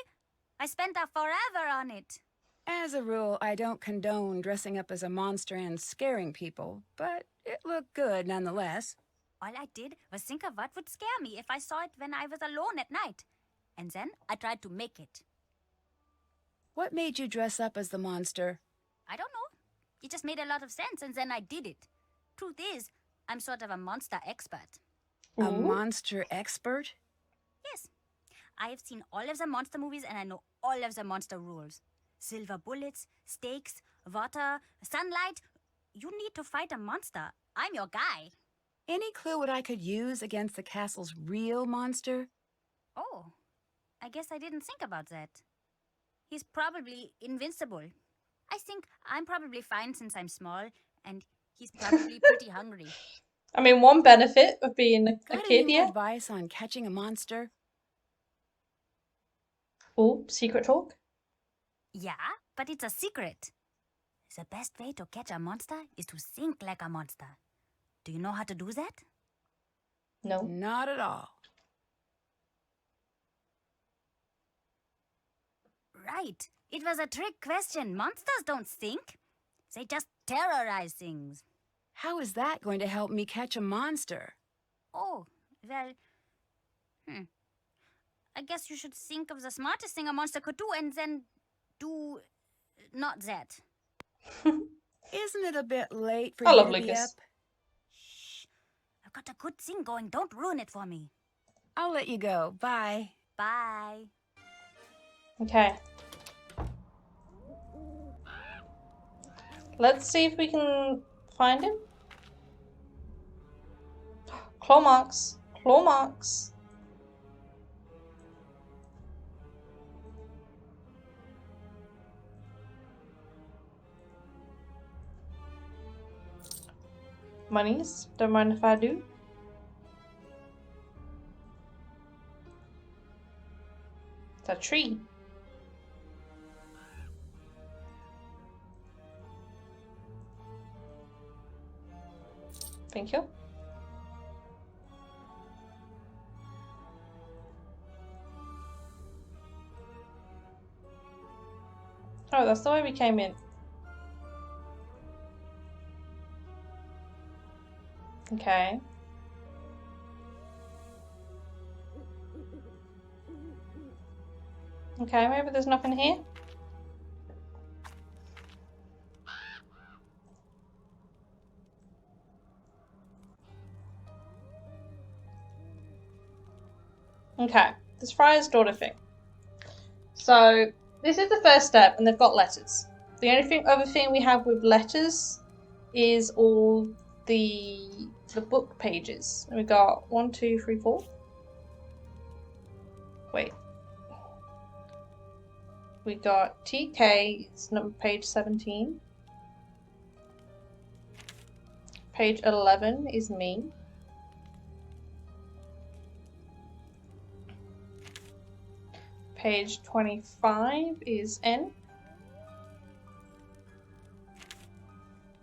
I spent a forever on it. As a rule, I don't condone dressing up as a monster and scaring people, but it looked good nonetheless. All I did was think of what would scare me if I saw it when I was alone at night. And then I tried to make it. What made you dress up as the monster? I don't know. It just made a lot of sense, and then I did it. Truth is, I'm sort of a monster expert. A Ooh. monster expert? Yes. I have seen all of the monster movies, and I know all of the monster rules. Silver bullets, stakes, water, sunlight. You need to fight a monster. I'm your guy. Any clue what I could use against the castle's real monster? Oh, I guess I didn't think about that. He's probably invincible. I think I'm probably fine since I'm small, and he's probably pretty hungry. I mean, one benefit of being a Got kid, any yeah. advice on catching a monster? Oh, secret talk? Yeah, but it's a secret. The best way to catch a monster is to think like a monster. Do you know how to do that? No. Not at all. Right. It was a trick question. Monsters don't think. They just terrorize things. How is that going to help me catch a monster? Oh, well... I guess you should think of the smartest thing a monster could do and then do... not that. Isn't it a bit late for I you love to be Lucas. up? Shh. I've got a good thing going. Don't ruin it for me. I'll let you go. Bye. Bye. Okay. Let's see if we can find him. Claw marks. Claw marks. Monies. Don't mind if I do. It's a tree. Thank you. Oh, that's the way we came in. Okay. Okay, maybe there's nothing here. Okay, this Friar's daughter thing. So this is the first step, and they've got letters. The only other thing we have with letters is all the book pages. We got 1, 2, 3, 4. Wait. We got TK, it's number page 17. Page 11 is me. Page 25 is N.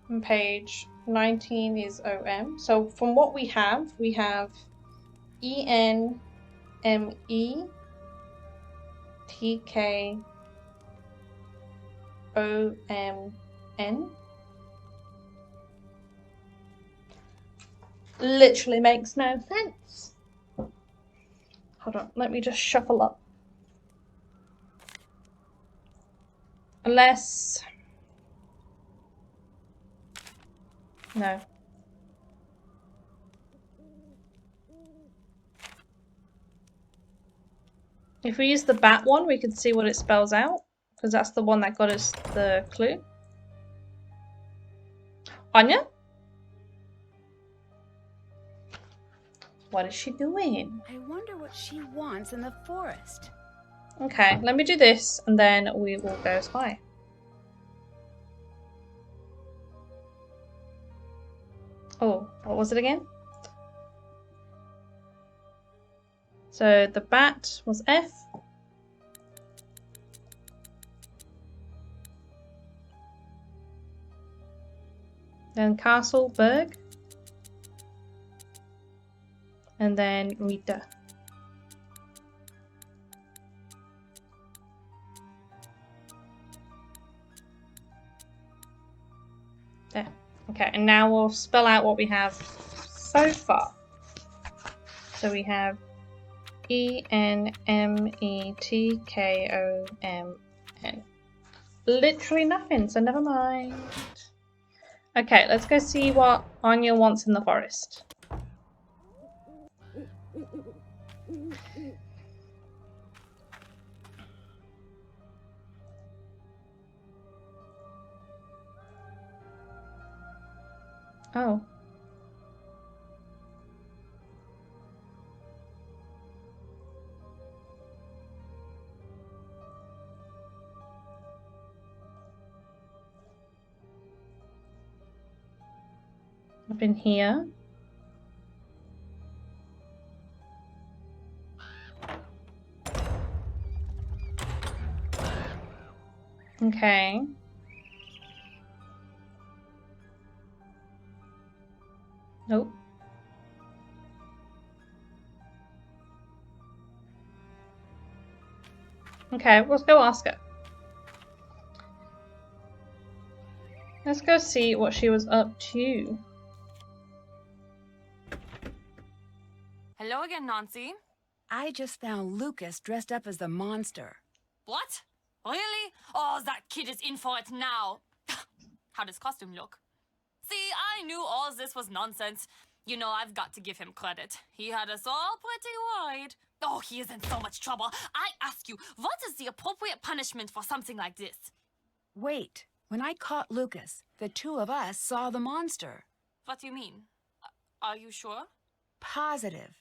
And page 19 is OM. So from what we have EN, ME, TK, OMN. Literally makes no sense. Hold on, let me just shuffle up. Unless... No. If we use the bat one, we can see what it spells out, because that's the one that got us the clue. Anya? What is she doing? I wonder what she wants in the forest. Okay, let me do this, and then we will go spy. Oh, what was it again? So the bat was F. Then Castle, Berg. And then Rita. There. Okay, and now we'll spell out what we have so far. So we have ENMETKOMN. Literally nothing, so never mind. Okay, let's go see what Anya wants in the forest. Oh. Up in here. Okay. Nope. Okay, let's go ask her. Let's go see what she was up to. Hello again, Nancy. I just found Lucas dressed up as the monster. What? Really? Oh, that kid is in for it now. How does costume look? See, I knew all this was nonsense. You know, I've got to give him credit. He had us all pretty worried. Oh, he is in so much trouble. I ask you, what is the appropriate punishment for something like this? Wait, when I caught Lucas, the two of us saw the monster. What do you mean? Are you sure? Positive.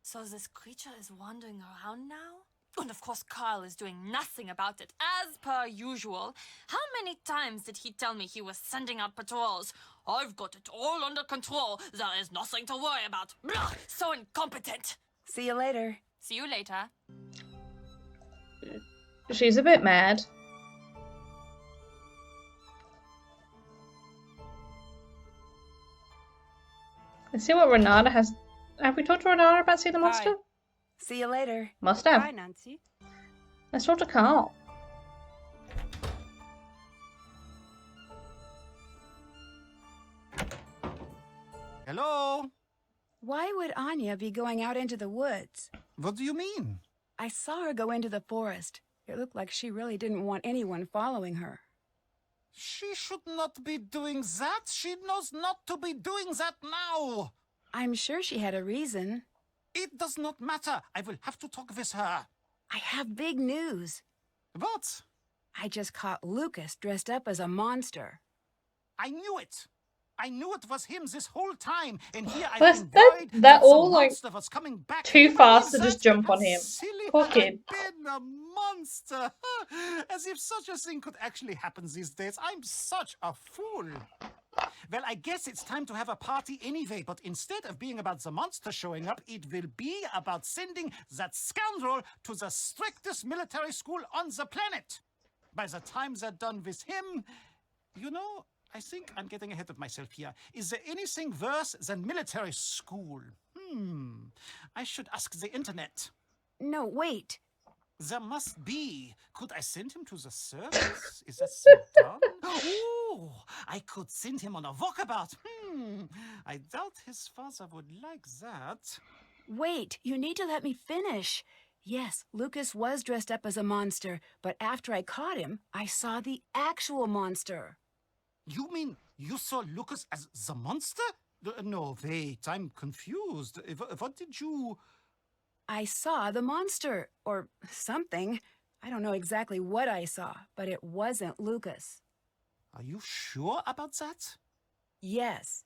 So this creature is wandering around now? And of course Carl is doing nothing about it, as per usual. How many times did he tell me he was sending out patrols? I've got it all under control. There is nothing to worry about. Blah! So incompetent. See you later. See you later. She's a bit mad. Let's see what Renata has. Have we talked to Renata about seeing the monster? Hi. See you later. Must have. Hi, Nancy. Let's talk to Carl. Hello? Why would Anya be going out into the woods? What do you mean? I saw her go into the forest. It looked like she really didn't want anyone following her. She should not be doing that. She knows not to be doing that now. I'm sure she had a reason. It does not matter. I will have to talk with her. I have big news. What? I just caught Lucas dressed up as a monster. I knew it. I knew it was him this whole time, and here I've Was been that- worried that that all, some like, monster was coming back. too You fast believe to just that? jump on How him? silly Poor have kid. I been, a monster. As if such a thing could actually happen these days. I'm such a fool. Well, I guess it's time to have a party anyway, but instead of being about the monster showing up, it will be about sending that scoundrel to the strictest military school on the planet. By the time they're done with him, you know, I think I'm getting ahead of myself here. Is there anything worse than military school? I should ask the internet. No, wait. There must be. Could I send him to the service? Is that so done? Oh, I could send him on a walkabout. I doubt his father would like that. Wait, you need to let me finish. Yes, Lucas was dressed up as a monster, but after I caught him, I saw the actual monster. You mean you saw Lucas as the monster? No, wait, I'm confused. What did you... I saw the monster, or something. I don't know exactly what I saw, but it wasn't Lucas. Are you sure about that? Yes.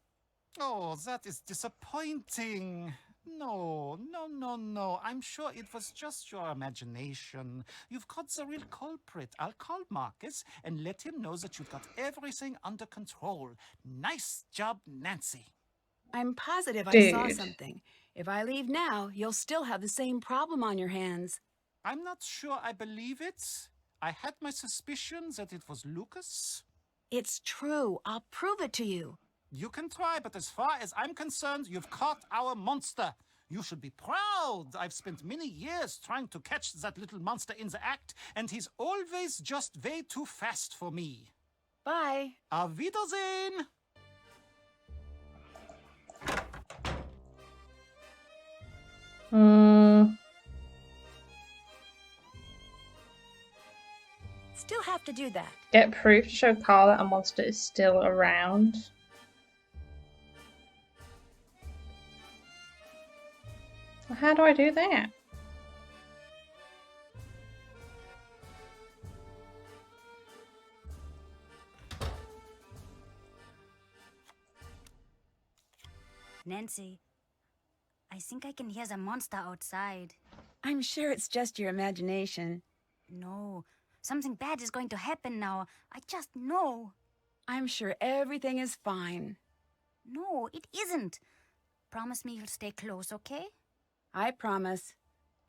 Oh, that is disappointing. No. I'm sure it was just your imagination. You've caught the real culprit. I'll call Marcus and let him know that you've got everything under control. Nice job, Nancy. I'm positive I Dude. saw something. If I leave now, you'll still have the same problem on your hands. I'm not sure I believe it. I had my suspicions that it was Lucas. It's true. I'll prove it to you. You can try, but as far as I'm concerned, you've caught our monster. You should be proud. I've spent many years trying to catch that little monster in the act, and he's always just way too fast for me. Bye. Auf Wiedersehen! Still have to do that. Get proof to show Carl that a monster is still around. How do I do that? Nancy, I think I can hear the monster outside. I'm sure it's just your imagination. No, something bad is going to happen now. I just know. I'm sure everything is fine. No, it isn't. Promise me you'll stay close, okay? I promise.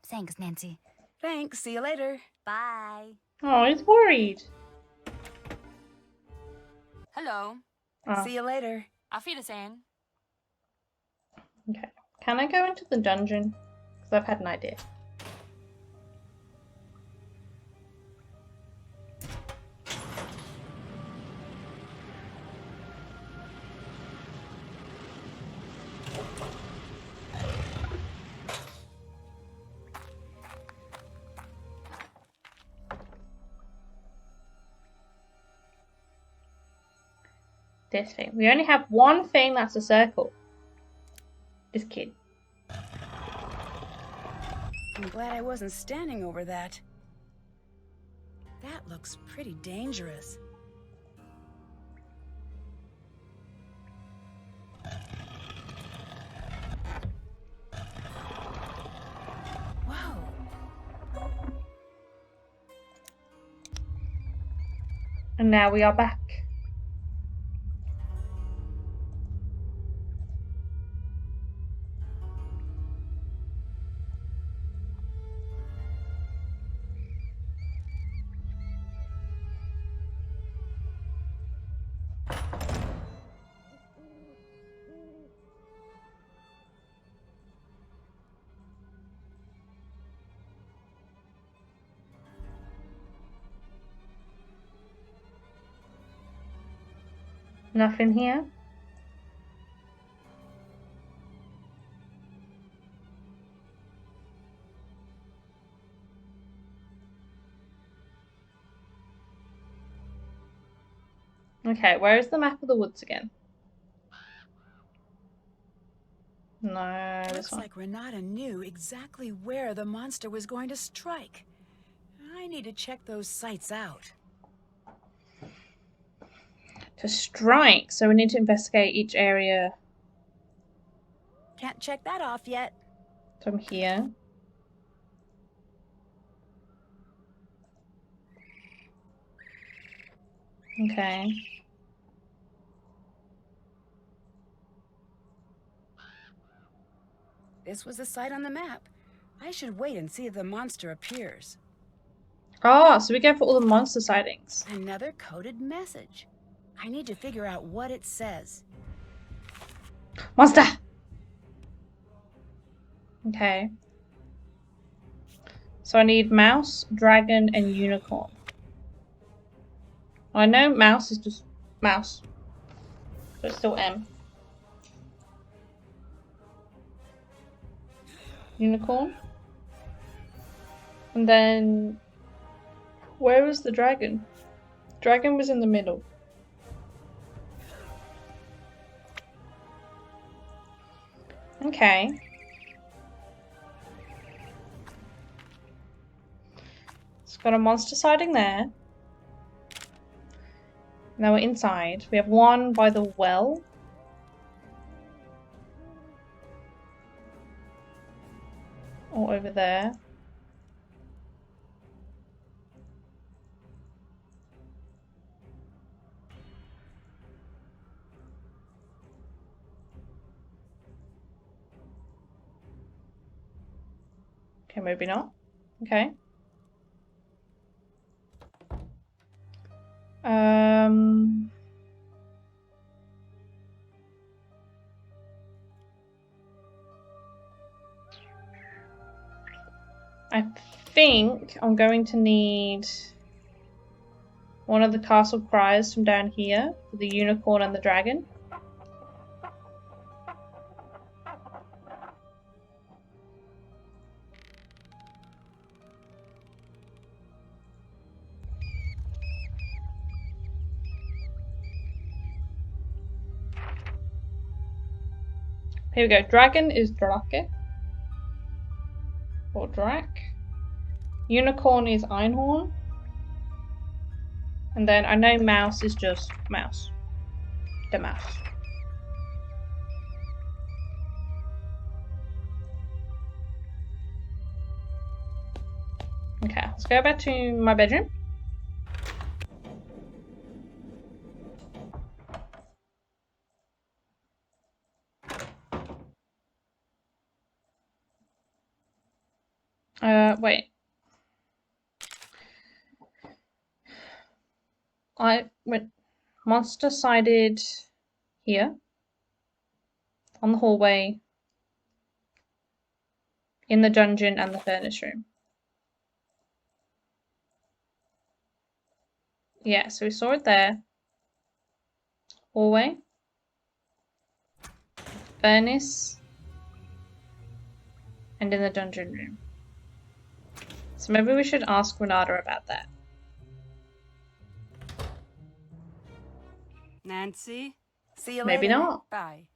Thanks, Nancy. Thanks. See you later. Bye. Oh, he's worried. Hello. Oh, See you later. Auf Wiedersehen. okay. Can I go into the dungeon? Because I've had an idea. This thing. We only have one thing that's a circle. This kid. I'm glad I wasn't standing over that. That looks pretty dangerous. And now we are back. Nothing here. Okay, where is the map of the woods again? No, this Looks one. like Renata knew exactly where the monster was going to strike. I need to check those sites out. To strike, so we need to investigate each area. Can't check that off yet. From here. Okay. This was the site on the map. I should wait and see if the monster appears. Oh, so we go for all the monster sightings. Another coded message. I need to figure out what it says. Monster! Okay. So I need mouse, dragon, and unicorn. I know mouse is just mouse. But it's still M. Unicorn. And then... where was the dragon? Dragon was in the middle. Okay. It's got a monster sighting there. Now we're inside. We have one by the well. Or over there. Okay, maybe not. Okay. I think I'm going to need one of the castle cries from down here for the unicorn and the dragon. Here we go. Dragon is Drake. Or Drac. Unicorn is Einhorn. And then I know mouse is just mouse. The mouse. Okay, let's go back to my bedroom. Wait. I went monster sided here. On the hallway. In the dungeon and the furnace room. Yeah, so we saw it there. Hallway. Furnace. And in the dungeon room. So maybe we should ask Renata about that. Nancy? See you Maybe later. not. Bye.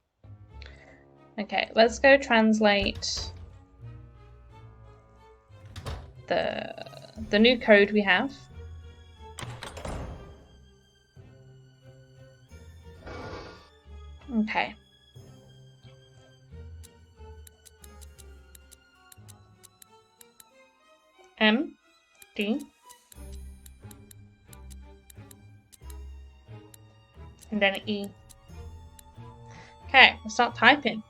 Okay, let's go translate the new code we have. Okay. M D And then E. Okay, let's start typing.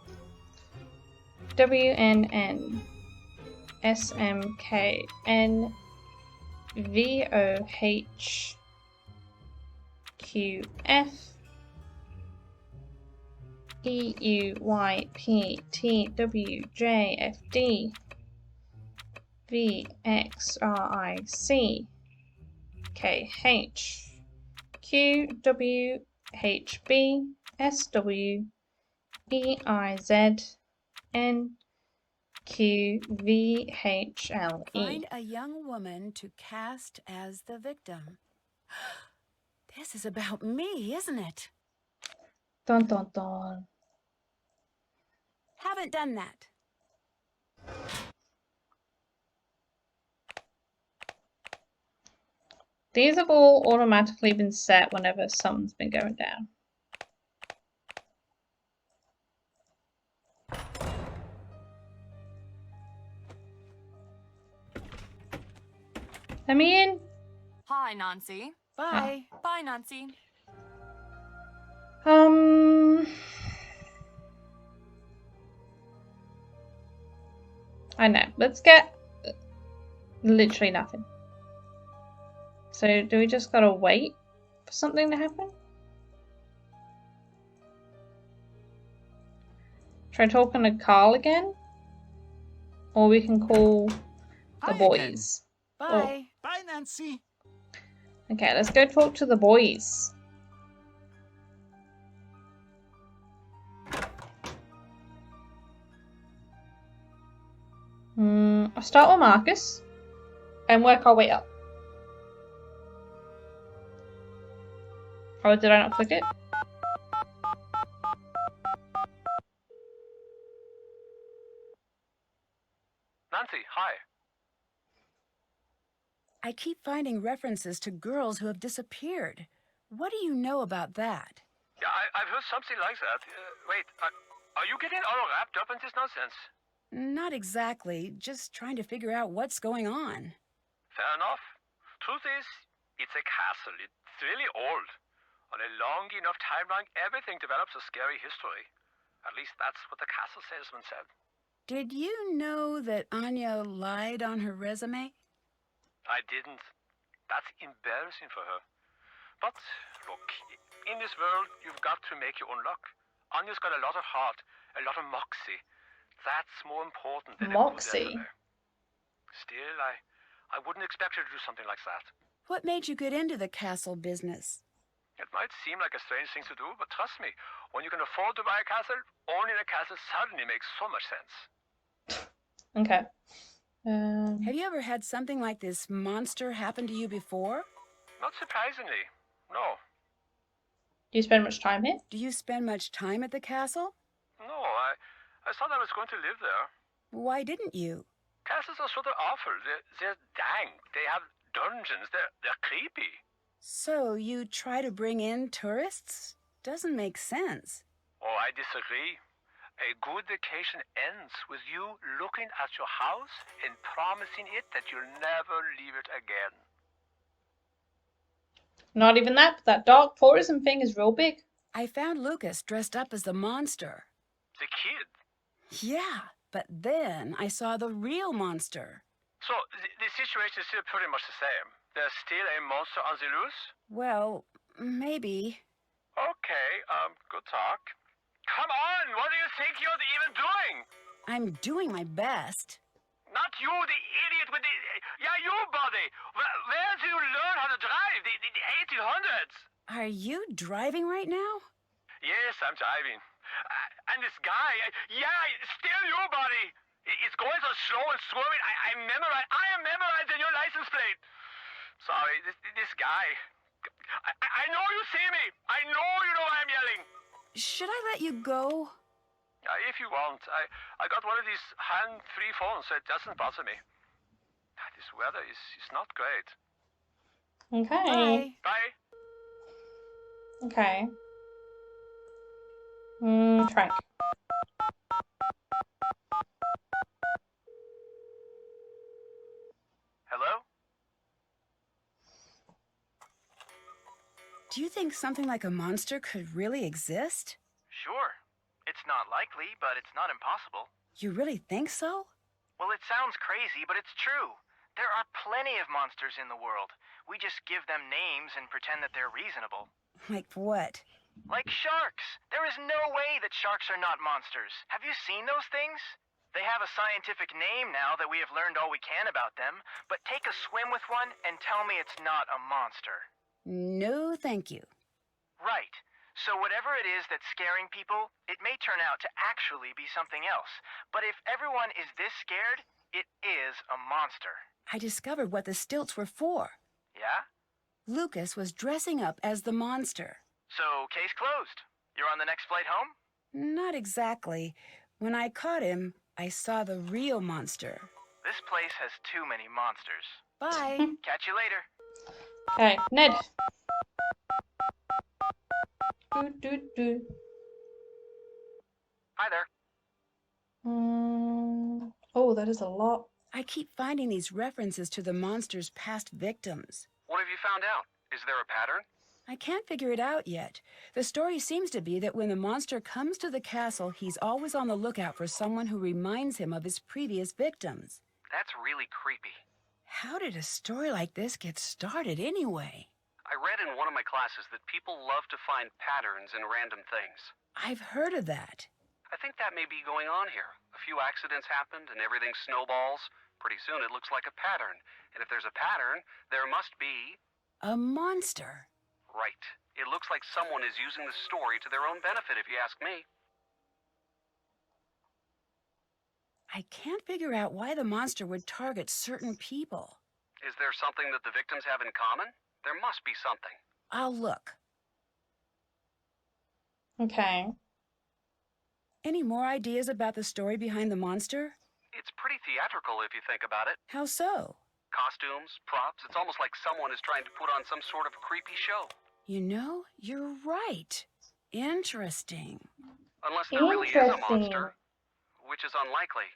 WNN SMKN VOHQF EUYPTWJFD VXRIC KH QWHB SW EIZ NQVHLE. Find a young woman to cast as the victim. This is about me, isn't it? Dun dun dun. Haven't done that. These have all automatically been set whenever something's been going down. Let me in. Hi, Nancy. Bye. Bye, Nancy. I know. Let's get literally nothing. So do we just gotta wait for something to happen? Try talking to Carl again? Or we can call the Hi boys. Bye. Bye, Nancy. Okay, let's go talk to the boys. I'll start with Marcus and work our way up. Oh, did I not click it? Nancy, hi. I keep finding references to girls who have disappeared. What do you know about that? Yeah, I've heard something like that. Wait, are you getting all wrapped up in this nonsense? Not exactly. Just trying to figure out what's going on. Fair enough. Truth is, it's a castle. It's really old. On a long enough timeline, everything develops a scary history. At least that's what the castle salesman said. Did you know that Anya lied on her resume? I didn't. That's embarrassing for her. But, look, in this world, you've got to make your own luck. Anya's got a lot of heart, a lot of moxie. That's more important than Moxie? a good resume. Still, I wouldn't expect her to do something like that. What made you get into the castle business? It might seem like a strange thing to do, but trust me, when you can afford to buy a castle, owning a castle suddenly makes so much sense. Okay. Have you ever had something like this monster happen to you before? Not surprisingly, no. Do you spend much time here? Do you spend much time at the castle? No, I thought I was going to live there. Why didn't you? Castles are sort of awful. They're dank. They have dungeons. They're creepy. So you try to bring in tourists? Doesn't make sense. Oh, I disagree. A good vacation ends with you looking at your house and promising it that you'll never leave it again. Not even that, but that dark tourism thing is real big. I found Lucas dressed up as the monster. The kid. Yeah, but then I saw the real monster. So the situation is still pretty much the same. There's still a monster on the loose? Well, maybe. Okay, good talk. Come on, what do you think you're even doing? I'm doing my best. Not you, the idiot with the... Yeah, you, buddy. Where did you learn how to drive? The 1800s. Are you driving right now? Yes, I'm driving. And this guy, yeah, still you, buddy. It's going so slow and swerving. I am memorizing your license plate. Sorry, this guy. I know you see me. I know you know I'm yelling. Should I let you go? If you want. I got one of these hand-free phones, so it doesn't bother me. This weather is not great. Okay. Bye. Okay. Frank. Hello? Do you think something like a monster could really exist? Sure. It's not likely, but it's not impossible. You really think so? Well, it sounds crazy, but it's true. There are plenty of monsters in the world. We just give them names and pretend that they're reasonable. Like what? Like sharks. There is no way that sharks are not monsters. Have you seen those things? They have a scientific name now that we have learned all we can about them, but take a swim with one and tell me it's not a monster. No, thank you. Right. So whatever it is that's scaring people, it may turn out to actually be something else. But if everyone is this scared, it is a monster. I discovered what the stilts were for. Yeah? Lucas was dressing up as the monster. So, case closed. You're on the next flight home? Not exactly. When I caught him, I saw the real monster. This place has too many monsters. Bye. Catch you later. Okay, Ned. Do. Hi there. Oh, that is a lot. I keep finding these references to the monster's past victims. What have you found out? Is there a pattern? I can't figure it out yet. The story seems to be that when the monster comes to the castle, he's always on the lookout for someone who reminds him of his previous victims. That's really creepy. How did a story like this get started anyway? I read in one of my classes that people love to find patterns in random things. I've heard of that. I think that may be going on here. A few accidents happened and everything snowballs. Pretty soon it looks like a pattern. And if there's a pattern, there must be... a monster. Right. It looks like someone is using the story to their own benefit, if you ask me. I can't figure out why the monster would target certain people. Is there something that the victims have in common? There must be something. I'll look. Okay. Any more ideas about the story behind the monster? It's pretty theatrical if you think about it. How so? Costumes, props, it's almost like someone is trying to put on some sort of creepy show. You know, you're right. Interesting. Unless there really is a monster, which is unlikely,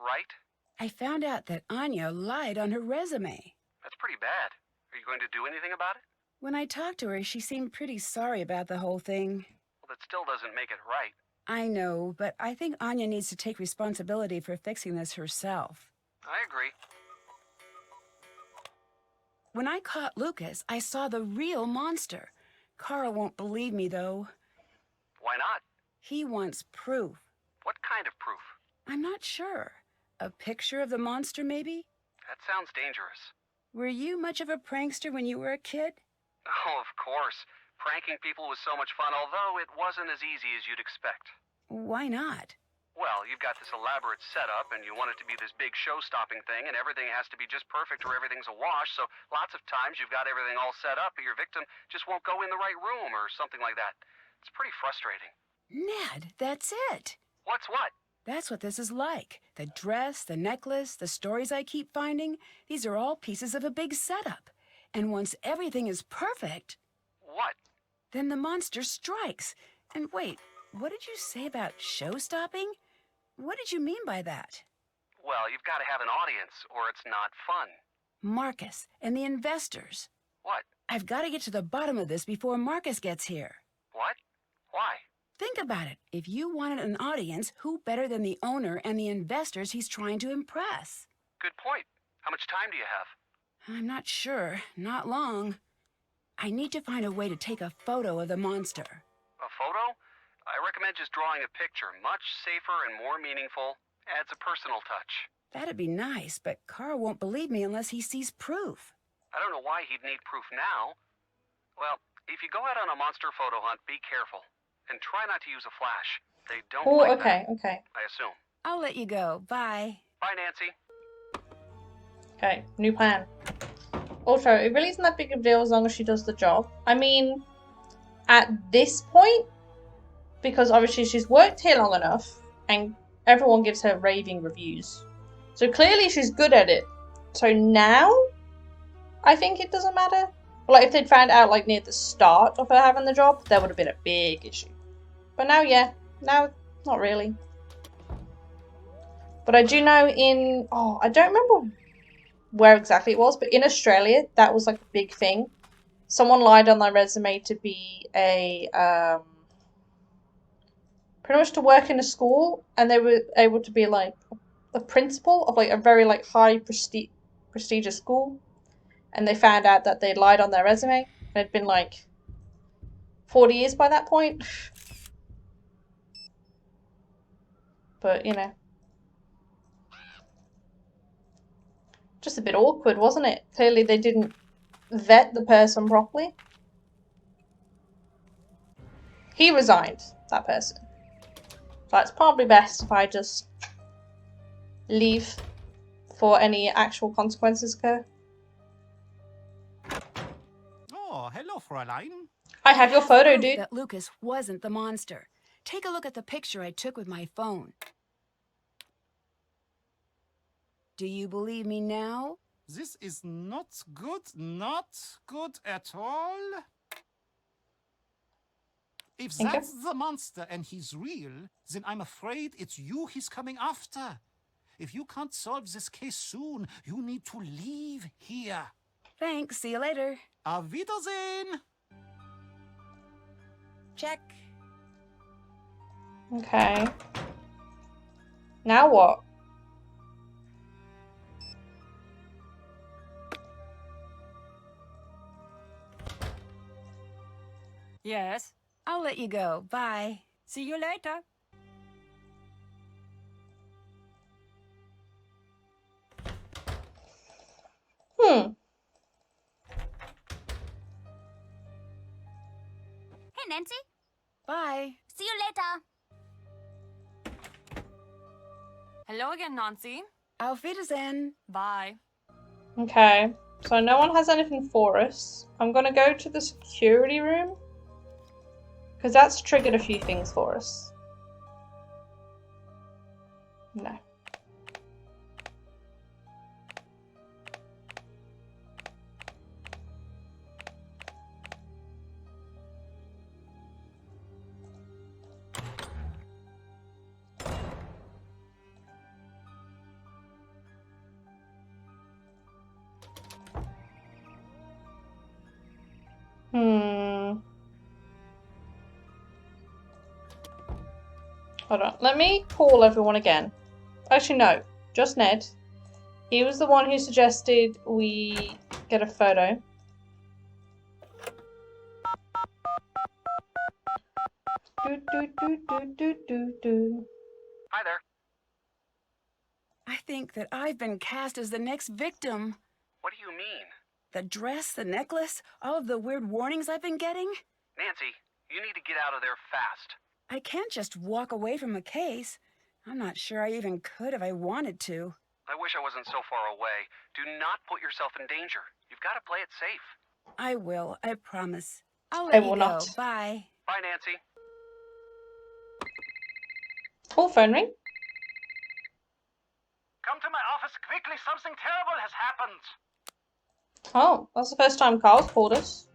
right? I found out that Anya lied on her resume. That's pretty bad. Are you going to do anything about it? When I talked to her, she seemed pretty sorry about the whole thing. Well, that still doesn't make it right. I know, but I think Anya needs to take responsibility for fixing this herself. I agree. When I caught Lucas, I saw the real monster. Carl won't believe me, though. Why not? He wants proof. What kind of proof? I'm not sure. A picture of the monster, maybe? That sounds dangerous. Were you much of a prankster when you were a kid? Oh, of course. Pranking people was so much fun, although it wasn't as easy as you'd expect. Why not? Well, you've got this elaborate setup, and you want it to be this big show-stopping thing, and everything has to be just perfect or everything's a wash, so lots of times you've got everything all set up, but your victim just won't go in the right room or something like that. It's pretty frustrating. Ned, that's it. What's what? That's what this is like. The dress, the necklace, the stories I keep finding, these are all pieces of a big setup. And once everything is perfect... What? Then the monster strikes. And wait, what did you say about show-stopping? What did you mean by that? Well, you've got to have an audience, or it's not fun. Marcus and the investors. What? I've got to get to the bottom of this before Marcus gets here. What? Why? Think about it. If you wanted an audience, who better than the owner and the investors he's trying to impress? Good point. How much time do you have? I'm not sure. Not long. I need to find a way to take a photo of the monster. A photo? I recommend just drawing a picture. Much safer and more meaningful. Adds a personal touch. That'd be nice, but Carl won't believe me unless he sees proof. I don't know why he'd need proof now. Well, if you go out on a monster photo hunt, be careful. And try not to use a flash. They don't like that, okay. I assume. I'll let you go. Bye. Bye, Nancy. Okay, new plan. Also, it really isn't that big of a deal as long as she does the job. I mean, at this point, because obviously she's worked here long enough, and everyone gives her raving reviews. So clearly she's good at it. So now, I think it doesn't matter. Like, if they'd found out, like, near the start of her having the job, that would have been a big issue. But now, yeah. Now, not really. But I do know in... Oh, I don't remember where exactly it was, but in Australia, that was, like, a big thing. someone lied on their resume to be a pretty much to work in a school, and they were able to be like the principal of like a very like high prestigious school, and they found out that they lied on their resume. It had been like 40 years by that point. But, you know, just a bit awkward, wasn't it? Clearly they didn't vet the person properly. He resigned, that person. So it's probably best if I just leave before any actual consequences occur. Oh, hello, Fräulein. I have your photo, proof dude. that Lucas wasn't the monster. Take a look at the picture I took with my phone. Do you believe me now? This is not good at all. If Thank you. that's the monster and he's real, then I'm afraid it's you he's coming after. If you can't solve this case soon, you need to leave here. Thanks, see you later. Auf Wiedersehen! Check. Okay. Now what? Yes. I'll let you go. Bye. See you later. Hmm. Hey, Nancy. Bye. See you later. Hello again, Nancy. Auf Wiedersehen. Bye. Okay. So no one has anything for us. I'm gonna go to the security room, because that's triggered a few things for us. No. Hold on. Let me call everyone again. Actually, no. Just Ned. He was the one who suggested we get a photo. Hi there. I think that I've been cast as the next victim. What do you mean? The dress, the necklace, all of the weird warnings I've been getting. Nancy, you need to get out of there fast. I can't just walk away from a case. I'm not sure I even could if I wanted to. I wish I wasn't so far away. Do not put yourself in danger. You've got to play it safe. I will, I promise. I'll I let you will go. not. Bye. Bye, Nancy. Oh, phone ring. Come to my office quickly. Something terrible has happened. Oh, that's the first time Carl's called us.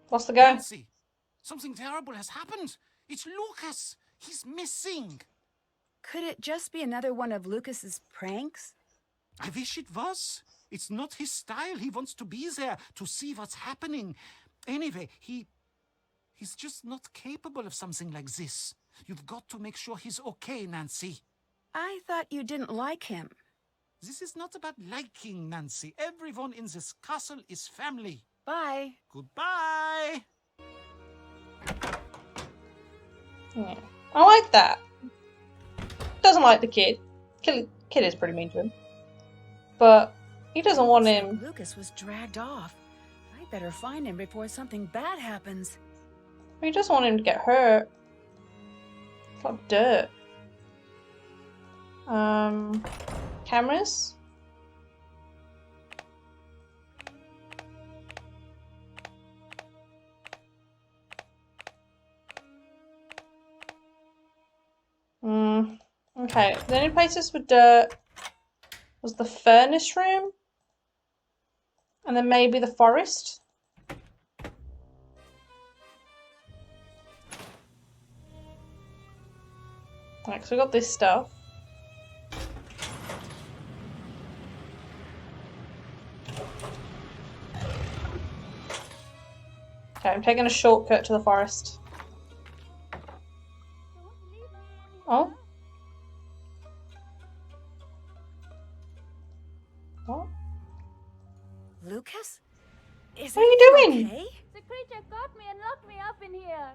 What's the go? Nancy, something terrible has happened. It's Lucas. He's missing. Could it just be another one of Lucas's pranks? I wish it was. It's not his style. He wants to be there to see what's happening. Anyway, he's just not capable of something like this. You've got to make sure he's okay, Nancy. I thought you didn't like him. This is not about liking, Nancy. Everyone in this castle is family. Bye. Goodbye. Yeah. I like that. Doesn't like the kid. Kid is pretty mean to him. But he doesn't want Looks like him. Lucas was dragged off. I better find him before something bad happens. He doesn't want him to get hurt. It's like dirt. Cameras? Okay, the only places with dirt was the furnace room, and then maybe the forest. Right, so we got this stuff. Okay, I'm taking a shortcut to the forest. Oh? What? Lucas? Is What are you everything doing? okay? The creature got me and locked me up in here.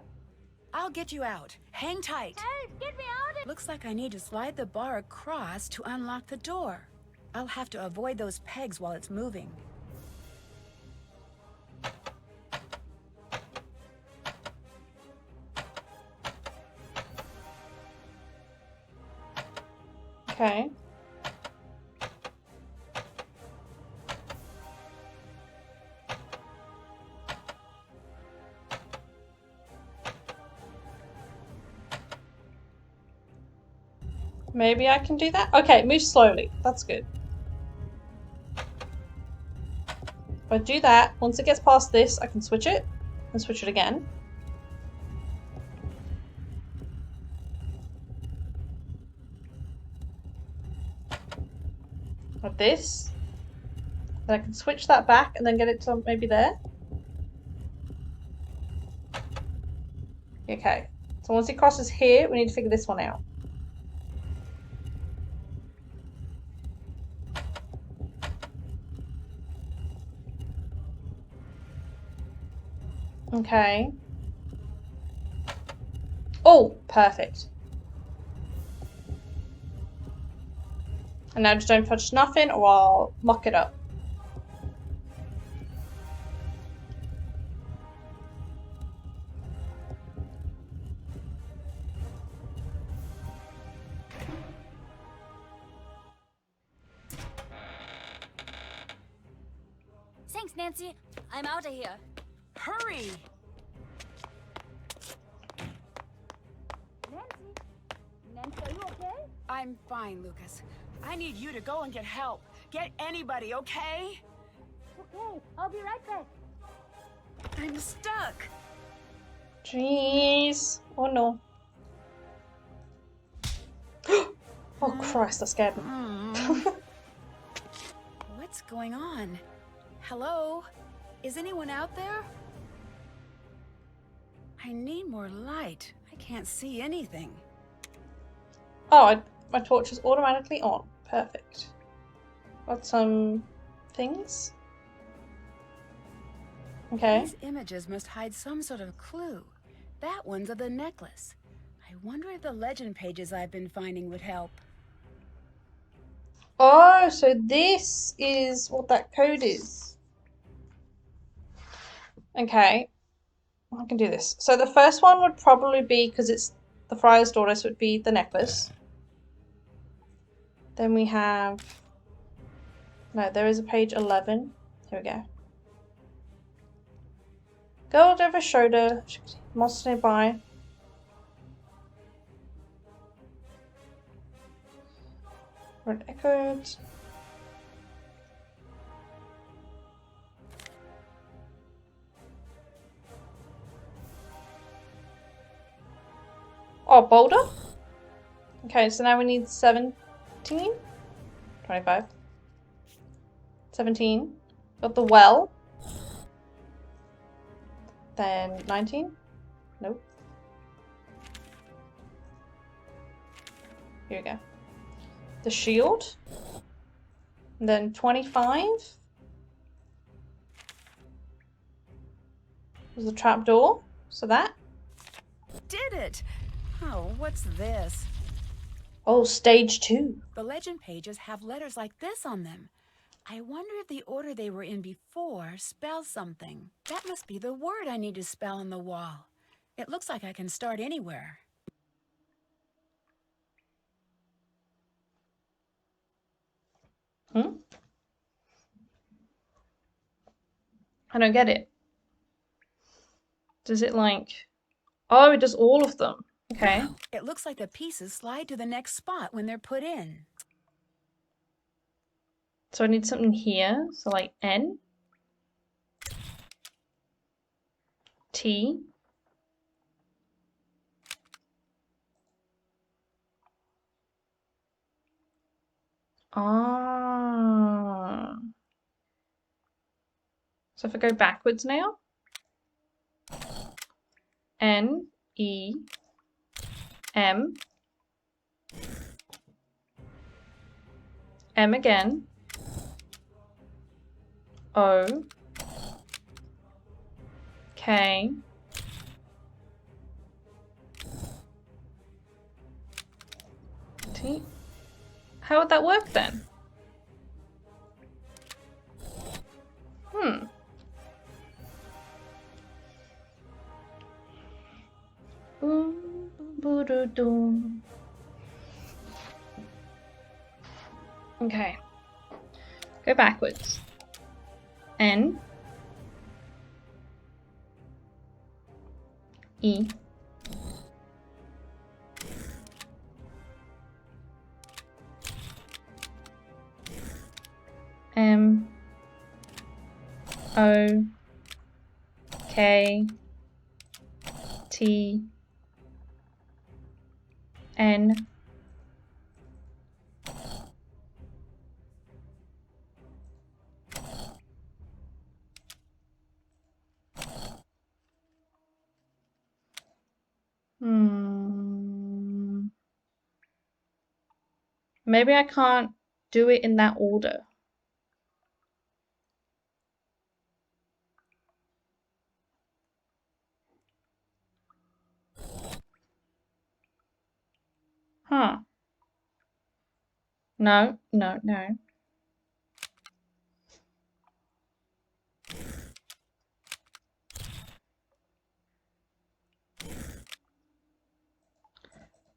I'll get you out. Hang tight. Help! Get me out! Looks like I need to slide the bar across to unlock the door. I'll have to avoid those pegs while it's moving. Okay. Maybe I can do that? Okay, move slowly. That's good. If I do that, once it gets past this, I can switch it and switch it again. Like this. Then I can switch that back and then get it to maybe there. Okay. So once it crosses here, we need to figure this one out. Okay. Oh, perfect. And now just don't touch nothing or I'll muck it up. Thanks, Nancy. I'm out of here. Hurry! Nancy, are you okay? I'm fine, Lucas. I need you to go and get help. Get anybody, okay? Okay, I'll be right back. I'm stuck. Jeez. Oh no. Oh Christ, that scared me. What's going on? Hello? Is anyone out there? I need more light. I can't see anything. Oh, my torch is automatically on. Perfect. Got some things. Okay. These images must hide some sort of clue. That one's of the necklace. I wonder if the legend pages I've been finding would help. Oh, so this is what that code is. Okay. I can do this. So the first one would probably be, because it's the Friar's daughter, so it would be the necklace. Then we have... No, there is a page 11. Here we go. Girl over shoulder. Monster nearby. Red echoed. Oh, boulder? Okay, so now we need 17? 25. 17. Got the well. Then 19? Nope. Here we go. The shield. And then 25. Was the trapdoor. So that. Did it! Oh, what's this? Oh, stage 2. The legend pages have letters like this on them. I wonder if the order they were in before spells something. That must be the word I need to spell on the wall. It looks like I can start anywhere. Hmm? I don't get it. Does it like... Oh, it does all of them. Okay. It looks like the pieces slide to the next spot when they're put in. So I need something here. So like N. T. Ah. So if I go backwards now. E, M, M again, O, K, T. How would that work then? Boom, boom, boom, boom. Okay. Go backwards. N, E, M, O, K, T, N, Maybe I can't do it in that order. Huh. No, no, no.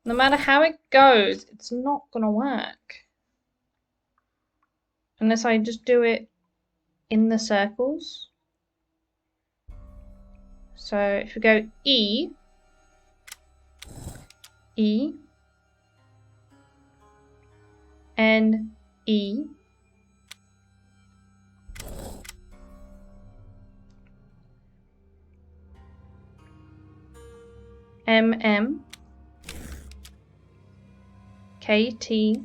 No matter how it goes, it's not gonna work. Unless I just do it in the circles. So if we go E, E, N, E, M, M, K, T,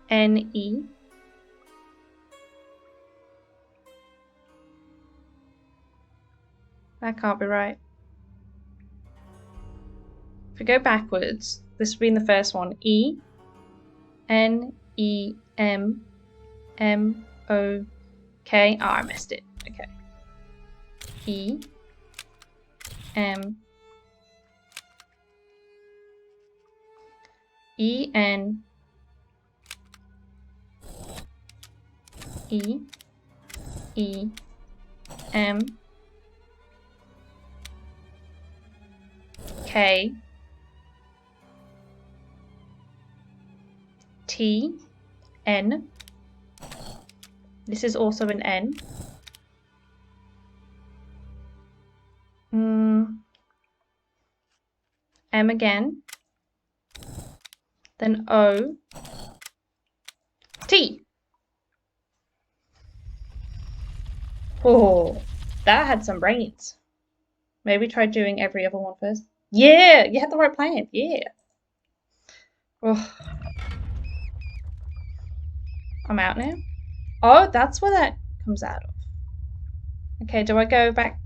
N, E, that can't be right. If we go backwards, this would be in the first one. E, N, E, M, M, O, K. Oh, I missed it. Okay. E, M, E, N, E, E, M, K, T, N. This is also an N. M again. Then O, T. Oh, that had some brains. Maybe try doing every other one first. Yeah, you had the right plan. Yeah. Oh. I'm out now. Oh, that's where that comes out of. Okay, do I go back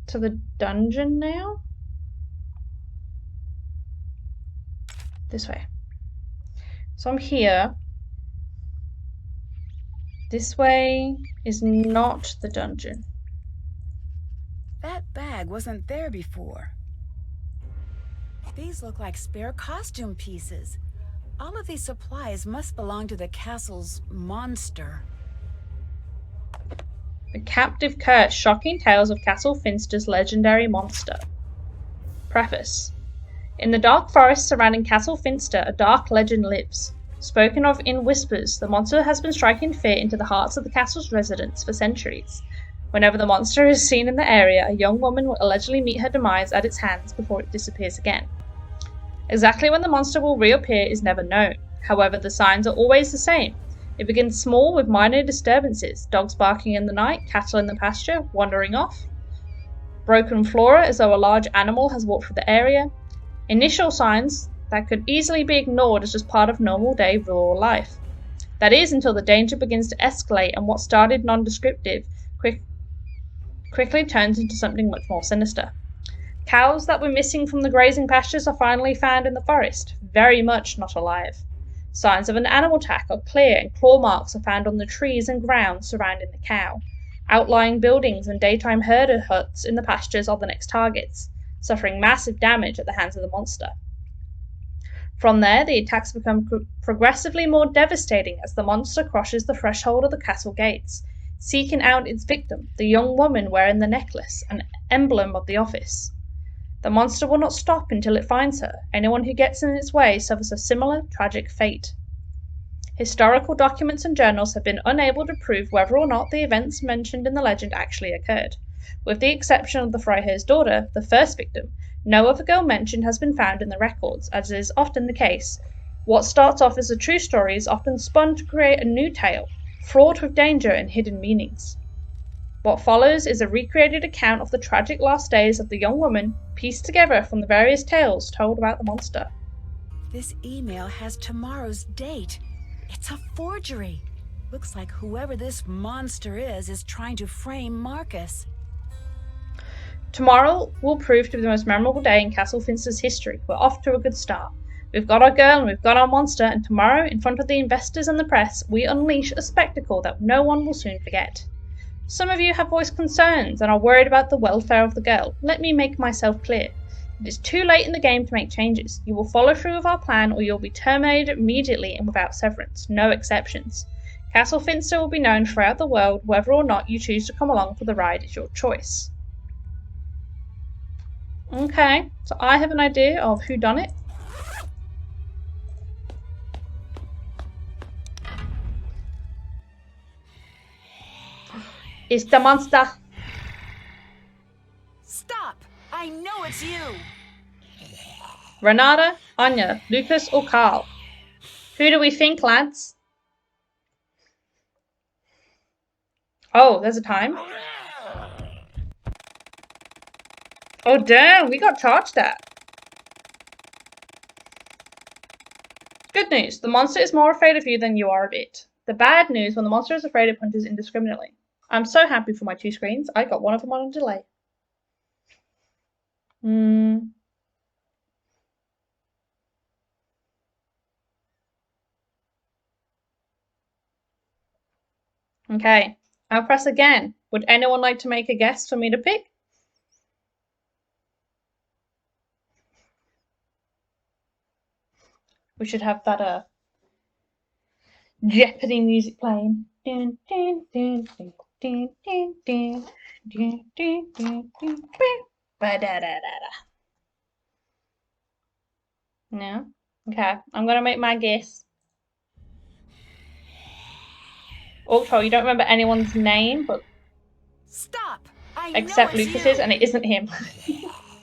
to the dungeon now? This way. So I'm here. This way is not the dungeon. That bag wasn't there before. These look like spare costume pieces. All of these supplies must belong to the castle's monster. The Captive Curse, Shocking Tales of Castle Finster's Legendary Monster. Preface. In the dark forest surrounding Castle Finster, a dark legend lives. Spoken of in whispers, the monster has been striking fear into the hearts of the castle's residents for centuries. Whenever the monster is seen in the area, a young woman will allegedly meet her demise at its hands before it disappears again. Exactly when the monster will reappear is never known. However, the signs are always the same. It begins small with minor disturbances, dogs barking in the night, cattle in the pasture, wandering off, broken flora as though a large animal has walked through the area, initial signs that could easily be ignored as just part of normal day rural life. That is until the danger begins to escalate and what started nondescriptive quickly turns into something much more sinister. Cows that were missing from the grazing pastures are finally found in the forest, very much not alive. Signs of an animal attack are clear and claw marks are found on the trees and ground surrounding the cow. Outlying buildings and daytime herder huts in the pastures are the next targets, suffering massive damage at the hands of the monster. From there, the attacks become progressively more devastating as the monster crosses the threshold of the castle gates, seeking out its victim, the young woman wearing the necklace, an emblem of the office. The monster will not stop until it finds her. Anyone who gets in its way suffers a similar tragic fate. Historical documents and journals have been unable to prove whether or not the events mentioned in the legend actually occurred. With the exception of the Freiherr's daughter, the first victim, no other girl mentioned has been found in the records, as is often the case. What starts off as a true story is often spun to create a new tale, fraught with danger and hidden meanings. What follows is a recreated account of the tragic last days of the young woman, pieced together from the various tales told about the monster. This email has tomorrow's date. It's a forgery. Looks like whoever this monster is trying to frame Marcus. Tomorrow will prove to be the most memorable day in Castle Finster's history. We're off to a good start. We've got our girl and we've got our monster, and tomorrow, in front of the investors and the press, we unleash a spectacle that no one will soon forget. Some of you have voiced concerns and are worried about the welfare of the girl. Let me make myself clear. It is too late in the game to make changes. You will follow through with our plan or you'll be terminated immediately and without severance. No exceptions. Castle Finster will be known throughout the world. Whether or not you choose to come along for the ride is your choice. Okay, so I have an idea of who done it. It's the monster. Stop! I know it's you! Renata, Anya, Lucas, or Carl? Who do we think, lads? Oh, there's a time. Oh damn, we got charged at. Good news, the monster is more afraid of you than you are of it. The bad news, when the monster is afraid, it punches indiscriminately. I'm so happy for my two screens. I got one of them on a delay. Okay, I'll press again. Would anyone like to make a guess for me to pick? We should have that Jeopardy music playing. Dun, dun, dun, dun, dun, dun, dun, dun, dun, dun, dun, ba-da-da-da-da. No? Okay, I'm gonna make my guess. Also, you don't remember anyone's name, but stop! Except Lucas's, and it isn't him.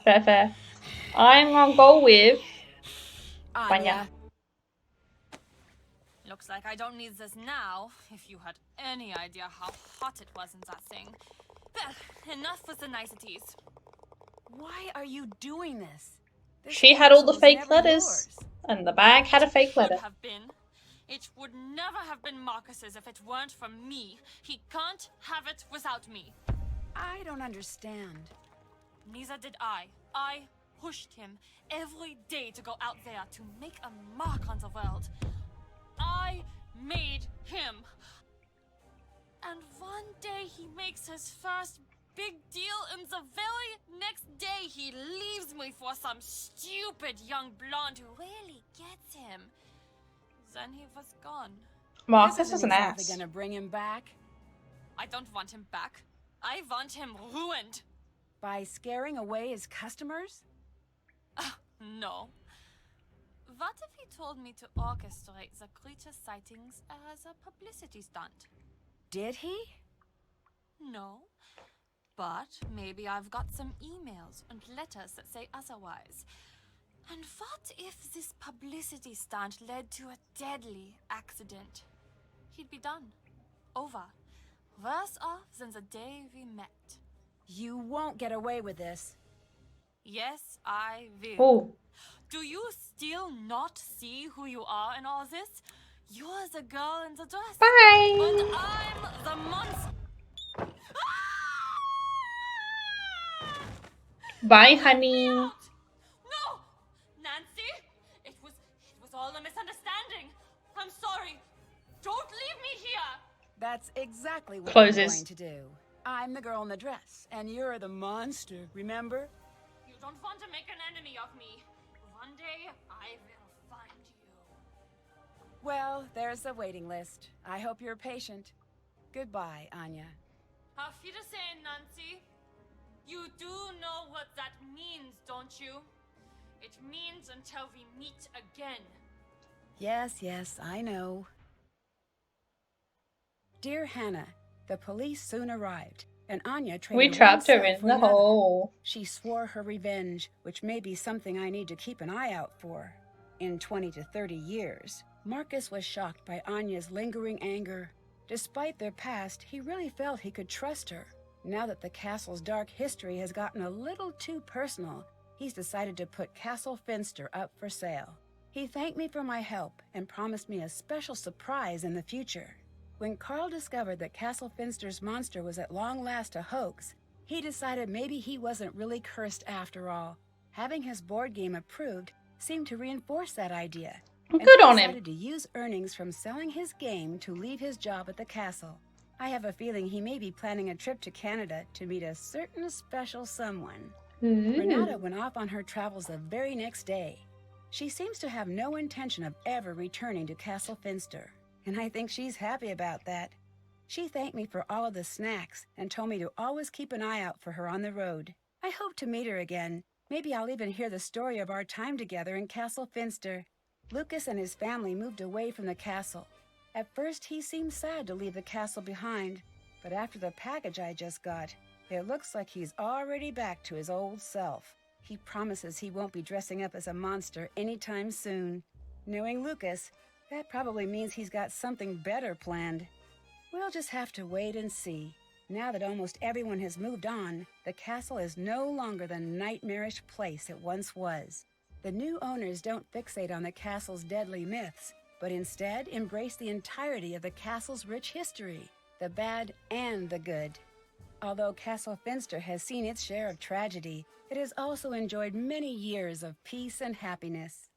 Fair. I'm gonna go with Anya. Looks like I don't need this now. If you had any idea how hot it was in that thing. Well, enough with the niceties. Why are you doing this? She had all the fake letters, and the bag had a fake letter. It would never have been Marcus's if it weren't for me. He can't have it without me. I don't understand. Neither did I. I pushed him every day to go out there to make a mark on the world. I made him. And one day he makes his first big deal, and the very next day he leaves me for some stupid young blonde who really gets him. Then he was gone. Marcus is an ass. They're gonna bring him back? I don't want him back. I want him ruined. By scaring away his customers? No. What if he told me to orchestrate the creature sightings as a publicity stunt? Did he? No. But maybe I've got some emails and letters that say otherwise. And what if this publicity stunt led to a deadly accident? He'd be done. Over. Worse off than the day we met. You won't get away with this. Yes, I will. Oh. Do you still not see who you are in all this? You're the girl in the dress. Bye. And I'm the monster. Bye, honey. No! Nancy! It was all a misunderstanding. I'm sorry. Don't leave me here! That's exactly what I'm Closes. going to do. I'm the girl in the dress, and you're the monster, remember? You don't want to make an enemy of me. One day, I will find you. Well, there's the waiting list. I hope you're patient. Goodbye, Anya. Auf Wiedersehen, Nancy. You do know what that means, don't you? It means until we meet again. Yes, I know. Dear Hannah, the police soon arrived, and Anya traded We one trapped her cell in for the another. hole. She swore her revenge, which may be something I need to keep an eye out for. In 20 to 30 years, Marcus was shocked by Anya's lingering anger. Despite their past, he really felt he could trust her. Now that the castle's dark history has gotten a little too personal, he's decided to put Castle Finster up for sale. He thanked me for my help and promised me a special surprise in the future. When Carl discovered that Castle Finster's monster was at long last a hoax, he decided maybe he wasn't really cursed after all. Having his board game approved seemed to reinforce that idea. Good and on he him. decided to use earnings from selling his game to leave his job at the castle. I have a feeling he may be planning a trip to Canada to meet a certain special someone. Renata went off on her travels the very next day. She seems to have no intention of ever returning to Castle Finster, and I think she's happy about that. She thanked me for all of the snacks and told me to always keep an eye out for her on the road. I hope to meet her again. Maybe I'll even hear the story of our time together in Castle Finster. Lucas and his family moved away from the castle. At first, he seemed sad to leave the castle behind, but after the package I just got, it looks like he's already back to his old self. He promises he won't be dressing up as a monster anytime soon. Knowing Lucas, that probably means he's got something better planned. We'll just have to wait and see. Now that almost everyone has moved on, the castle is no longer the nightmarish place it once was. The new owners don't fixate on the castle's deadly myths, but instead embrace the entirety of the castle's rich history, the bad and the good. Although Castle Finster has seen its share of tragedy, it has also enjoyed many years of peace and happiness.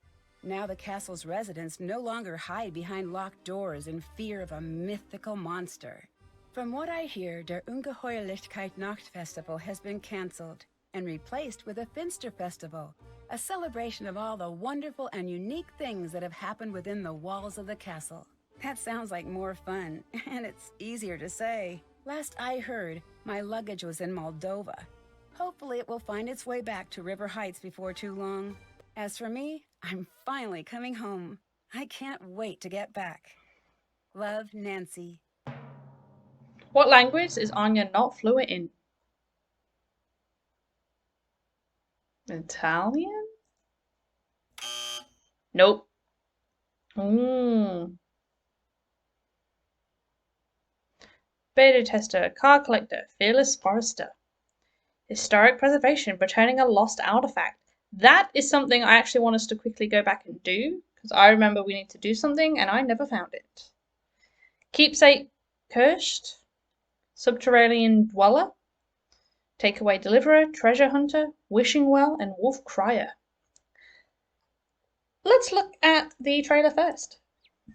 Now the castle's residents no longer hide behind locked doors in fear of a mythical monster. From what I hear, der Ungeheuerlichkeit Nachtfestival has been cancelled and replaced with a Finster Festival, a celebration of all the wonderful and unique things that have happened within the walls of the castle. That sounds like more fun, and it's easier to say. Last I heard, my luggage was in Moldova. Hopefully it will find its way back to River Heights before too long. As for me, I'm finally coming home. I can't wait to get back. Love, Nancy. What language is Anya not fluent in? Italian? Nope. Beta tester, car collector, fearless forester. Historic preservation, returning a lost artifact. That is something I actually want us to quickly go back and do, because I remember we need to do something and I never found it. Keepsake cursed, subterranean dweller, takeaway deliverer, treasure hunter, wishing well, and wolf crier. Let's look at the trailer first.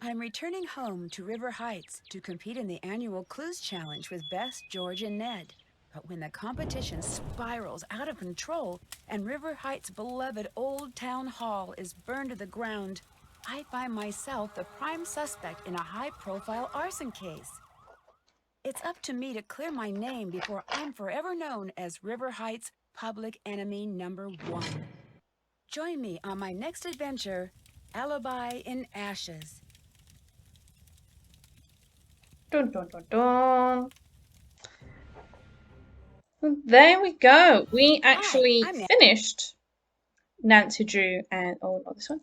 I'm returning home to River Heights to compete in the annual Clues Challenge with Bess, George, and Ned. But when the competition spirals out of control and River Heights' beloved Old Town Hall is burned to the ground, I find myself the prime suspect in a high-profile arson case. It's up to me to clear my name before I'm forever known as River Heights' public enemy #1. Join me on my next adventure, Alibi in Ashes. Dun dun dun dun. There we go. We actually finished Nancy Drew and oh, not this one.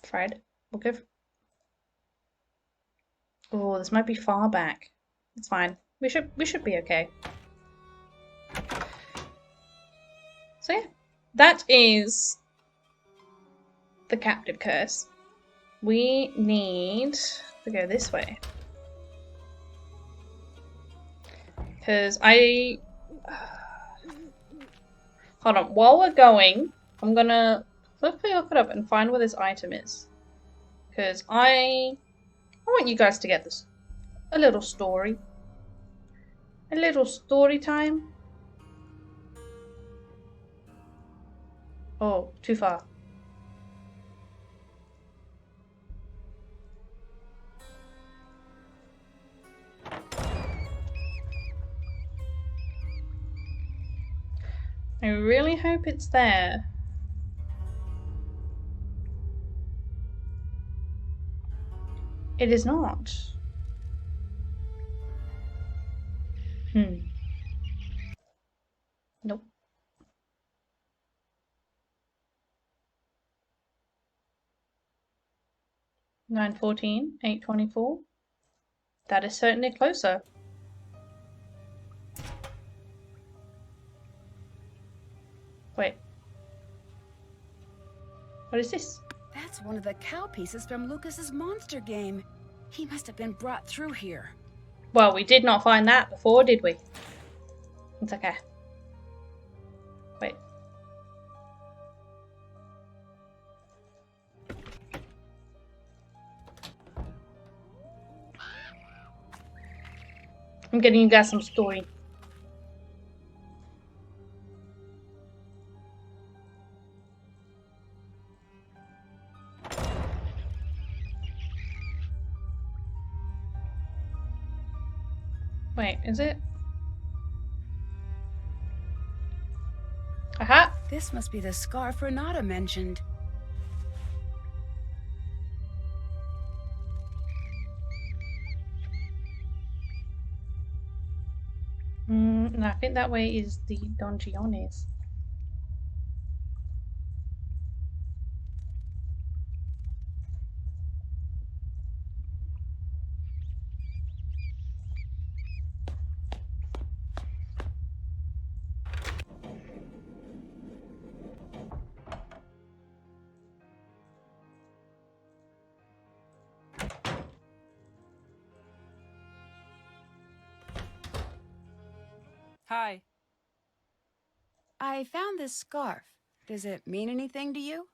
Fred. We'll go. Oh, this might be far back. It's fine. We should be okay. So yeah, that is the captive curse. We need to go this way. Because Hold on. While we're going, I'm gonna quickly look it up and find where this item is. Because I want you guys to get this. A little story. A little story time. Oh, too far. I really hope it's there. It is not. Nope. $9.14, $8.24. That is certainly closer. Wait. What is this? That's one of the cow pieces from Lucas's monster game. He must have been brought through here. Well, we did not find that before, did we? It's okay. Wait. I'm getting you guys some story. Wait, is it? Aha! This must be the scarf Renata mentioned. No, I think that way is the Donjiones. Hi. I found this scarf. Does it mean anything to you?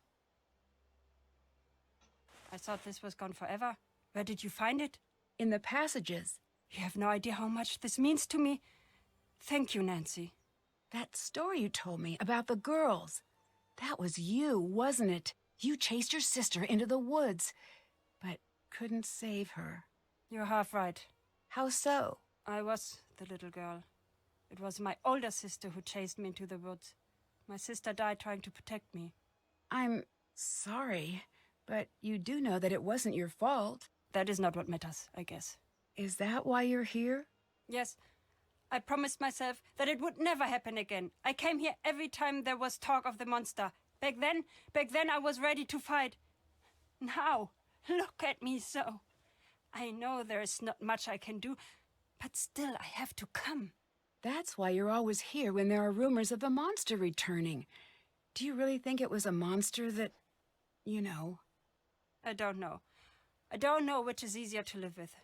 I thought this was gone forever. Where did you find it? In the passages. You have no idea how much this means to me. Thank you, Nancy. That story you told me about the girls. That was you, wasn't it? You chased your sister into the woods, but couldn't save her. You're half right. How so? I was the little girl. It was my older sister who chased me into the woods. My sister died trying to protect me. I'm sorry, but you do know that it wasn't your fault. That is not what matters, I guess. Is that why you're here? Yes. I promised myself that it would never happen again. I came here every time there was talk of the monster. Back then I was ready to fight. Now, look at me so. I know there is not much I can do, but still I have to come. That's why you're always here when there are rumors of the monster returning. Do you really think it was a monster that, you know? I don't know. I don't know which is easier to live with.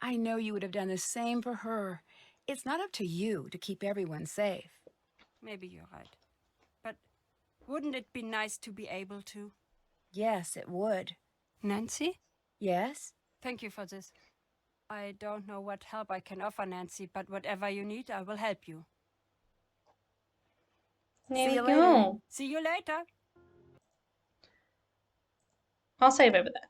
I know you would have done the same for her. It's not up to you to keep everyone safe. Maybe you're right. But wouldn't it be nice to be able to? Yes, it would. Nancy? Yes? Thank you for this. I don't know what help I can offer, Nancy, but whatever you need, I will help you. There See we you go. later. See you later. I'll save over there.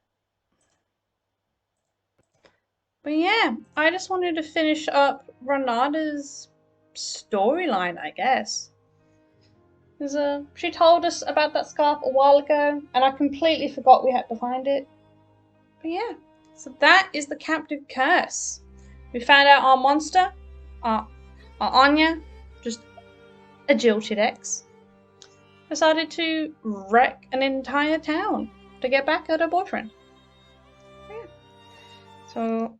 But yeah, I just wanted to finish up Renata's storyline, I guess. Because she told us about that scarf a while ago, and I completely forgot we had to find it. But yeah, so that is the captive curse. We found out our monster, our Anya, just a jilted ex, decided to wreck an entire town to get back at her boyfriend. Yeah. So